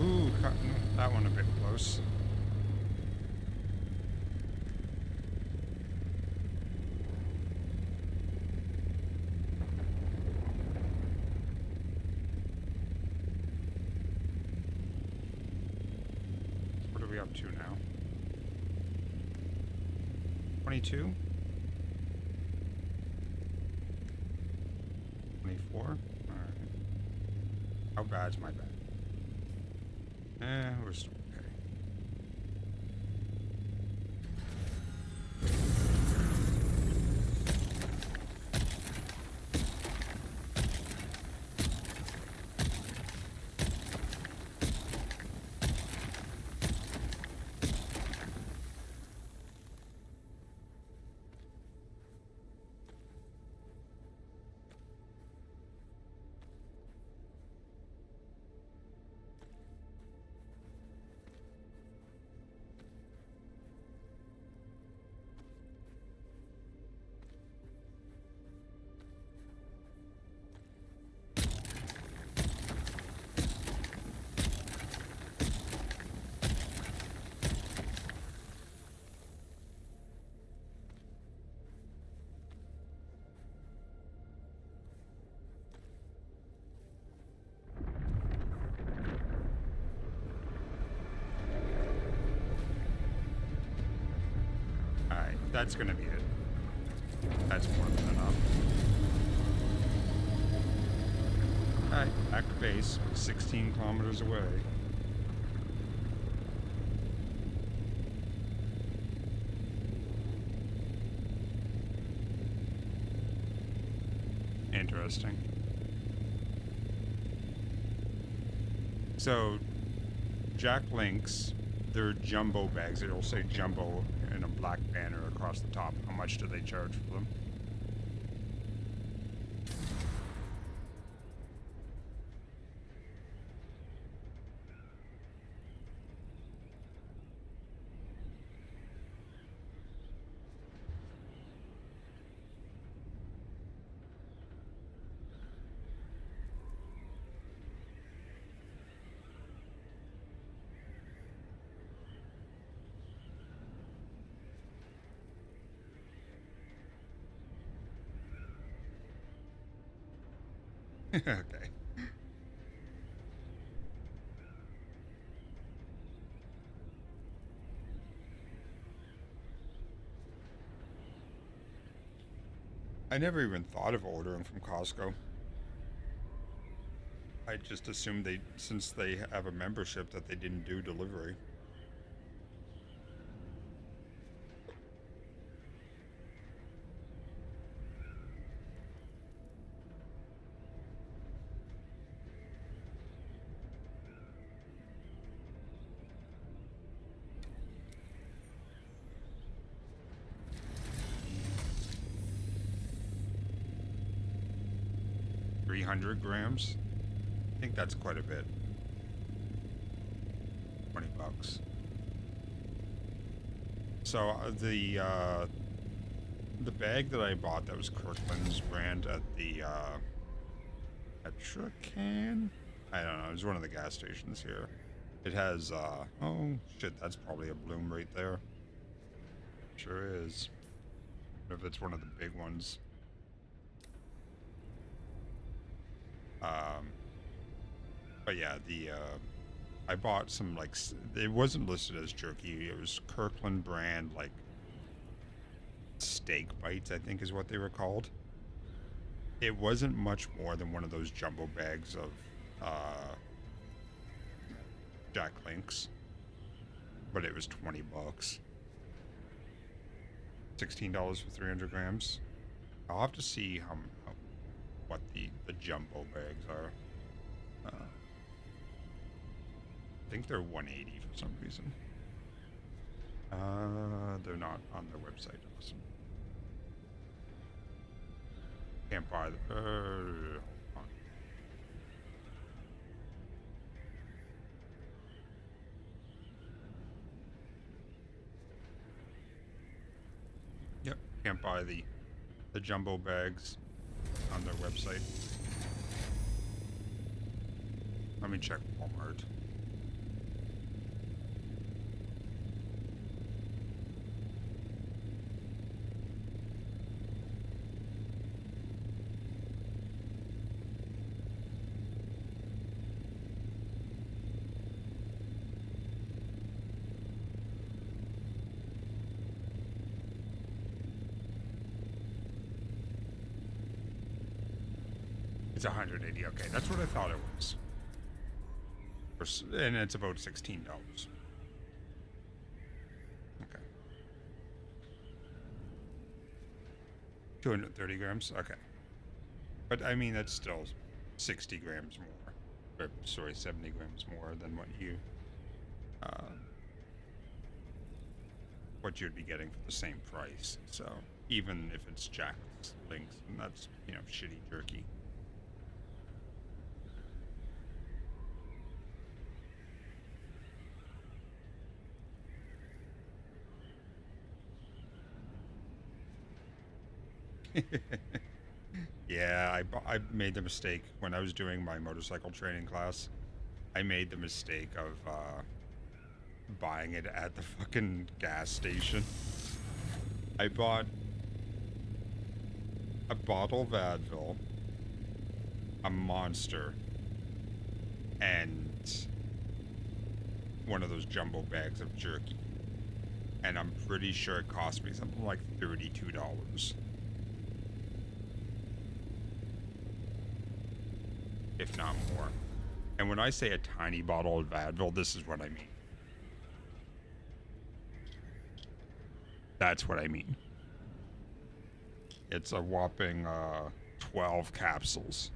Ooh, cutting that one a bit close. What are we up to now? 22? 24? Alright. How bad's my bad? We're still okay. Alright, that's gonna be it. That's more than enough. Alright, back to base, 16 kilometers away. interesting. So, Jack Links, they're jumbo bags. It'll say jumbo in a black banner across the top. How much do they charge for them? Okay. I never even thought of ordering from Costco. I just assumed they, since they have a membership, that they didn't do delivery. $300. I think that's quite a bit. $20. So the bag that I bought, that was Kirkland's brand at the Petra-Can? I don't know. It was one of the gas stations here. It has oh shit, that's probably a Bloom right there. Sure is. I wonder if it's one of the big ones. But yeah, I bought some, like, it wasn't listed as jerky. It was Kirkland brand, like, steak bites, I think is what they were called. It wasn't much more than one of those jumbo bags of Jack Links, but it was $20. $16 for 300 grams. I'll have to see what the jumbo bags are. I think they're $180 for some reason. They're not on their website. Awesome. Can't buy the. Hold on. Yep, can't buy the jumbo bags on their website. Let me check Walmart. It's 180. Okay, that's what I thought it was. And it's about $16. Okay. 230 grams? Okay. But I mean, that's still 60 grams more. Or, sorry, 70 grams more than what you'd be getting for the same price. So even if it's Jack Links, and that's, you know, shitty jerky. Yeah, I made the mistake when I was doing my motorcycle training class. I made the mistake of buying it at the fucking gas station. I bought a bottle of Advil, a Monster, and one of those jumbo bags of jerky. And I'm pretty sure it cost me something like $32. If not more. And when I say a tiny bottle of Advil, this is what I mean. That's what I mean. It's a whopping 12 capsules.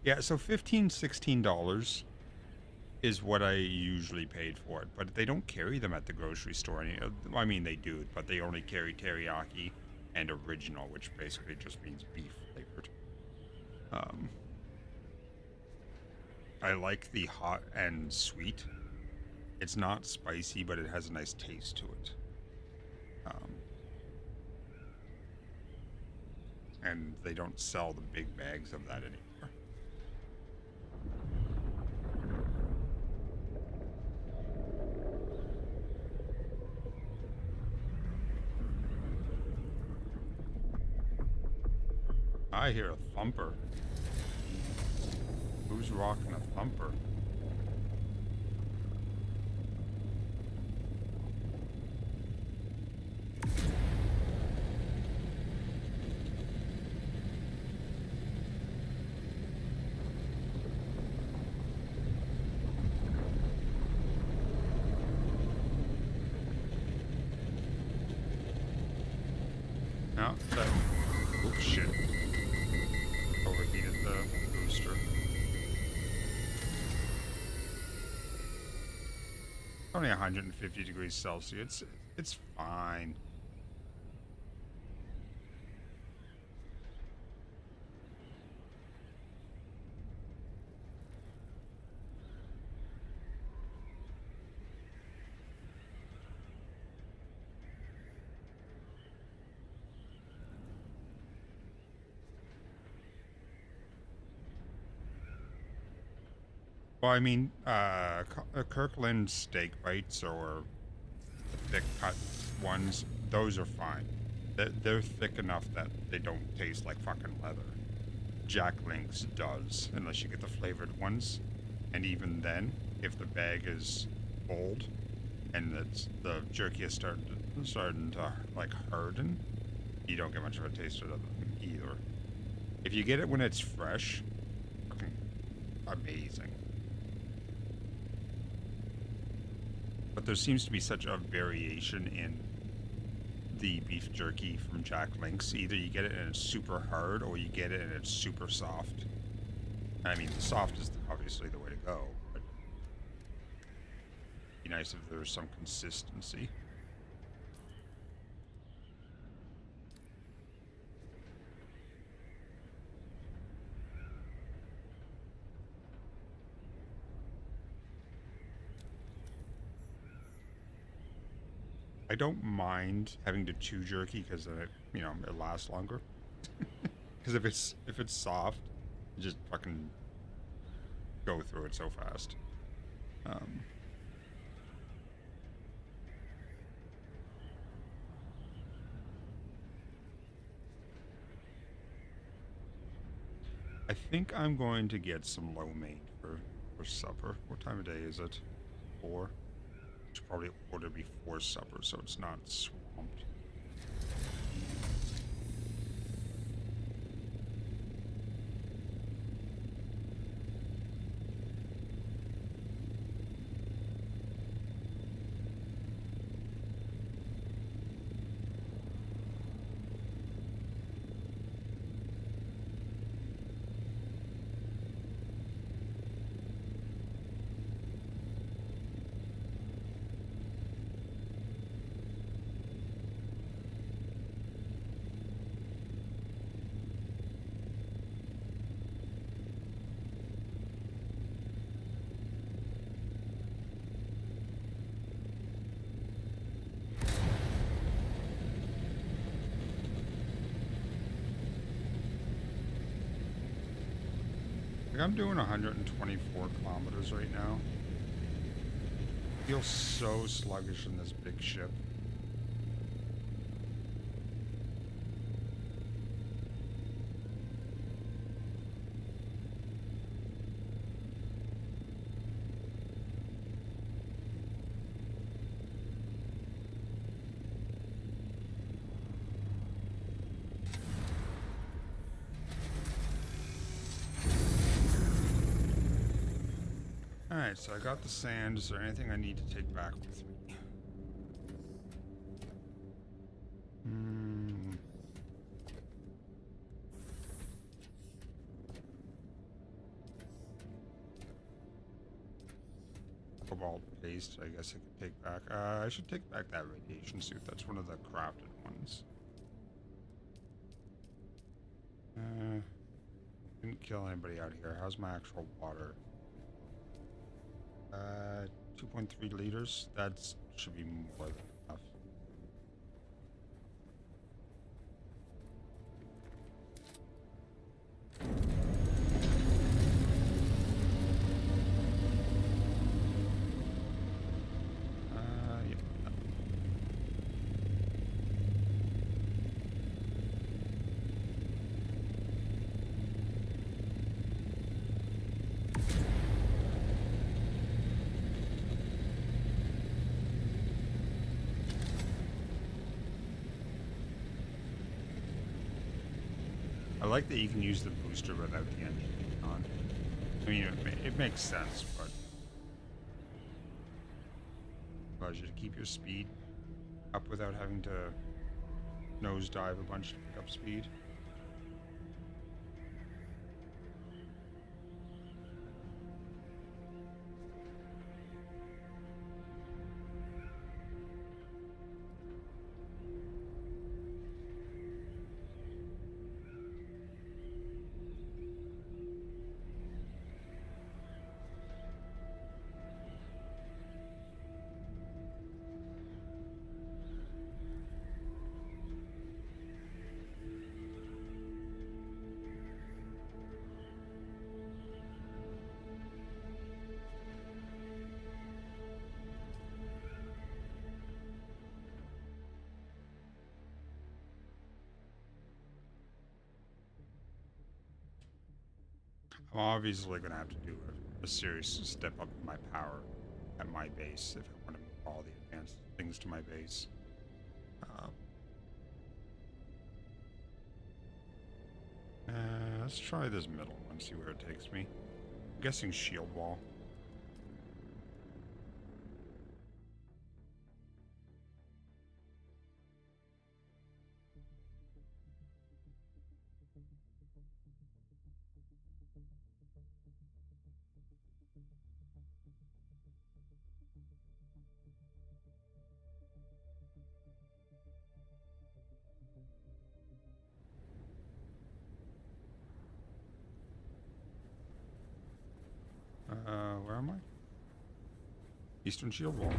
Yeah, so $15, $16 is what I usually paid for it, but they don't carry them at the grocery store. I mean, they do, but they only carry teriyaki and original, which basically just means beef flavored. I like the hot and sweet. It's not spicy, but it has a nice taste to it. And they don't sell the big bags of that anymore. I hear a thumper. Who's rocking a thumper? No, that. Oops, shit. Overheated the booster. Only 150 degrees Celsius. It's fine. Well, I mean, Kirkland steak bites or thick cut ones, those are fine. They're thick enough that they don't taste like fucking leather. Jack Link's does, unless you get the flavored ones. And even then, if the bag is old and the jerky is starting to like harden, you don't get much of a taste of them either. If you get it when it's fresh, fucking amazing. But there seems to be such a variation in the beef jerky from Jack Link's. Either you get it and it's super hard, or you get it and it's super soft. I mean, the soft is obviously the way to go, but it'd be nice if there was some consistency. I don't mind having to chew jerky because then it lasts longer. Because if it's soft, you just fucking go through it so fast. I think I'm going to get some lo mein for supper. What time of day is it? 4. Should probably order before supper so it's not swamped. Like I'm doing 124 kilometers right now. I feel so sluggish in this big ship. Alright, Alright, so I got the sand. Is there anything I need to take back with me? Hmm. Cobalt paste, I guess I could take back. I should take back that radiation suit. That's one of the crafted ones. Didn't kill anybody out here. How's my actual water? 2.3 liters. That should be more than enough. Yep. I like that you can use the booster without the engine on. I mean, it makes sense, but allows you to keep your speed up without having to nosedive a bunch to pick up speed. I'm obviously going to have to do a serious step up in my power at my base if I want to move all the advanced things to my base. Let's try this middle one, see where it takes me. I'm guessing shield wall. Where am I? Eastern shield wall.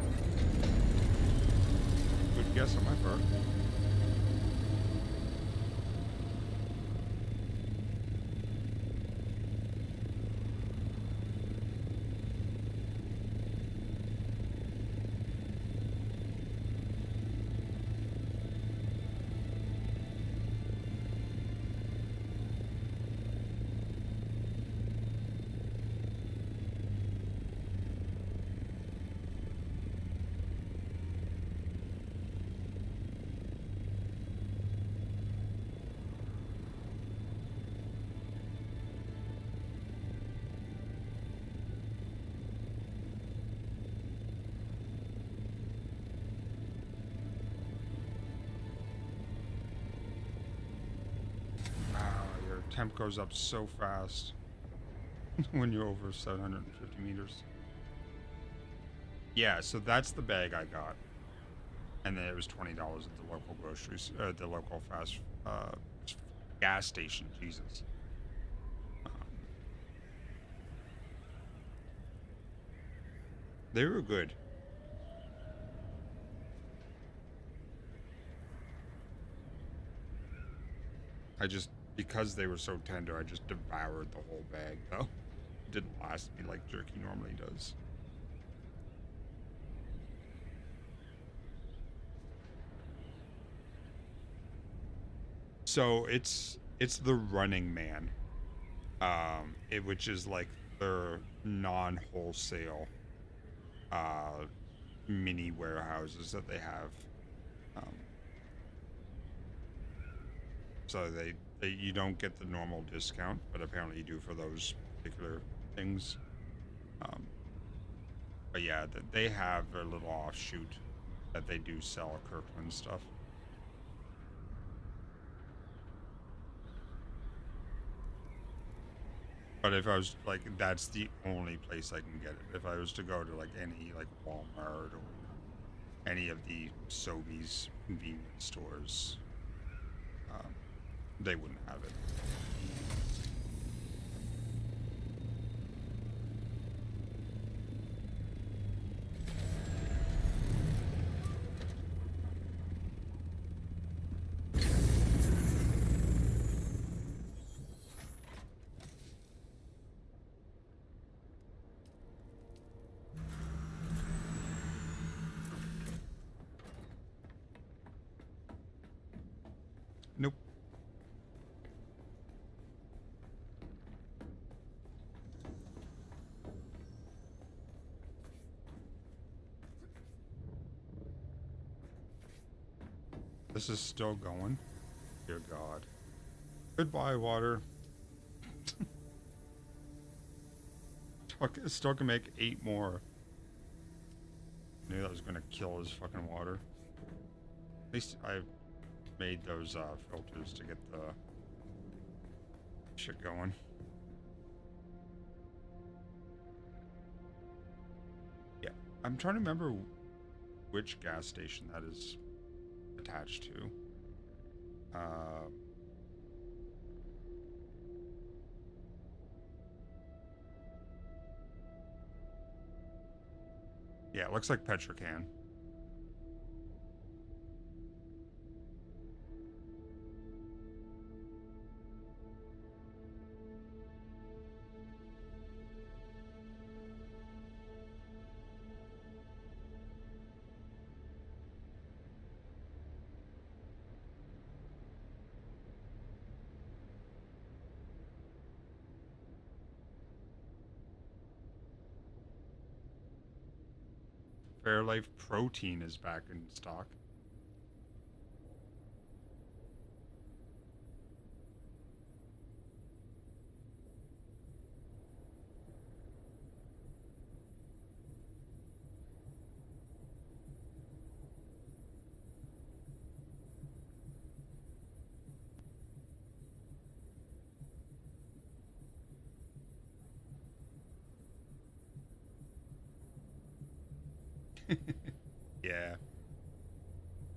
Good guess on my part. Your temp goes up so fast when you're over 750 meters. Yeah, so that's the bag I got. And then it was $20 at the local groceries, the local fast gas station. Jesus. They were good. Because they were so tender, I just devoured the whole bag, though. It didn't last me like jerky normally does. So it's the Running Man, which is like their non-wholesale mini warehouses that they have. So you don't get the normal discount, but apparently you do for those particular things. But yeah, they have a little offshoot that they do sell Kirkland stuff. But if I was like, that's the only place I can get it. If I was to go to like any like Walmart or any of the Sobeys convenience stores, they wouldn't have it. Nope. This is still going. Dear God. Goodbye, water. Still can make 8 more. I knew that was gonna kill his fucking water. At least I made those filters to get the shit going. Yeah, I'm trying to remember which gas station that is attached to. Yeah, it looks like Petrocan. Fairlife Protein is back in stock. Yeah.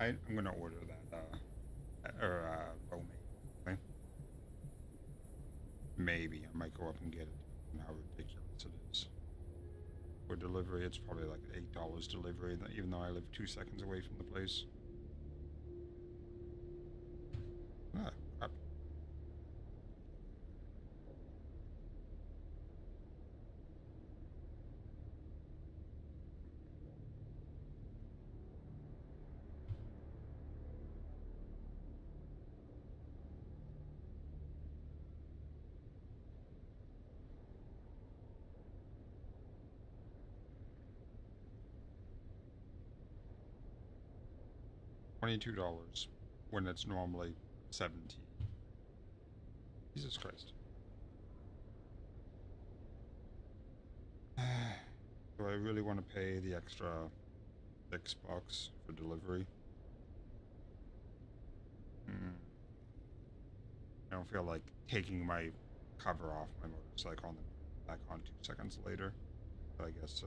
I'm gonna order that, romaine. Okay? Maybe I might go up and get it. And how ridiculous it is. For delivery, it's probably like $8 delivery, even though I live 2 seconds away from the place. Ah, crap. $22 when it's normally 17. Jesus Christ. Do I really want to pay the extra $6 for delivery? I don't feel like taking my cover off my motorcycle and then back on 2 seconds later. But I guess so.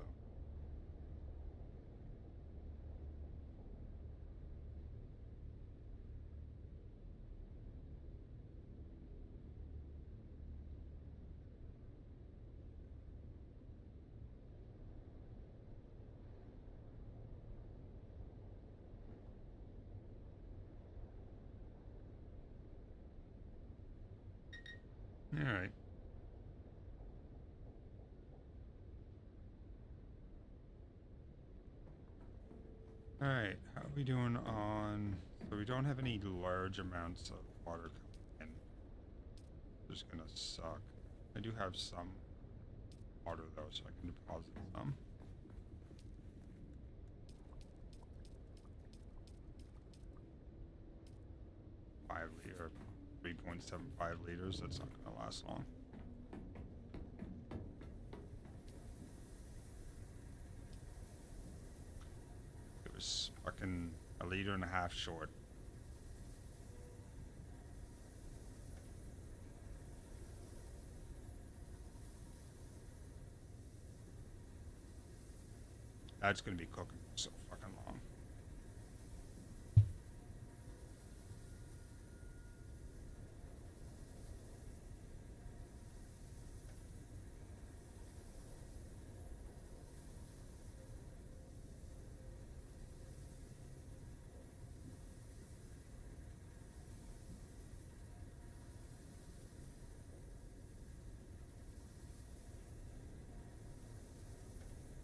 Alright. Alright, how are we doing on... So we don't have any large amounts of water coming in. Just gonna suck. I do have some water though, so I can deposit some. Five liter, 3.75 liters, that's not gonna last long. was fucking a liter and a half short. That's gonna be cooking for so fucking long.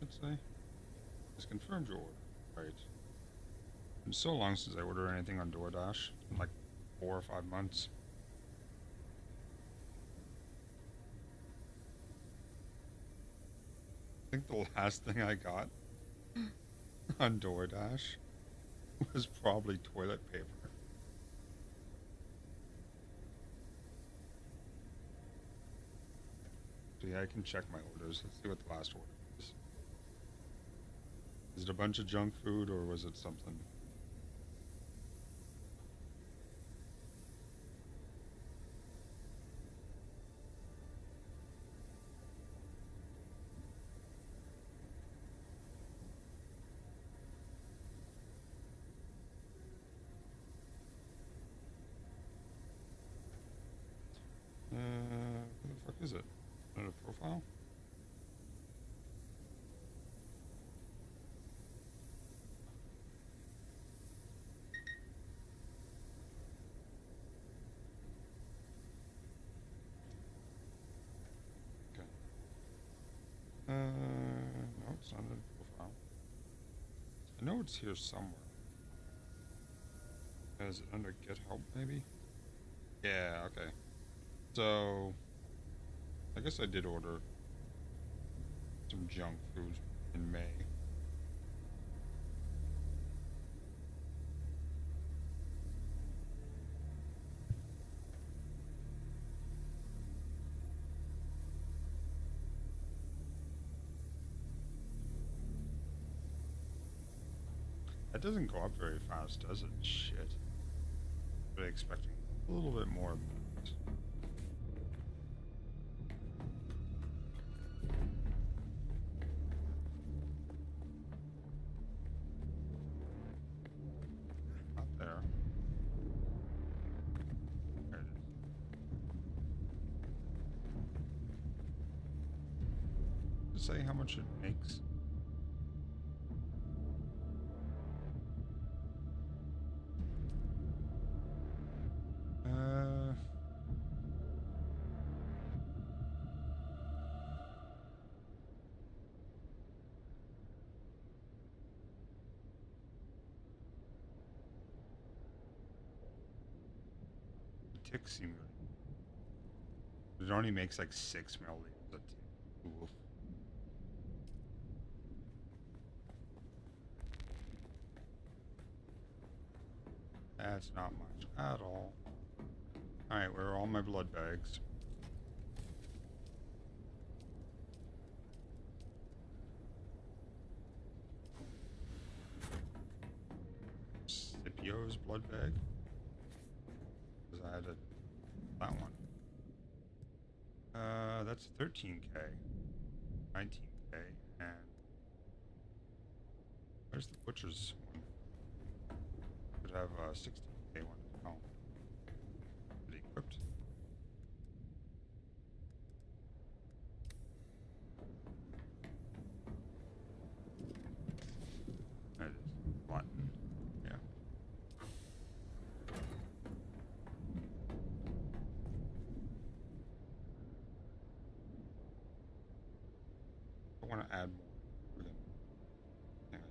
Let's say. It's confirmed your order. Right. It's been so long since I ordered anything on DoorDash. It's been like 4 or 5 months. I think the last thing I got on DoorDash was probably toilet paper. So yeah, I can check my orders. Let's see what the last order is. Is it a bunch of junk food or was it something? Who the fuck is it? Not a profile? Okay. No, it's not a profile. I know it's here somewhere. Is it under get help maybe? Yeah, okay. So, I guess I did order some junk food in May. That doesn't go up very fast, does it? Shit. Really expecting a little bit more of that. Not there. There it is. Does it say how much it makes? Tick simulator. It only makes like 6 milliliters of tick. Oof. That's not much at all. Alright, where are all my blood bags? Scipio's blood bag? Because I had that one. That's 13k. 19k. And where's the butcher's one? Could have a 16k one as well. Is it equipped? There it is. Button. Yeah. I want to add more. We're gonna- hang on,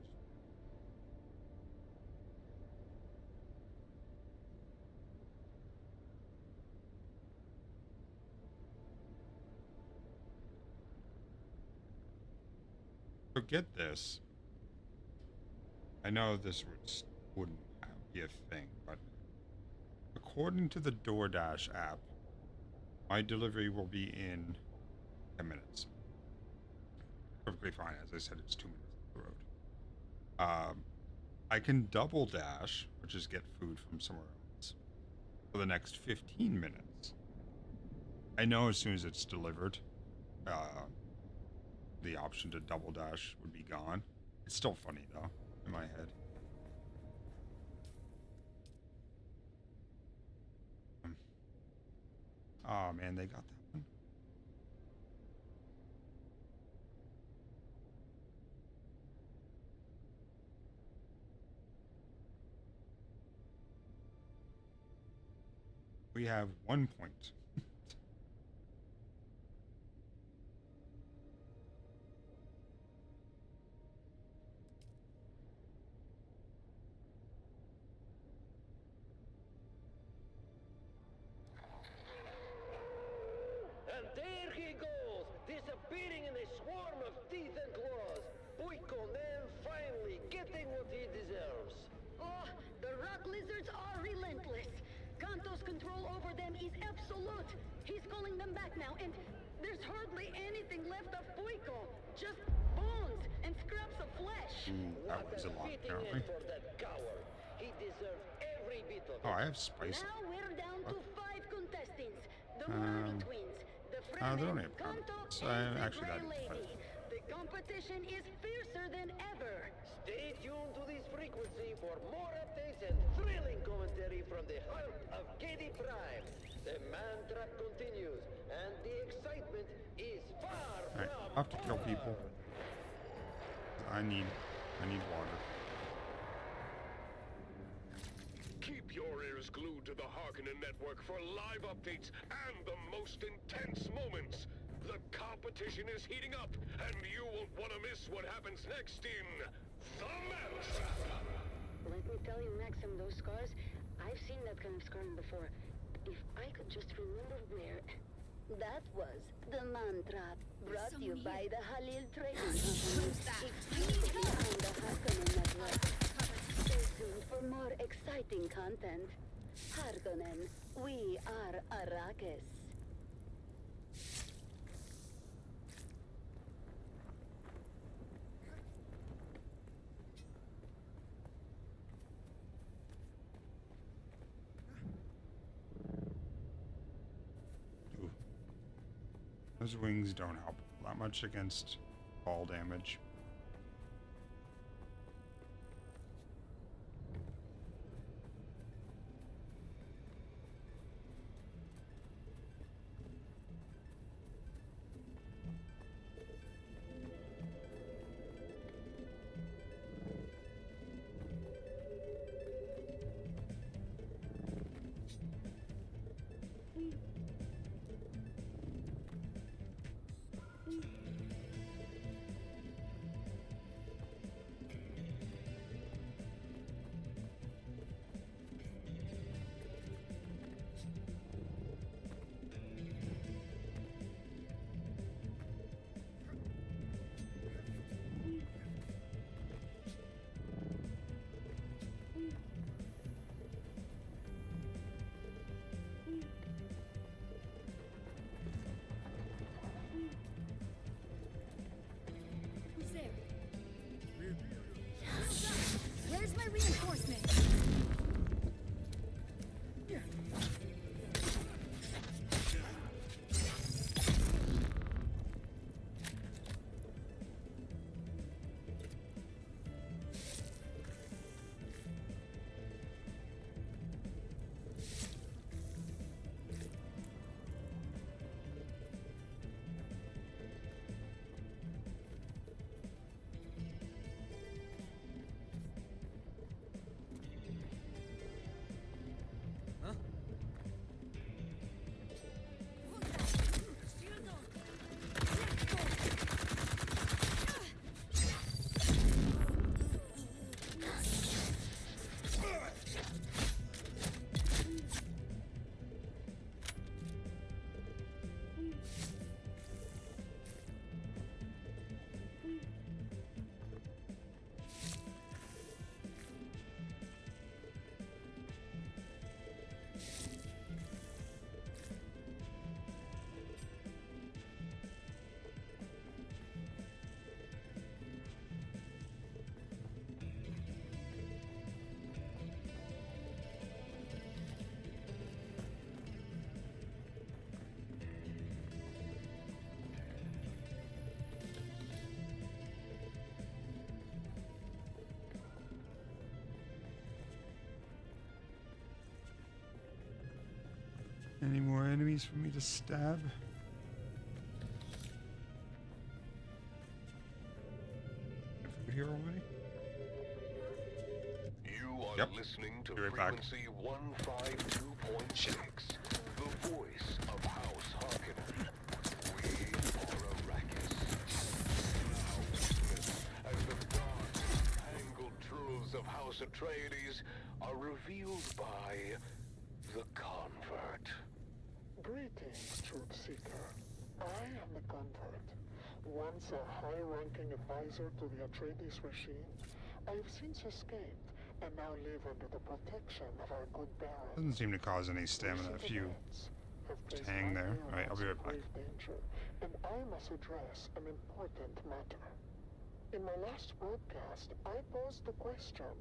So get this. I know this wouldn't be a thing, but according to the DoorDash app, my delivery will be in 10 minutes. Perfectly fine. As I said, it's 2 minutes up the road. I can double dash, which is get food from somewhere else, for the next 15 minutes. I know as soon as it's delivered, the option to double dash would be gone. It's still funny though, in my head. Oh man, they got that one. We have 1 point. And there he goes, disappearing in a swarm of teeth and claws. Buikonen finally getting what he deserves. Oh, the rock lizards are relentless. Kanto's control over them is absolute. He's calling them back now, and there's hardly anything left of Puiko. Just bones and scraps of flesh. That was a lot, fitting apparently. end for that coward. He deserved every bit of Oh, it. I have spice. Now we're down to What? 5 contestants. The Murray twins, the they're Fremen, only a pound. Kanto, So and the actually Grey that'd be Lady. The competition is fiercer than ever. Stay tuned to this frequency for more updates and thrilling commentary from the heart of Katie Prime. The man trap continues, and the excitement is far Alright, from I have to kill over. people. I need water. Keep your ears glued to the Harkonnen network for live updates and the most intense moments. The competition is heating up, and you won't want to miss what happens next in The Man Trap. Let me tell you, Maxim, those scars, I've seen that kind of scarring before. If I could just remember where... That was the mantra, brought to you by the Halil Trading Company. Exclusively on the Harkonnen network. Stay tuned for more exciting content. Harkonnen, we are Arrakis. Ooh. Those wings don't help that much against fall damage. Who's there? Where's my reinforcement? Any more enemies for me to stab? Food here already? You are Yep. listening to Be right back. frequency 152.6, the voice of House Harkonnen. We are Arrakis. Now witness as the dark, tangled truths of House Atreides are revealed by the Convert. Greetings, Truth Seeker. I am the Convert. Once a high-ranking advisor to the Atreides regime, I have since escaped and now live under the protection of our good Baron. Doesn't seem to cause any stamina if you just hang there. Alright, I'll be right back. Danger, and I must address an important matter. In my last broadcast, I posed the question,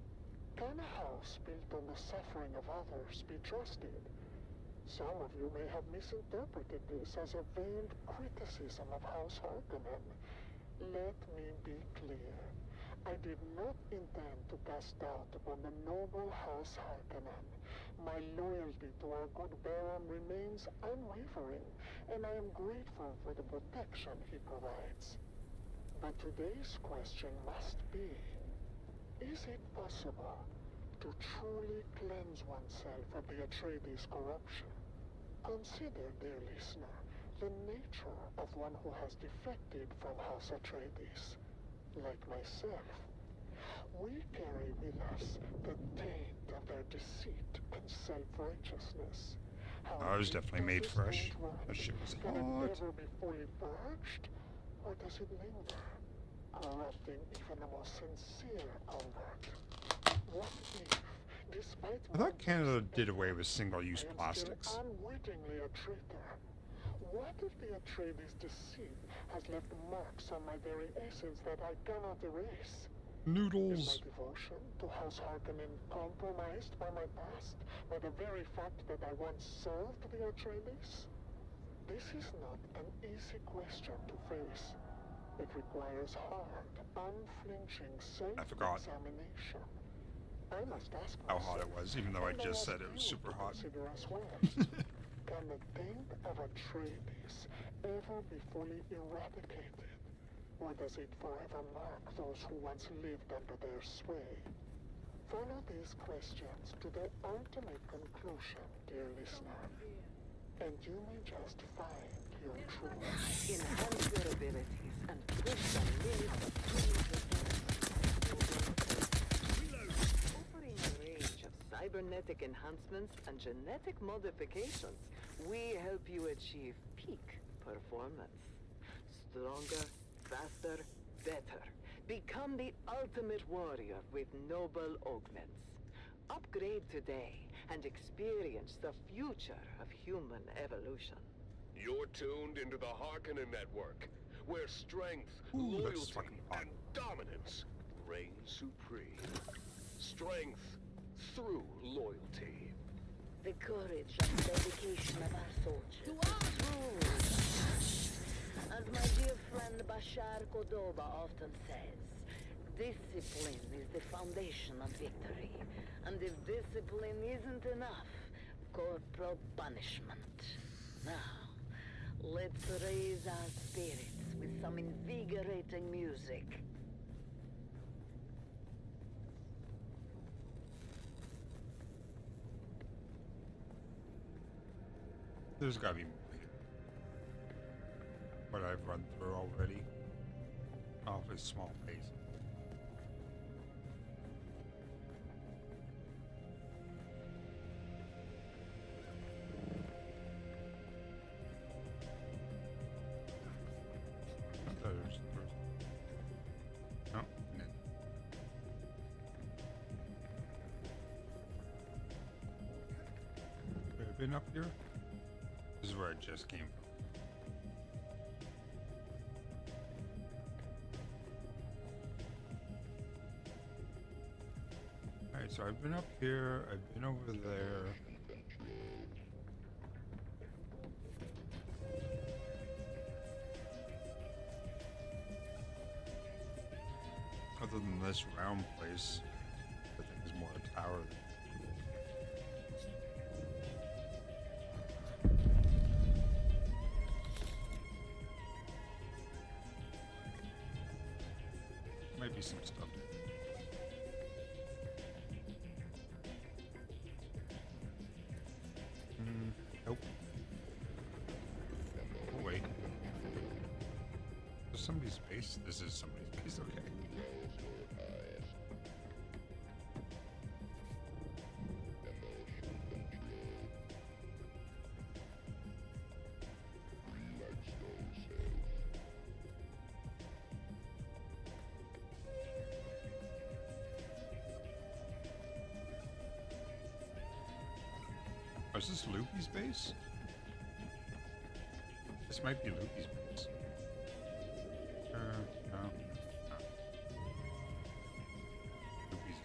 can a house built on the suffering of others be trusted? Some of you may have misinterpreted this as a veiled criticism of House Harkonnen. Let me be clear. I did not intend to cast doubt upon the noble House Harkonnen. My loyalty to our good Baron remains unwavering, and I am grateful for the protection he provides. But today's question must be, is it possible to truly cleanse oneself of the Atreides corruption? Consider, dear listener, the nature of one who has defected from House Atreides. Like myself, we carry with us the taint of their deceit and self-righteousness. I was definitely made fresh. That shit was Can it hot. ever be fully purged? Or does it linger, corrupting even the most sincere convert? What if, despite I thought Canada did away with single-use plastics. unwittingly a traitor? What if the Atreides deceit has left marks on my very essence that I cannot erase? Noodles. Is my devotion to House Harkonnen compromised by my past, by the very fact that I once served the Atreides? This is not an easy question to face. It requires hard, unflinching self-examination. I must ask How myself, hot it was, even though I and just ask said it was you super to hot. consider as well. Can the taint of Atreides ever be fully eradicated? Or does it forever mark those who once lived under their sway? Follow these questions to their ultimate conclusion, dear listener, and you may just find your truth. Enhance your abilities and push the limits of offering a range of cybernetic enhancements and genetic modifications, we help you achieve peak performance. Stronger, faster, better. Become the ultimate warrior with noble augments. Upgrade today and experience the future of human evolution. You're tuned into the Harkonnen Network, where strength, Ooh, that's loyalty, fucking fun. and dominance reign supreme. Strength through loyalty. The courage and dedication of our soldiers. As my dear friend Bashar Cordoba often says, discipline is the foundation of victory. And if discipline isn't enough, corporal punishment. Now, let's raise our spirits with some invigorating music. There's gotta be more here. What I've run through already. Off a small pace. No, have I been up here? This is where I just came from. Alright, so I've been up here, I've been over there. Other than this round place, I think is more a tower than be some stuff. Nope. Oh, wait. There's somebody's base? This is somebody's base, okay. Oh, is this Loopy's base? This might be Loopy's base. No. Loopy's.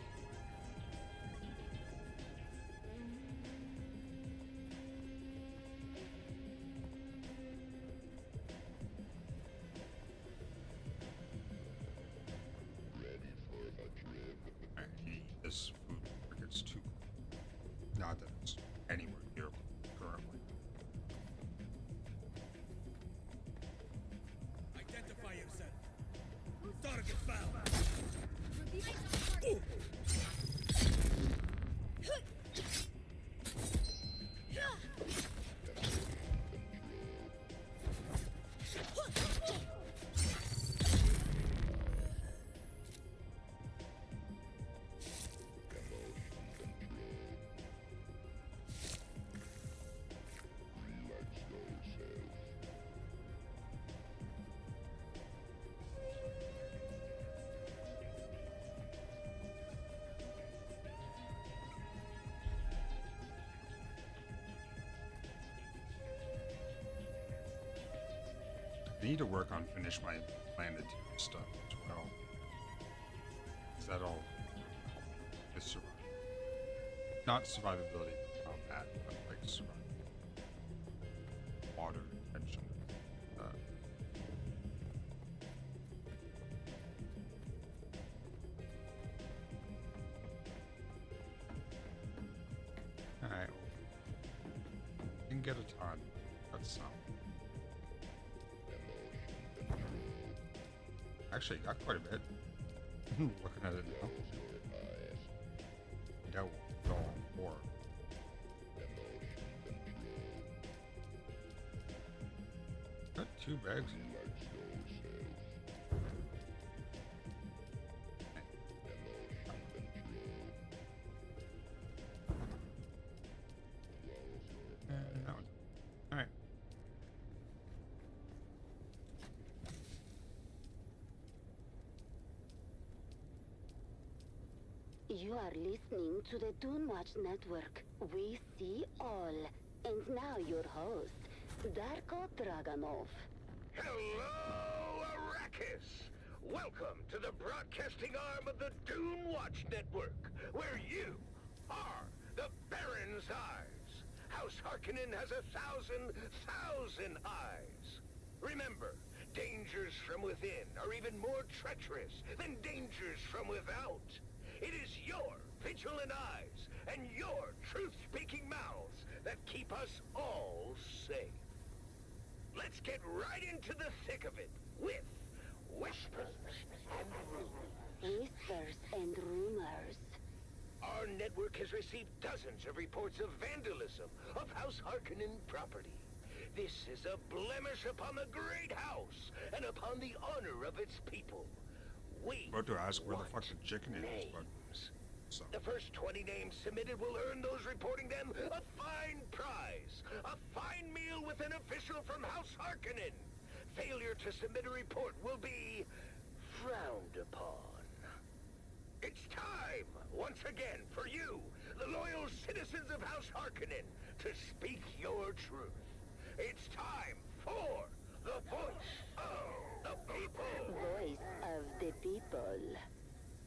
Alright, this food gets too. Not that it's anywhere near currently. Identify yourself. Target found. Revealing target. I need to work on finish my planetary stuff as well. Is that all? Is survival. Not survivability, combat, but like survival. Water, attention. Alright. Didn't get a ton. That's some. Actually, got quite a bit. Looking at it now. That will go on 4. Got 2 bags. And that one. Alright. You are listening to the Doomwatch Network. We see all. And now your host, Darko Draganov. Hello, Arrakis! Welcome to the broadcasting arm of the Doomwatch Network, where you are the Baron's eyes. House Harkonnen has 1,000,000 eyes. Remember, dangers from within are even more treacherous than dangers from without. It is your vigilant eyes and your truth-speaking mouths that keep us all safe. Let's get right into the thick of it with Whispers and Rumors. Whispers and rumors. Our network has received dozens of reports of vandalism of House Harkonnen property. This is a blemish upon the great house and upon the honor of its people. We About to ask where the want fuck the chicken is, but names. so. The first 20 names submitted will earn those reporting them a fine prize. A fine meal with an official from House Harkonnen. Failure to submit a report will be frowned upon. It's time, once again, for you, the loyal citizens of House Harkonnen, to speak your truth. It's time for the voice of the people. Voice of the people.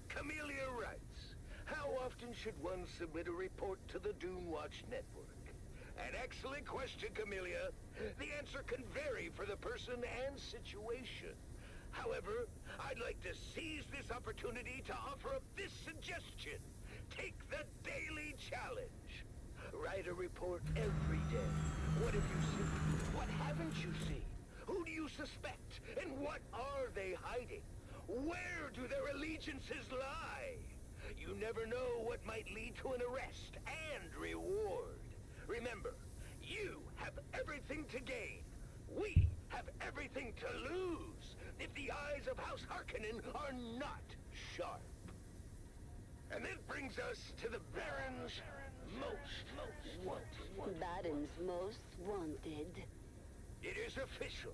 Camellia writes, how often should one submit a report to the Doomwatch Network? An excellent question, Camellia. The answer can vary for the person and situation. However, I'd like to seize this opportunity to offer up this suggestion. Take the daily challenge. Write a report every day. What have you seen? What haven't you seen? Who do you suspect? And what are they hiding? Where do their allegiances lie? You never know what might lead to an arrest and reward. Remember, you have everything to gain. We have everything to lose if the eyes of House Harkonnen are not sharp. And that brings us to the Baron's most wanted. Baron's most wanted. It is official.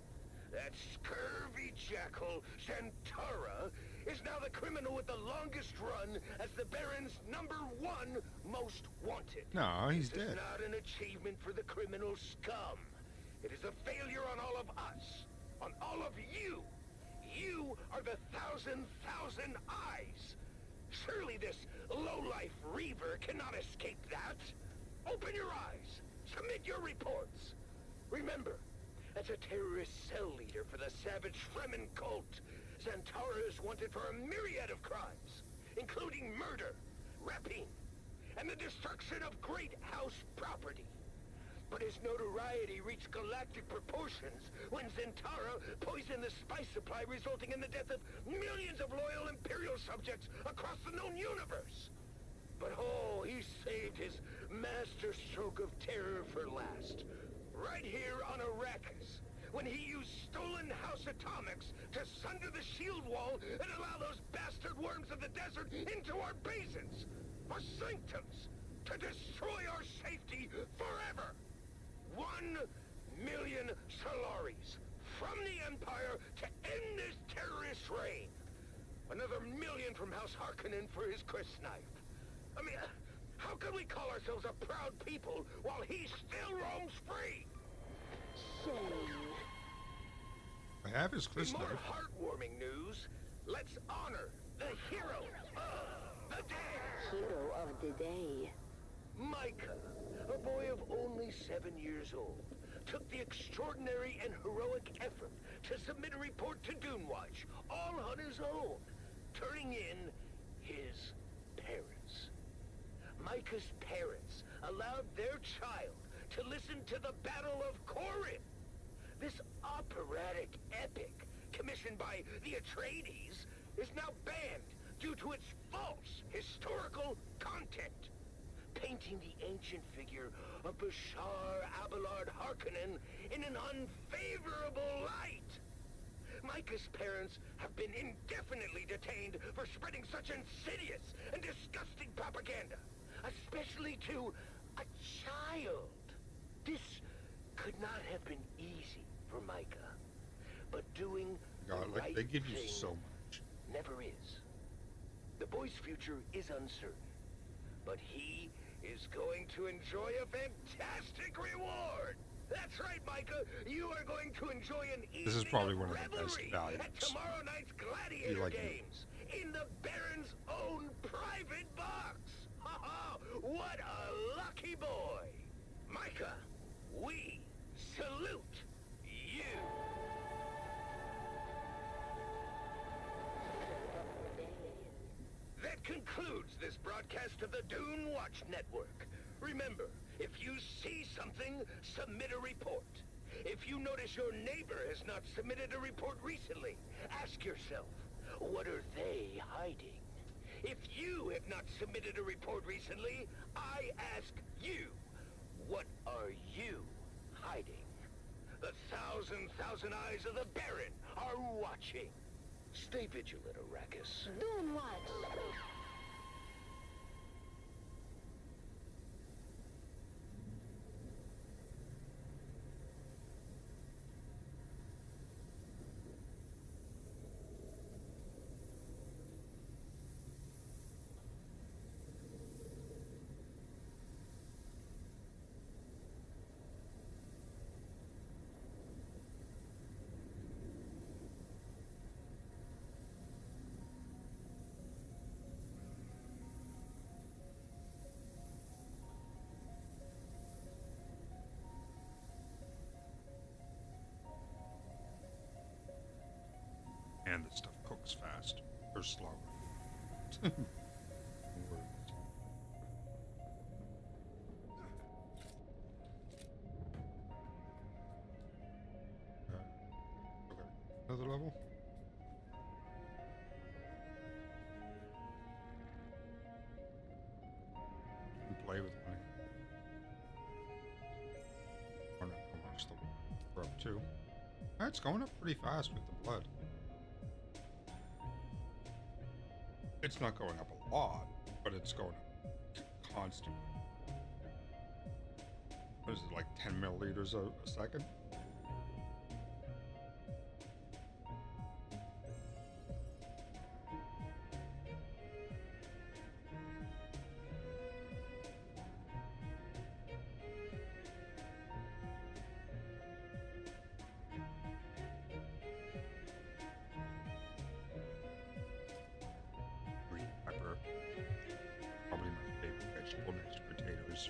That scurvy jackal, Zantara, is now the criminal with the longest run as the Baron's #1 most wanted. No, he's This dead. is not an achievement for the criminal scum. It is a failure on all of us. On all of you. You are the thousand eyes. Surely this lowlife Reaver cannot escape that. Open your eyes. Submit your reports. Remember, as a terrorist cell leader for the savage Fremen cult, Zantara is wanted for a myriad of crimes, including murder, rapine, and the destruction of great house property. But his notoriety reached galactic proportions when Zantara poisoned the spice supply, resulting in the death of millions of loyal Imperial subjects across the known universe. But oh, he saved his master stroke of terror for last. Right here on Arrakis, when he used stolen house atomics to sunder the shield wall and allow those bastard worms of the desert into our basins, our sanctums, to destroy our safety forever. 1 million Solaris from the Empire to end this terrorist reign. Another million from House Harkonnen for his crysknife. I mean, how can we call ourselves a proud people while he still roams free? Shame. I have his In more crysknife. heartwarming news, let's honor the hero of the day. Hero of the day. Micah, a boy of only 7 years old, took the extraordinary and heroic effort to submit a report to Doomwatch, all on his own, turning in his parents. Micah's parents allowed their child to listen to the Battle of Corinth. This operatic epic, commissioned by the Atreides, is now banned due to its false historical content, painting the ancient figure of Bashar Abelard Harkonnen in an unfavorable light. Micah's parents have been indefinitely detained for spreading such insidious and disgusting propaganda, especially to a child. This could not have been easy for Micah, but doing God, the like right they give you thing so much. never is. The boy's future is uncertain, but he is going to enjoy a fantastic reward. That's right, Micah. You are going to enjoy an evening This is probably of one of the best revelry values. at tomorrow night's Gladiator like it. Games in the Baron's own private box. Ha ha! What a lucky boy, Micah. We salute you. That concludes this broadcast of the Dune Watch Network. Remember, if you see something, submit a report. If you notice your neighbor has not submitted a report recently, ask yourself, what are they hiding? If you have not submitted a report recently, I ask you, what are you hiding? The thousand eyes of the Baron are watching. Stay vigilant, Arrakis. Don't watch. And the stuff cooks fast. Or slow. Okay. Another level? too. It's going up pretty fast with the blood. It's not going up a lot, but it's going up constant. What is it, like 10 milliliters a second? Green pepper. Probably my favorite vegetable next to potatoes.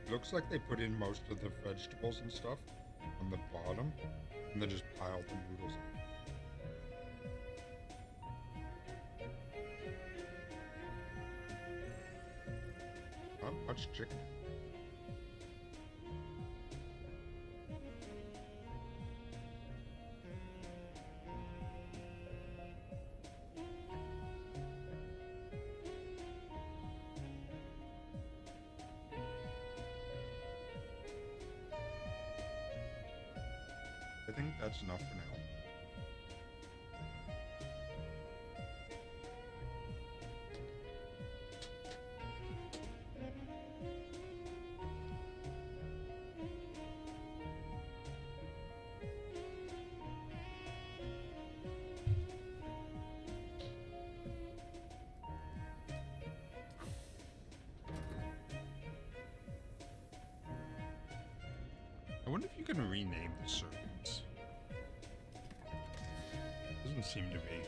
Looks like they put in most of the vegetables and stuff on the bottom, and then just piled the noodles in. Not much chicken. I think that's enough for now. I wonder if you can rename the circuits. Doesn't seem to be.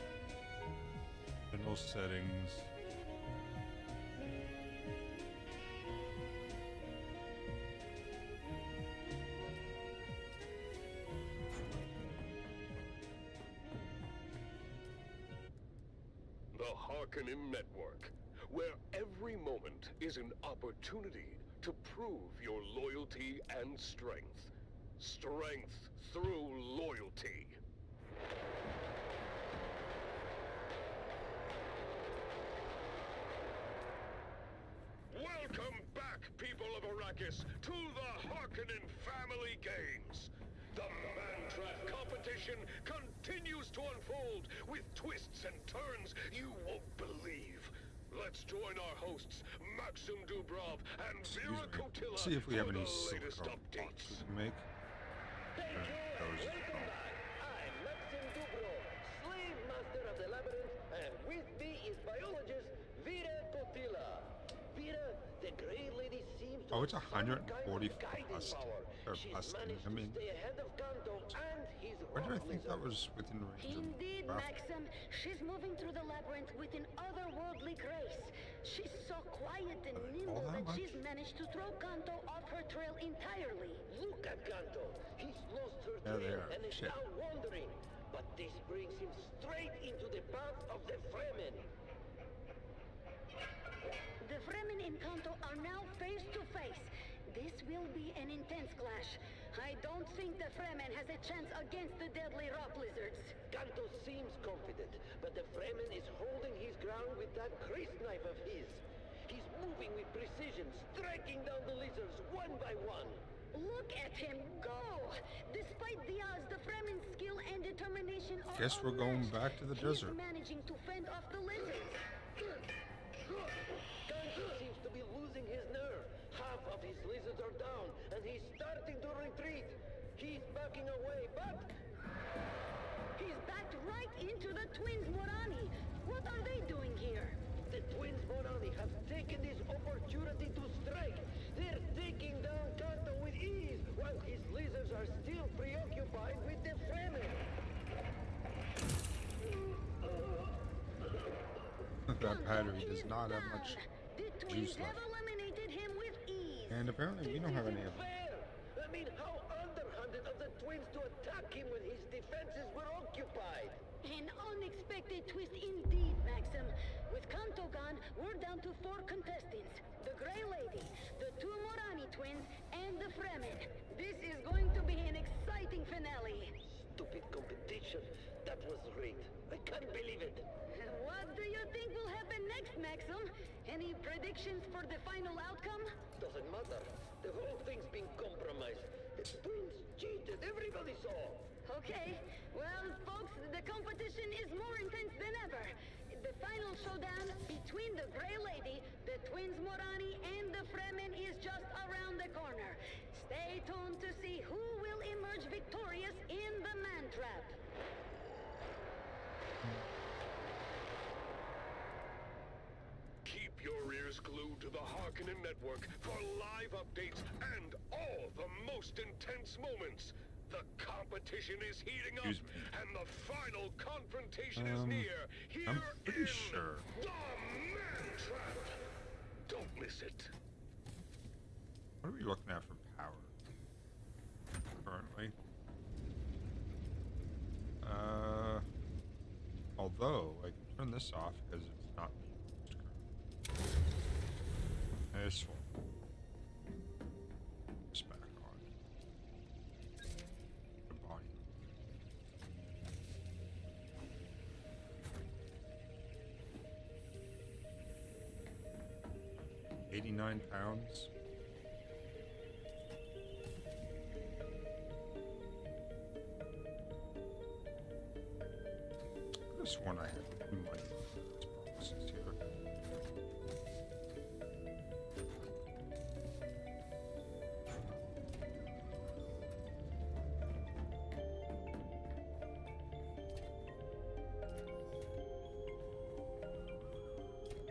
General settings. The Harkonnen Network, where every moment is an opportunity to prove your loyalty and strength. Strength through loyalty. Welcome back, people of Arrakis, to the Harkonnen Family Games. The Man-Trap competition continues to unfold with twists and turns you won't believe. Let's join our hosts, Maxim Dubrov and Vera Kotila, See if we have for any the latest silicone updates. blocks we can make. Thank you and Those are welcome gone. back. I'm Maxim Dubrov, slave master of the labyrinth, and with me is biologist Vera Kotila. Vera, the Grey Lady seems to Oh, it's have some kind of 140 guiding past, power. or She's past, managed I mean, to stay ahead of Kanto and his why did I rock think that lizard. was within range of Indeed, craft? Maxim. She's moving through the labyrinth with an otherworldly grace. She's so quiet and All nimble that that much? she's managed to throw Kanto off her trail entirely. Look at Kanto. He's lost her Yeah, they trail are. and is Shit. now wandering. But this brings him straight into the path of the Fremen. The Fremen in Kanto are now face to face. This will be an intense clash. I don't think the Fremen has a chance against the deadly rock lizards. Kanto seems confident, but the Fremen is holding his ground with that crisp knife of his. He's moving with precision, striking down the lizards one by one. Look at him go! Despite the odds, the Fremen's skill and determination are Guess we're going unmatched. back to the He's desert. managing to fend off the lizards. Kanto seems to be losing his nerve. Half of his lizards are down, and he's starting to retreat. He's backing away, but He's backed right into the twins Morani. What are they doing here? the twins Morani have taken this opportunity to strike. They're taking down Kanto with ease, while his lizards are still preoccupied with the Fremen. That battery does not have much The twins juice have left. eliminated him with ease. And apparently we don't have any of them. Fair. I mean, how underhanded of the twins to attack him when his defenses were occupied. An unexpected twist indeed, Maxim. With Kanto gone, we're down to 4 contestants. The Grey Lady, the 2 Morani twins, and the Fremen. This is going to be an exciting finale. Stupid competition. That was great. I can't believe it. What do you think will happen next, Maxim? Any predictions for the final outcome? Doesn't matter. The whole thing's been compromised. The twins cheated. Everybody saw. Okay, well, folks, the competition is more intense than ever. The final showdown between the Grey Lady, the twins Morani, and the Fremen is just around the corner. Stay tuned to see who will emerge victorious in the man trap. Keep your ears glued to the Harkonnen network for live updates and all the most intense moments. The competition is heating up, Excuse me. and the final confrontation is near. Here I'm pretty in sure. the Man Trap. Don't miss it. What are we looking at for power currently? Although I can turn this off because it's not being used currently. This one. It's back on. The body. £89. This one I had money in these boxes here.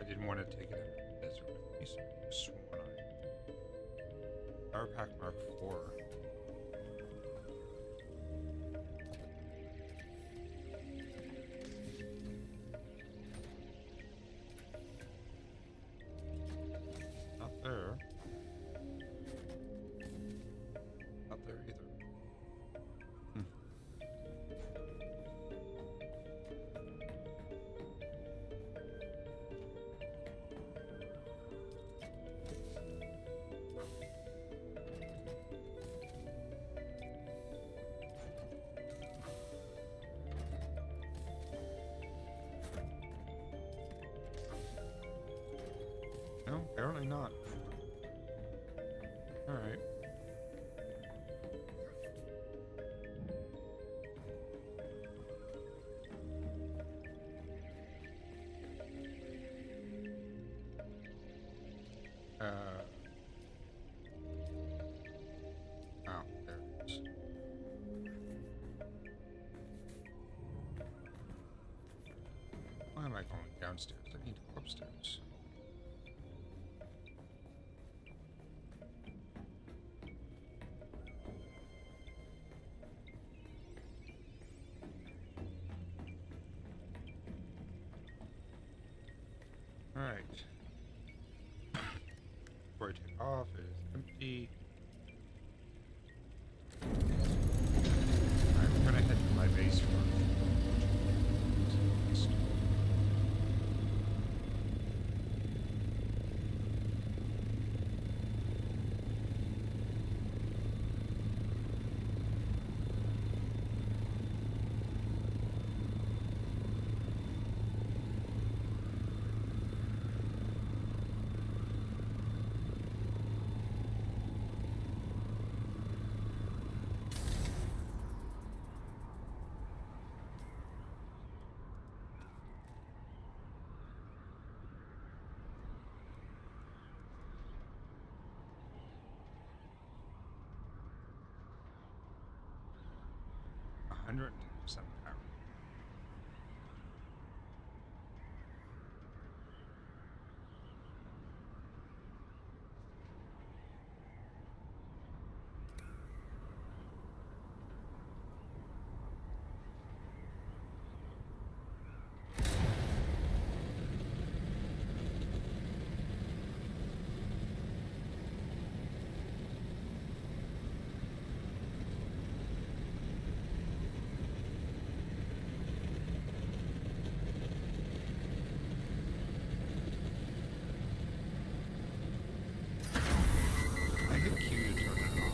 I didn't want to take it out of the desert with me, so I sworn I. Power Pack Mark IV. Not there. Not there either. No, apparently not. Alright. Oh, there it is. Why am I going downstairs? I need to go upstairs. Alright. Before I take off, it is empty. I'm gonna head to my base first. 110% power. I hit Q to turn it off.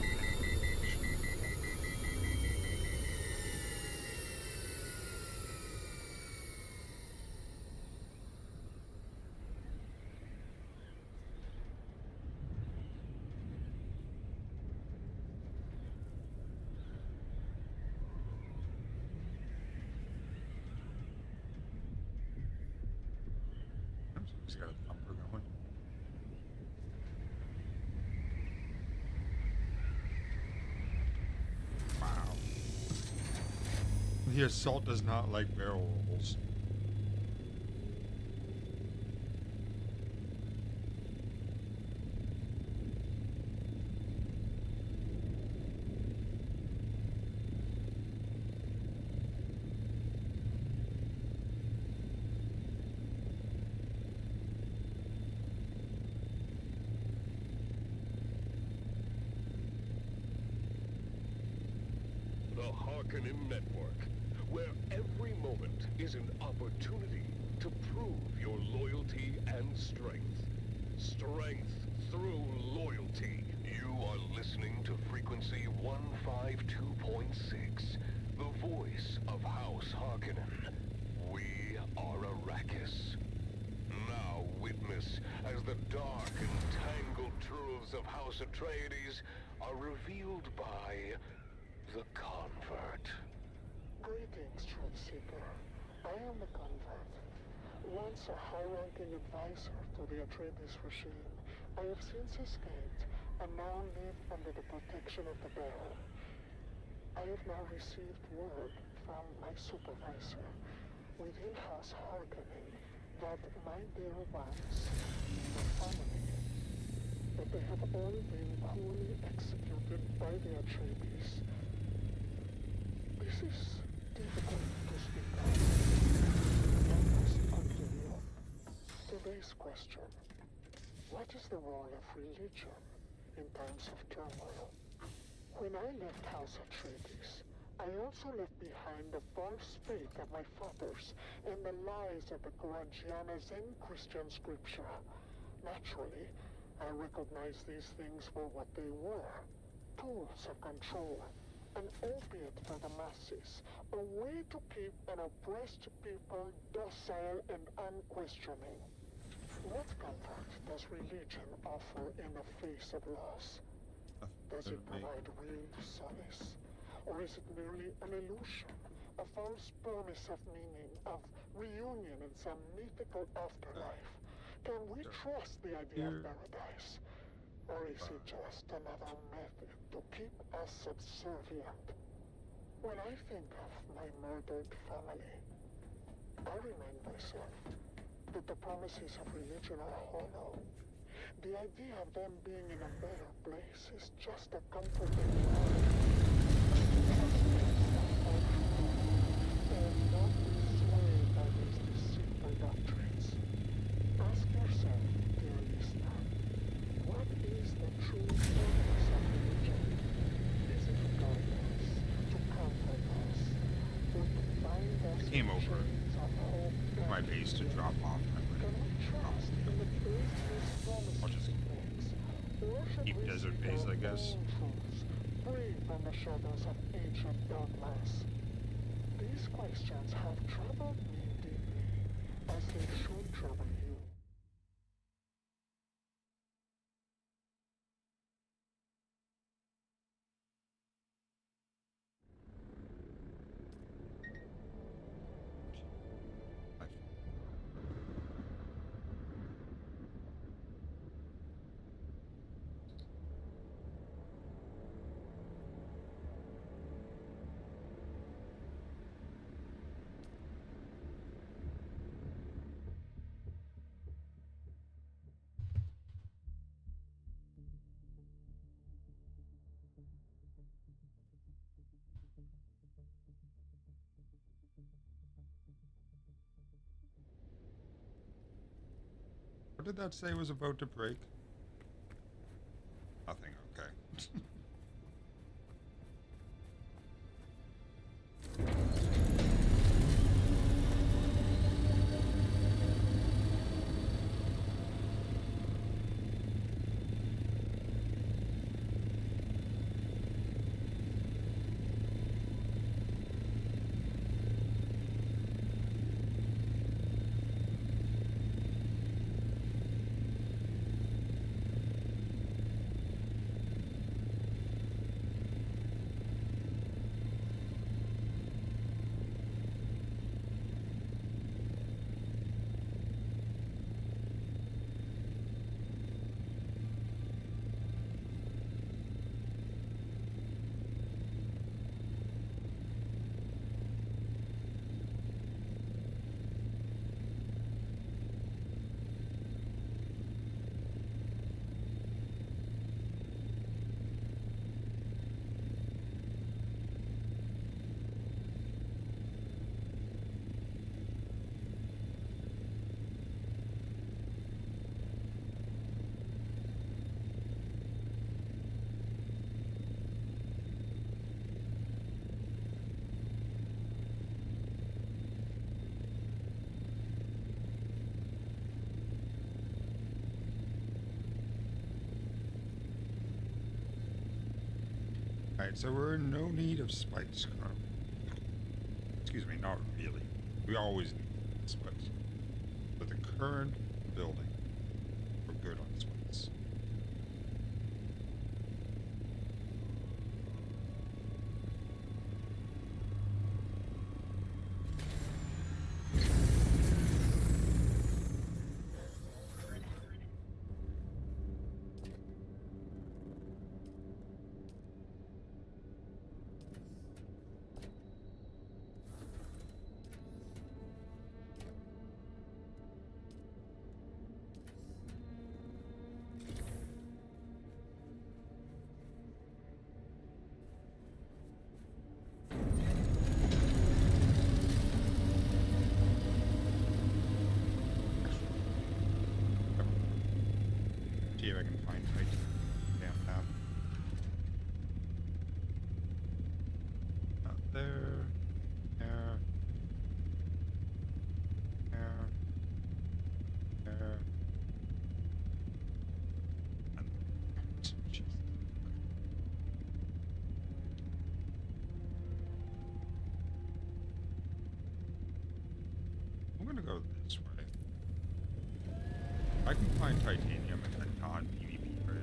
Oops, he's got a thumper going. Wow. The assault does not like barrel rolls. The Harkonnen Network, where every moment is an opportunity to prove your loyalty and strength. Strength through loyalty. You are listening to frequency 152.6, the voice of House Harkonnen. We are Arrakis. Now witness as the dark and tangled truths of House Atreides are revealed by the Convert. Greetings, Truth Seeker. I am the Convert. Once a high-ranking advisor to the Atreides regime, I have since escaped and now live under the protection of the Bearer. I have now received word from my supervisor within House Harkonnen that my dear ones, the family, that they have all been cruelly executed by the Atreides. This is difficult to speak of. Let us continue. Today's question: what is the role of religion in times of turmoil? When I left House Atreides, I also left behind the false faith of my fathers and the lies of the Quraniana Zen Christian scripture. Naturally, I recognized these things for what they were: tools of control, an opiate for the masses, a way to keep an oppressed people docile and unquestioning. What comfort does religion offer in the face of loss? Does it provide real solace? Or is it merely an illusion, a false promise of meaning, of reunion in some mythical afterlife? Can we trust the idea of paradise? Or is it just another method to keep us subservient? When I think of my murdered family, I remind myself that the promises of religion are hollow. The idea of them being in a better place is just a comforting lie. And not be swayed by these deceitful doctrines. Ask yourself, dear listener, what is the true purpose of religion? Is it to guide us, to comfort us, or to bind us I came in over chains of hope my and base to fear? drop off my Can we trust in the baseless promises I'll just it makes? Or should keep we desert seek base, our I guess. own truths, free from the shadows of ancient dogmas? These questions have troubled me deeply, as they should trouble you. What did that say was about to break? Nothing, okay. Alright, so we're in no need of spikes currently. Excuse me, not really. We always need spikes. But the current building, we're good on spikes. See if I can find height. Damn map. Not there. There. There. There. And Jesus. I'm gonna go this way. I can find titanium in a non-PvP area.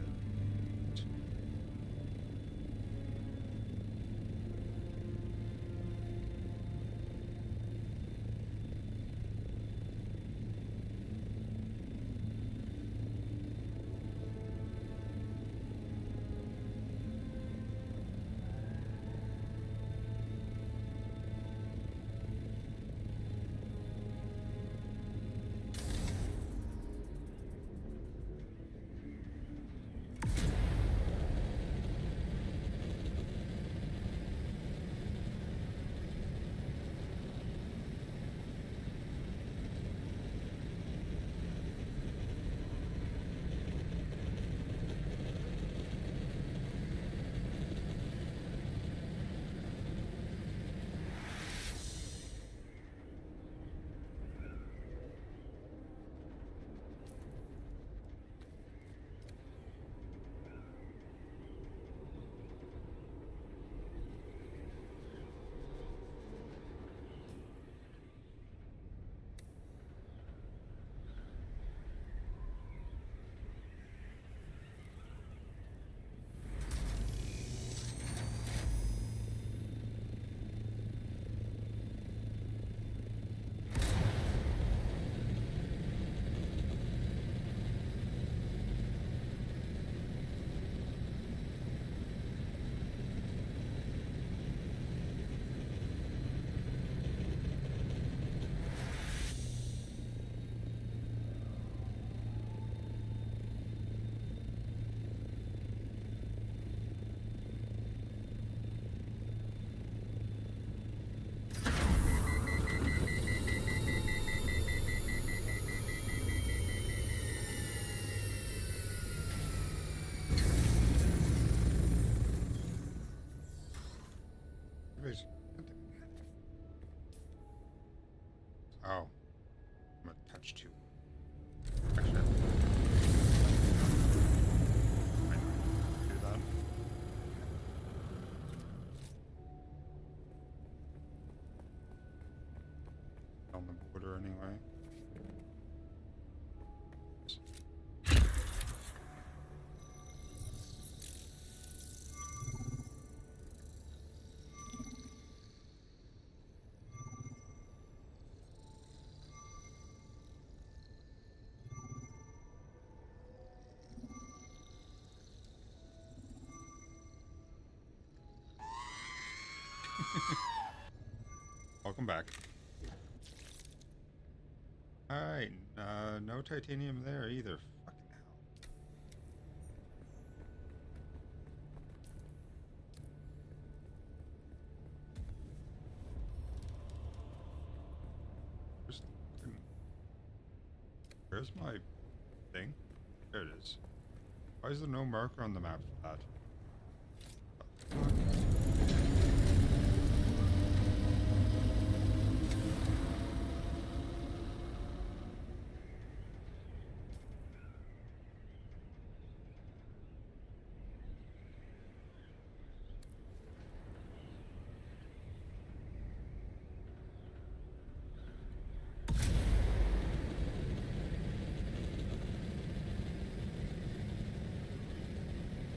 Anyways, oh, I'm a touch too. Actually, I might not do that. On the border anyway. Welcome back. Alright, no titanium there either. Fucking hell. Just fucking... Where's my thing? There it is. Why is there no marker on the map for that?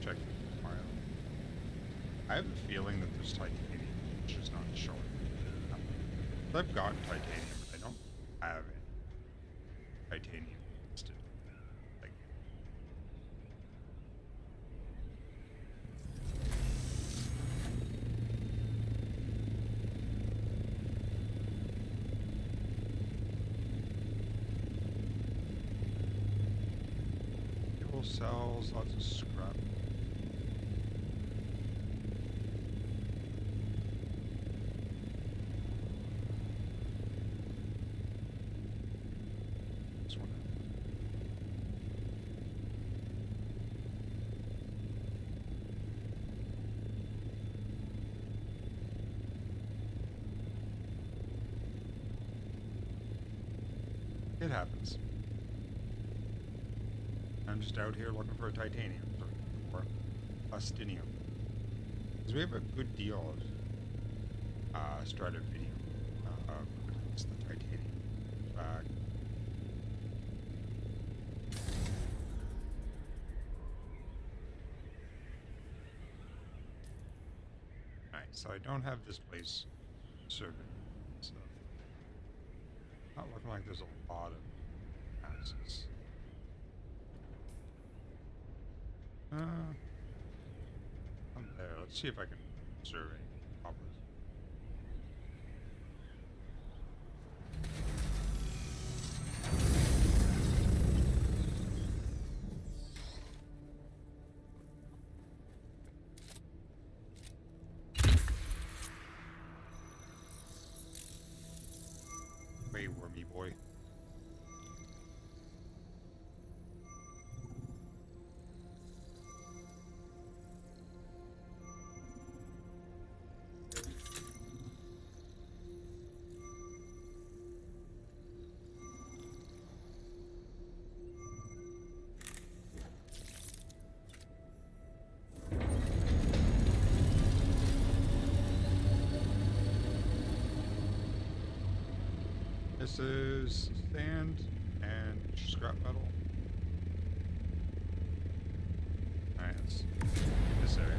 Check the file. I have a feeling that there's titanium, which is not showing. I've gotten titanium, but I don't have any titanium listed. Like, fuel cells, lots of scrap. This one. It happens. I'm just out here looking for a titanium or plastinium. Because we have a good deal of stratividium. It's the titanium. Alright, so I don't have this place surveyed. So not looking like there's a lot of access. I'm there. Let's see if I can survey properly. Way wormy boy. This is sand and scrap metal. Alright, let's get this area.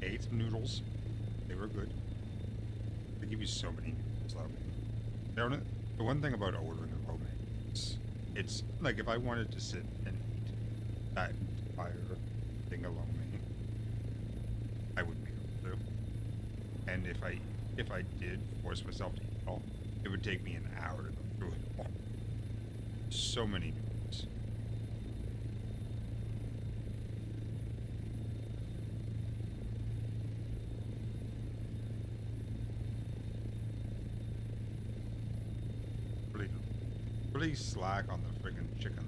Ate some noodles. They were good. They give you so many noodles though. The one thing about ordering a romaine is it's like if I wanted to sit and eat that entire thing of lo mein, I wouldn't be able to. And if I did force myself to eat it all, it would take me an hour to go through it all. So many noodles. pretty slack on the friggin' chicken.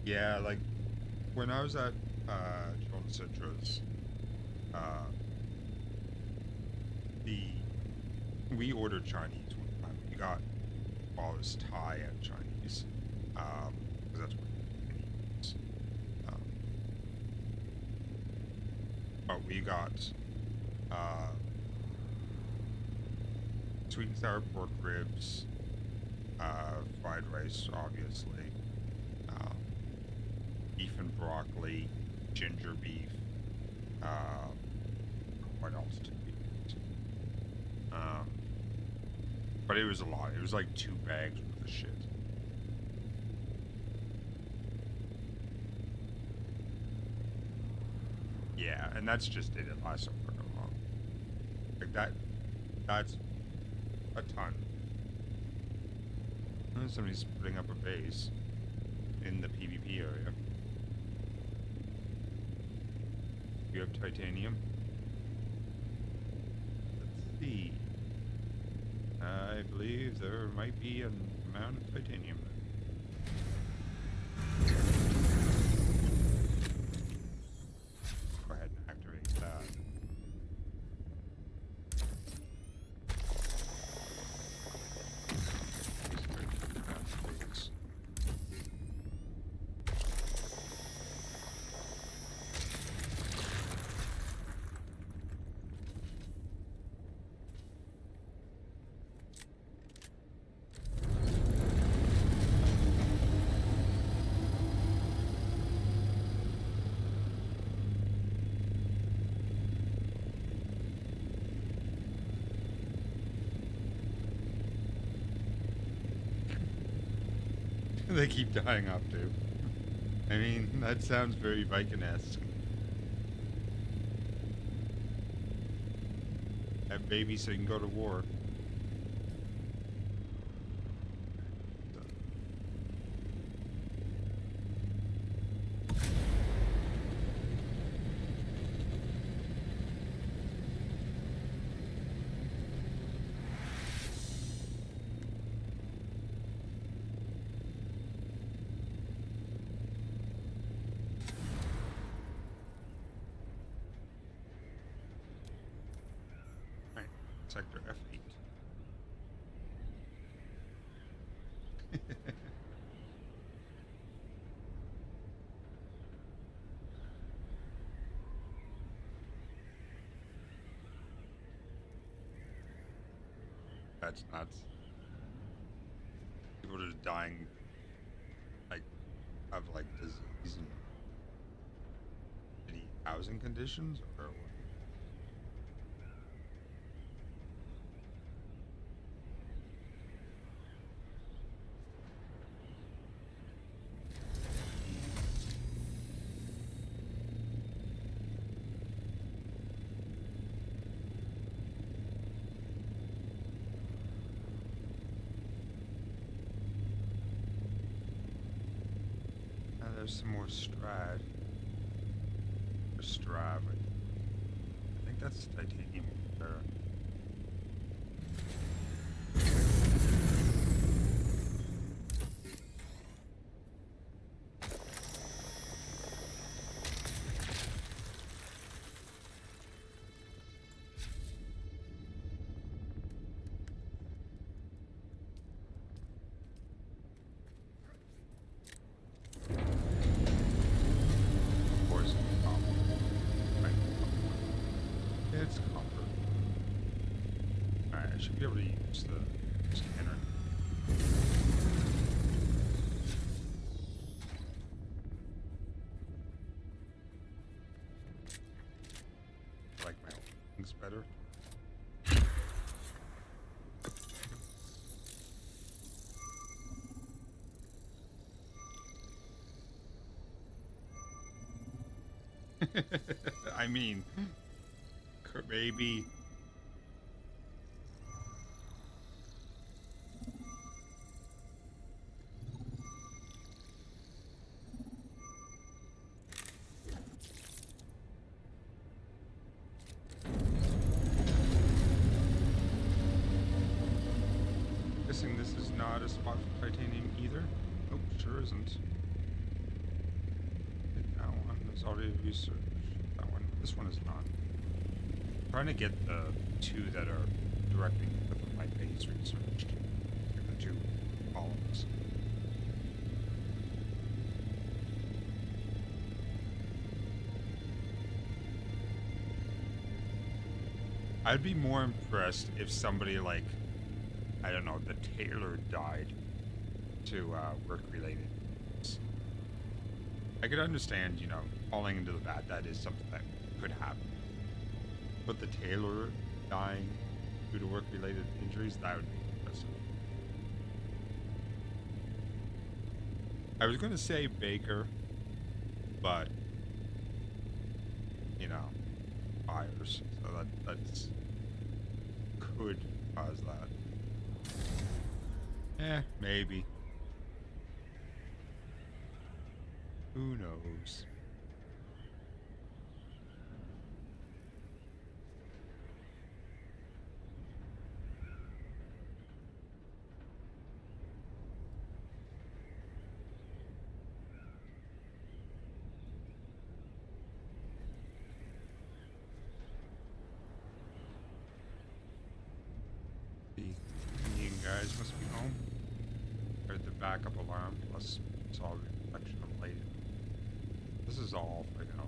Yeah, like when I was at John Citra's, uh, we ordered Chinese one time. We got, well, it was Thai and Chinese, because that's what we use. But we got sweet and sour pork ribs, fried rice, obviously, beef and broccoli, ginger beef. What else did we get? But it was a lot. It was like 2 bags worth of shit. Yeah, and that's just it. It lasts so fucking long. Like that's a ton. And somebody's putting up a base in the PvP area. You have titanium? Let's see. I believe there might be an amount of titanium there. Go ahead and activate that. They keep dying off too. I mean, that sounds very Viking-esque. Have babies so you can go to war. Sector F8. That's nuts. People are just dying, like, of like disease and shitty housing conditions, or what? There's some more Strad. Or Strav. I think that's titanium there. It's copper. Alright, I should be able to use the scanner. I like my old things better. I mean, baby. Guessing this is not a spot for titanium either. Nope, sure isn't. That one is already researched. That one, this one is not. I'm trying to get the two that are directly with my base researched. The two columns. I'd be more impressed if somebody like, I don't know, the tailor died to work-related. I could understand, you know, falling into the vat. That is something that could happen. But the tailor dying due to work-related injuries, that would be impressive. I was going to say Baker, but, you know, fires. So that's could cause that. Maybe. Who knows? The Indian guys must be home. Heard the backup alarm plus saw reflection of light. This is all for now,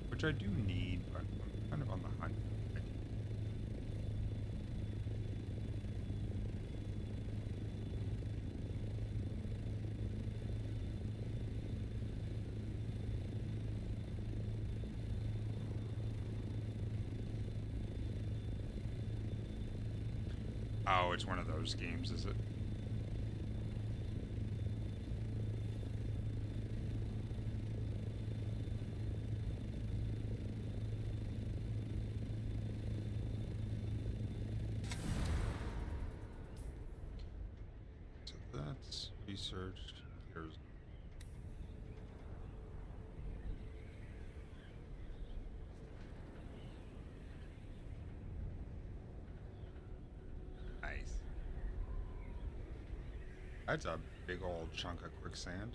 which I do need, but I'm kind of on the hunt. Oh, it's one of those games, is it? So that's researched. Here's nice. That's a big old chunk of quicksand.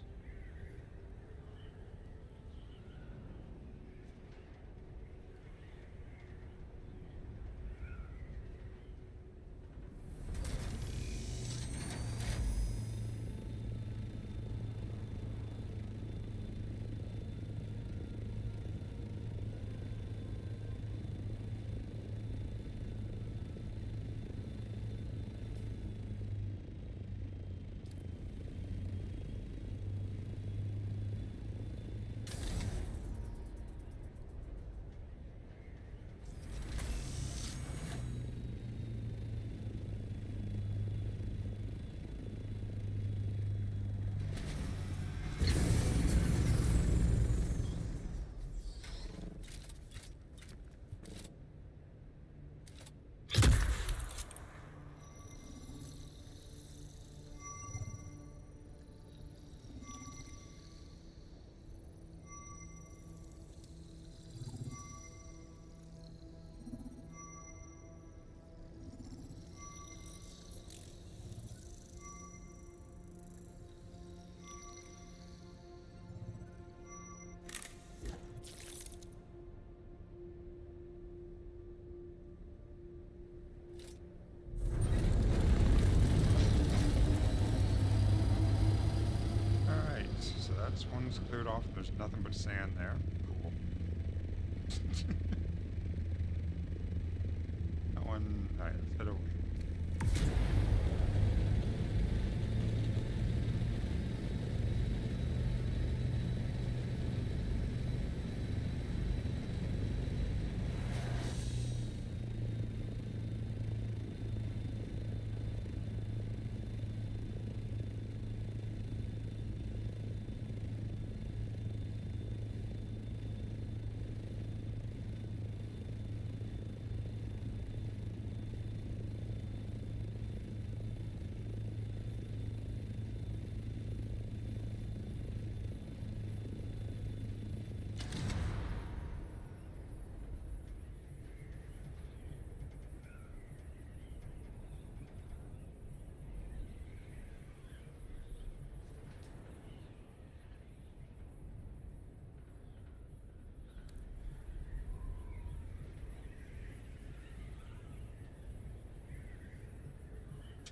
This one's cleared off. There's nothing but sand there. Cool. That one. Alright, let's head over.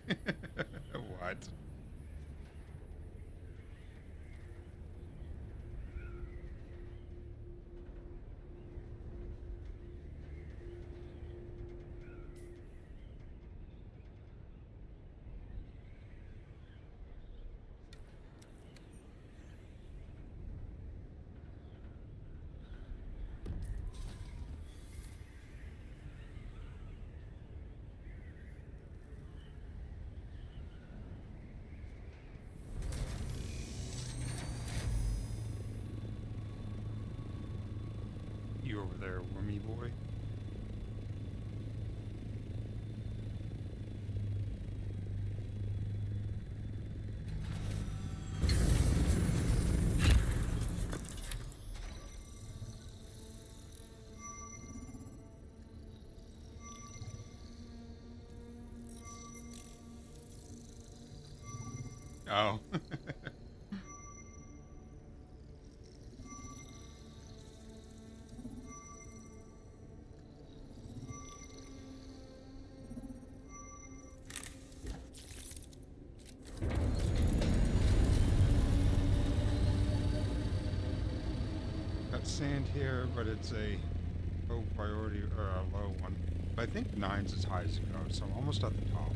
What? You over there, wormy boy? Oh. Got sand here, but it's a low priority or a low one. But I think 9's as high as it goes, so I'm almost at the top.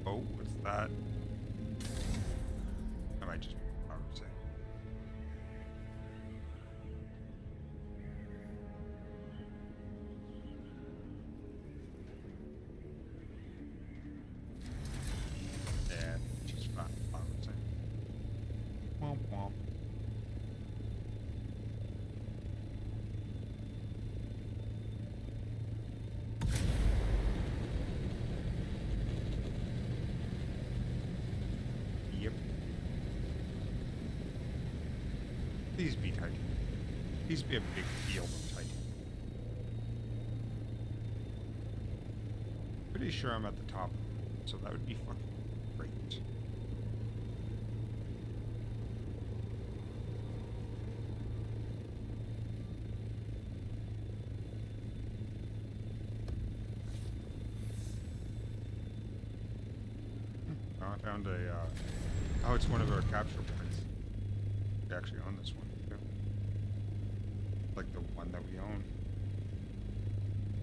Oh, what's that? I might just say. Yeah, she's fine. I would say. Womp womp. Yep. Please be tight. Please be a big field of tight. Pretty sure I'm at the top, so that would be fucking great. Oh, I found a, oh, it's one of our capture points. We actually own this one, too. Like the one that we own.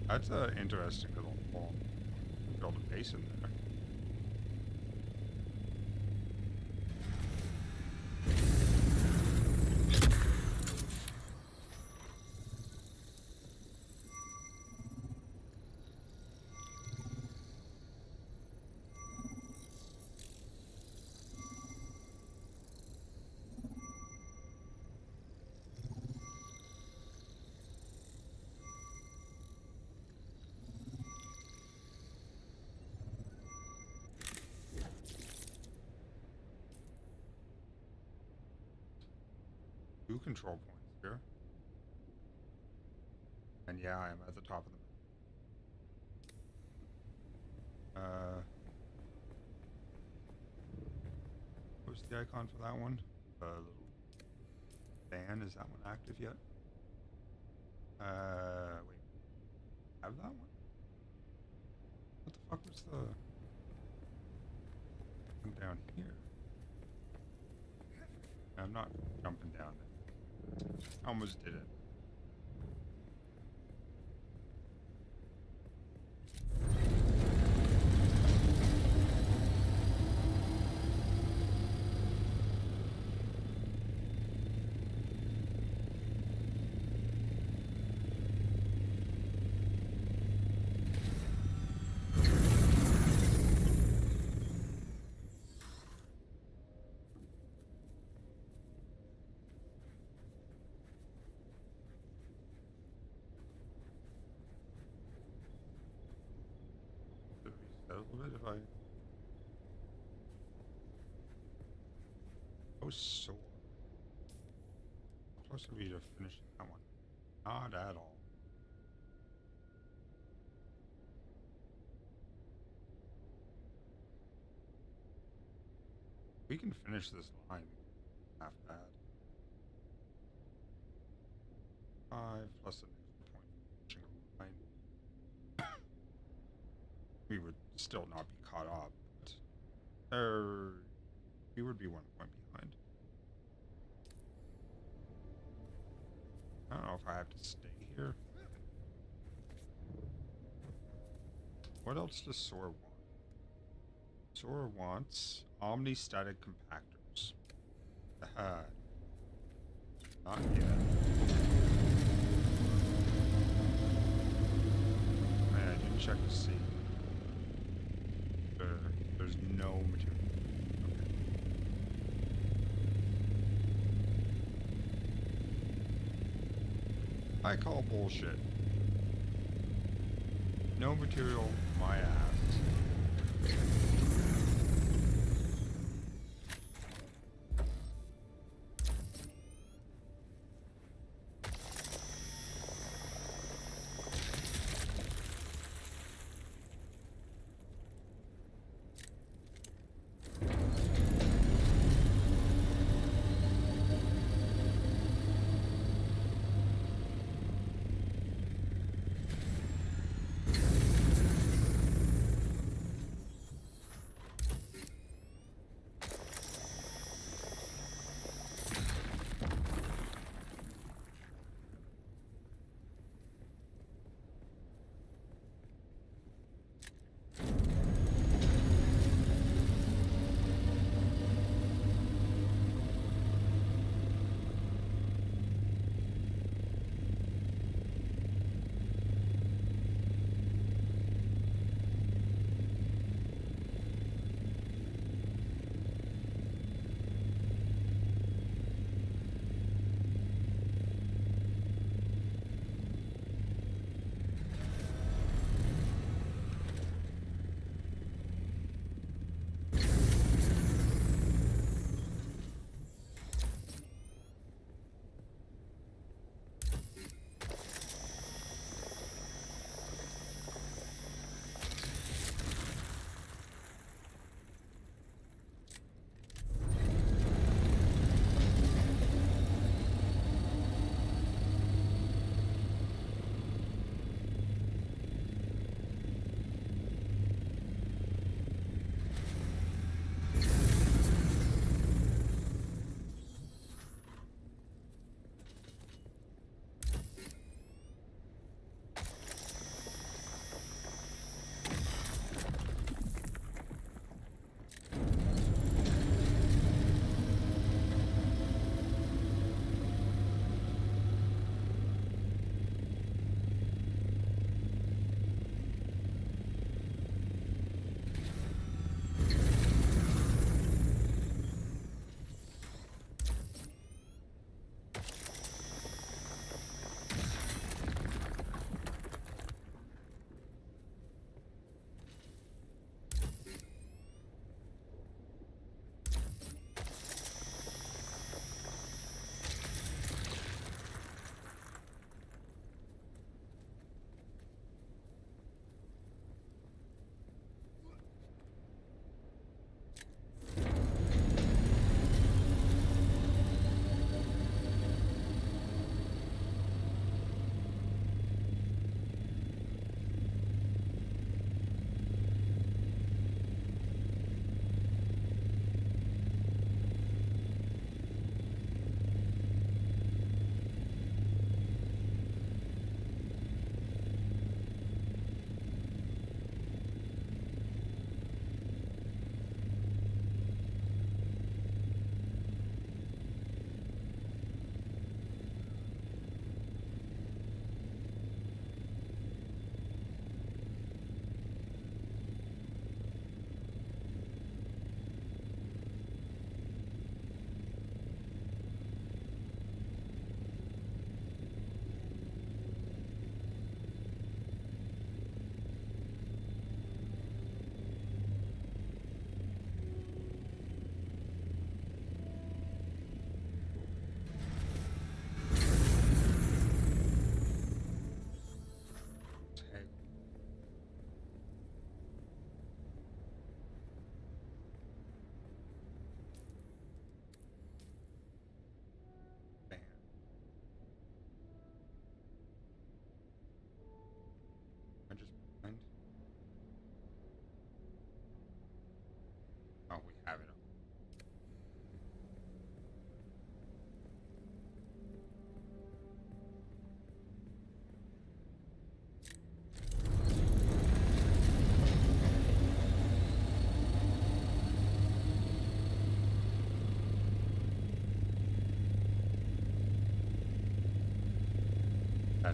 That's an interesting little hole. Build a base in there. Two control points here. And yeah, I'm at the top of the map. What's the icon for that one? Little fan, is that one active yet? Wait. Have that one? What the fuck was the one down here? I'm not jumping down there. I almost did it. Should we settle it if I Oh, sore. How close are we to finishing that one? Not at all. We can finish this line half bad. 5 plus an extra point finishing a line. We would still not be caught up, but we would be 1 point behind. I don't know if I have to stay here. What else does Sora want? Sora wants omnistatic compactors. Not yet. Man, I didn't check to see. There's no material. Okay. I call bullshit. No material, my ass.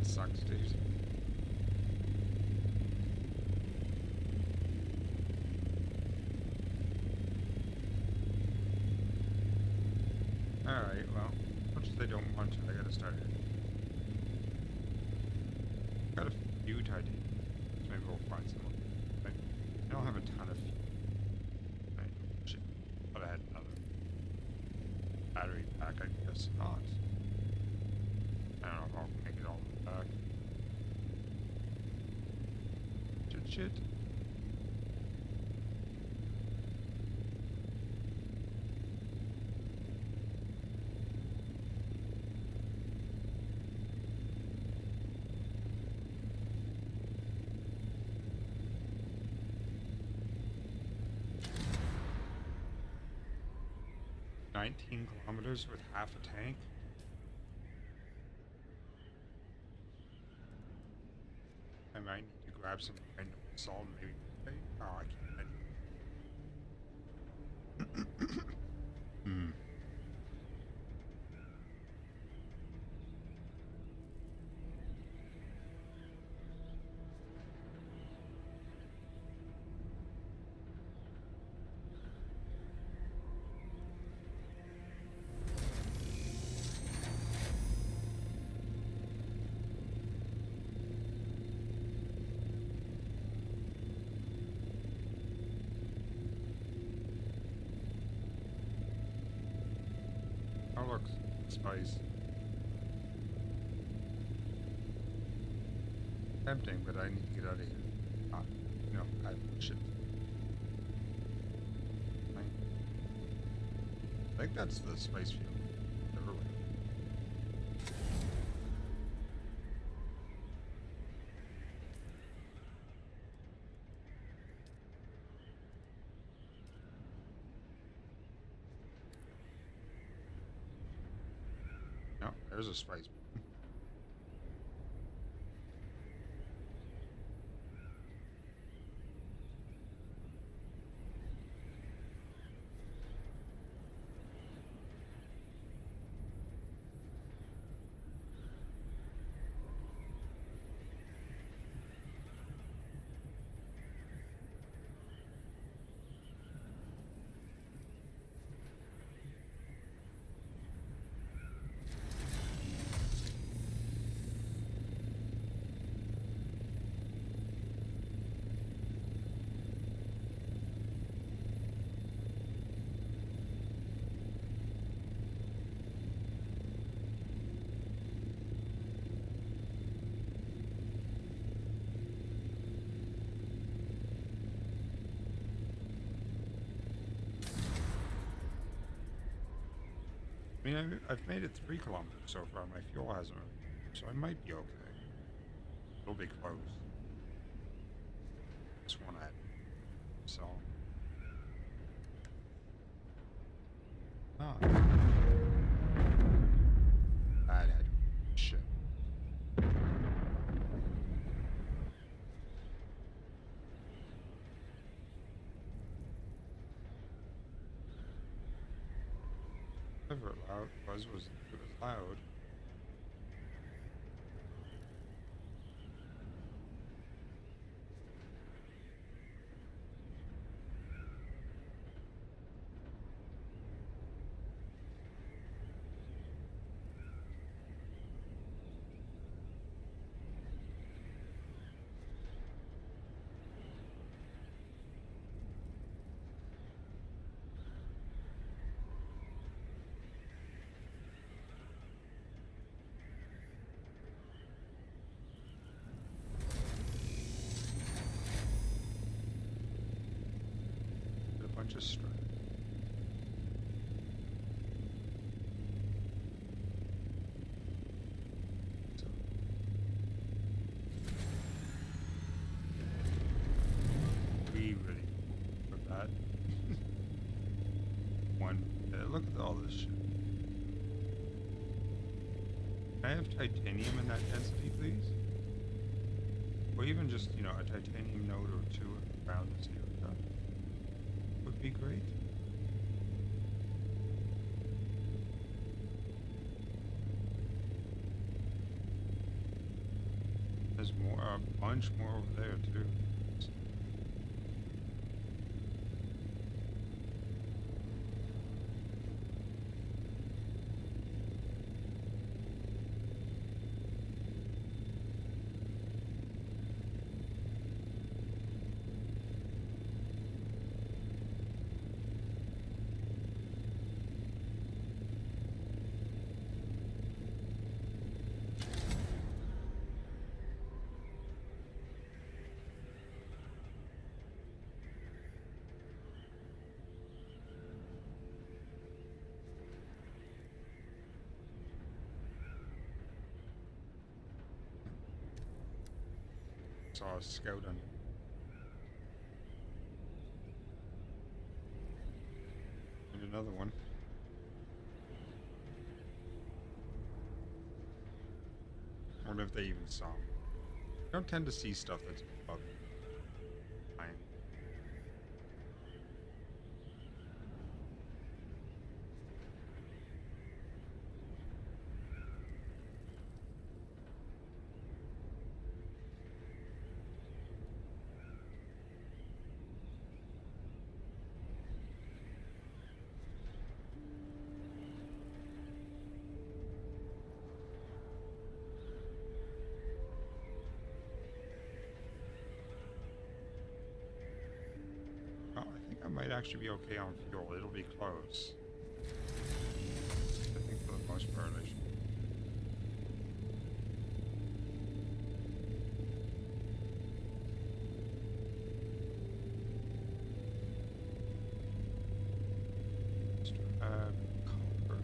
That sucks, dude. Alright, well, as much as they don't want to, I gotta start it. Got a few titanium. So maybe we'll find some. I don't have a ton of fuel. Right. Shit. Thought I had another battery pack, I guess not. I don't know if I'll make it all back. Shit. 19 kilometers with half a tank? I might need to grab some random salt and maybe... Oh, I can't. Hmm. Oh look, spice. Tempting, but I need to get out of here. Ah, no, shit. I think that's the spice field. Never mind. No, there's a spice. I mean, I've made it 3 kilometers so far. My fuel hasn't really, so I might be okay. It'll be close. Just want to add so. Ah. Bad head. Shit. Whatever loud was it was loud. A bunch of stress. We really put that. One. Look at all this shit. Can I have titanium in that density, please? Or even just, you know, a titanium node or two around this area would be great. there's more, a bunch more over there too. Saw a scout on. And another one. I wonder if they even saw him. I don't tend to see stuff that's above mine. Oh, I think I might actually be okay on fuel. It'll be close. I think for the most part I should. Copper.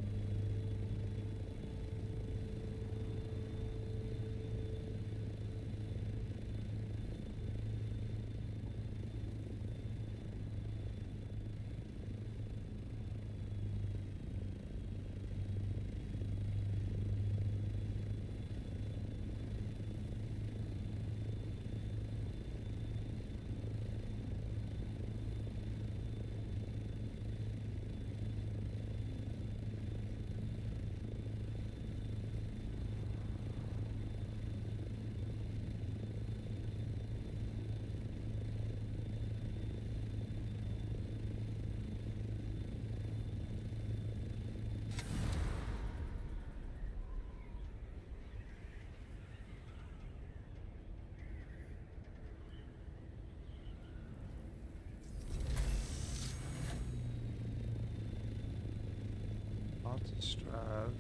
Lots of strive.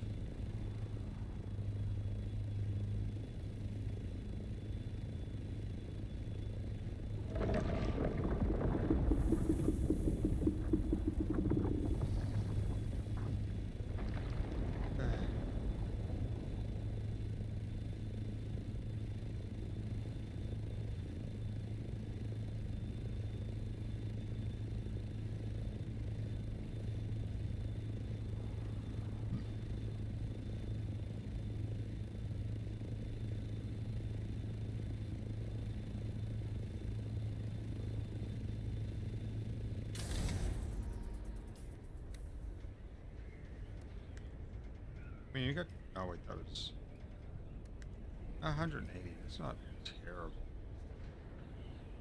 I mean, you got. Oh wait, that was 180. That's not terrible.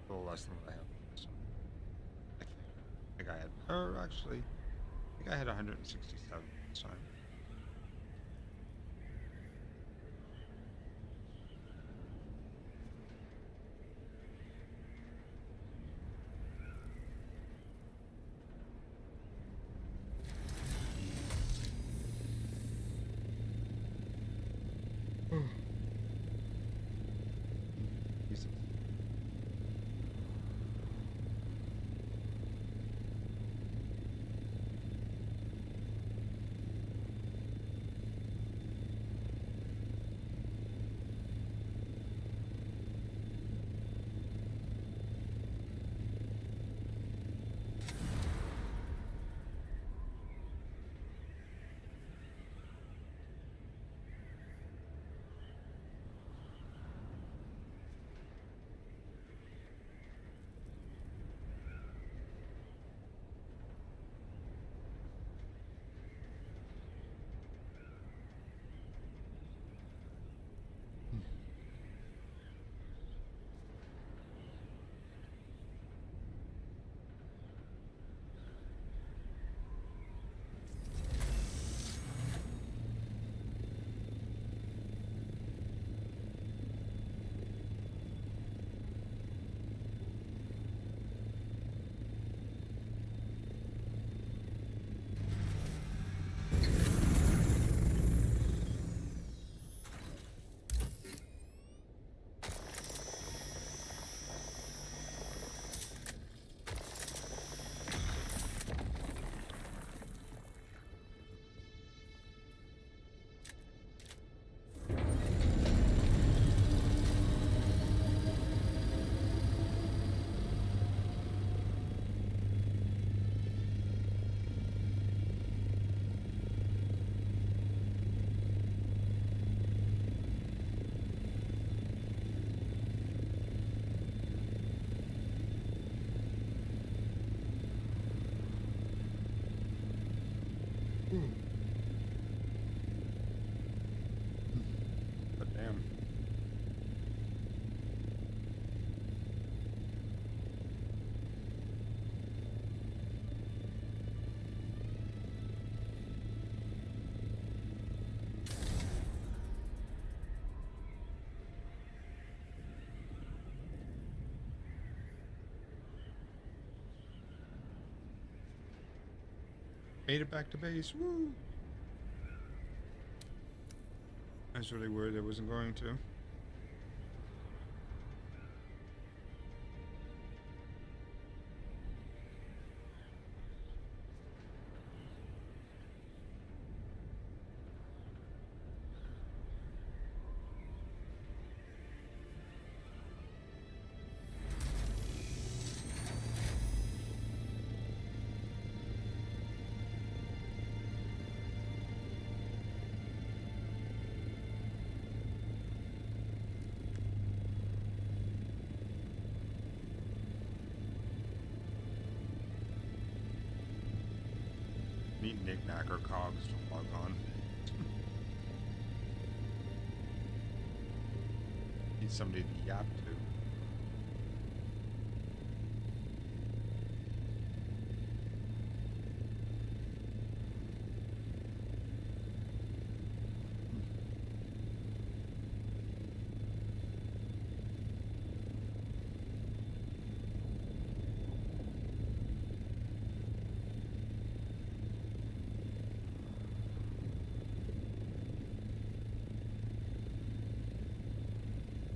A little less than what I have. So, I think I had. Or actually, I think I had 167 this time. Jesus. But damn. Made it back to base. Woo! I was really worried I wasn't going to. Need knick-knack or cogs to log on. Need somebody to yap to.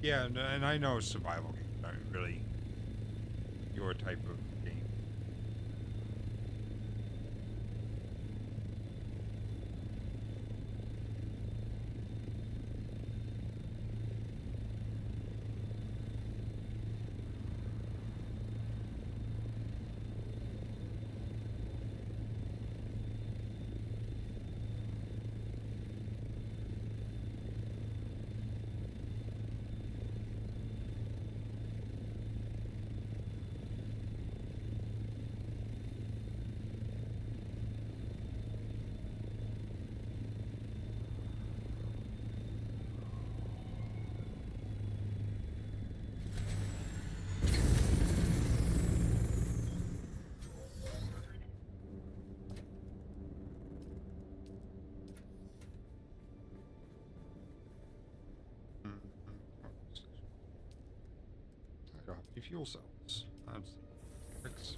Yeah, and I know survival games aren't really your type of game. I don't have any fuel cells. That's fix.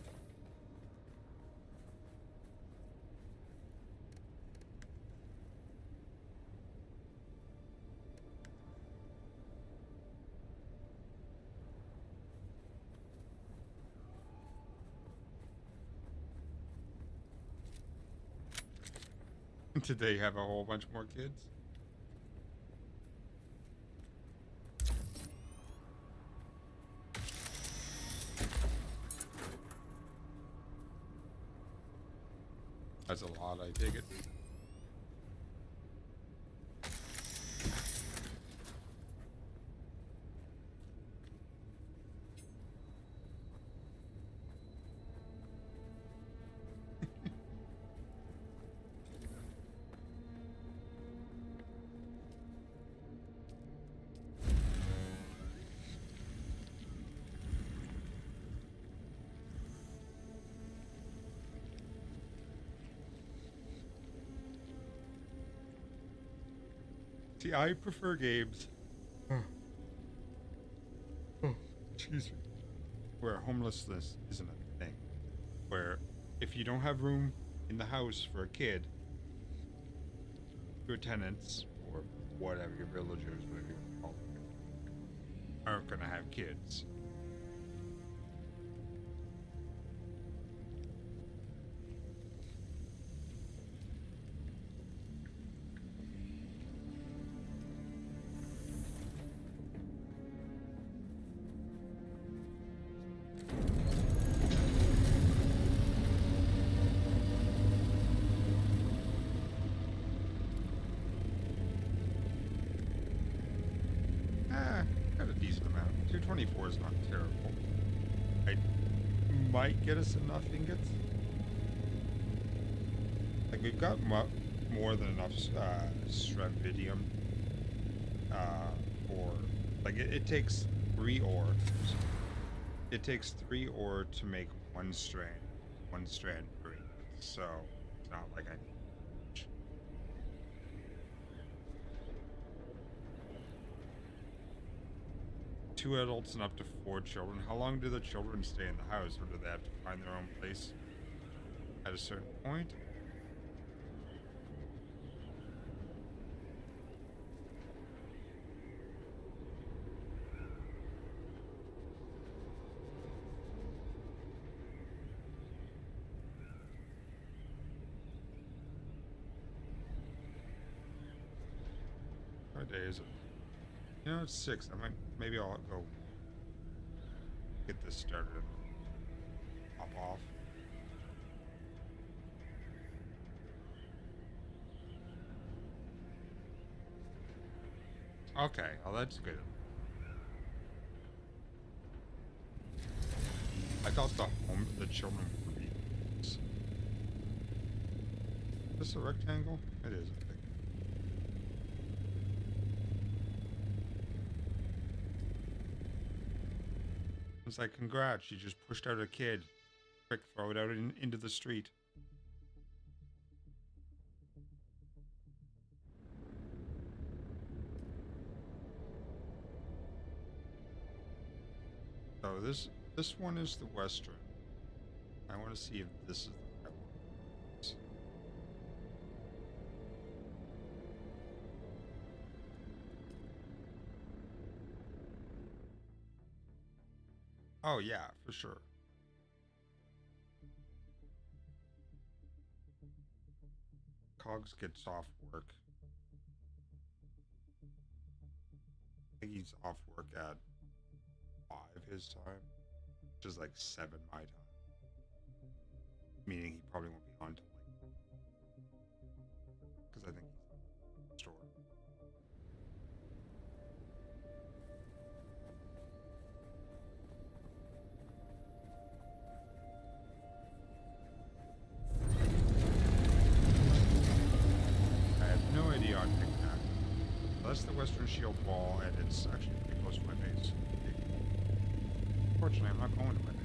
Did they have a whole bunch more kids? That's a lot, I take it. See, I prefer games. Excuse me. Where homelessness isn't a thing. Where if you don't have room in the house for a kid, your tenants, or whatever, your villagers, whatever you call them, aren't gonna have kids. Got a decent amount. 224 is not terrible. I might get us enough ingots. Like Like, we've got more than enough stravidium for, like, it takes 3 ore. It takes 3 ore to make one strand per ingot. So it's not like I need much. Two adults and up to 4 children. How long do the children stay in the house, or do they have to find their own place at a certain point? What day is it? You know, it's 6. Maybe I'll go get this started and hop off. Okay, well that's good. I thought the children would be. Is this a rectangle? It is, I think. It's like, congrats, you just pushed out a kid. Quick, throw it out into the street. So this one is the western. I want to see if this is the right one. Oh yeah, for sure. Cogs gets off work. I think he's off work at 5 his time, which is like 7 my time. Meaning he probably won't be on till like, because I think he's in the store. I have no idea on Tic Tac. That's the Western Shield Wall, and it's actually pretty close to my base. Unfortunately, I'm not going to my base.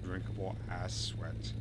Drinkable ass sweat.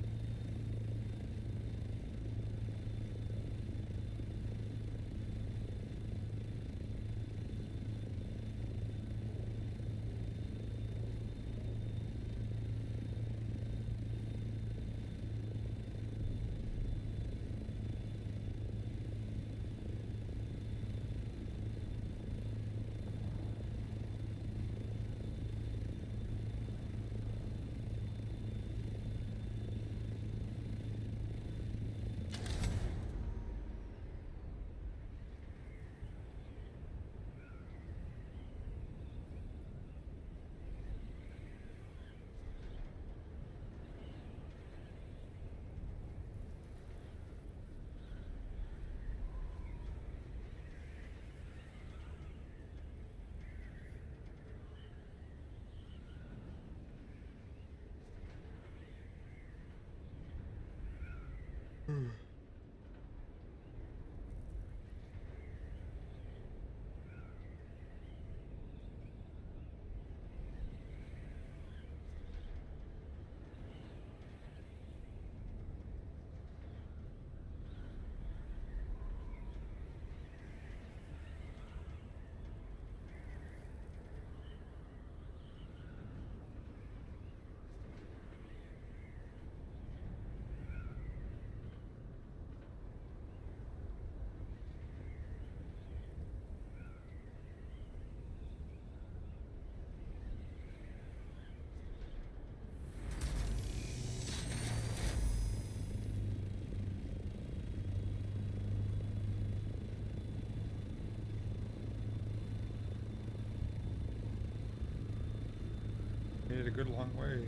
a good long ways.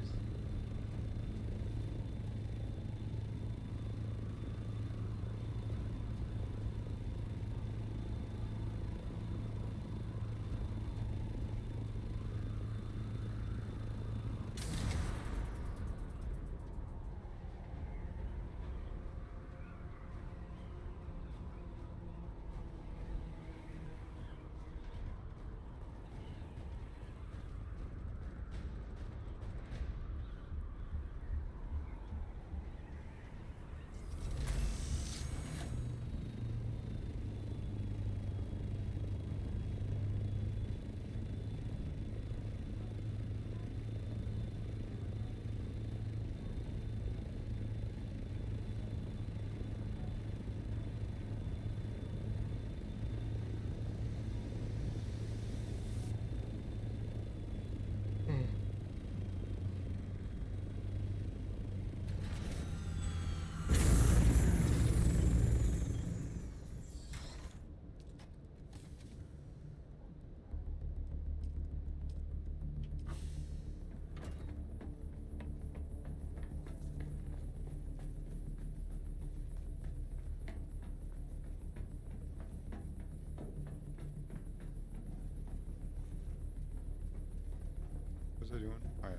What's it doing? Oh, yes.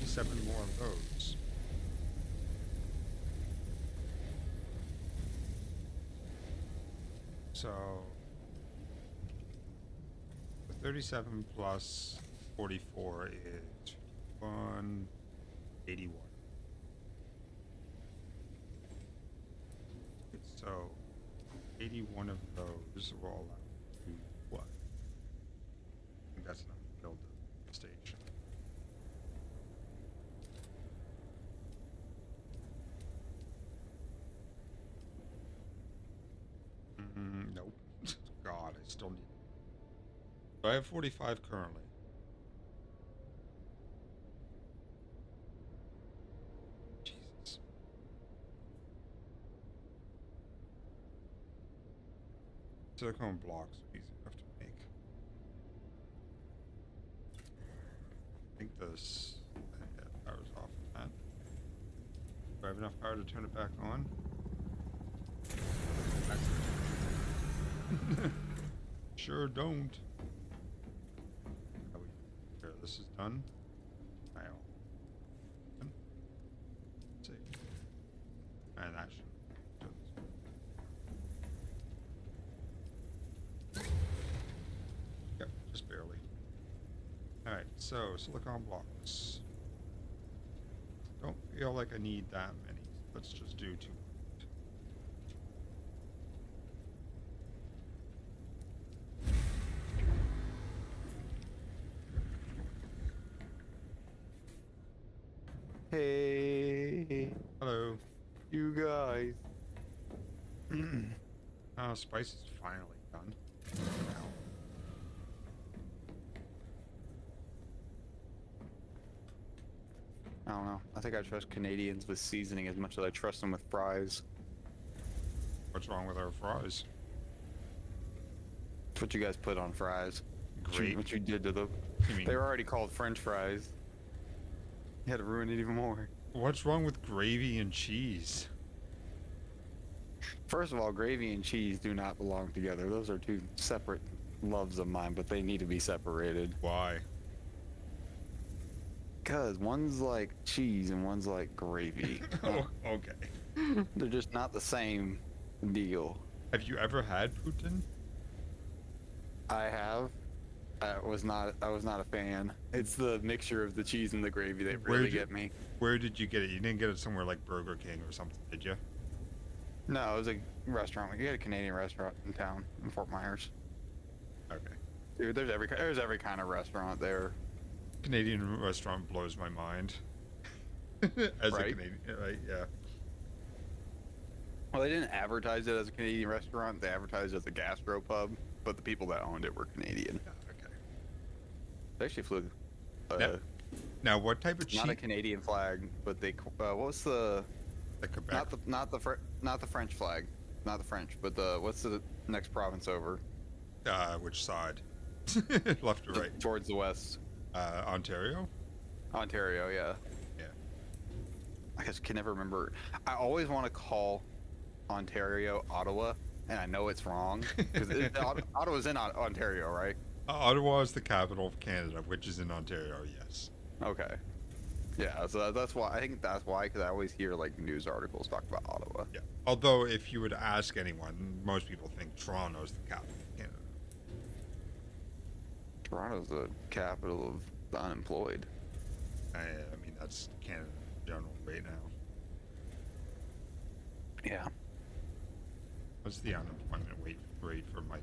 Seven more of those. So, 37 plus 44 is 181. So, 81 of those will allow to what? I think that's enough to build the station. Nope. God, I still need. So I have 45 currently. Jesus. Silicone blocks are easy enough to make. I think this power's off on that. Do I have enough power to turn it back on? Sure don't. Here, this is done. Now, let's see. And that should do this. Yep, just barely. Alright, so silicon blocks. Don't feel like I need that many. Let's just do 2. Hey. Hello. You guys. Oh, spice is finally done. I don't know. I think I trust Canadians with seasoning as much as I trust them with fries. What's wrong with our fries? That's what you guys put on fries. Great. What you did to them. You mean, They were already called French fries. You had to ruin it even more. what's wrong with gravy and cheese? First of all, gravy and cheese do not belong together. Those are two separate loves of mine, but they need to be separated. Why? Because one's like cheese and one's like gravy. Oh, okay. They're just not the same deal. Have you ever had poutine? I have. I was not a fan. It's the mixture of the cheese and the gravy that really get me. Where did you get it? You didn't get it somewhere like Burger King or something, did you? No, it was a restaurant. We had a Canadian restaurant in town in Fort Myers. Okay. Dude, there's every kind of restaurant there. Canadian restaurant blows my mind. As Right? a Canadian, right? Yeah. Well, they didn't advertise it as a Canadian restaurant. They advertised it as a gastropub, but the people that owned it were Canadian. Okay. They actually flew. Now, what type of cheese? Not a Canadian flag, but they. What was the? The Quebec. Not the French flag, not the French, but what's the next province over? Which side? Left or right? Towards the west. Ontario? Ontario, yeah. Yeah. I just can never remember. I always want to call Ontario Ottawa, and I know it's wrong because Ottawa's in Ontario, right? Ottawa is the capital of Canada, which is in Ontario, yes. Okay. Yeah, so that's why I think that's why, because I always hear like news articles talk about Ottawa. Yeah. Although, if you would ask anyone, most people think Toronto is the capital of Canada. Toronto's the capital of the unemployed. I mean, that's Canada in general right now. Yeah. What's the unemployment rate for my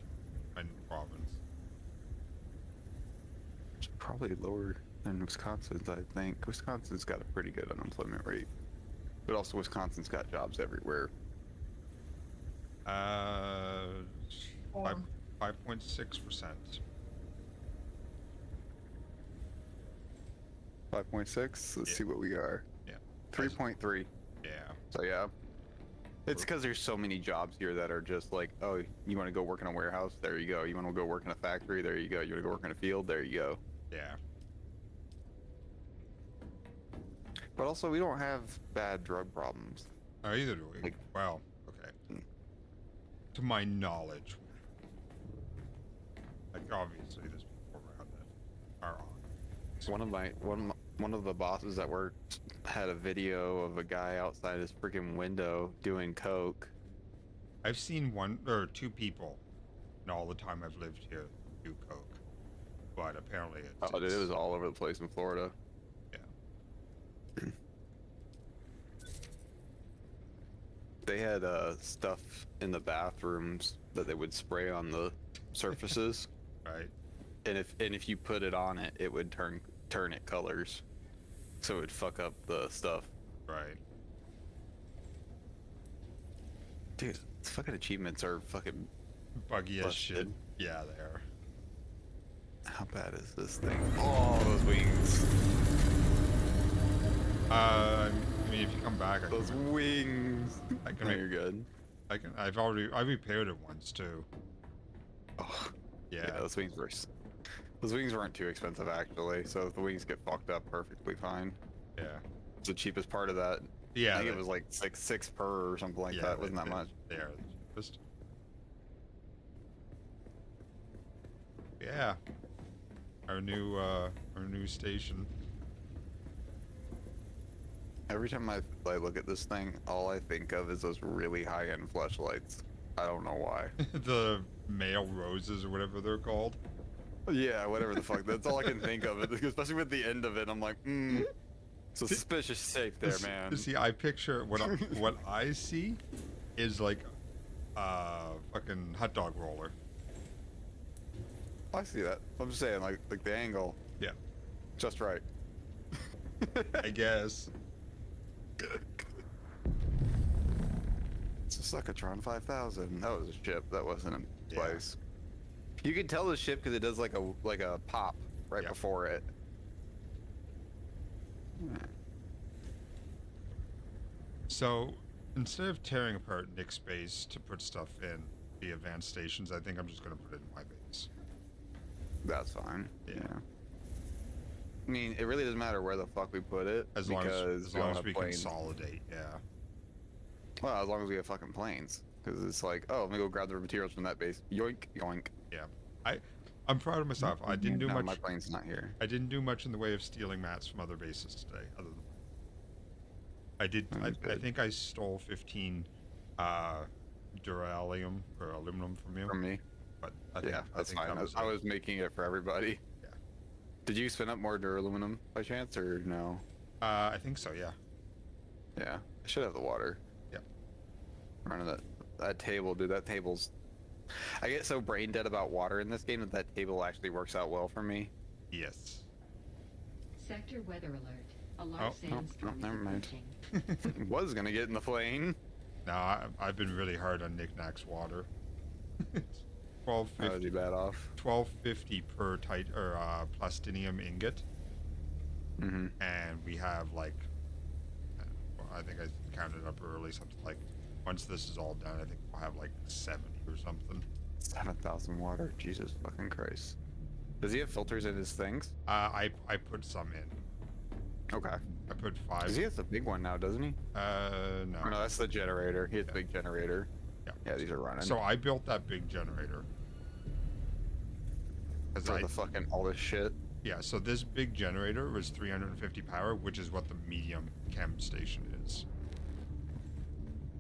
province? It's probably lower than Wisconsin's, I think. Wisconsin's got a pretty good unemployment rate. But also Wisconsin's got jobs everywhere. 5.6%. 5.6? Let's see what we are. Yeah. 3.3. Yeah. So yeah. It's because there's so many jobs here that are just like, oh, you want to go work in a warehouse? There you go. You want to go work in a factory? There you go. You want to go work in a field? There you go. Yeah. But also, we don't have bad drug problems. Either do we. Like, well, okay. To my knowledge. Like, obviously, there's people around that are on. One of the bosses at work had a video of a guy outside his freaking window doing coke. I've seen one or two people in all the time I've lived here do coke, but apparently it's... Oh, dude, it was all over the place in Florida. Yeah. They had stuff in the bathrooms that they would spray on the surfaces. Right. And if you put it on it, it would turn it colors, so it would fuck up the stuff. Right. Dude, these fucking achievements are fucking buggy as busted. shit. Yeah, they are. How bad is this thing? Oh, those wings. I mean, if you come back, Those wings. I can. No, you're good. I repaired it once too. Oh, yeah. Those wings weren't too expensive actually, so if the wings get fucked up, perfectly fine. Yeah. It's the cheapest part of that. Yeah. I think it was like six per or something like that. Wasn't that much? They are the cheapest. Yeah. Our new station. Every time I look at this thing, all I think of is those really high-end flashlights. I don't know why. The male roses or whatever they're called. Yeah, whatever the fuck. That's all I can think of. Especially with the end of it, I'm like, suspicious shape there, man. See, I picture what I see is like fucking hot dog roller. I see that. I'm just saying, like the angle. Yeah. Just right. I guess. It's a Suckatron 5000. That was a ship. That wasn't a place. You can tell the ship because it does like a pop right before it. So instead of tearing apart Nick's base to put stuff in the advanced stations, I think I'm just gonna put it in my base. That's fine. Yeah. I mean, it really doesn't matter where the fuck we put it, As long as we planes. consolidate, yeah. Well, as long as we have fucking planes, because it's like, oh, let me go grab the materials from that base. Yoink, yoink. Yeah. I'm proud of myself. I didn't do much. My plane's not here. I didn't do much in the way of stealing mats from other bases today, other than I did. I think I stole 15 duralium or aluminum from you. From me. But that's fine. I was making it for everybody. Yeah. Did you spin up more duraluminum by chance, or no? I think so. Yeah. Yeah. I should have the water. Yeah. Running that table, dude. That table's. I get so brain dead about water in this game that table actually works out well for me. Yes. Sector weather alert. A large sandstorm never is mind. approaching. Was gonna get in the plane. No, I've been really hard on Knickknack's water. 1250. How did you bad off? 1250 per plastinium ingot. Mm-hmm. And we have like, I think I counted up early, something like, once this is all done, I think we'll have like 70 or something. 7,000 water. Jesus fucking Christ. Does he have filters in his things? I put some in. Okay. I put 5. Because he has the big one now, doesn't he? No. Oh, no, that's the generator. He has the big generator. Yeah. Yeah, these are running. So I built that big generator. For the fucking all this shit. Yeah, so this big generator was 350 power, which is what the medium chem station is.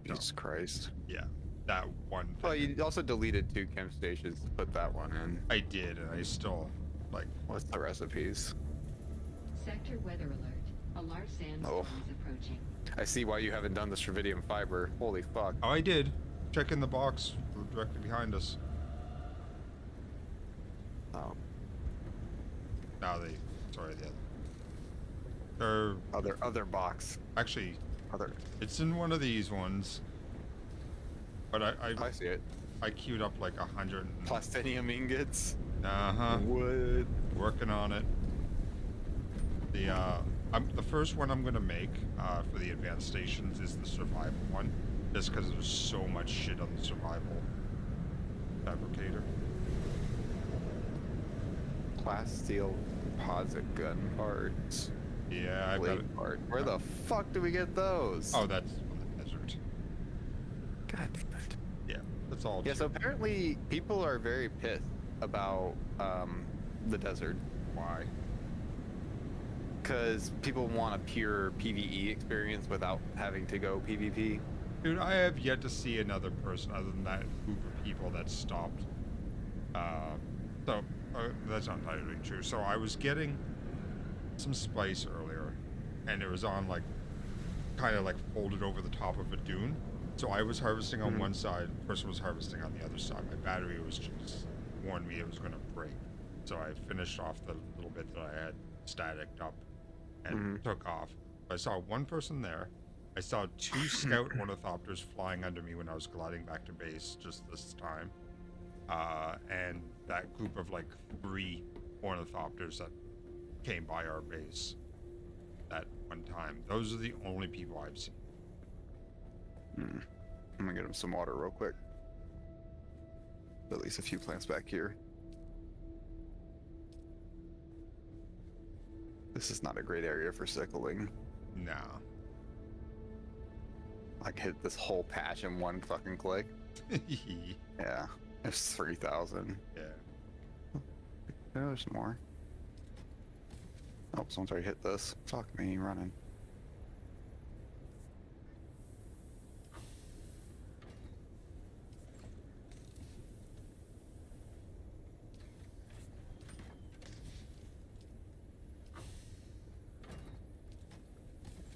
Jesus Christ. Yeah, that one thing. Well, you also deleted 2 chem stations to put that one in. I did, and I still, like... What's the recipes? Sector weather alert. A large sandstorm is approaching. I see why you haven't done this Tritium fiber. Holy fuck. Oh, I did. Check in the box directly behind us. Oh. No, sorry, the other box. Actually, other. It's in one of these ones. But I see it. I queued up like 100. Plastinium ingots. Wood. Working on it. The first one I'm gonna make for the advanced stations is the survival one, just because there's so much shit on the survival fabricator. Plasteel composite gun parts. Yeah, I got it. Part. Where the fuck do we get those? Oh, that's from the desert. God damn it. Yeah, that's all. Yeah, so apparently people are very pissed about the desert. Why? Because people want a pure PvE experience without having to go PvP. Dude, I have yet to see another person other than that group of people that stopped. That's not entirely true. So I was getting some spice earlier, and it was on like, kind of like folded over the top of a dune. So I was harvesting on one side, the person was harvesting on the other side. My battery was just warned me it was going to break. So I finished off the little bit that I had staticked up and took off. I saw one person there. I saw 2 scout ornithopters flying under me when I was gliding back to base just this time. And that group of like 3 ornithopters that came by our base that one time. Those are the only people I've seen. I'm gonna get him some water real quick. At least a few plants back here. This is not a great area for sickling. No. I can hit this whole patch in one fucking click. Yeah, it's 3,000. Yeah. There's more. Oh, someone's already hit this. Fuck me, running.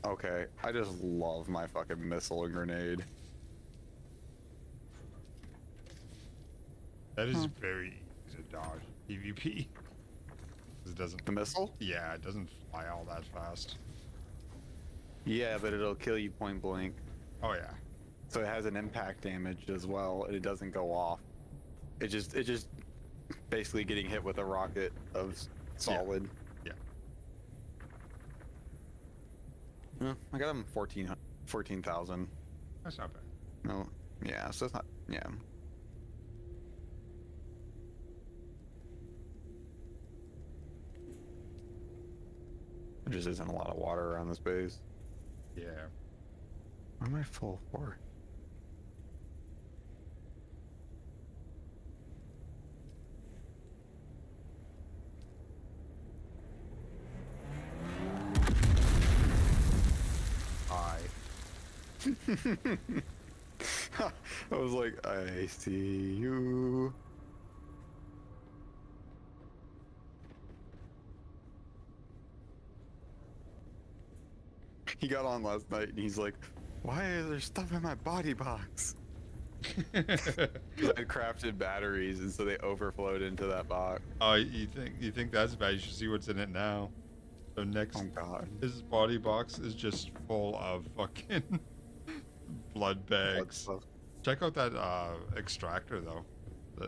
Okay, I just love my fucking missile and grenade. That is very easy to dodge. PvP. It doesn't. The missile? Yeah, it doesn't fly all that fast. Yeah, but it'll kill you point blank. Oh yeah. So it has an impact damage as well, and it doesn't go off. It just basically getting hit with a rocket of solid. Yeah. Yeah, I got him 14,000. That's not bad. No, yeah, so it's not, yeah. There just isn't a lot of water around this base. Yeah. What am I full for? I was like, I see you. He got on last night and he's like, why is there stuff in my body box? I crafted batteries and so they overflowed into that box. Oh, you think that's bad? You should see what's in it now. So next, oh god, his body box is just full of fucking blood bags. Check out that extractor though,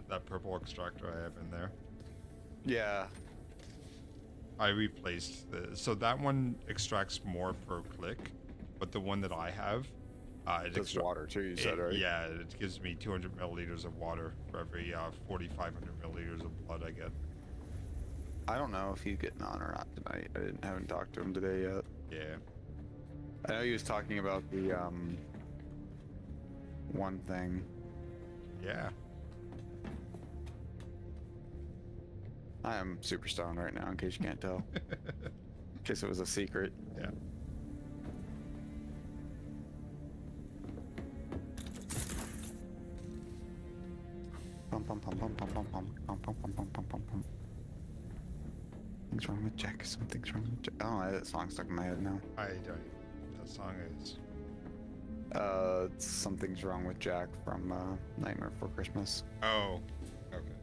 that purple extractor I have in there. Yeah. I replaced so that one extracts more per click, but the one that I have It That's water too, you said, right? Yeah, it gives me 200 milliliters of water for every 4,500 milliliters of blood I get. I don't know if he's getting on or not tonight. Haven't talked to him today yet. Yeah. I know he was talking about the one thing. Yeah. I am super stoned right now, in case you can't tell. In case it was a secret. Yeah. Pum pum pum pum pum pum pum pum pum pum pum pum pum pum. Something's wrong with Jack. Something's wrong with Jack. Oh, that song's stuck in my head now. I don't even know what that song is. Something's wrong with Jack from Nightmare Before Christmas. Oh. Okay.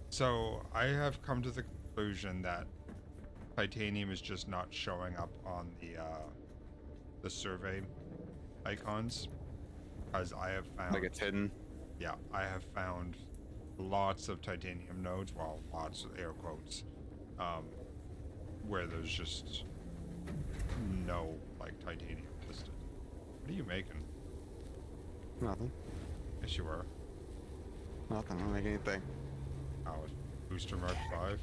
So I have come to the conclusion that titanium is just not showing up on the survey icons, as I have found. Like it's hidden. Yeah, I have found lots of titanium nodes, well, lots of air quotes, where there's just no like titanium listed. What are you making? Nothing. Yes, you are. Nothing. I don't make anything. Oh, booster Mark 5.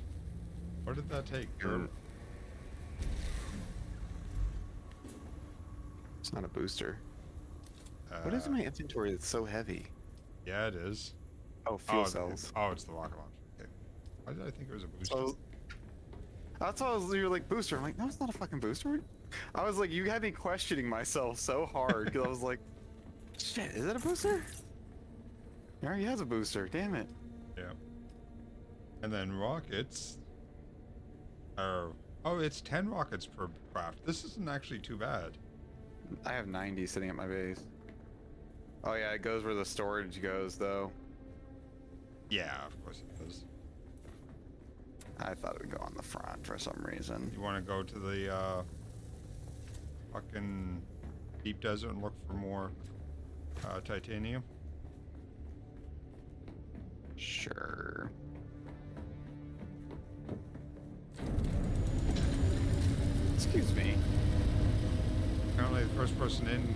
What did that take? It's not a booster. What is in my inventory that's so heavy? Yeah, it is. Oh, fuel cells. It's the rocket launcher. Okay. Why did I think it was a booster? So, that's why you were like, booster. I'm like, no, it's not a fucking booster. I was like, you had me questioning myself so hard because I was like, shit, is it a booster? He already has a booster. Damn it. Yeah. And then rockets. Oh, it's 10 rockets per craft. This isn't actually too bad. I have 90 sitting at my base. Oh yeah, it goes where the storage goes, though. Yeah, of course it does. I thought it would go on the front for some reason. You want to go to the fucking deep desert and look for more titanium? Sure. Excuse me. Apparently the first person in.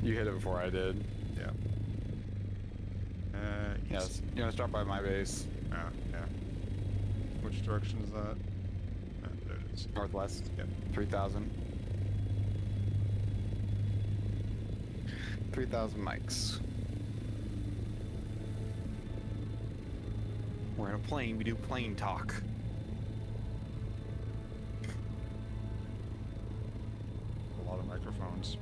You hit it before I did. Yeah. Yes. You want to start by my base? Yeah. Which direction is that? There it is. Northwest. Yep. 3,000. 3,000 mics. We're in a plane. We do plane talk. A lot of microphones.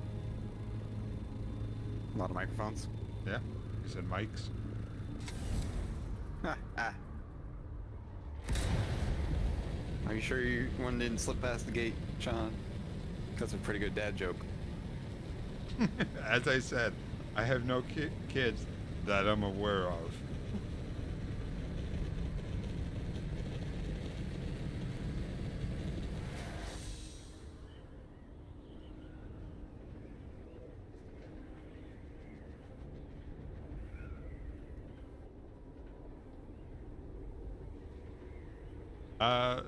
A lot of microphones. Yeah. You said mics. Are you sure one didn't slip past the gate, Sean? That's a pretty good dad joke. As I said, I have no kids that I'm aware of.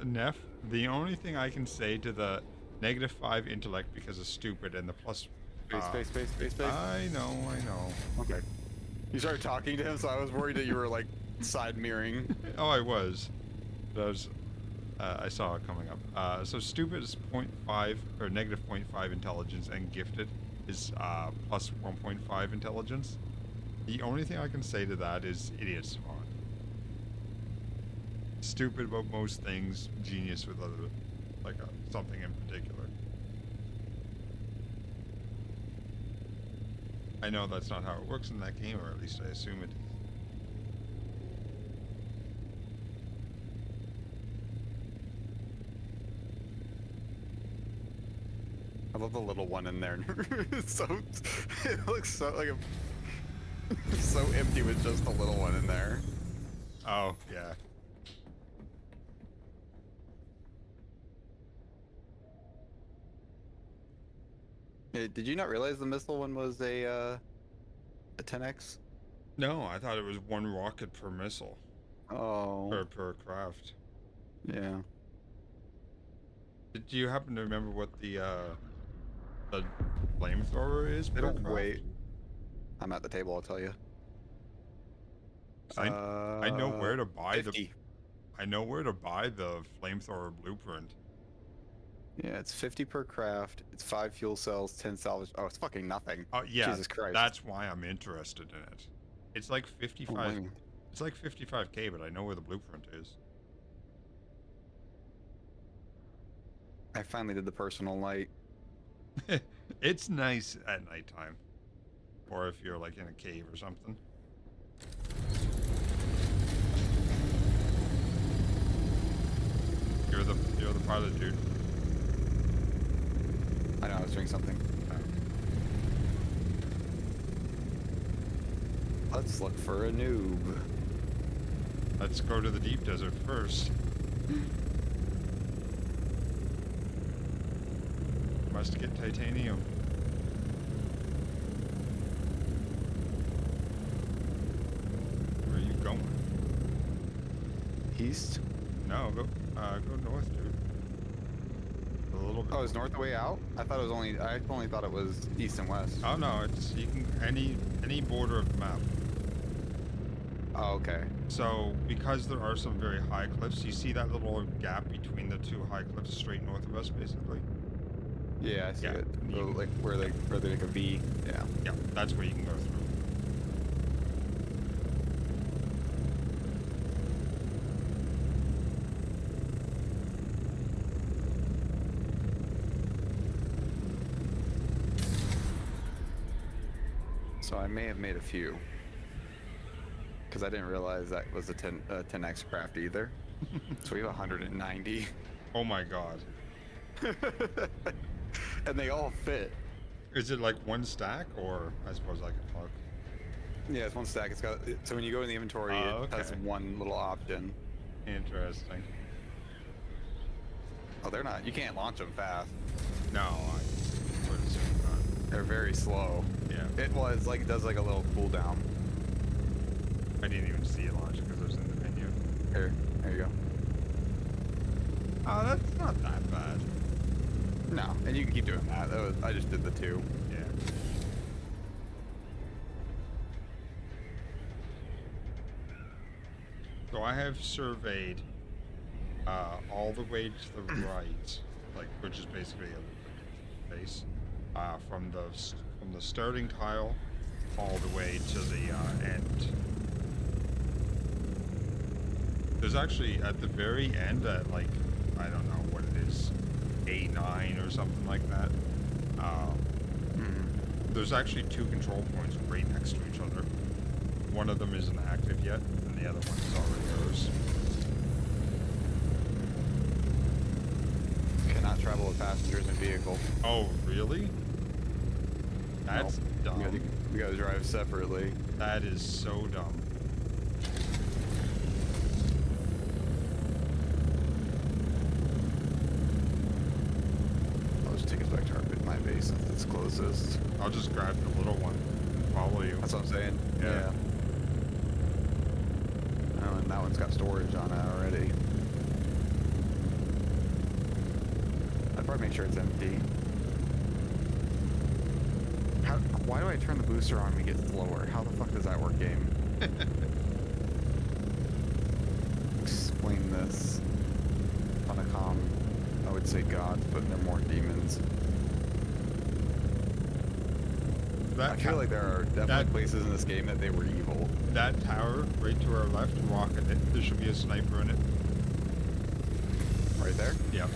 Neff, the only thing I can say to the -5 intellect because it's stupid and the plus... Space. I know. Okay. You started talking to him, so I was worried that you were, like, side mirroring. Oh, I was. I saw it coming up. So stupid is 0.5, or -0.5 intelligence, and gifted is plus 1.5 intelligence. The only thing I can say to that is idiot spawn. Stupid about most things, genius with other, like something in particular. I know that's not how it works in that game, or at least I assume it is. I love the little one in there. It looks so like so empty with just the little one in there. Oh, yeah. Did you not realize the missile one was a 10x? No, I thought it was one rocket per missile. Oh. Per craft. Yeah. Do you happen to remember what the flamethrower is per Don't craft? wait. I'm at the table, I'll tell you. I know where to buy 50. I know where to buy the flamethrower blueprint. Yeah, it's 50 per craft. It's 5 fuel cells, 10 salvage. Oh, it's fucking nothing. Oh yeah, Jesus Christ. that's why I'm interested in it. It's like 55. Oh, wow. It's like 55k, but I know where the blueprint is. I finally did the personal light. It's nice at nighttime, or if you're like in a cave or something. You're the pilot, dude. I know I was doing something. Let's look for a noob. Let's go to the deep desert first. Must get titanium. Where are you going? East? No, go north, dude. A little bit. Oh, is north the way out? I thought it was only. I only thought it was east and west. Oh no, it's you can any border of the map. Oh, okay. So because there are some very high cliffs, you see that little gap between the two high cliffs straight north of us, basically. Yeah, I see it. You, like where they make a V. Yeah. Yeah, that's where you can go through. So I may have made a few. Because I didn't realize that was a 10x craft either. So we have 190. Oh my god. And they all fit. Is it like one stack, or I suppose I can look? Yeah, it's one stack. It's got so when you go in the inventory, it has one little option. Interesting. Oh, they're not. You can't launch them fast. No, I would assume not. They're very slow. Yeah. It was like it does like a little cooldown. I didn't even see it launch because it was in the menu. Here, there you go. Oh, that's not that bad. No, and you can keep doing that. I just did the 2. Yeah. So I have surveyed all the way to the right, like which is basically a base, from the starting tile all the way to the end. There's actually at the very end at like I don't know what it is, A9 or something like that. There's actually 2 control points right next to each other. One of them isn't active yet, and the other one is already yours. Cannot travel with passengers in vehicle. Oh, really? That's dumb. We gotta drive separately. That is so dumb. I'll just take us back to my base since it's closest. I'll just grab the little one and follow you. That's what I'm saying. Yeah. Oh, and that one's got storage on it already. I'd probably make sure it's empty. Why do I turn the booster on when we get slower? How the fuck does that work, game? Explain this. Funicom. I would say gods, but they're more demons. I feel like there are definitely places in this game that they were evil. That tower right to our left, walking it, there should be a sniper in it. Right there? Yep.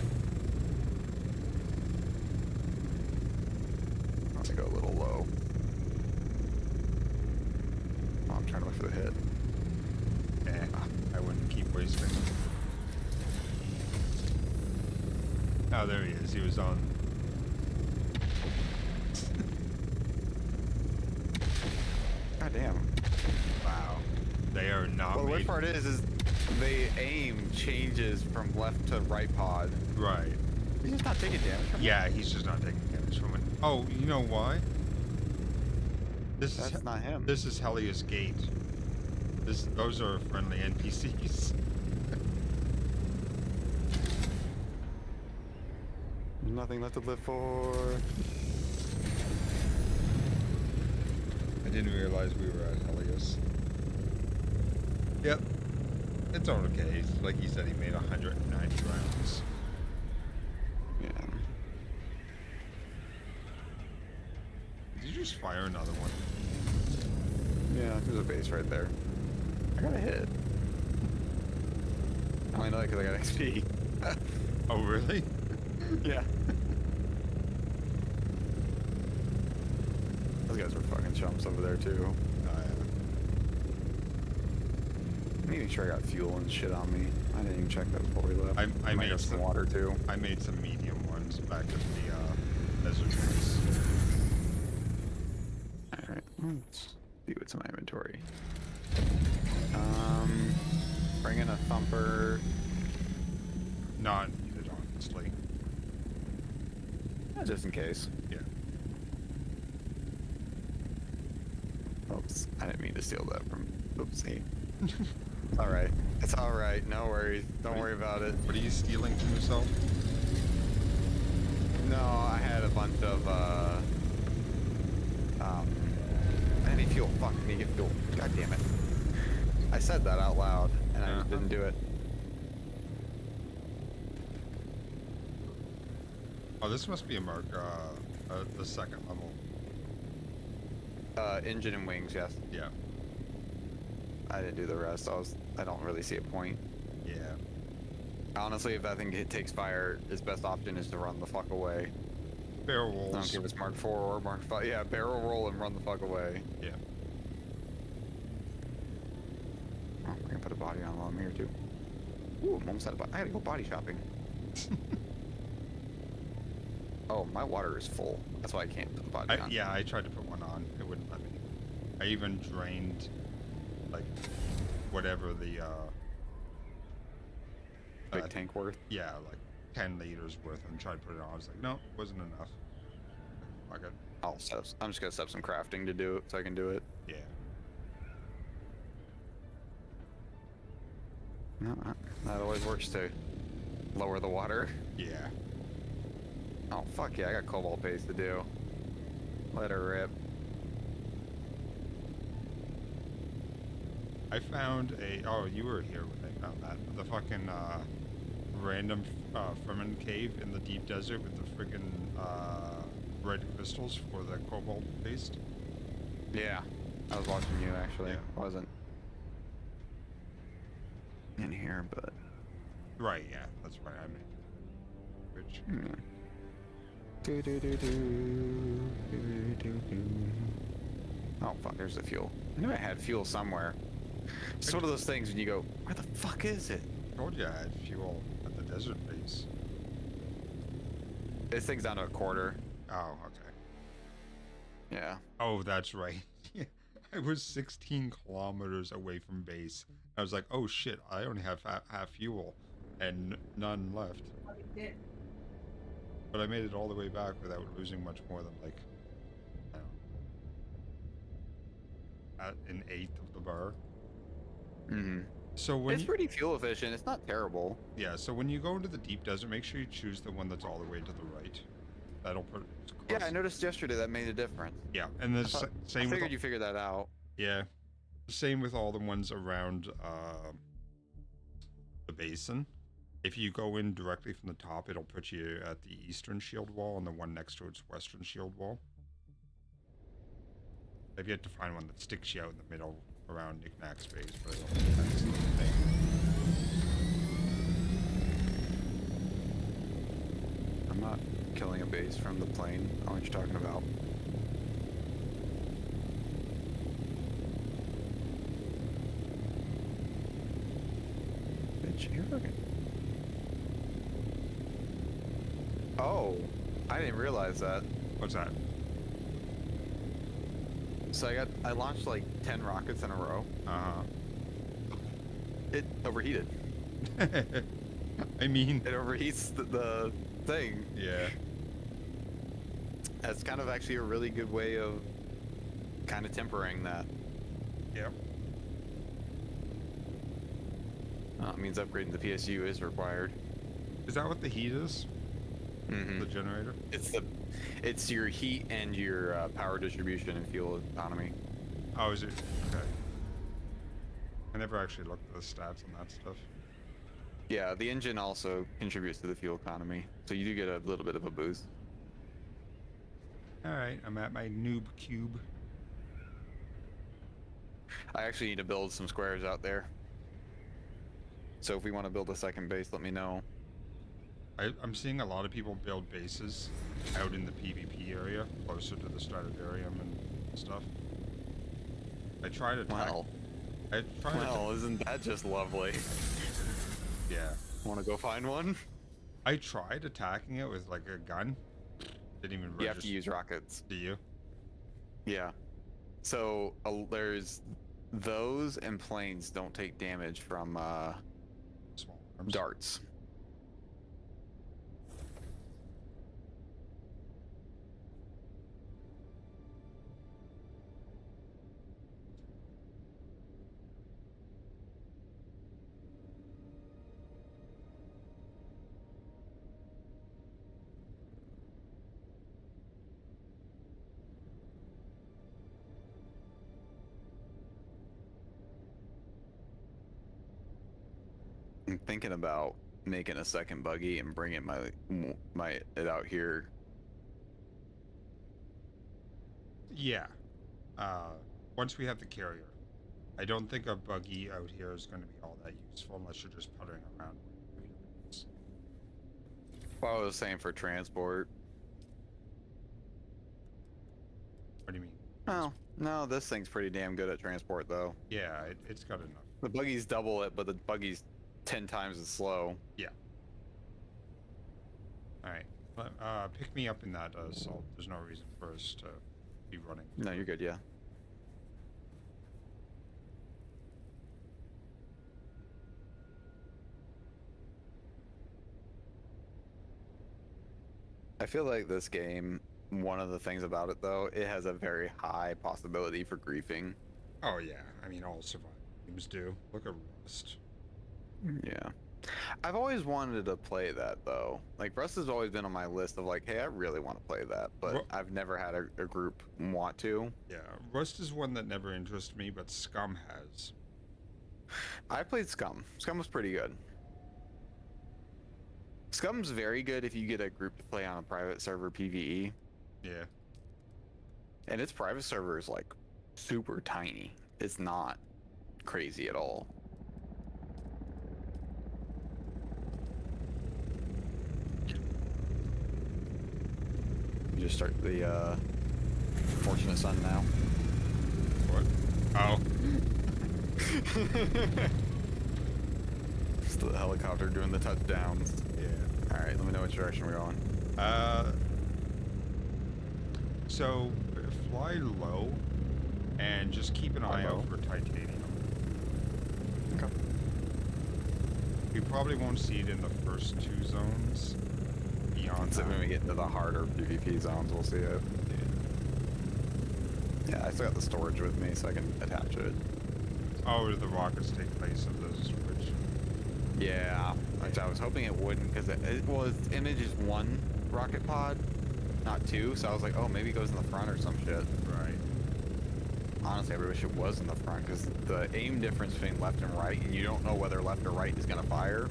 I'm gonna go a little low. Oh, I'm trying to look for the hit. I wouldn't keep wasting. Oh, there he is. He was on. God damn. Wow. They are not Well, the made... worst part is the aim changes from left to right pod. Right. He's just not taking damage from it? Yeah, he's just not taking damage from it. Oh, you know why? That's not him. This is Helios Gate. Those are friendly NPCs. There's nothing left to live for. I didn't realize we were at Helios. Yep. It's okay. Like he said, he made 190 rounds. Yeah. Did you just fire another one? Yeah, there's a base right there. I got a hit. I only know that because I got XP. Oh, really? Yeah. Those guys were fucking chumps over there, too. Oh, yeah. I'm making sure I got fuel and shit on me. I didn't even check that before we left. I might made have some water, too. I made some medium ones back at the desert base. Alright, let's see what's in my inventory. Bring in a thumper. Not needed, honestly. Just in case. Yeah. Oops, I didn't mean to steal that from... Oopsie. Alright. It's alright, no worries. Don't worry about it. What are you stealing from yourself? No, I had a bunch of, I need fuel. Fuck, I need to get fuel. God damn it. I said that out loud, and I just didn't do it. Oh, this must be a mark, the second level. Engine and wings, yes. Yeah. I didn't do the rest. I don't really see a point. Yeah. Honestly, if that thing takes fire, its best option is to run the fuck away. Barrel I don't rolls. care if it's Mark 4 or Mark 5. Yeah, barrel roll and run the fuck away. Yeah. Oh, I can put a body on while I'm here, too. Ooh, I'm almost out of body. I gotta go body shopping. Oh, my water is full. That's why I can't put the body on. Yeah, I tried to put one on. It wouldn't let me. I even drained, like, whatever the, Big tank worth? Yeah, like 10 liters worth, and tried to put it on. I was like, no, wasn't enough. Like I'm just gonna set up some crafting to do it, so I can do it. Yeah. No, that always works to lower the water. Yeah. Oh, fuck yeah, I got cobalt paste to do. Let her rip. I found oh, you were here when I found that. The fucking, random, Fremen cave in the deep desert with the friggin', red crystals for the cobalt paste. Yeah. I was watching you, actually. Yeah. I wasn't in here, but... Right, yeah, that's right, I mean. Which... Oh, fuck, there's the fuel. I knew I had fuel somewhere. It's one of those things when you go, where the fuck is it? I told you I had fuel at the desert base. This thing's down to a quarter. Oh, okay. Yeah. Oh, that's right. I was 16 kilometers away from base. I was like, oh shit, I only have half fuel and none left. But I made it all the way back without losing much more than, like, I don't know, an eighth of the bar. Mm-hmm. So when it's pretty fuel efficient. It's not terrible. Yeah, so when you go into the deep desert, make sure you choose the one that's all the way to the right. That'll put... Yeah, I noticed yesterday that made a difference. Yeah, and the same with... I figured you figured that out. Yeah. Same with all the ones around the basin. If you go in directly from the top, it'll put you at the eastern shield wall, and the one next to it's western shield wall. I've yet to find one that sticks you out in the middle around Knickknack's base, but I don't think that's the thing. I'm not killing a base from the plane. I don't know what you're talking about. Bitch, you're fucking... Oh, I didn't realize that. What's that? So I launched like 10 rockets in a row. Uh-huh. It overheated. I mean... It overheats thing. Yeah. That's kind of actually a really good way of kind of tempering that. Yep. It means upgrading the PSU is required. Is that what the heat is? Mm-hmm. The generator? It's your heat and your power distribution and fuel economy. Oh, is it? Okay. I never actually looked at the stats on that stuff. Yeah, the engine also contributes to the fuel economy, so you do get a little bit of a boost. Alright, I'm at my noob cube. I actually need to build some squares out there. So if we want to build a second base, let me know. I'm seeing a lot of people build bases out in the PvP area, closer to the Stratodarium and stuff. I tried to Well, isn't that just lovely? Yeah. Want to go find one? I tried attacking it with like a gun. Didn't even register. You have to use rockets. Do you? Yeah. So there's those, and planes don't take damage from Small arms. darts. I'm thinking about making a second buggy and bringing it out here. Yeah. Once we have the carrier, I don't think a buggy out here is going to be all that useful unless you're just puttering around. Well, I was saying for transport. What do you mean? Oh, no, this thing's pretty damn good at transport, though. Yeah, it's got enough. The buggies double it, but the buggy's 10 times as slow. Yeah. Alright. Pick me up in that assault. There's no reason for us to be running. No, you're good, yeah. I feel like this game, one of the things about it, though, it has a very high possibility for griefing. Oh, yeah. I mean, all survival games do. Look at Rust. Yeah. I've always wanted to play that, though. Like, Rust has always been on my list of, like, hey, I really want to play that, but I've never had a group want to. Yeah, Rust is one that never interested me, but Scum has. I played Scum. Scum was pretty good. Scum's very good if you get a group to play on a private server PvE. Yeah. And its private server is, like, super tiny. It's not crazy at all. You just start the Fortunate Son now. What? Oh. Just the helicopter doing the touchdowns. Yeah. Alright, let me know which direction we're going. So fly low and just keep an eye out for titanium. Okay. We probably won't see it in the first two zones. Beyond So that. when we get into the harder PvP zones, we'll see it. Yeah, I still got the storage with me, so I can attach it. Oh, do the rockets take place of those storage? Yeah, which I was hoping it wouldn't, because it was image is one rocket pod, not two. So I was like, oh, maybe it goes in the front or some shit. Right. Honestly, I wish it was in the front, because the aim difference between left and right, and you don't know whether left or right is gonna fire.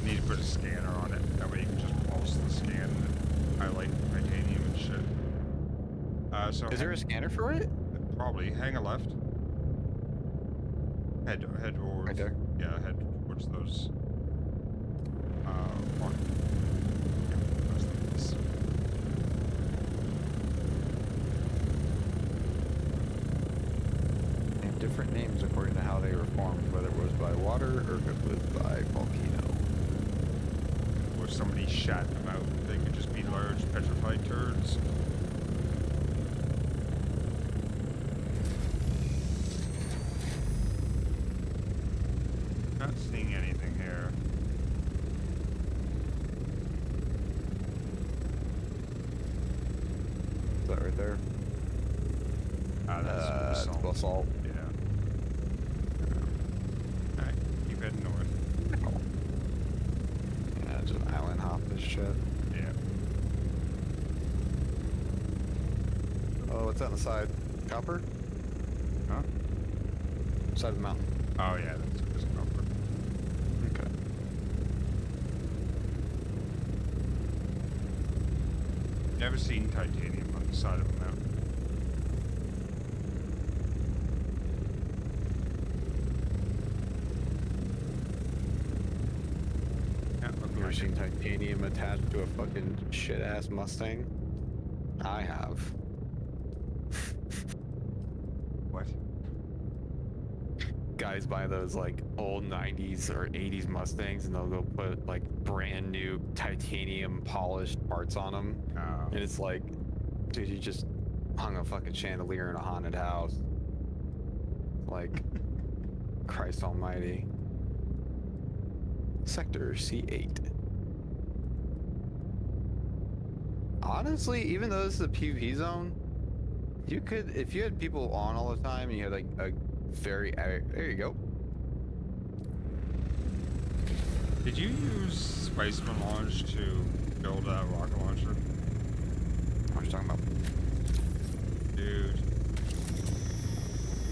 Need to put a scanner on it. That way you can just pulse the scan and highlight titanium and shit. So is there a scanner for it? Probably. Hang a left. Head towards. Right there? Yeah, head towards those. One. Yeah, those things. They have different names according to how they were formed, whether it was by water or if it was by volcano. Or if somebody shat them out, they could just be large petrified turds. Not seeing anything here. that right there? That's It's basalt. basalt. Yeah. Alright, keep heading north. Yeah, just island hop this shit. Yeah. Oh, what's that on the side? Copper? Huh? Side of the mountain. Oh yeah, that's copper. Okay. Never seen titanium on the side of a mountain. Yeah, look You ever like seen it. titanium attached to a fucking shit ass Mustang? I have. What? Guys buy those like old 90s or 80s Mustangs and they'll go put like brand new titanium polished parts on them. Oh. And it's like, dude, you just hung a fucking chandelier in a haunted house. Like, Christ almighty. Sector C8. Honestly, even though this is a PvP zone, you could, if you had people on all the time and you had like a very, there you go. Did you use Spice Melange to build a rocket launcher? What are you talking about? Dude.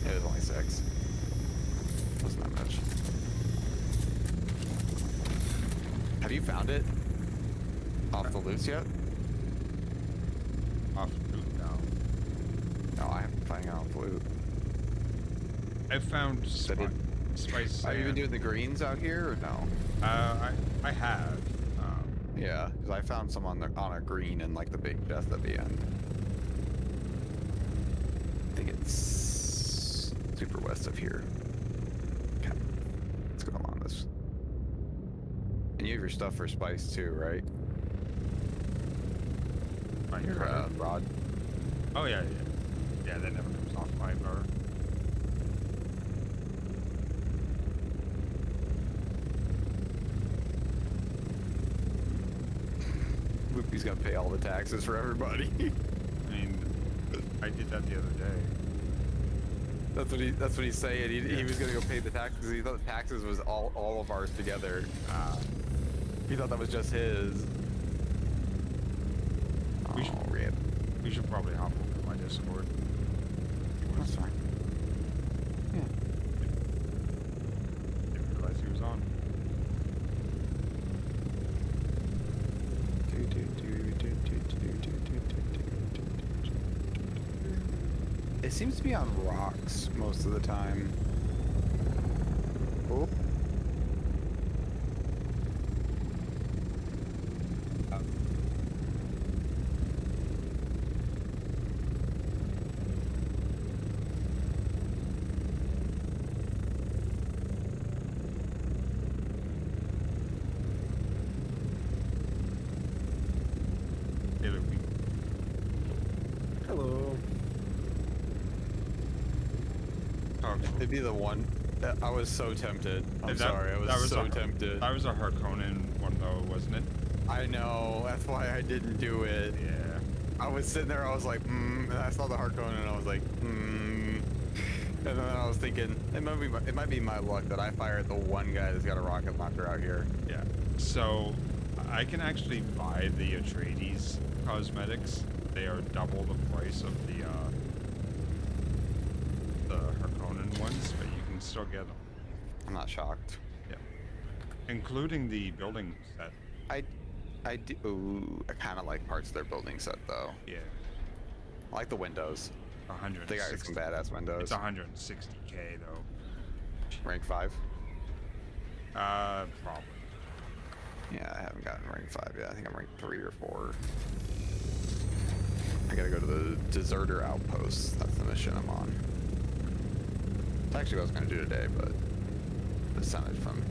It was only 6. Wasn't that much. Have you found it? Off the loose yet? Off the loot now. No, I haven't found it off the loot. I found Spice sand. Have you been doing the greens out here or no? I have. Yeah, because I found some on a green and like the big chest at the end. I think it's super west of here. Okay, let's go along this. And you have your stuff for spice too, right? Your rod. Oh yeah, yeah. Yeah, that never comes off my bar. Loopy's gonna pay all the taxes for everybody. I mean, I did that the other day. That's what he's saying. He was gonna go pay the taxes. He thought the taxes was all of ours together. He thought that was just his. Rip. We should probably hop over to my Discord. That's fine. Yeah. Didn't realize he was on. It seems to be on rocks most of the time. Oh. Hey, Loopy. Hello. It'd be the one. I was so tempted. I'm sorry. I was so tempted. That was a Harkonnen one, though, wasn't it? I know. That's why I didn't do it. Yeah. I was sitting there. I was like, and I saw the Harkonnen, and I was like, And then I was thinking, it might be my luck that I fired the one guy that's got a rocket launcher out here. Yeah. So, I can actually buy the Atreides cosmetics. They are double the price of the Harkonnen ones, but you can still get them. I'm not shocked. Yeah. Including the building set. I do. Ooh, I kind of like parts of their building set though. Yeah. I like the windows. 160. They got some badass windows. It's 160k though. Rank 5? Probably. Yeah, I haven't gotten rank 5 yet. I think I'm rank 3 or 4. I gotta go to the deserter outpost. That's the mission I'm on. It's actually what I was gonna do today, but it sounded fun.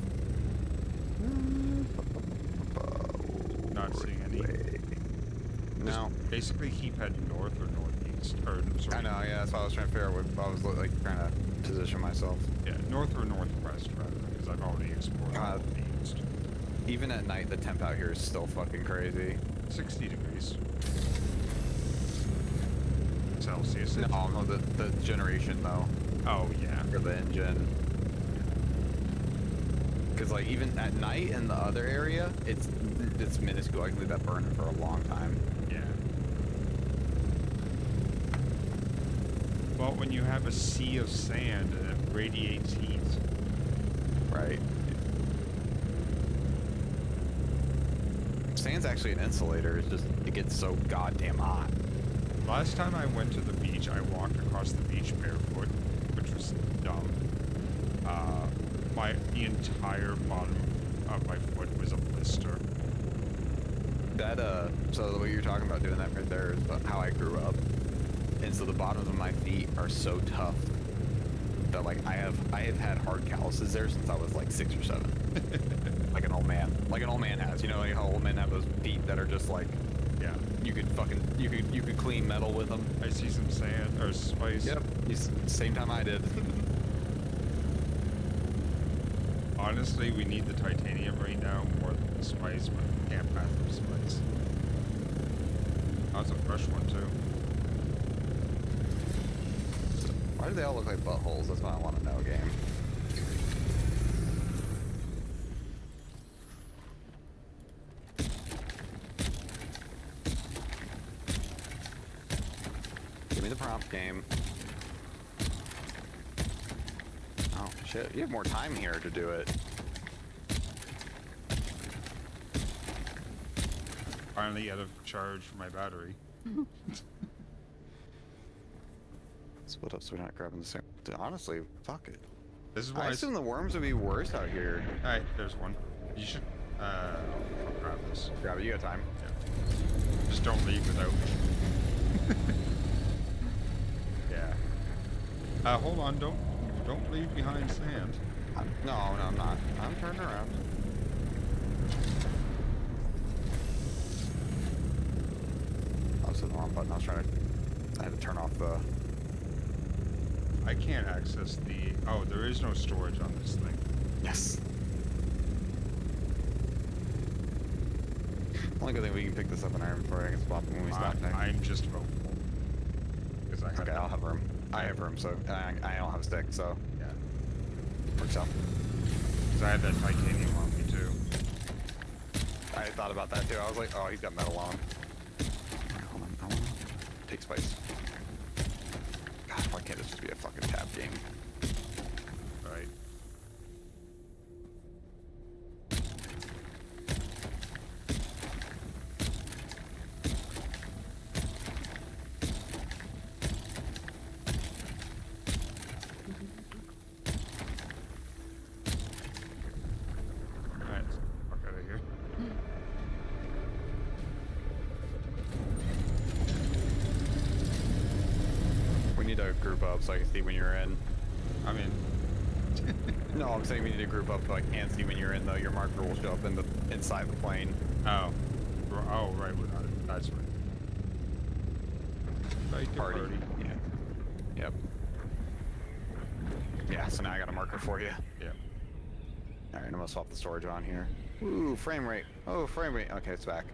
Not seeing any. No. Just basically keep heading north or northeast. Or, sorry. I know, yeah, that's why I was trying to figure out what I was like trying to position myself. Yeah, north or northwest rather, because I've already explored all of the east. Even at night, the temp out here is still fucking crazy. 60 degrees. Celsius. No, the generation though. Oh yeah. For the engine. Because like even at night in the other area, it's minuscule. I can leave that burning for a long time. Yeah. Well, when you have a sea of sand and it radiates heat. Right. Sand's actually an insulator. It's just it gets so goddamn hot. Last time I went to the beach, I walked across the beach barefoot, which was dumb. The entire bottom of my foot was a blister. That so what you're talking about doing that right there is how I grew up, and so the bottoms of my feet are so tough that like I have had hard calluses there since I was like 6 or 7, like an old man has. You know, like how old men have those feet that are just like, yeah, you could clean metal with them. I see some sand or spice. Yep, same time I did. Honestly, we need the titanium right now more than the spice, but we can't pass the spice. That's a fresh one too. Why do they all look like buttholes? That's what I want to know, game. Give me the prompt, game. Oh, shit. You have more time here to do it. Finally out of charge for my battery. Split up so we're not grabbing the same. Honestly, fuck it. This is why I assume the worms would be worse out here. Alright, there's one. You should, I'll grab this. Grab it, you got time. Yeah. Just don't leave without me. Yeah. Hold on, don't leave behind sand. No, I'm not. I'm turning around. I was hitting the wrong button. I had to turn off the... I can't access the... Oh, there is no storage on this thing. Yes. Only good thing we can pick this up in our inventory. I can swap it when we stop next. I'm just about full. Because I have... Okay, I'll have room. I have room, so I don't have a stick, so... Yeah. Works out. Because I had that titanium on me, too. I thought about that, too. I was like, oh, he's got metal on. Alright, hold on. I want to take spice. God, why can't this just be a fucking tab game? Right. Alright, let's get the fuck out of here. We need to group up so I can see when you're in. I'm in. No, I'm saying we need to group up so I can't see when you're in, though. Your marker will show up in inside the plane. Oh. Oh, right, we're not. That's right. Like Party. Yeah. Yep. Yeah, so now I got a marker for you. Yep. Alright, I'm gonna swap the storage on here. Ooh, frame rate. Oh, frame rate. Okay, it's back.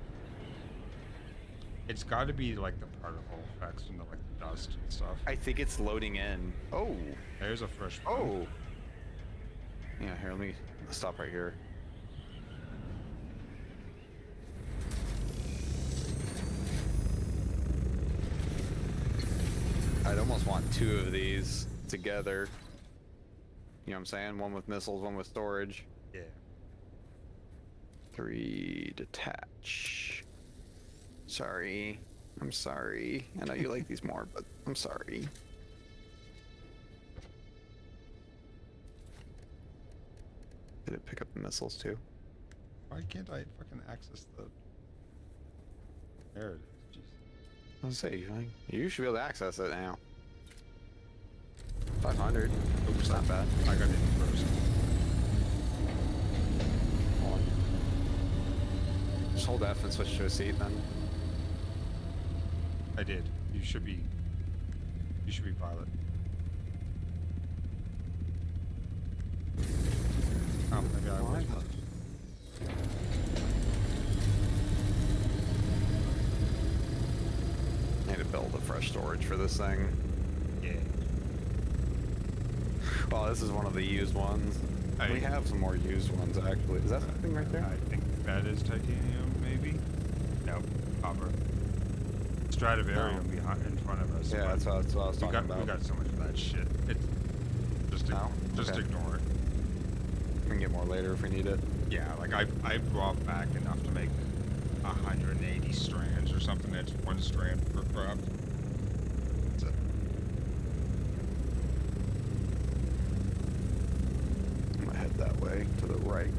It's got to be like the particle effects and the like dust and stuff. I think it's loading in. Oh. There's a fresh Oh. one. Yeah, here, let me stop right here. I'd almost want 2 of these together. You know what I'm saying? One with missiles, one with storage. Yeah. 3 detach. Sorry. I'm sorry. I know you like these more, but I'm sorry. Did it pick up the missiles too? Why can't I fucking access the... There it is. Jeez. Let's see. You should be able to access it now. 500. Oops, not bad. I got in first. Hold on. Just hold F and switch to a seat then. I did. You should be pilot. Oh, maybe I was. I need to build build a fresh storage for this thing. Yeah. Well, this is one of the used ones. We have some more used ones, actually. Is that something right there? I think that is titanium, maybe? Nope. Copper. Stradivarium behind in front of us. Yeah, that's what I was talking about. We got so much of that shit. It's just okay. ignore it. We can get more later if we need it. Yeah, like I brought back enough to make 180 strands or something. That's 1 strand per craft. That's it. I'm gonna head that way to the right.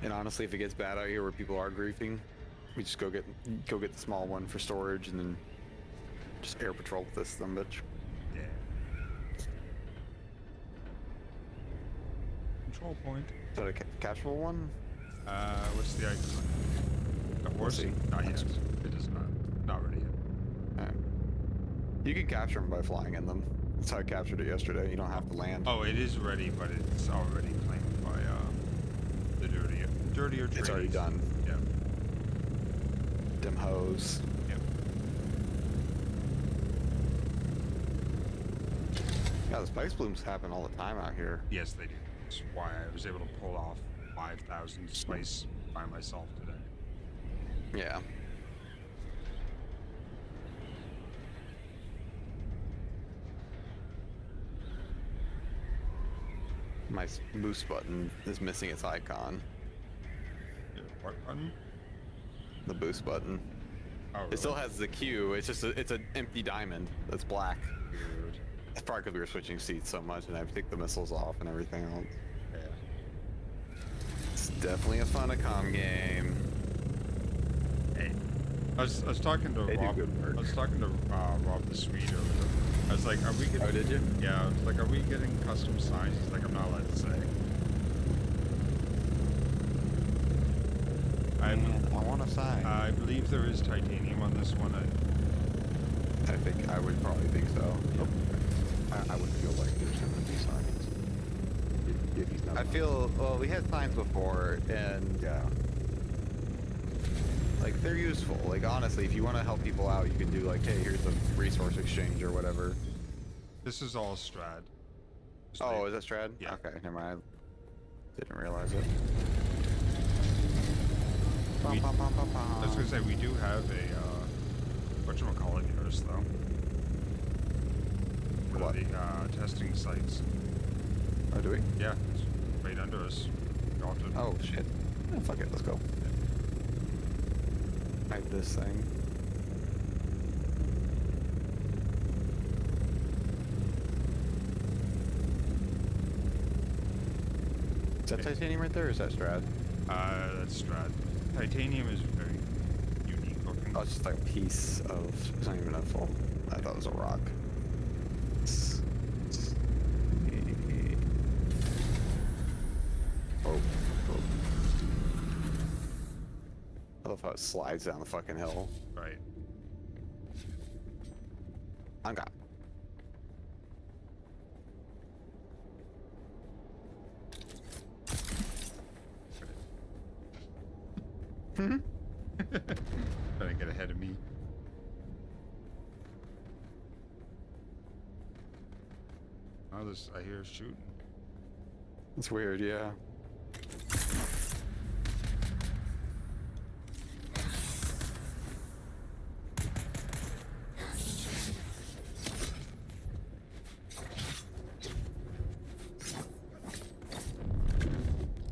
And honestly, if it gets bad out here where people are griefing, we just go get the small one for storage and then just air patrol with this bitch. Yeah. Control point. Is that a catchable one? What's the icon? A horse? see. Not yet. It is not. Not ready yet. Alright. You can capture them by flying in them. That's how I captured it yesterday. You don't have to land. Oh, it is ready, but it's already claimed by the dirtier It's already done. Yeah. Dim hose. Yep. Yeah, the spice blooms happen all the time out here. Yes, they do. That's why I was able to pull off 5,000 spice by myself today. Yeah. My boost button is missing its icon. What button? The boost button. Oh, really? It still has the Q. It's just it's an empty diamond that's black. Weird. It's probably because we were switching seats so much, and I picked the missiles off and everything else. Yeah. It's definitely a Funicom game. Hey, I was talking to They do Rob. good work. I was talking to Rob the Swede earlier. I was like, "Are we getting?" Oh, did you? Yeah. I was like, "Are we getting custom signs?" He's like, "I'm not allowed to say." I want to sign. I believe there is titanium on this one. I would probably think so. I would feel like there's going to be signs. If he's not. I feel, well, we had signs before, and Yeah. like they're useful. Like honestly, if you want to help people out, you can do like, hey, here's a resource exchange or whatever. This is all Strad. Just Oh, like- is that Strad? Yeah. Okay, never mind. I didn't realize it. I was gonna say we do have a whatchamacallit near us though. One of the testing sites. Oh, do we? Yeah, it's right under us. You all have to- Oh shit. Oh, fuck it, let's go. Hide this thing. Is that titanium right there, or is that Strad? That's Strad. Titanium is very unique looking. Oh, it's just like a piece of. It's not even a full. I thought it was a rock. Oh. I love how it slides down the fucking hill. Right. I'm gone. Trying to get ahead of me. Oh, this I hear shooting. It's weird, yeah.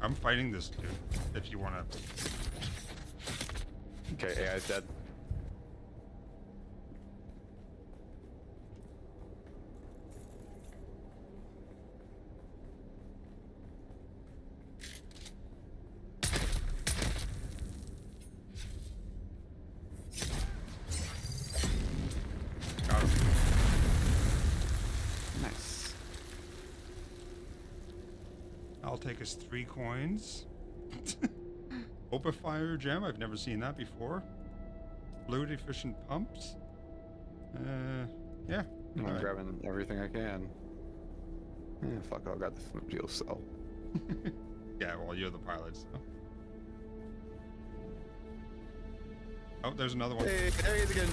I'm fighting this dude. If you wanna. Okay, AI's dead. Got him. Nice. I'll take us 3 coins. Open fire gem. I've never seen that before. Fluid efficient pumps. Yeah. I'm alright. grabbing everything I can. Yeah, fuck, I got the fuel cell. Yeah, well, you're the pilot, so. Oh, there's another one. Hey, there he is again.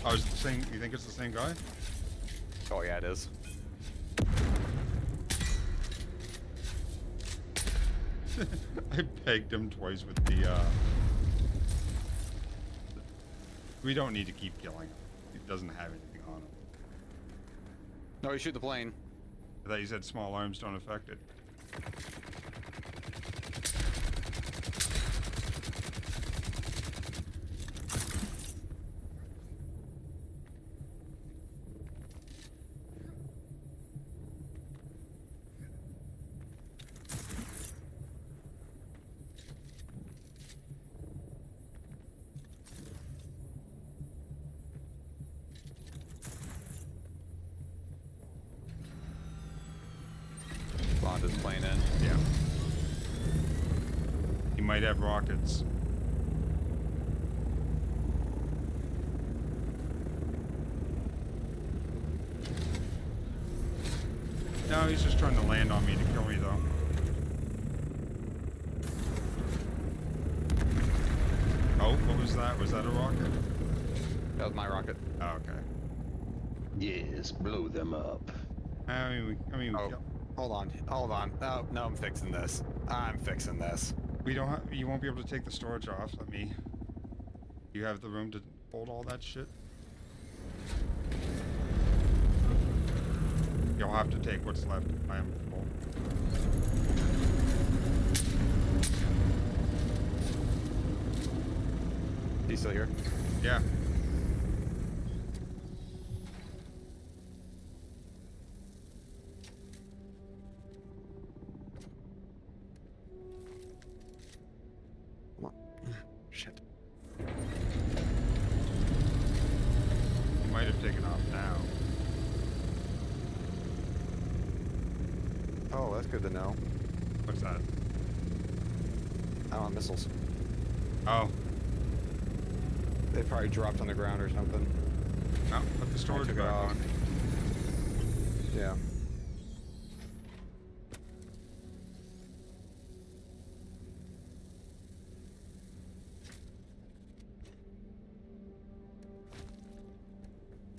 Oh, is it the same? You think it's the same guy? Oh yeah, it is. I pegged him twice with the, We don't need to keep killing him. He doesn't have anything on him. No, you shoot the plane. I thought you said small arms don't affect it. Spawned his plane in. Yeah. He might have rockets. No, he's just trying to land on me to kill me, though. Oh, what was that? Was that a rocket? That was my rocket. Oh, okay. Yes, blow them up. Oh, hold on. Oh, no, I'm fixing this. We don't have, you won't be able to take the storage off. You have the room to hold all that shit? You'll have to take what's left. I am full. You still here? Yeah. Shit. You might have taken off now. Oh, that's good to know. What's that? I don't know, missiles. Oh. They probably dropped on the ground or something. Oh, put the storage took it back off. on. Yeah.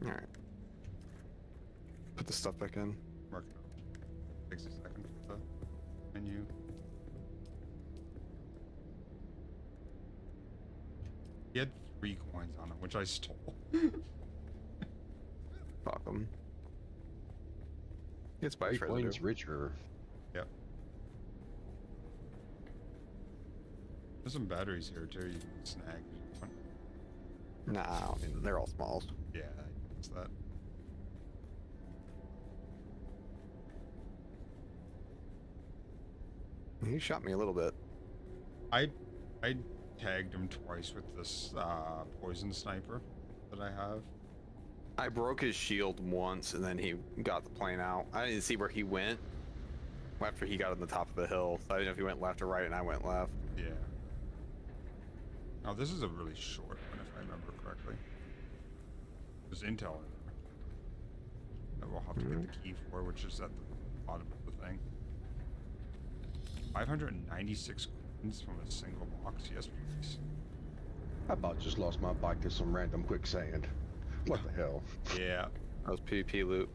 Alright. Put the stuff back in. Working on it. Takes a second for the menu. He had 3 coins on it, which I stole. Fuck them. It's by 3 coins richer. Yep. There's some batteries here too. You can snag. Nah, I mean, they're all smalls. Yeah, it's that. He shot me a little bit. I tagged him twice with this poison sniper that I have. I broke his shield once, and then he got the plane out. I didn't see where he went after he got on the top of the hill. So I didn't know if he went left or right, and I went left. Yeah. Oh, this is a really short one, if I remember correctly. There's intel in there that we'll have to get the key for, which is at the bottom of the thing. 596 coins from a single box. Yes, please. I about just lost my bike to some random quicksand. What the hell? Yeah. That was PvP loot.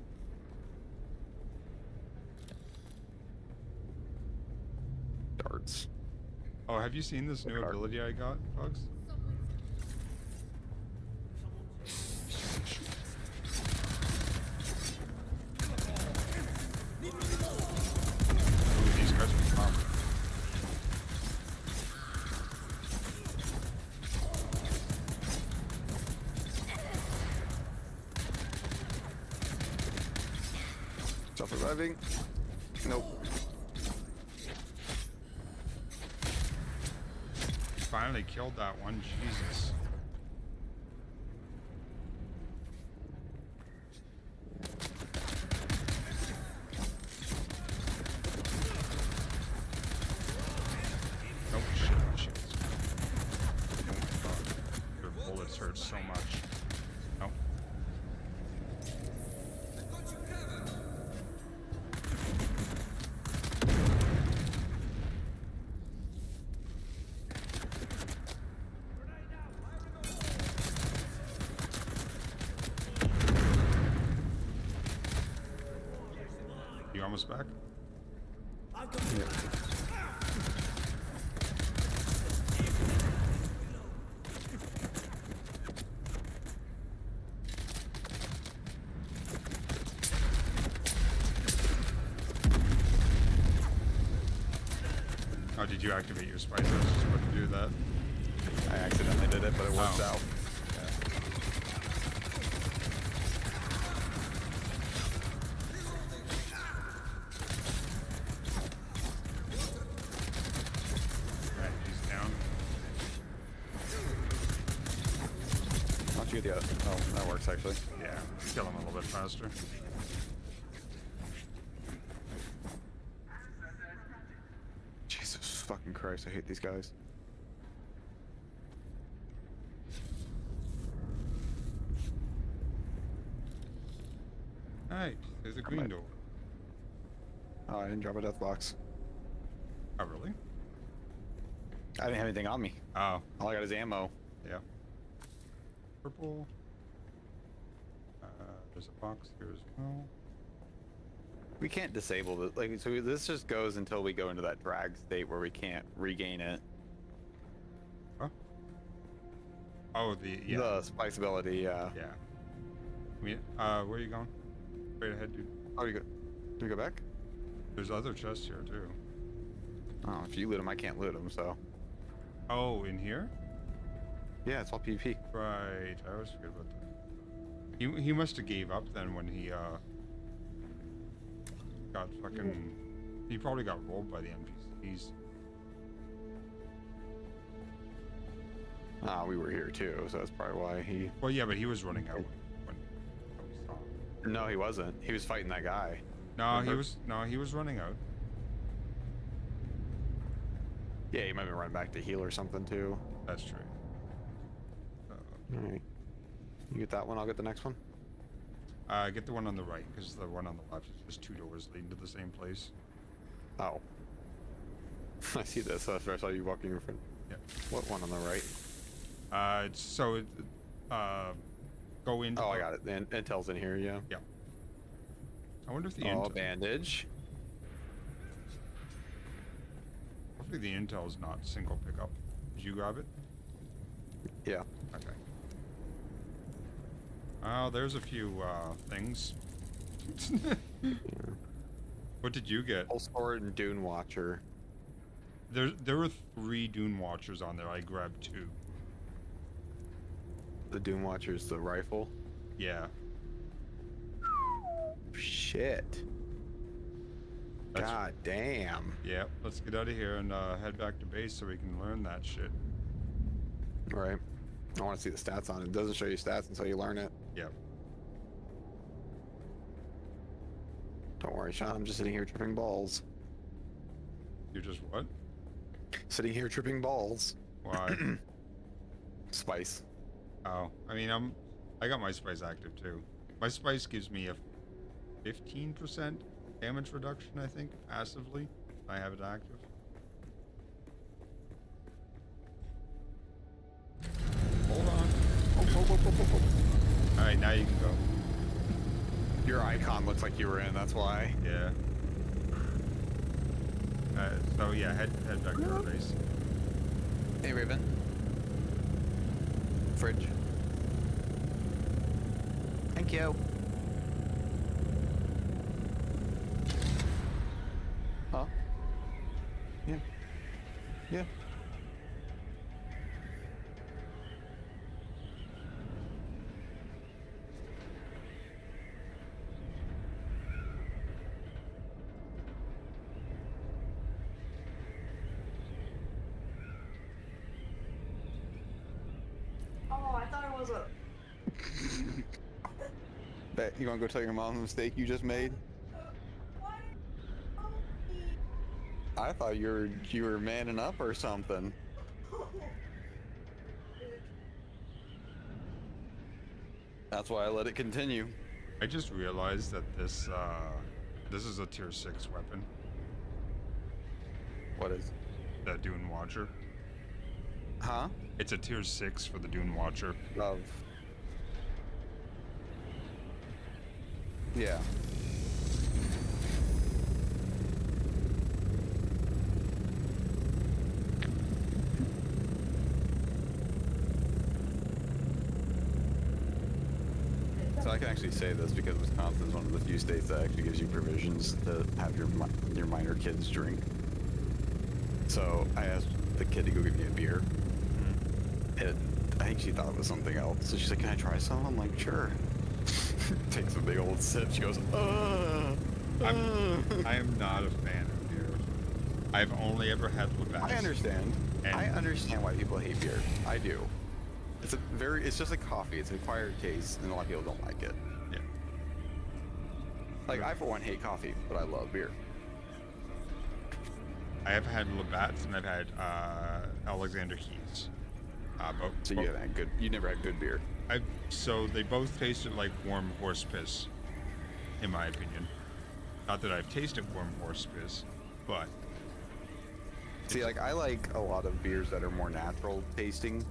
Darts. Oh, have you seen this new ability I got, Bugs? Ooh, these guys are tough. Self-reviving? Nope. Finally killed that one. Jesus. almost back? Oh, did you activate your spice? I was just about to do that. I accidentally did it, but it worked out. Alright, he's down. Why don't you get the other? Oh, that works actually. Yeah, kill him a little bit faster. Jesus fucking Christ, I hate these guys. Alright, there's a green door. Oh, I didn't drop a death box. Oh, really? I didn't have anything on me. Oh. All I got is ammo. Yeah. Purple. There's a box here as well. We can't disable it. Like, so this just goes until we go into that drag state where we can't regain it. Huh? Oh, yeah. The spice ability, yeah. Yeah. I mean, where are you going? Straight ahead, dude. Oh, you go. Do we go back? There's other chests here too. Oh, if you loot them, I can't loot them, so. Oh, in here? Yeah, it's all PvP. Right. I always forget about that. He must have gave up then when he got fucking. He probably got rolled by the NPCs. Ah, we were here too, so that's probably why he. Well, yeah, but he was running out when we saw him. No, he wasn't. He was fighting that guy. No, Remember? he was running out. Yeah, he might have been running back to heal or something too. That's true. Alright. You get that one, I'll get the next one. Get the one on the right, because the one on the left is just two doors leading to the same place. Oh. I see this. That's where I saw you walking in front. Yeah. What one on the right? Go into. Oh, I got it. The intel's in here, yeah. Yeah. I wonder if the Oh, bandage. Hopefully the intel is not single pickup. Did you grab it? Yeah. Okay. Oh, there's a few things. What did you get? Pulse Sword and Dune Watcher. There were 3 Dune Watchers on there. I grabbed 2. The Dune Watcher's the rifle. Yeah. Shit. God damn. Yeah, let's get out of here and head back to base so we can learn that shit. Right. I want to see the stats on it. It doesn't show you stats until you learn it. Yep. Don't worry, Sean. I'm just sitting here tripping balls. You're just what? Sitting here tripping balls. Why? Spice. Oh, I mean, I got my spice active too. My spice gives me a 15% damage reduction, I think, passively. I have it active. Hold on. All right, now you can go. Your icon looks like you were in. That's why. Yeah. So yeah, head back to our base. Hey, Raven. Fridge. Thank you. Huh? Yeah. Yeah. Oh, I thought it was a... Bet you want to go tell your mom the mistake you just made? I thought you were manning up or something. That's why I let it continue. I just realized that this is a tier 6 weapon. What is? The Dune Watcher. Huh? It's a tier 6 for the Dune Watcher. Love. Yeah. So I can actually say this because Wisconsin is one of the few states that actually gives you provisions to have your minor kids drink. So I asked the kid to go get me a beer. And I think she thought it was something else. So she's like, "Can I try some?" I'm like, "Sure." Takes a big old sip. She goes, I am not a fan of beer. I've only ever had Labatt's. I understand. I understand why people hate beer. I do. It's just like coffee. It's an acquired taste, and a lot of people don't like it. Yeah. Like, I, for one, hate coffee, but I love beer. I have had Labatt's and I've had Alexander Keith's. So you never had good beer. So they both tasted like warm horse piss, in my opinion. Not that I've tasted warm horse piss, but... See, like, I like a lot of beers that are more natural tasting.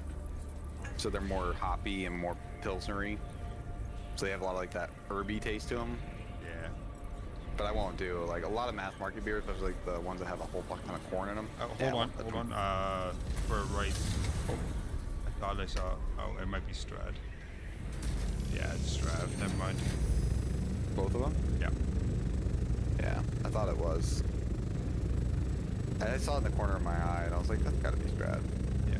So they're more hoppy and more pilsnery. So they have a lot of, like, that herby taste to them. Yeah. But I won't do, like, a lot of mass market beers, especially like the ones that have a whole fuck ton of corn in them. Hold on. For right... Oh, I thought I saw... Oh, it might be Strad. Yeah, it's Strad. Never mind. Both of them? Yeah. Yeah, I thought it was. I saw it in the corner of my eye, and I was like, that's gotta be Strad. Yeah.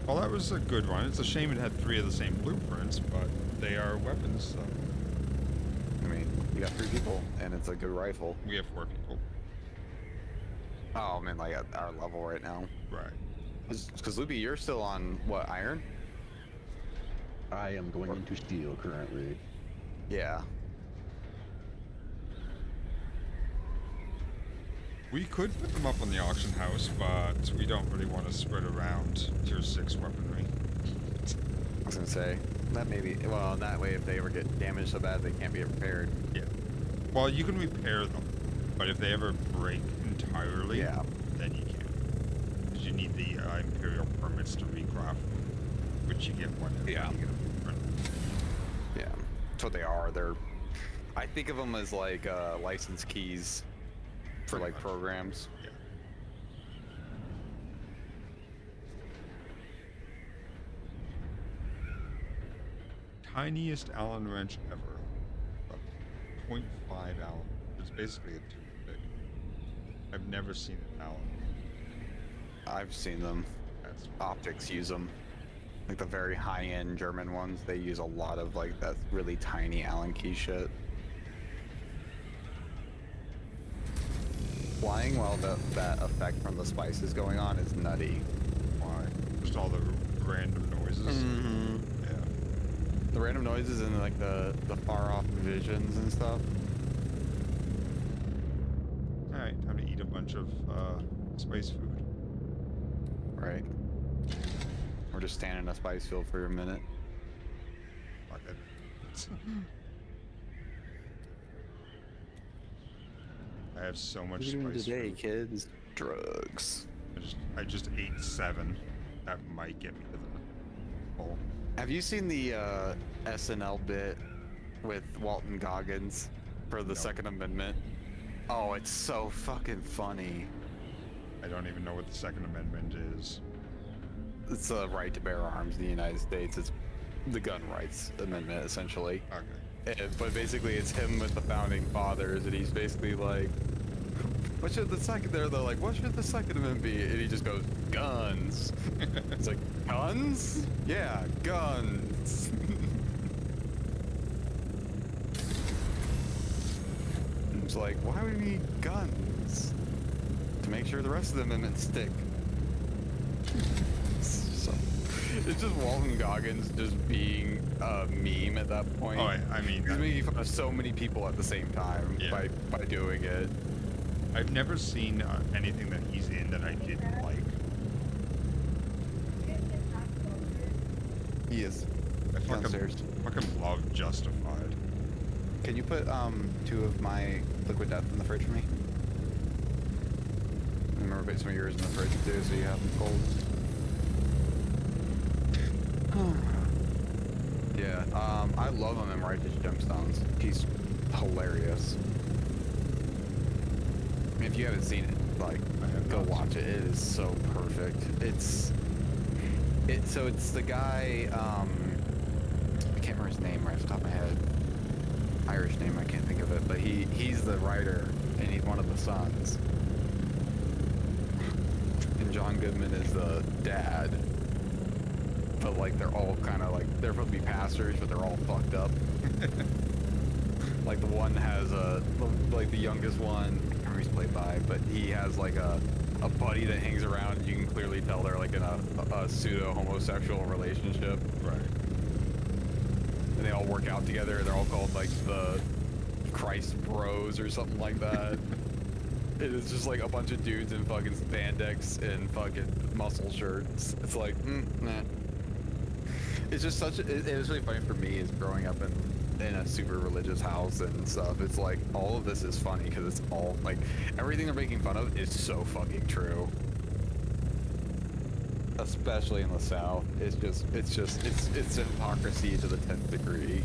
Well, that was a good one. It's a shame it had 3 of the same blueprints, but they are weapons, so... I mean, you got 3 people, and it's a good rifle. We have 4 people. Oh, man, like, at our level right now. Right. Because, Loopy, you're still on, what, iron? I am going into steel currently. Yeah. We could put them up on the auction house, but we don't really want to spread around tier 6 weaponry. I was gonna say, that may be, well, that way if they ever get damaged so bad they can't be repaired. Yeah. Well, you can repair them, but if they ever break entirely, then you can't. Because you need the Imperial permits to recraft, which you get whenever you get a blueprint. Yeah, that's what they are. I think of them as like license keys for like programs. Yeah. Tiniest Allen wrench ever. A 0.5 Allen. It's basically a toothpick. I've never seen an Allen. I've seen them. Optics use them. Like the very high-end German ones, they use a lot of like that really tiny Allen key shit. Flying while that effect from the spice is going on is nutty. Why? Just all the random noises. Mm-hmm. Yeah. The random noises and like the far-off visions and stuff. Alright, time to eat a bunch of spice food. Right. Or just stand in a spice field for a minute. Fuck it. I have so much What are you doing spice today, food. kids? Drugs. I just ate 7. That might get me to the hole. Have you seen the SNL bit with Walton Goggins for the Second Amendment? Oh, it's so fucking funny. I don't even know what the Second Amendment is. It's the right to bear arms in the United States. It's the gun rights amendment, essentially. Okay. But basically, it's him with the founding fathers, and he's basically like, "What should the second?" They're like, "What should the Second Amendment be?" And he just goes, "Guns." It's like, guns? Yeah, guns. It's like, why would we need guns? To make sure the rest of the amendments stick. So, it's just Walton Goggins just being a meme at that point. Oh, I mean... He's making fun of so many people at the same time by doing it. I've never seen anything that he's in that I didn't like. He is. I Downstairs. fucking love Justified. Can you put 2 of my liquid death in the fridge for me? Remember, put some of yours in the fridge too, so you have them cold. Yeah, I love him in Righteous Gemstones. He's hilarious. I mean, if you haven't seen it, like, go watch it. It is so perfect. So it's the guy, I can't remember his name right off the top of my head. Irish name, I can't think of it, but he's the writer, and he's one of the sons. And John Goodman is the dad. But like they're all kind of like, they're supposed to be pastors, but they're all fucked up. Like the one has like the youngest one, I can't remember who he's played by, but he has like a buddy that hangs around, and you can clearly tell they're like in a pseudo homosexual relationship. Right. And they all work out together. They're all called like the Christ Bros or something like that. It is just like a bunch of dudes in fucking spandex and fucking muscle shirts. It's like, nah. It's just such. It was really funny for me is growing up in a super religious house and stuff. It's like all of this is funny because it's all like everything they're making fun of is so fucking true. Especially in the South, it's hypocrisy to the 10th degree.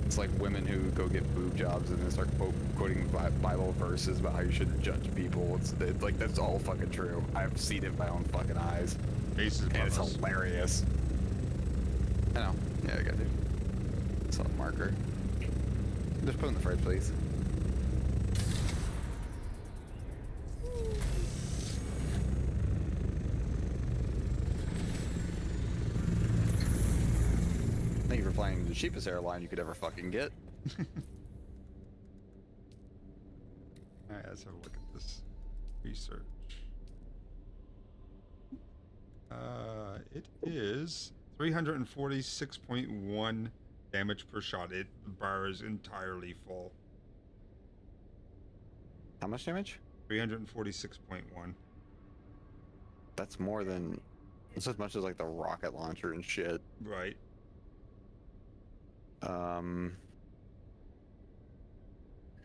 It's like women who go get boob jobs and then start quoting Bible verses about how you shouldn't judge people. It's like that's all fucking true. I've seen it with my own fucking eyes, and it's hilarious. I know. Yeah, I got it. It's a marker. Just put it in the fridge, please. Thank you for flying the cheapest airline you could ever fucking get. Alright, let's have a look at this research. It is 346.1 damage per shot. The bar is entirely full. How much damage? 346.1. That's more than... It's as much as like the rocket launcher and shit. Right.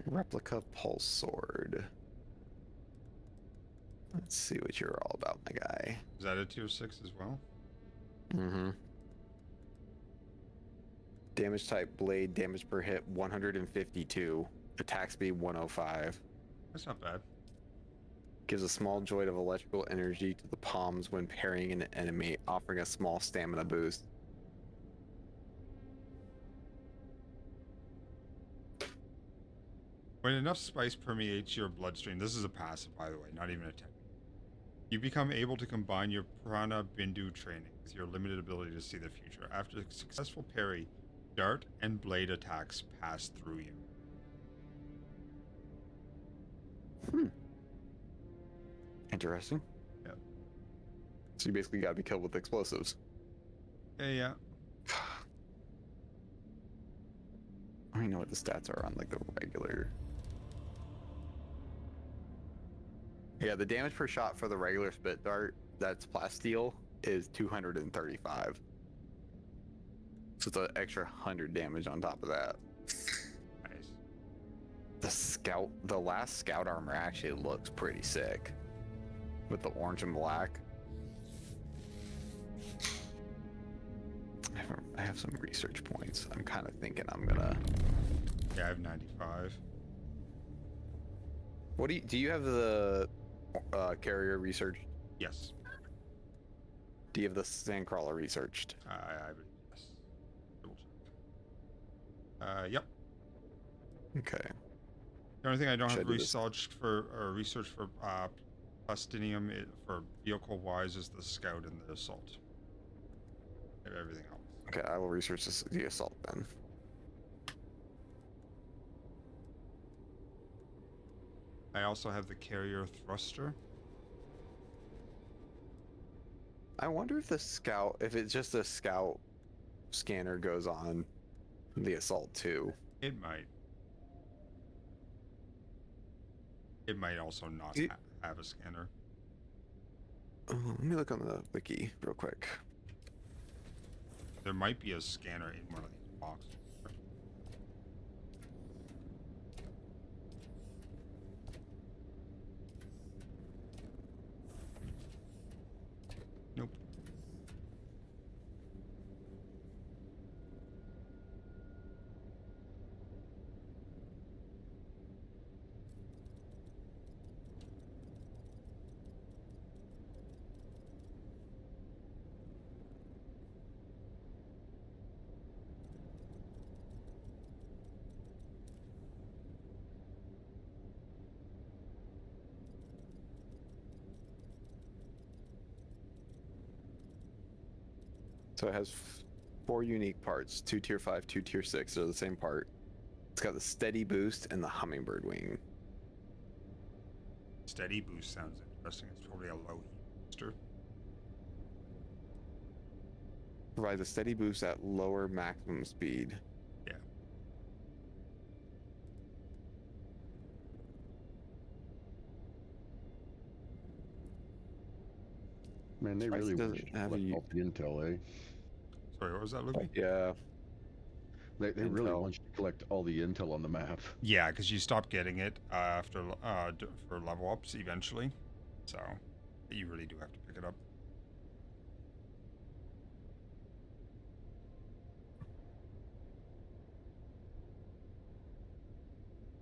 Replica pulse sword. Let's see what you're all about, my guy. Is that a tier 6 as well? Mm-hmm. Damage type blade, damage per hit 152. Attack speed 105. That's not bad. Gives a small jolt of electrical energy to the palms when parrying an enemy, offering a small stamina boost. When enough spice permeates your bloodstream, this is a passive, by the way, not even a technique. You become able to combine your Prana Bindu training with your limited ability to see the future. After a successful parry, dart and blade attacks pass through you. Interesting. Yeah. So you basically gotta be killed with explosives. Yeah. I don't even know what the stats are on like the regular. Yeah, the damage per shot for the regular spit dart, that's plasteel, is 235. So it's an extra 100 damage on top of that. Nice. The last scout armor actually looks pretty sick. With the orange and black. I have some research points. I'm kind of thinking I'm gonna... Yeah, I have 95. What do you have the carrier researched? Yes. Do you have the sandcrawler researched? I believe yes. Yep. Okay. The only thing I don't Should have I do this? research for plastinium for vehicle wise is the scout and the assault. I have everything else. Okay, I will research the assault then. I also have the carrier thruster. I wonder if if it's just a scout scanner goes on the assault too. It might. It might also not have a scanner. Let me look on the wiki real quick. There might be a scanner in one of these boxes. Nope. So it has 4 unique parts: 2 tier 5, 2 tier 6. They're the same part. It's got the steady boost and the hummingbird wing. Steady boost sounds interesting. It's probably a low heat booster. Provides a steady boost at lower maximum speed. Yeah. Man, they Spicy really want doesn't you to have collect a all the intel, eh? Sorry, what was that, Luby? yeah. They really Intel. want you to collect all the intel on the map. Yeah, because you stop getting it after for level ups eventually, so you really do have to pick it up.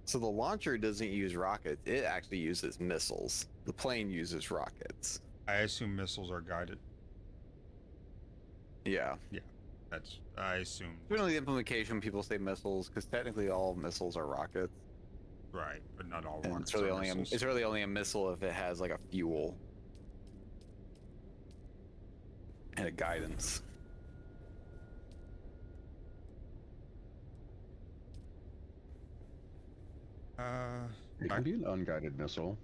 So the launcher doesn't use rockets. It actually uses missiles. The plane uses rockets. I assume missiles are guided. Yeah. Yeah, that's I assume. Generally, the implementation people say missiles because technically all missiles are rockets. Right, but not all And rockets it's really are only missiles. it's really only a missile if it has like a fuel and a guidance. It can be an unguided missile.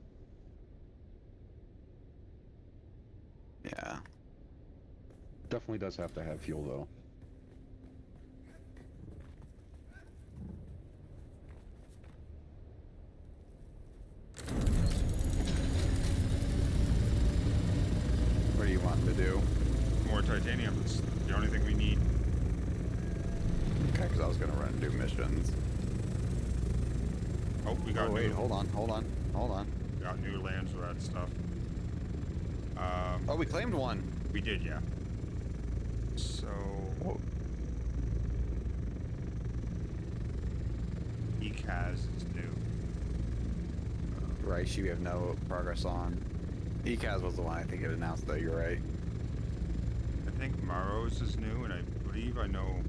Yeah. Definitely does have to have fuel, though. What do you want to do? More titanium. It's the only thing we need. Okay, because I was gonna run and do missions. Oh, we got. wait, new, hold on. Got new lands with that stuff. Oh, we claimed one. We did, yeah. So. Whoa. ECAS is new. Right, we have no progress on. ECAS was the one I think it announced, though. You're right. I think Maros is new, and I believe I know.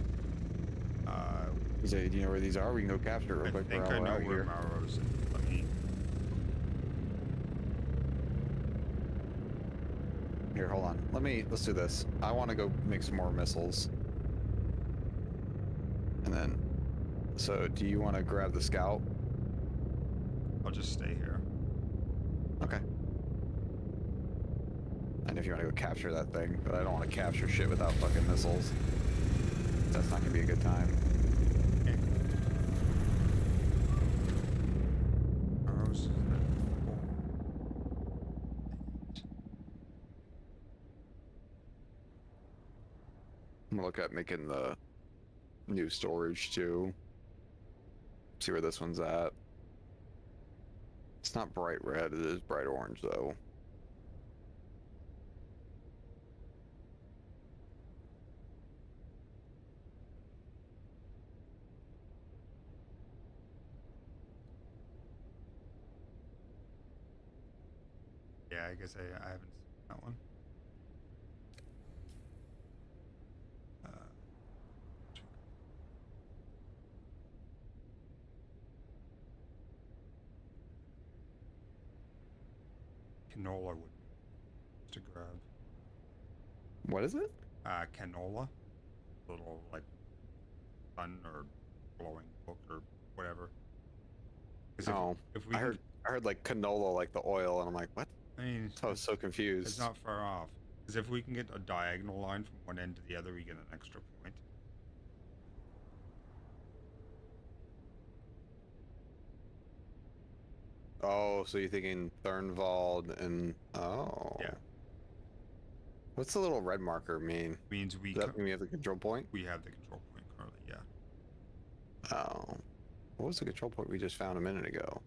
Do you know where these are? We can go capture it real quick. I think I know where Maros is. Let me. Here, hold on. Let's do this. I want to go make some more missiles. And then, so do you want to grab the scout? I'll just stay here. Okay. And if you want to go capture that thing, but I don't want to capture shit without fucking missiles. That's not gonna be a good time. Okay. Maros. I'm gonna look at making the new storage too. See where this one's at. It's not bright red, it is bright orange though. Yeah, I guess I haven't seen that one. Canola would to grab. What is it? Canola. Little like sun or glowing book or whatever. Oh, if we I heard like canola, like the oil, and I'm like, what? I mean, So I was so confused. it's not far off. Because if we can get a diagonal line from one end to the other, we get an extra point. Oh, so you're thinking Thurnwald and oh. Yeah. What's the little red marker mean? Means we Does that mean we have the control point? we have the control point currently, yeah. Oh. What was the control point we just found a minute ago?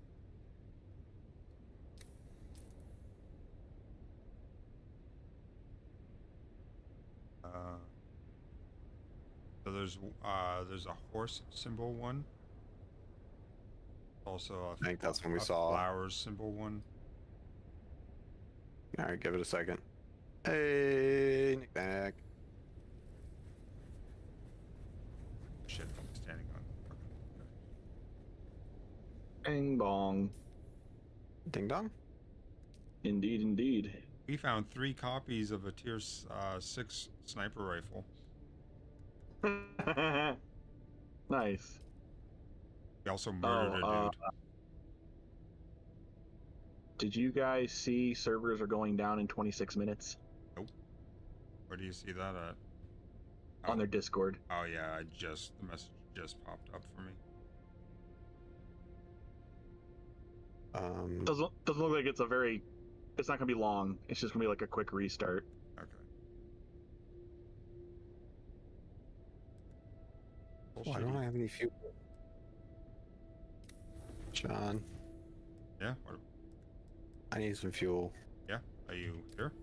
So there's a horse symbol one. Also I think that's when we a saw. flowers symbol one. All right, give it a second. Hey, Nick back. Shit, I'm standing on. Bang bong. Ding dong. Indeed, indeed. We found 3 copies of a tier 6 sniper rifle. Nice. We also murdered a dude. Did you guys see servers are going down in 26 minutes? Nope. Where do you see that at? On their Discord. Oh yeah, the message just popped up for me. Doesn't look like it's it's not gonna be long. It's just gonna be like a quick restart. Okay. Why don't I have any fuel? John. Yeah. What? I need some fuel. Yeah. Are you here?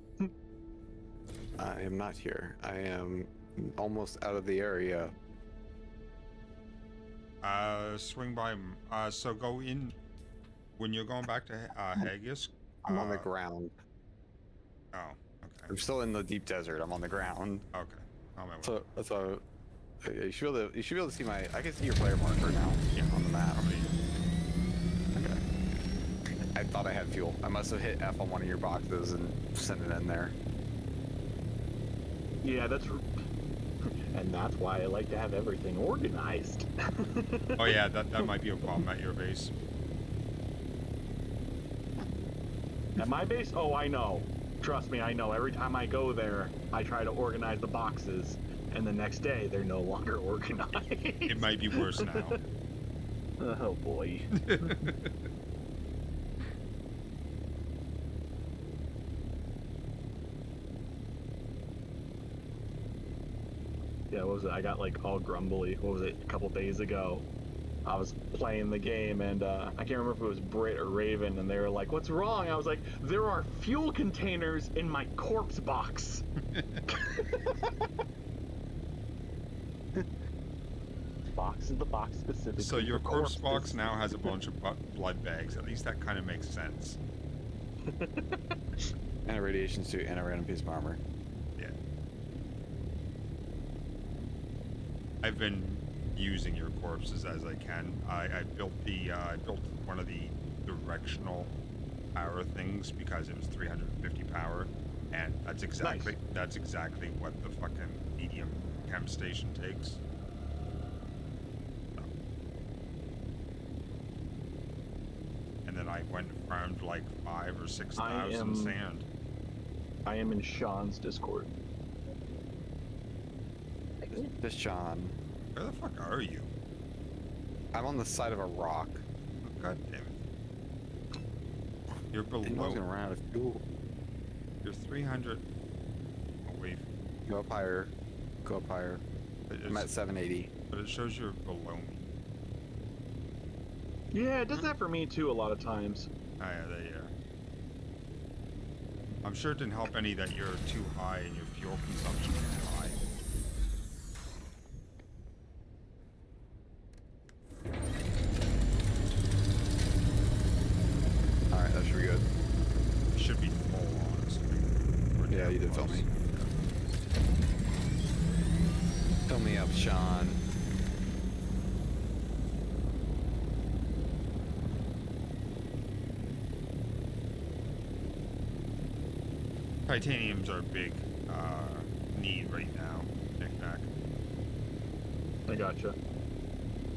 I am not here. I am almost out of the area. Swing by. So go in. When you're going back to Haggis. I'm on the ground. Oh. Okay. I'm still in the deep desert. I'm on the ground. Okay. On my way. So you should be able to see my. I can see your player marker now. Yeah. On the map. How many? Okay. I thought I had fuel. I must have hit F on one of your boxes and sent it in there. Yeah, and that's why I like to have everything organized. Oh yeah, that might be a problem at your base. At my base? Oh, I know. Trust me, I know. Every time I go there, I try to organize the boxes, and the next day, they're no longer organized. It might be worse now. Oh, boy. Yeah, what was it? I got like all grumbly. What was it? A couple days ago. I was playing the game and I can't remember if it was Brit or Raven, and they were like, "What's wrong?" I was like, "There are fuel containers in my corpse box." Box is the box specifically. So your for corpse corpses. box now has a bunch of blood bags. At least that kind of makes sense. And a radiation suit and a random piece of armor. Yeah. I've been using your corpses as I can. I built one of the directional power things because it was 350 power, and that's exactly what the fucking medium chem station takes. So. And then I went and farmed like 5,000 or 6,000 sand. I am in Sean's Discord. This John. Where the fuck are you? I'm on the side of a rock. Oh, God damn it. You're below. I'm gonna run out of fuel. You're 300 away from... Go up higher. Go up higher. I'm at 780. But it shows you're below me. Yeah, it does that for me too a lot of times. Oh, yeah, I'm sure it didn't help any that you're too high and your fuel consumption is high. Alright, that should be good. It should be full, honestly. Yeah, you did fill me. Fill me up, Sean. Titaniums are a big need right now. Knick-knack. I gotcha.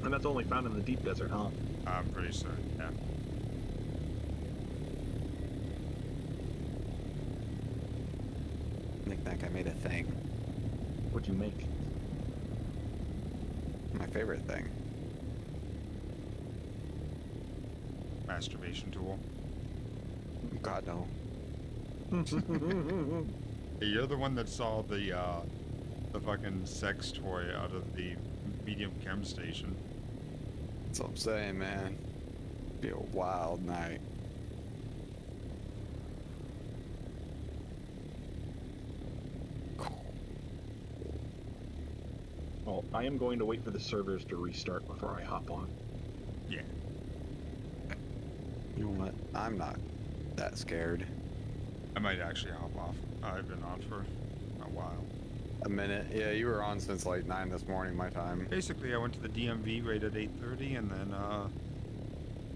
And that's only found in the deep desert, huh? I'm pretty certain, yeah. Knick-knack, I made a thing. What'd you make? My favorite thing. Masturbation tool. God, no. Hey, you're the one that saw the fucking sex toy out of the medium chem station. That's what I'm saying, man. Be a wild night. Well, I am going to wait for the servers to restart before I hop on. Yeah. You know what? I'm not that scared. I might actually hop off. I've been on for a while. A minute. Yeah, you were on since like 9 this morning, my time. Basically, I went to the DMV right at 8:30, and then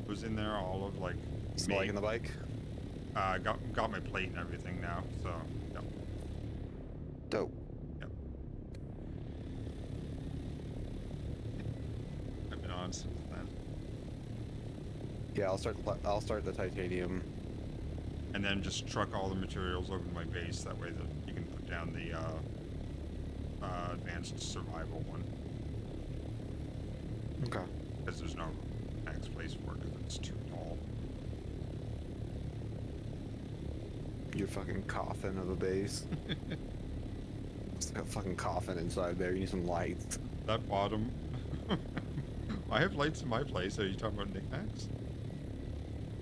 was in there all of like. Still liking the bike? Got my plate and everything now, so yep. Dope. Yep. Johnson's then. Yeah, I'll start the titanium. And then just truck all the materials over to my base. That way that you can put down the advanced survival one. Okay. Because there's no max place for it because it's too tall. Your fucking coffin of a base. It's like a fucking coffin inside there. You need some lights. That bottom. I have lights in my place. Are you talking about knickknacks?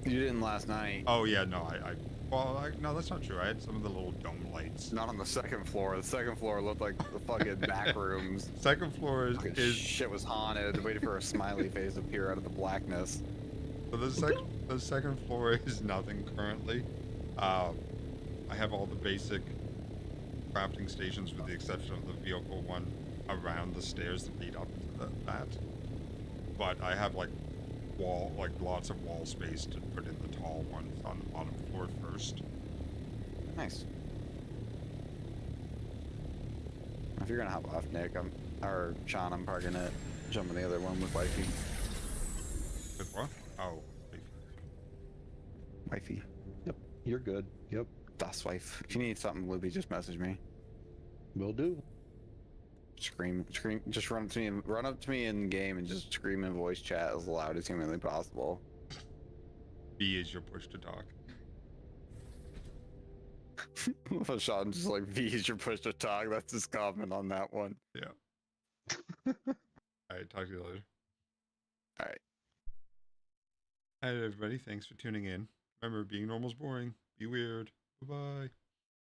You didn't last night. Oh yeah, no, no, that's not true. I had some of the little dome lights. Not on the second floor. The second floor looked like the fucking back rooms. Second floor is shit was haunted, waiting for a smiley face to appear out of the blackness. So the second floor is nothing currently. I have all the basic crafting stations with the exception of the vehicle one around the stairs that lead up to that. But I have like lots of wall space to put in the tall ones on the bottom floor first. Nice. If you're gonna hop off, Nick, or Sean, I'm probably gonna jump in the other one with Wifey. With what? Oh, Wifey. Yep, you're good. Yep. Das wife. If you need something, Libby, just message me. Will do. Scream, just run up to me in game and just scream in voice chat as loud as humanly possible. B is your push to talk. Sean just like, V is your push to talk. That's his comment on that one. Yeah. Alright, talk to you later. Alright. Alright, everybody. Thanks for tuning in. Remember, being normal is boring. Be weird. Bye-bye.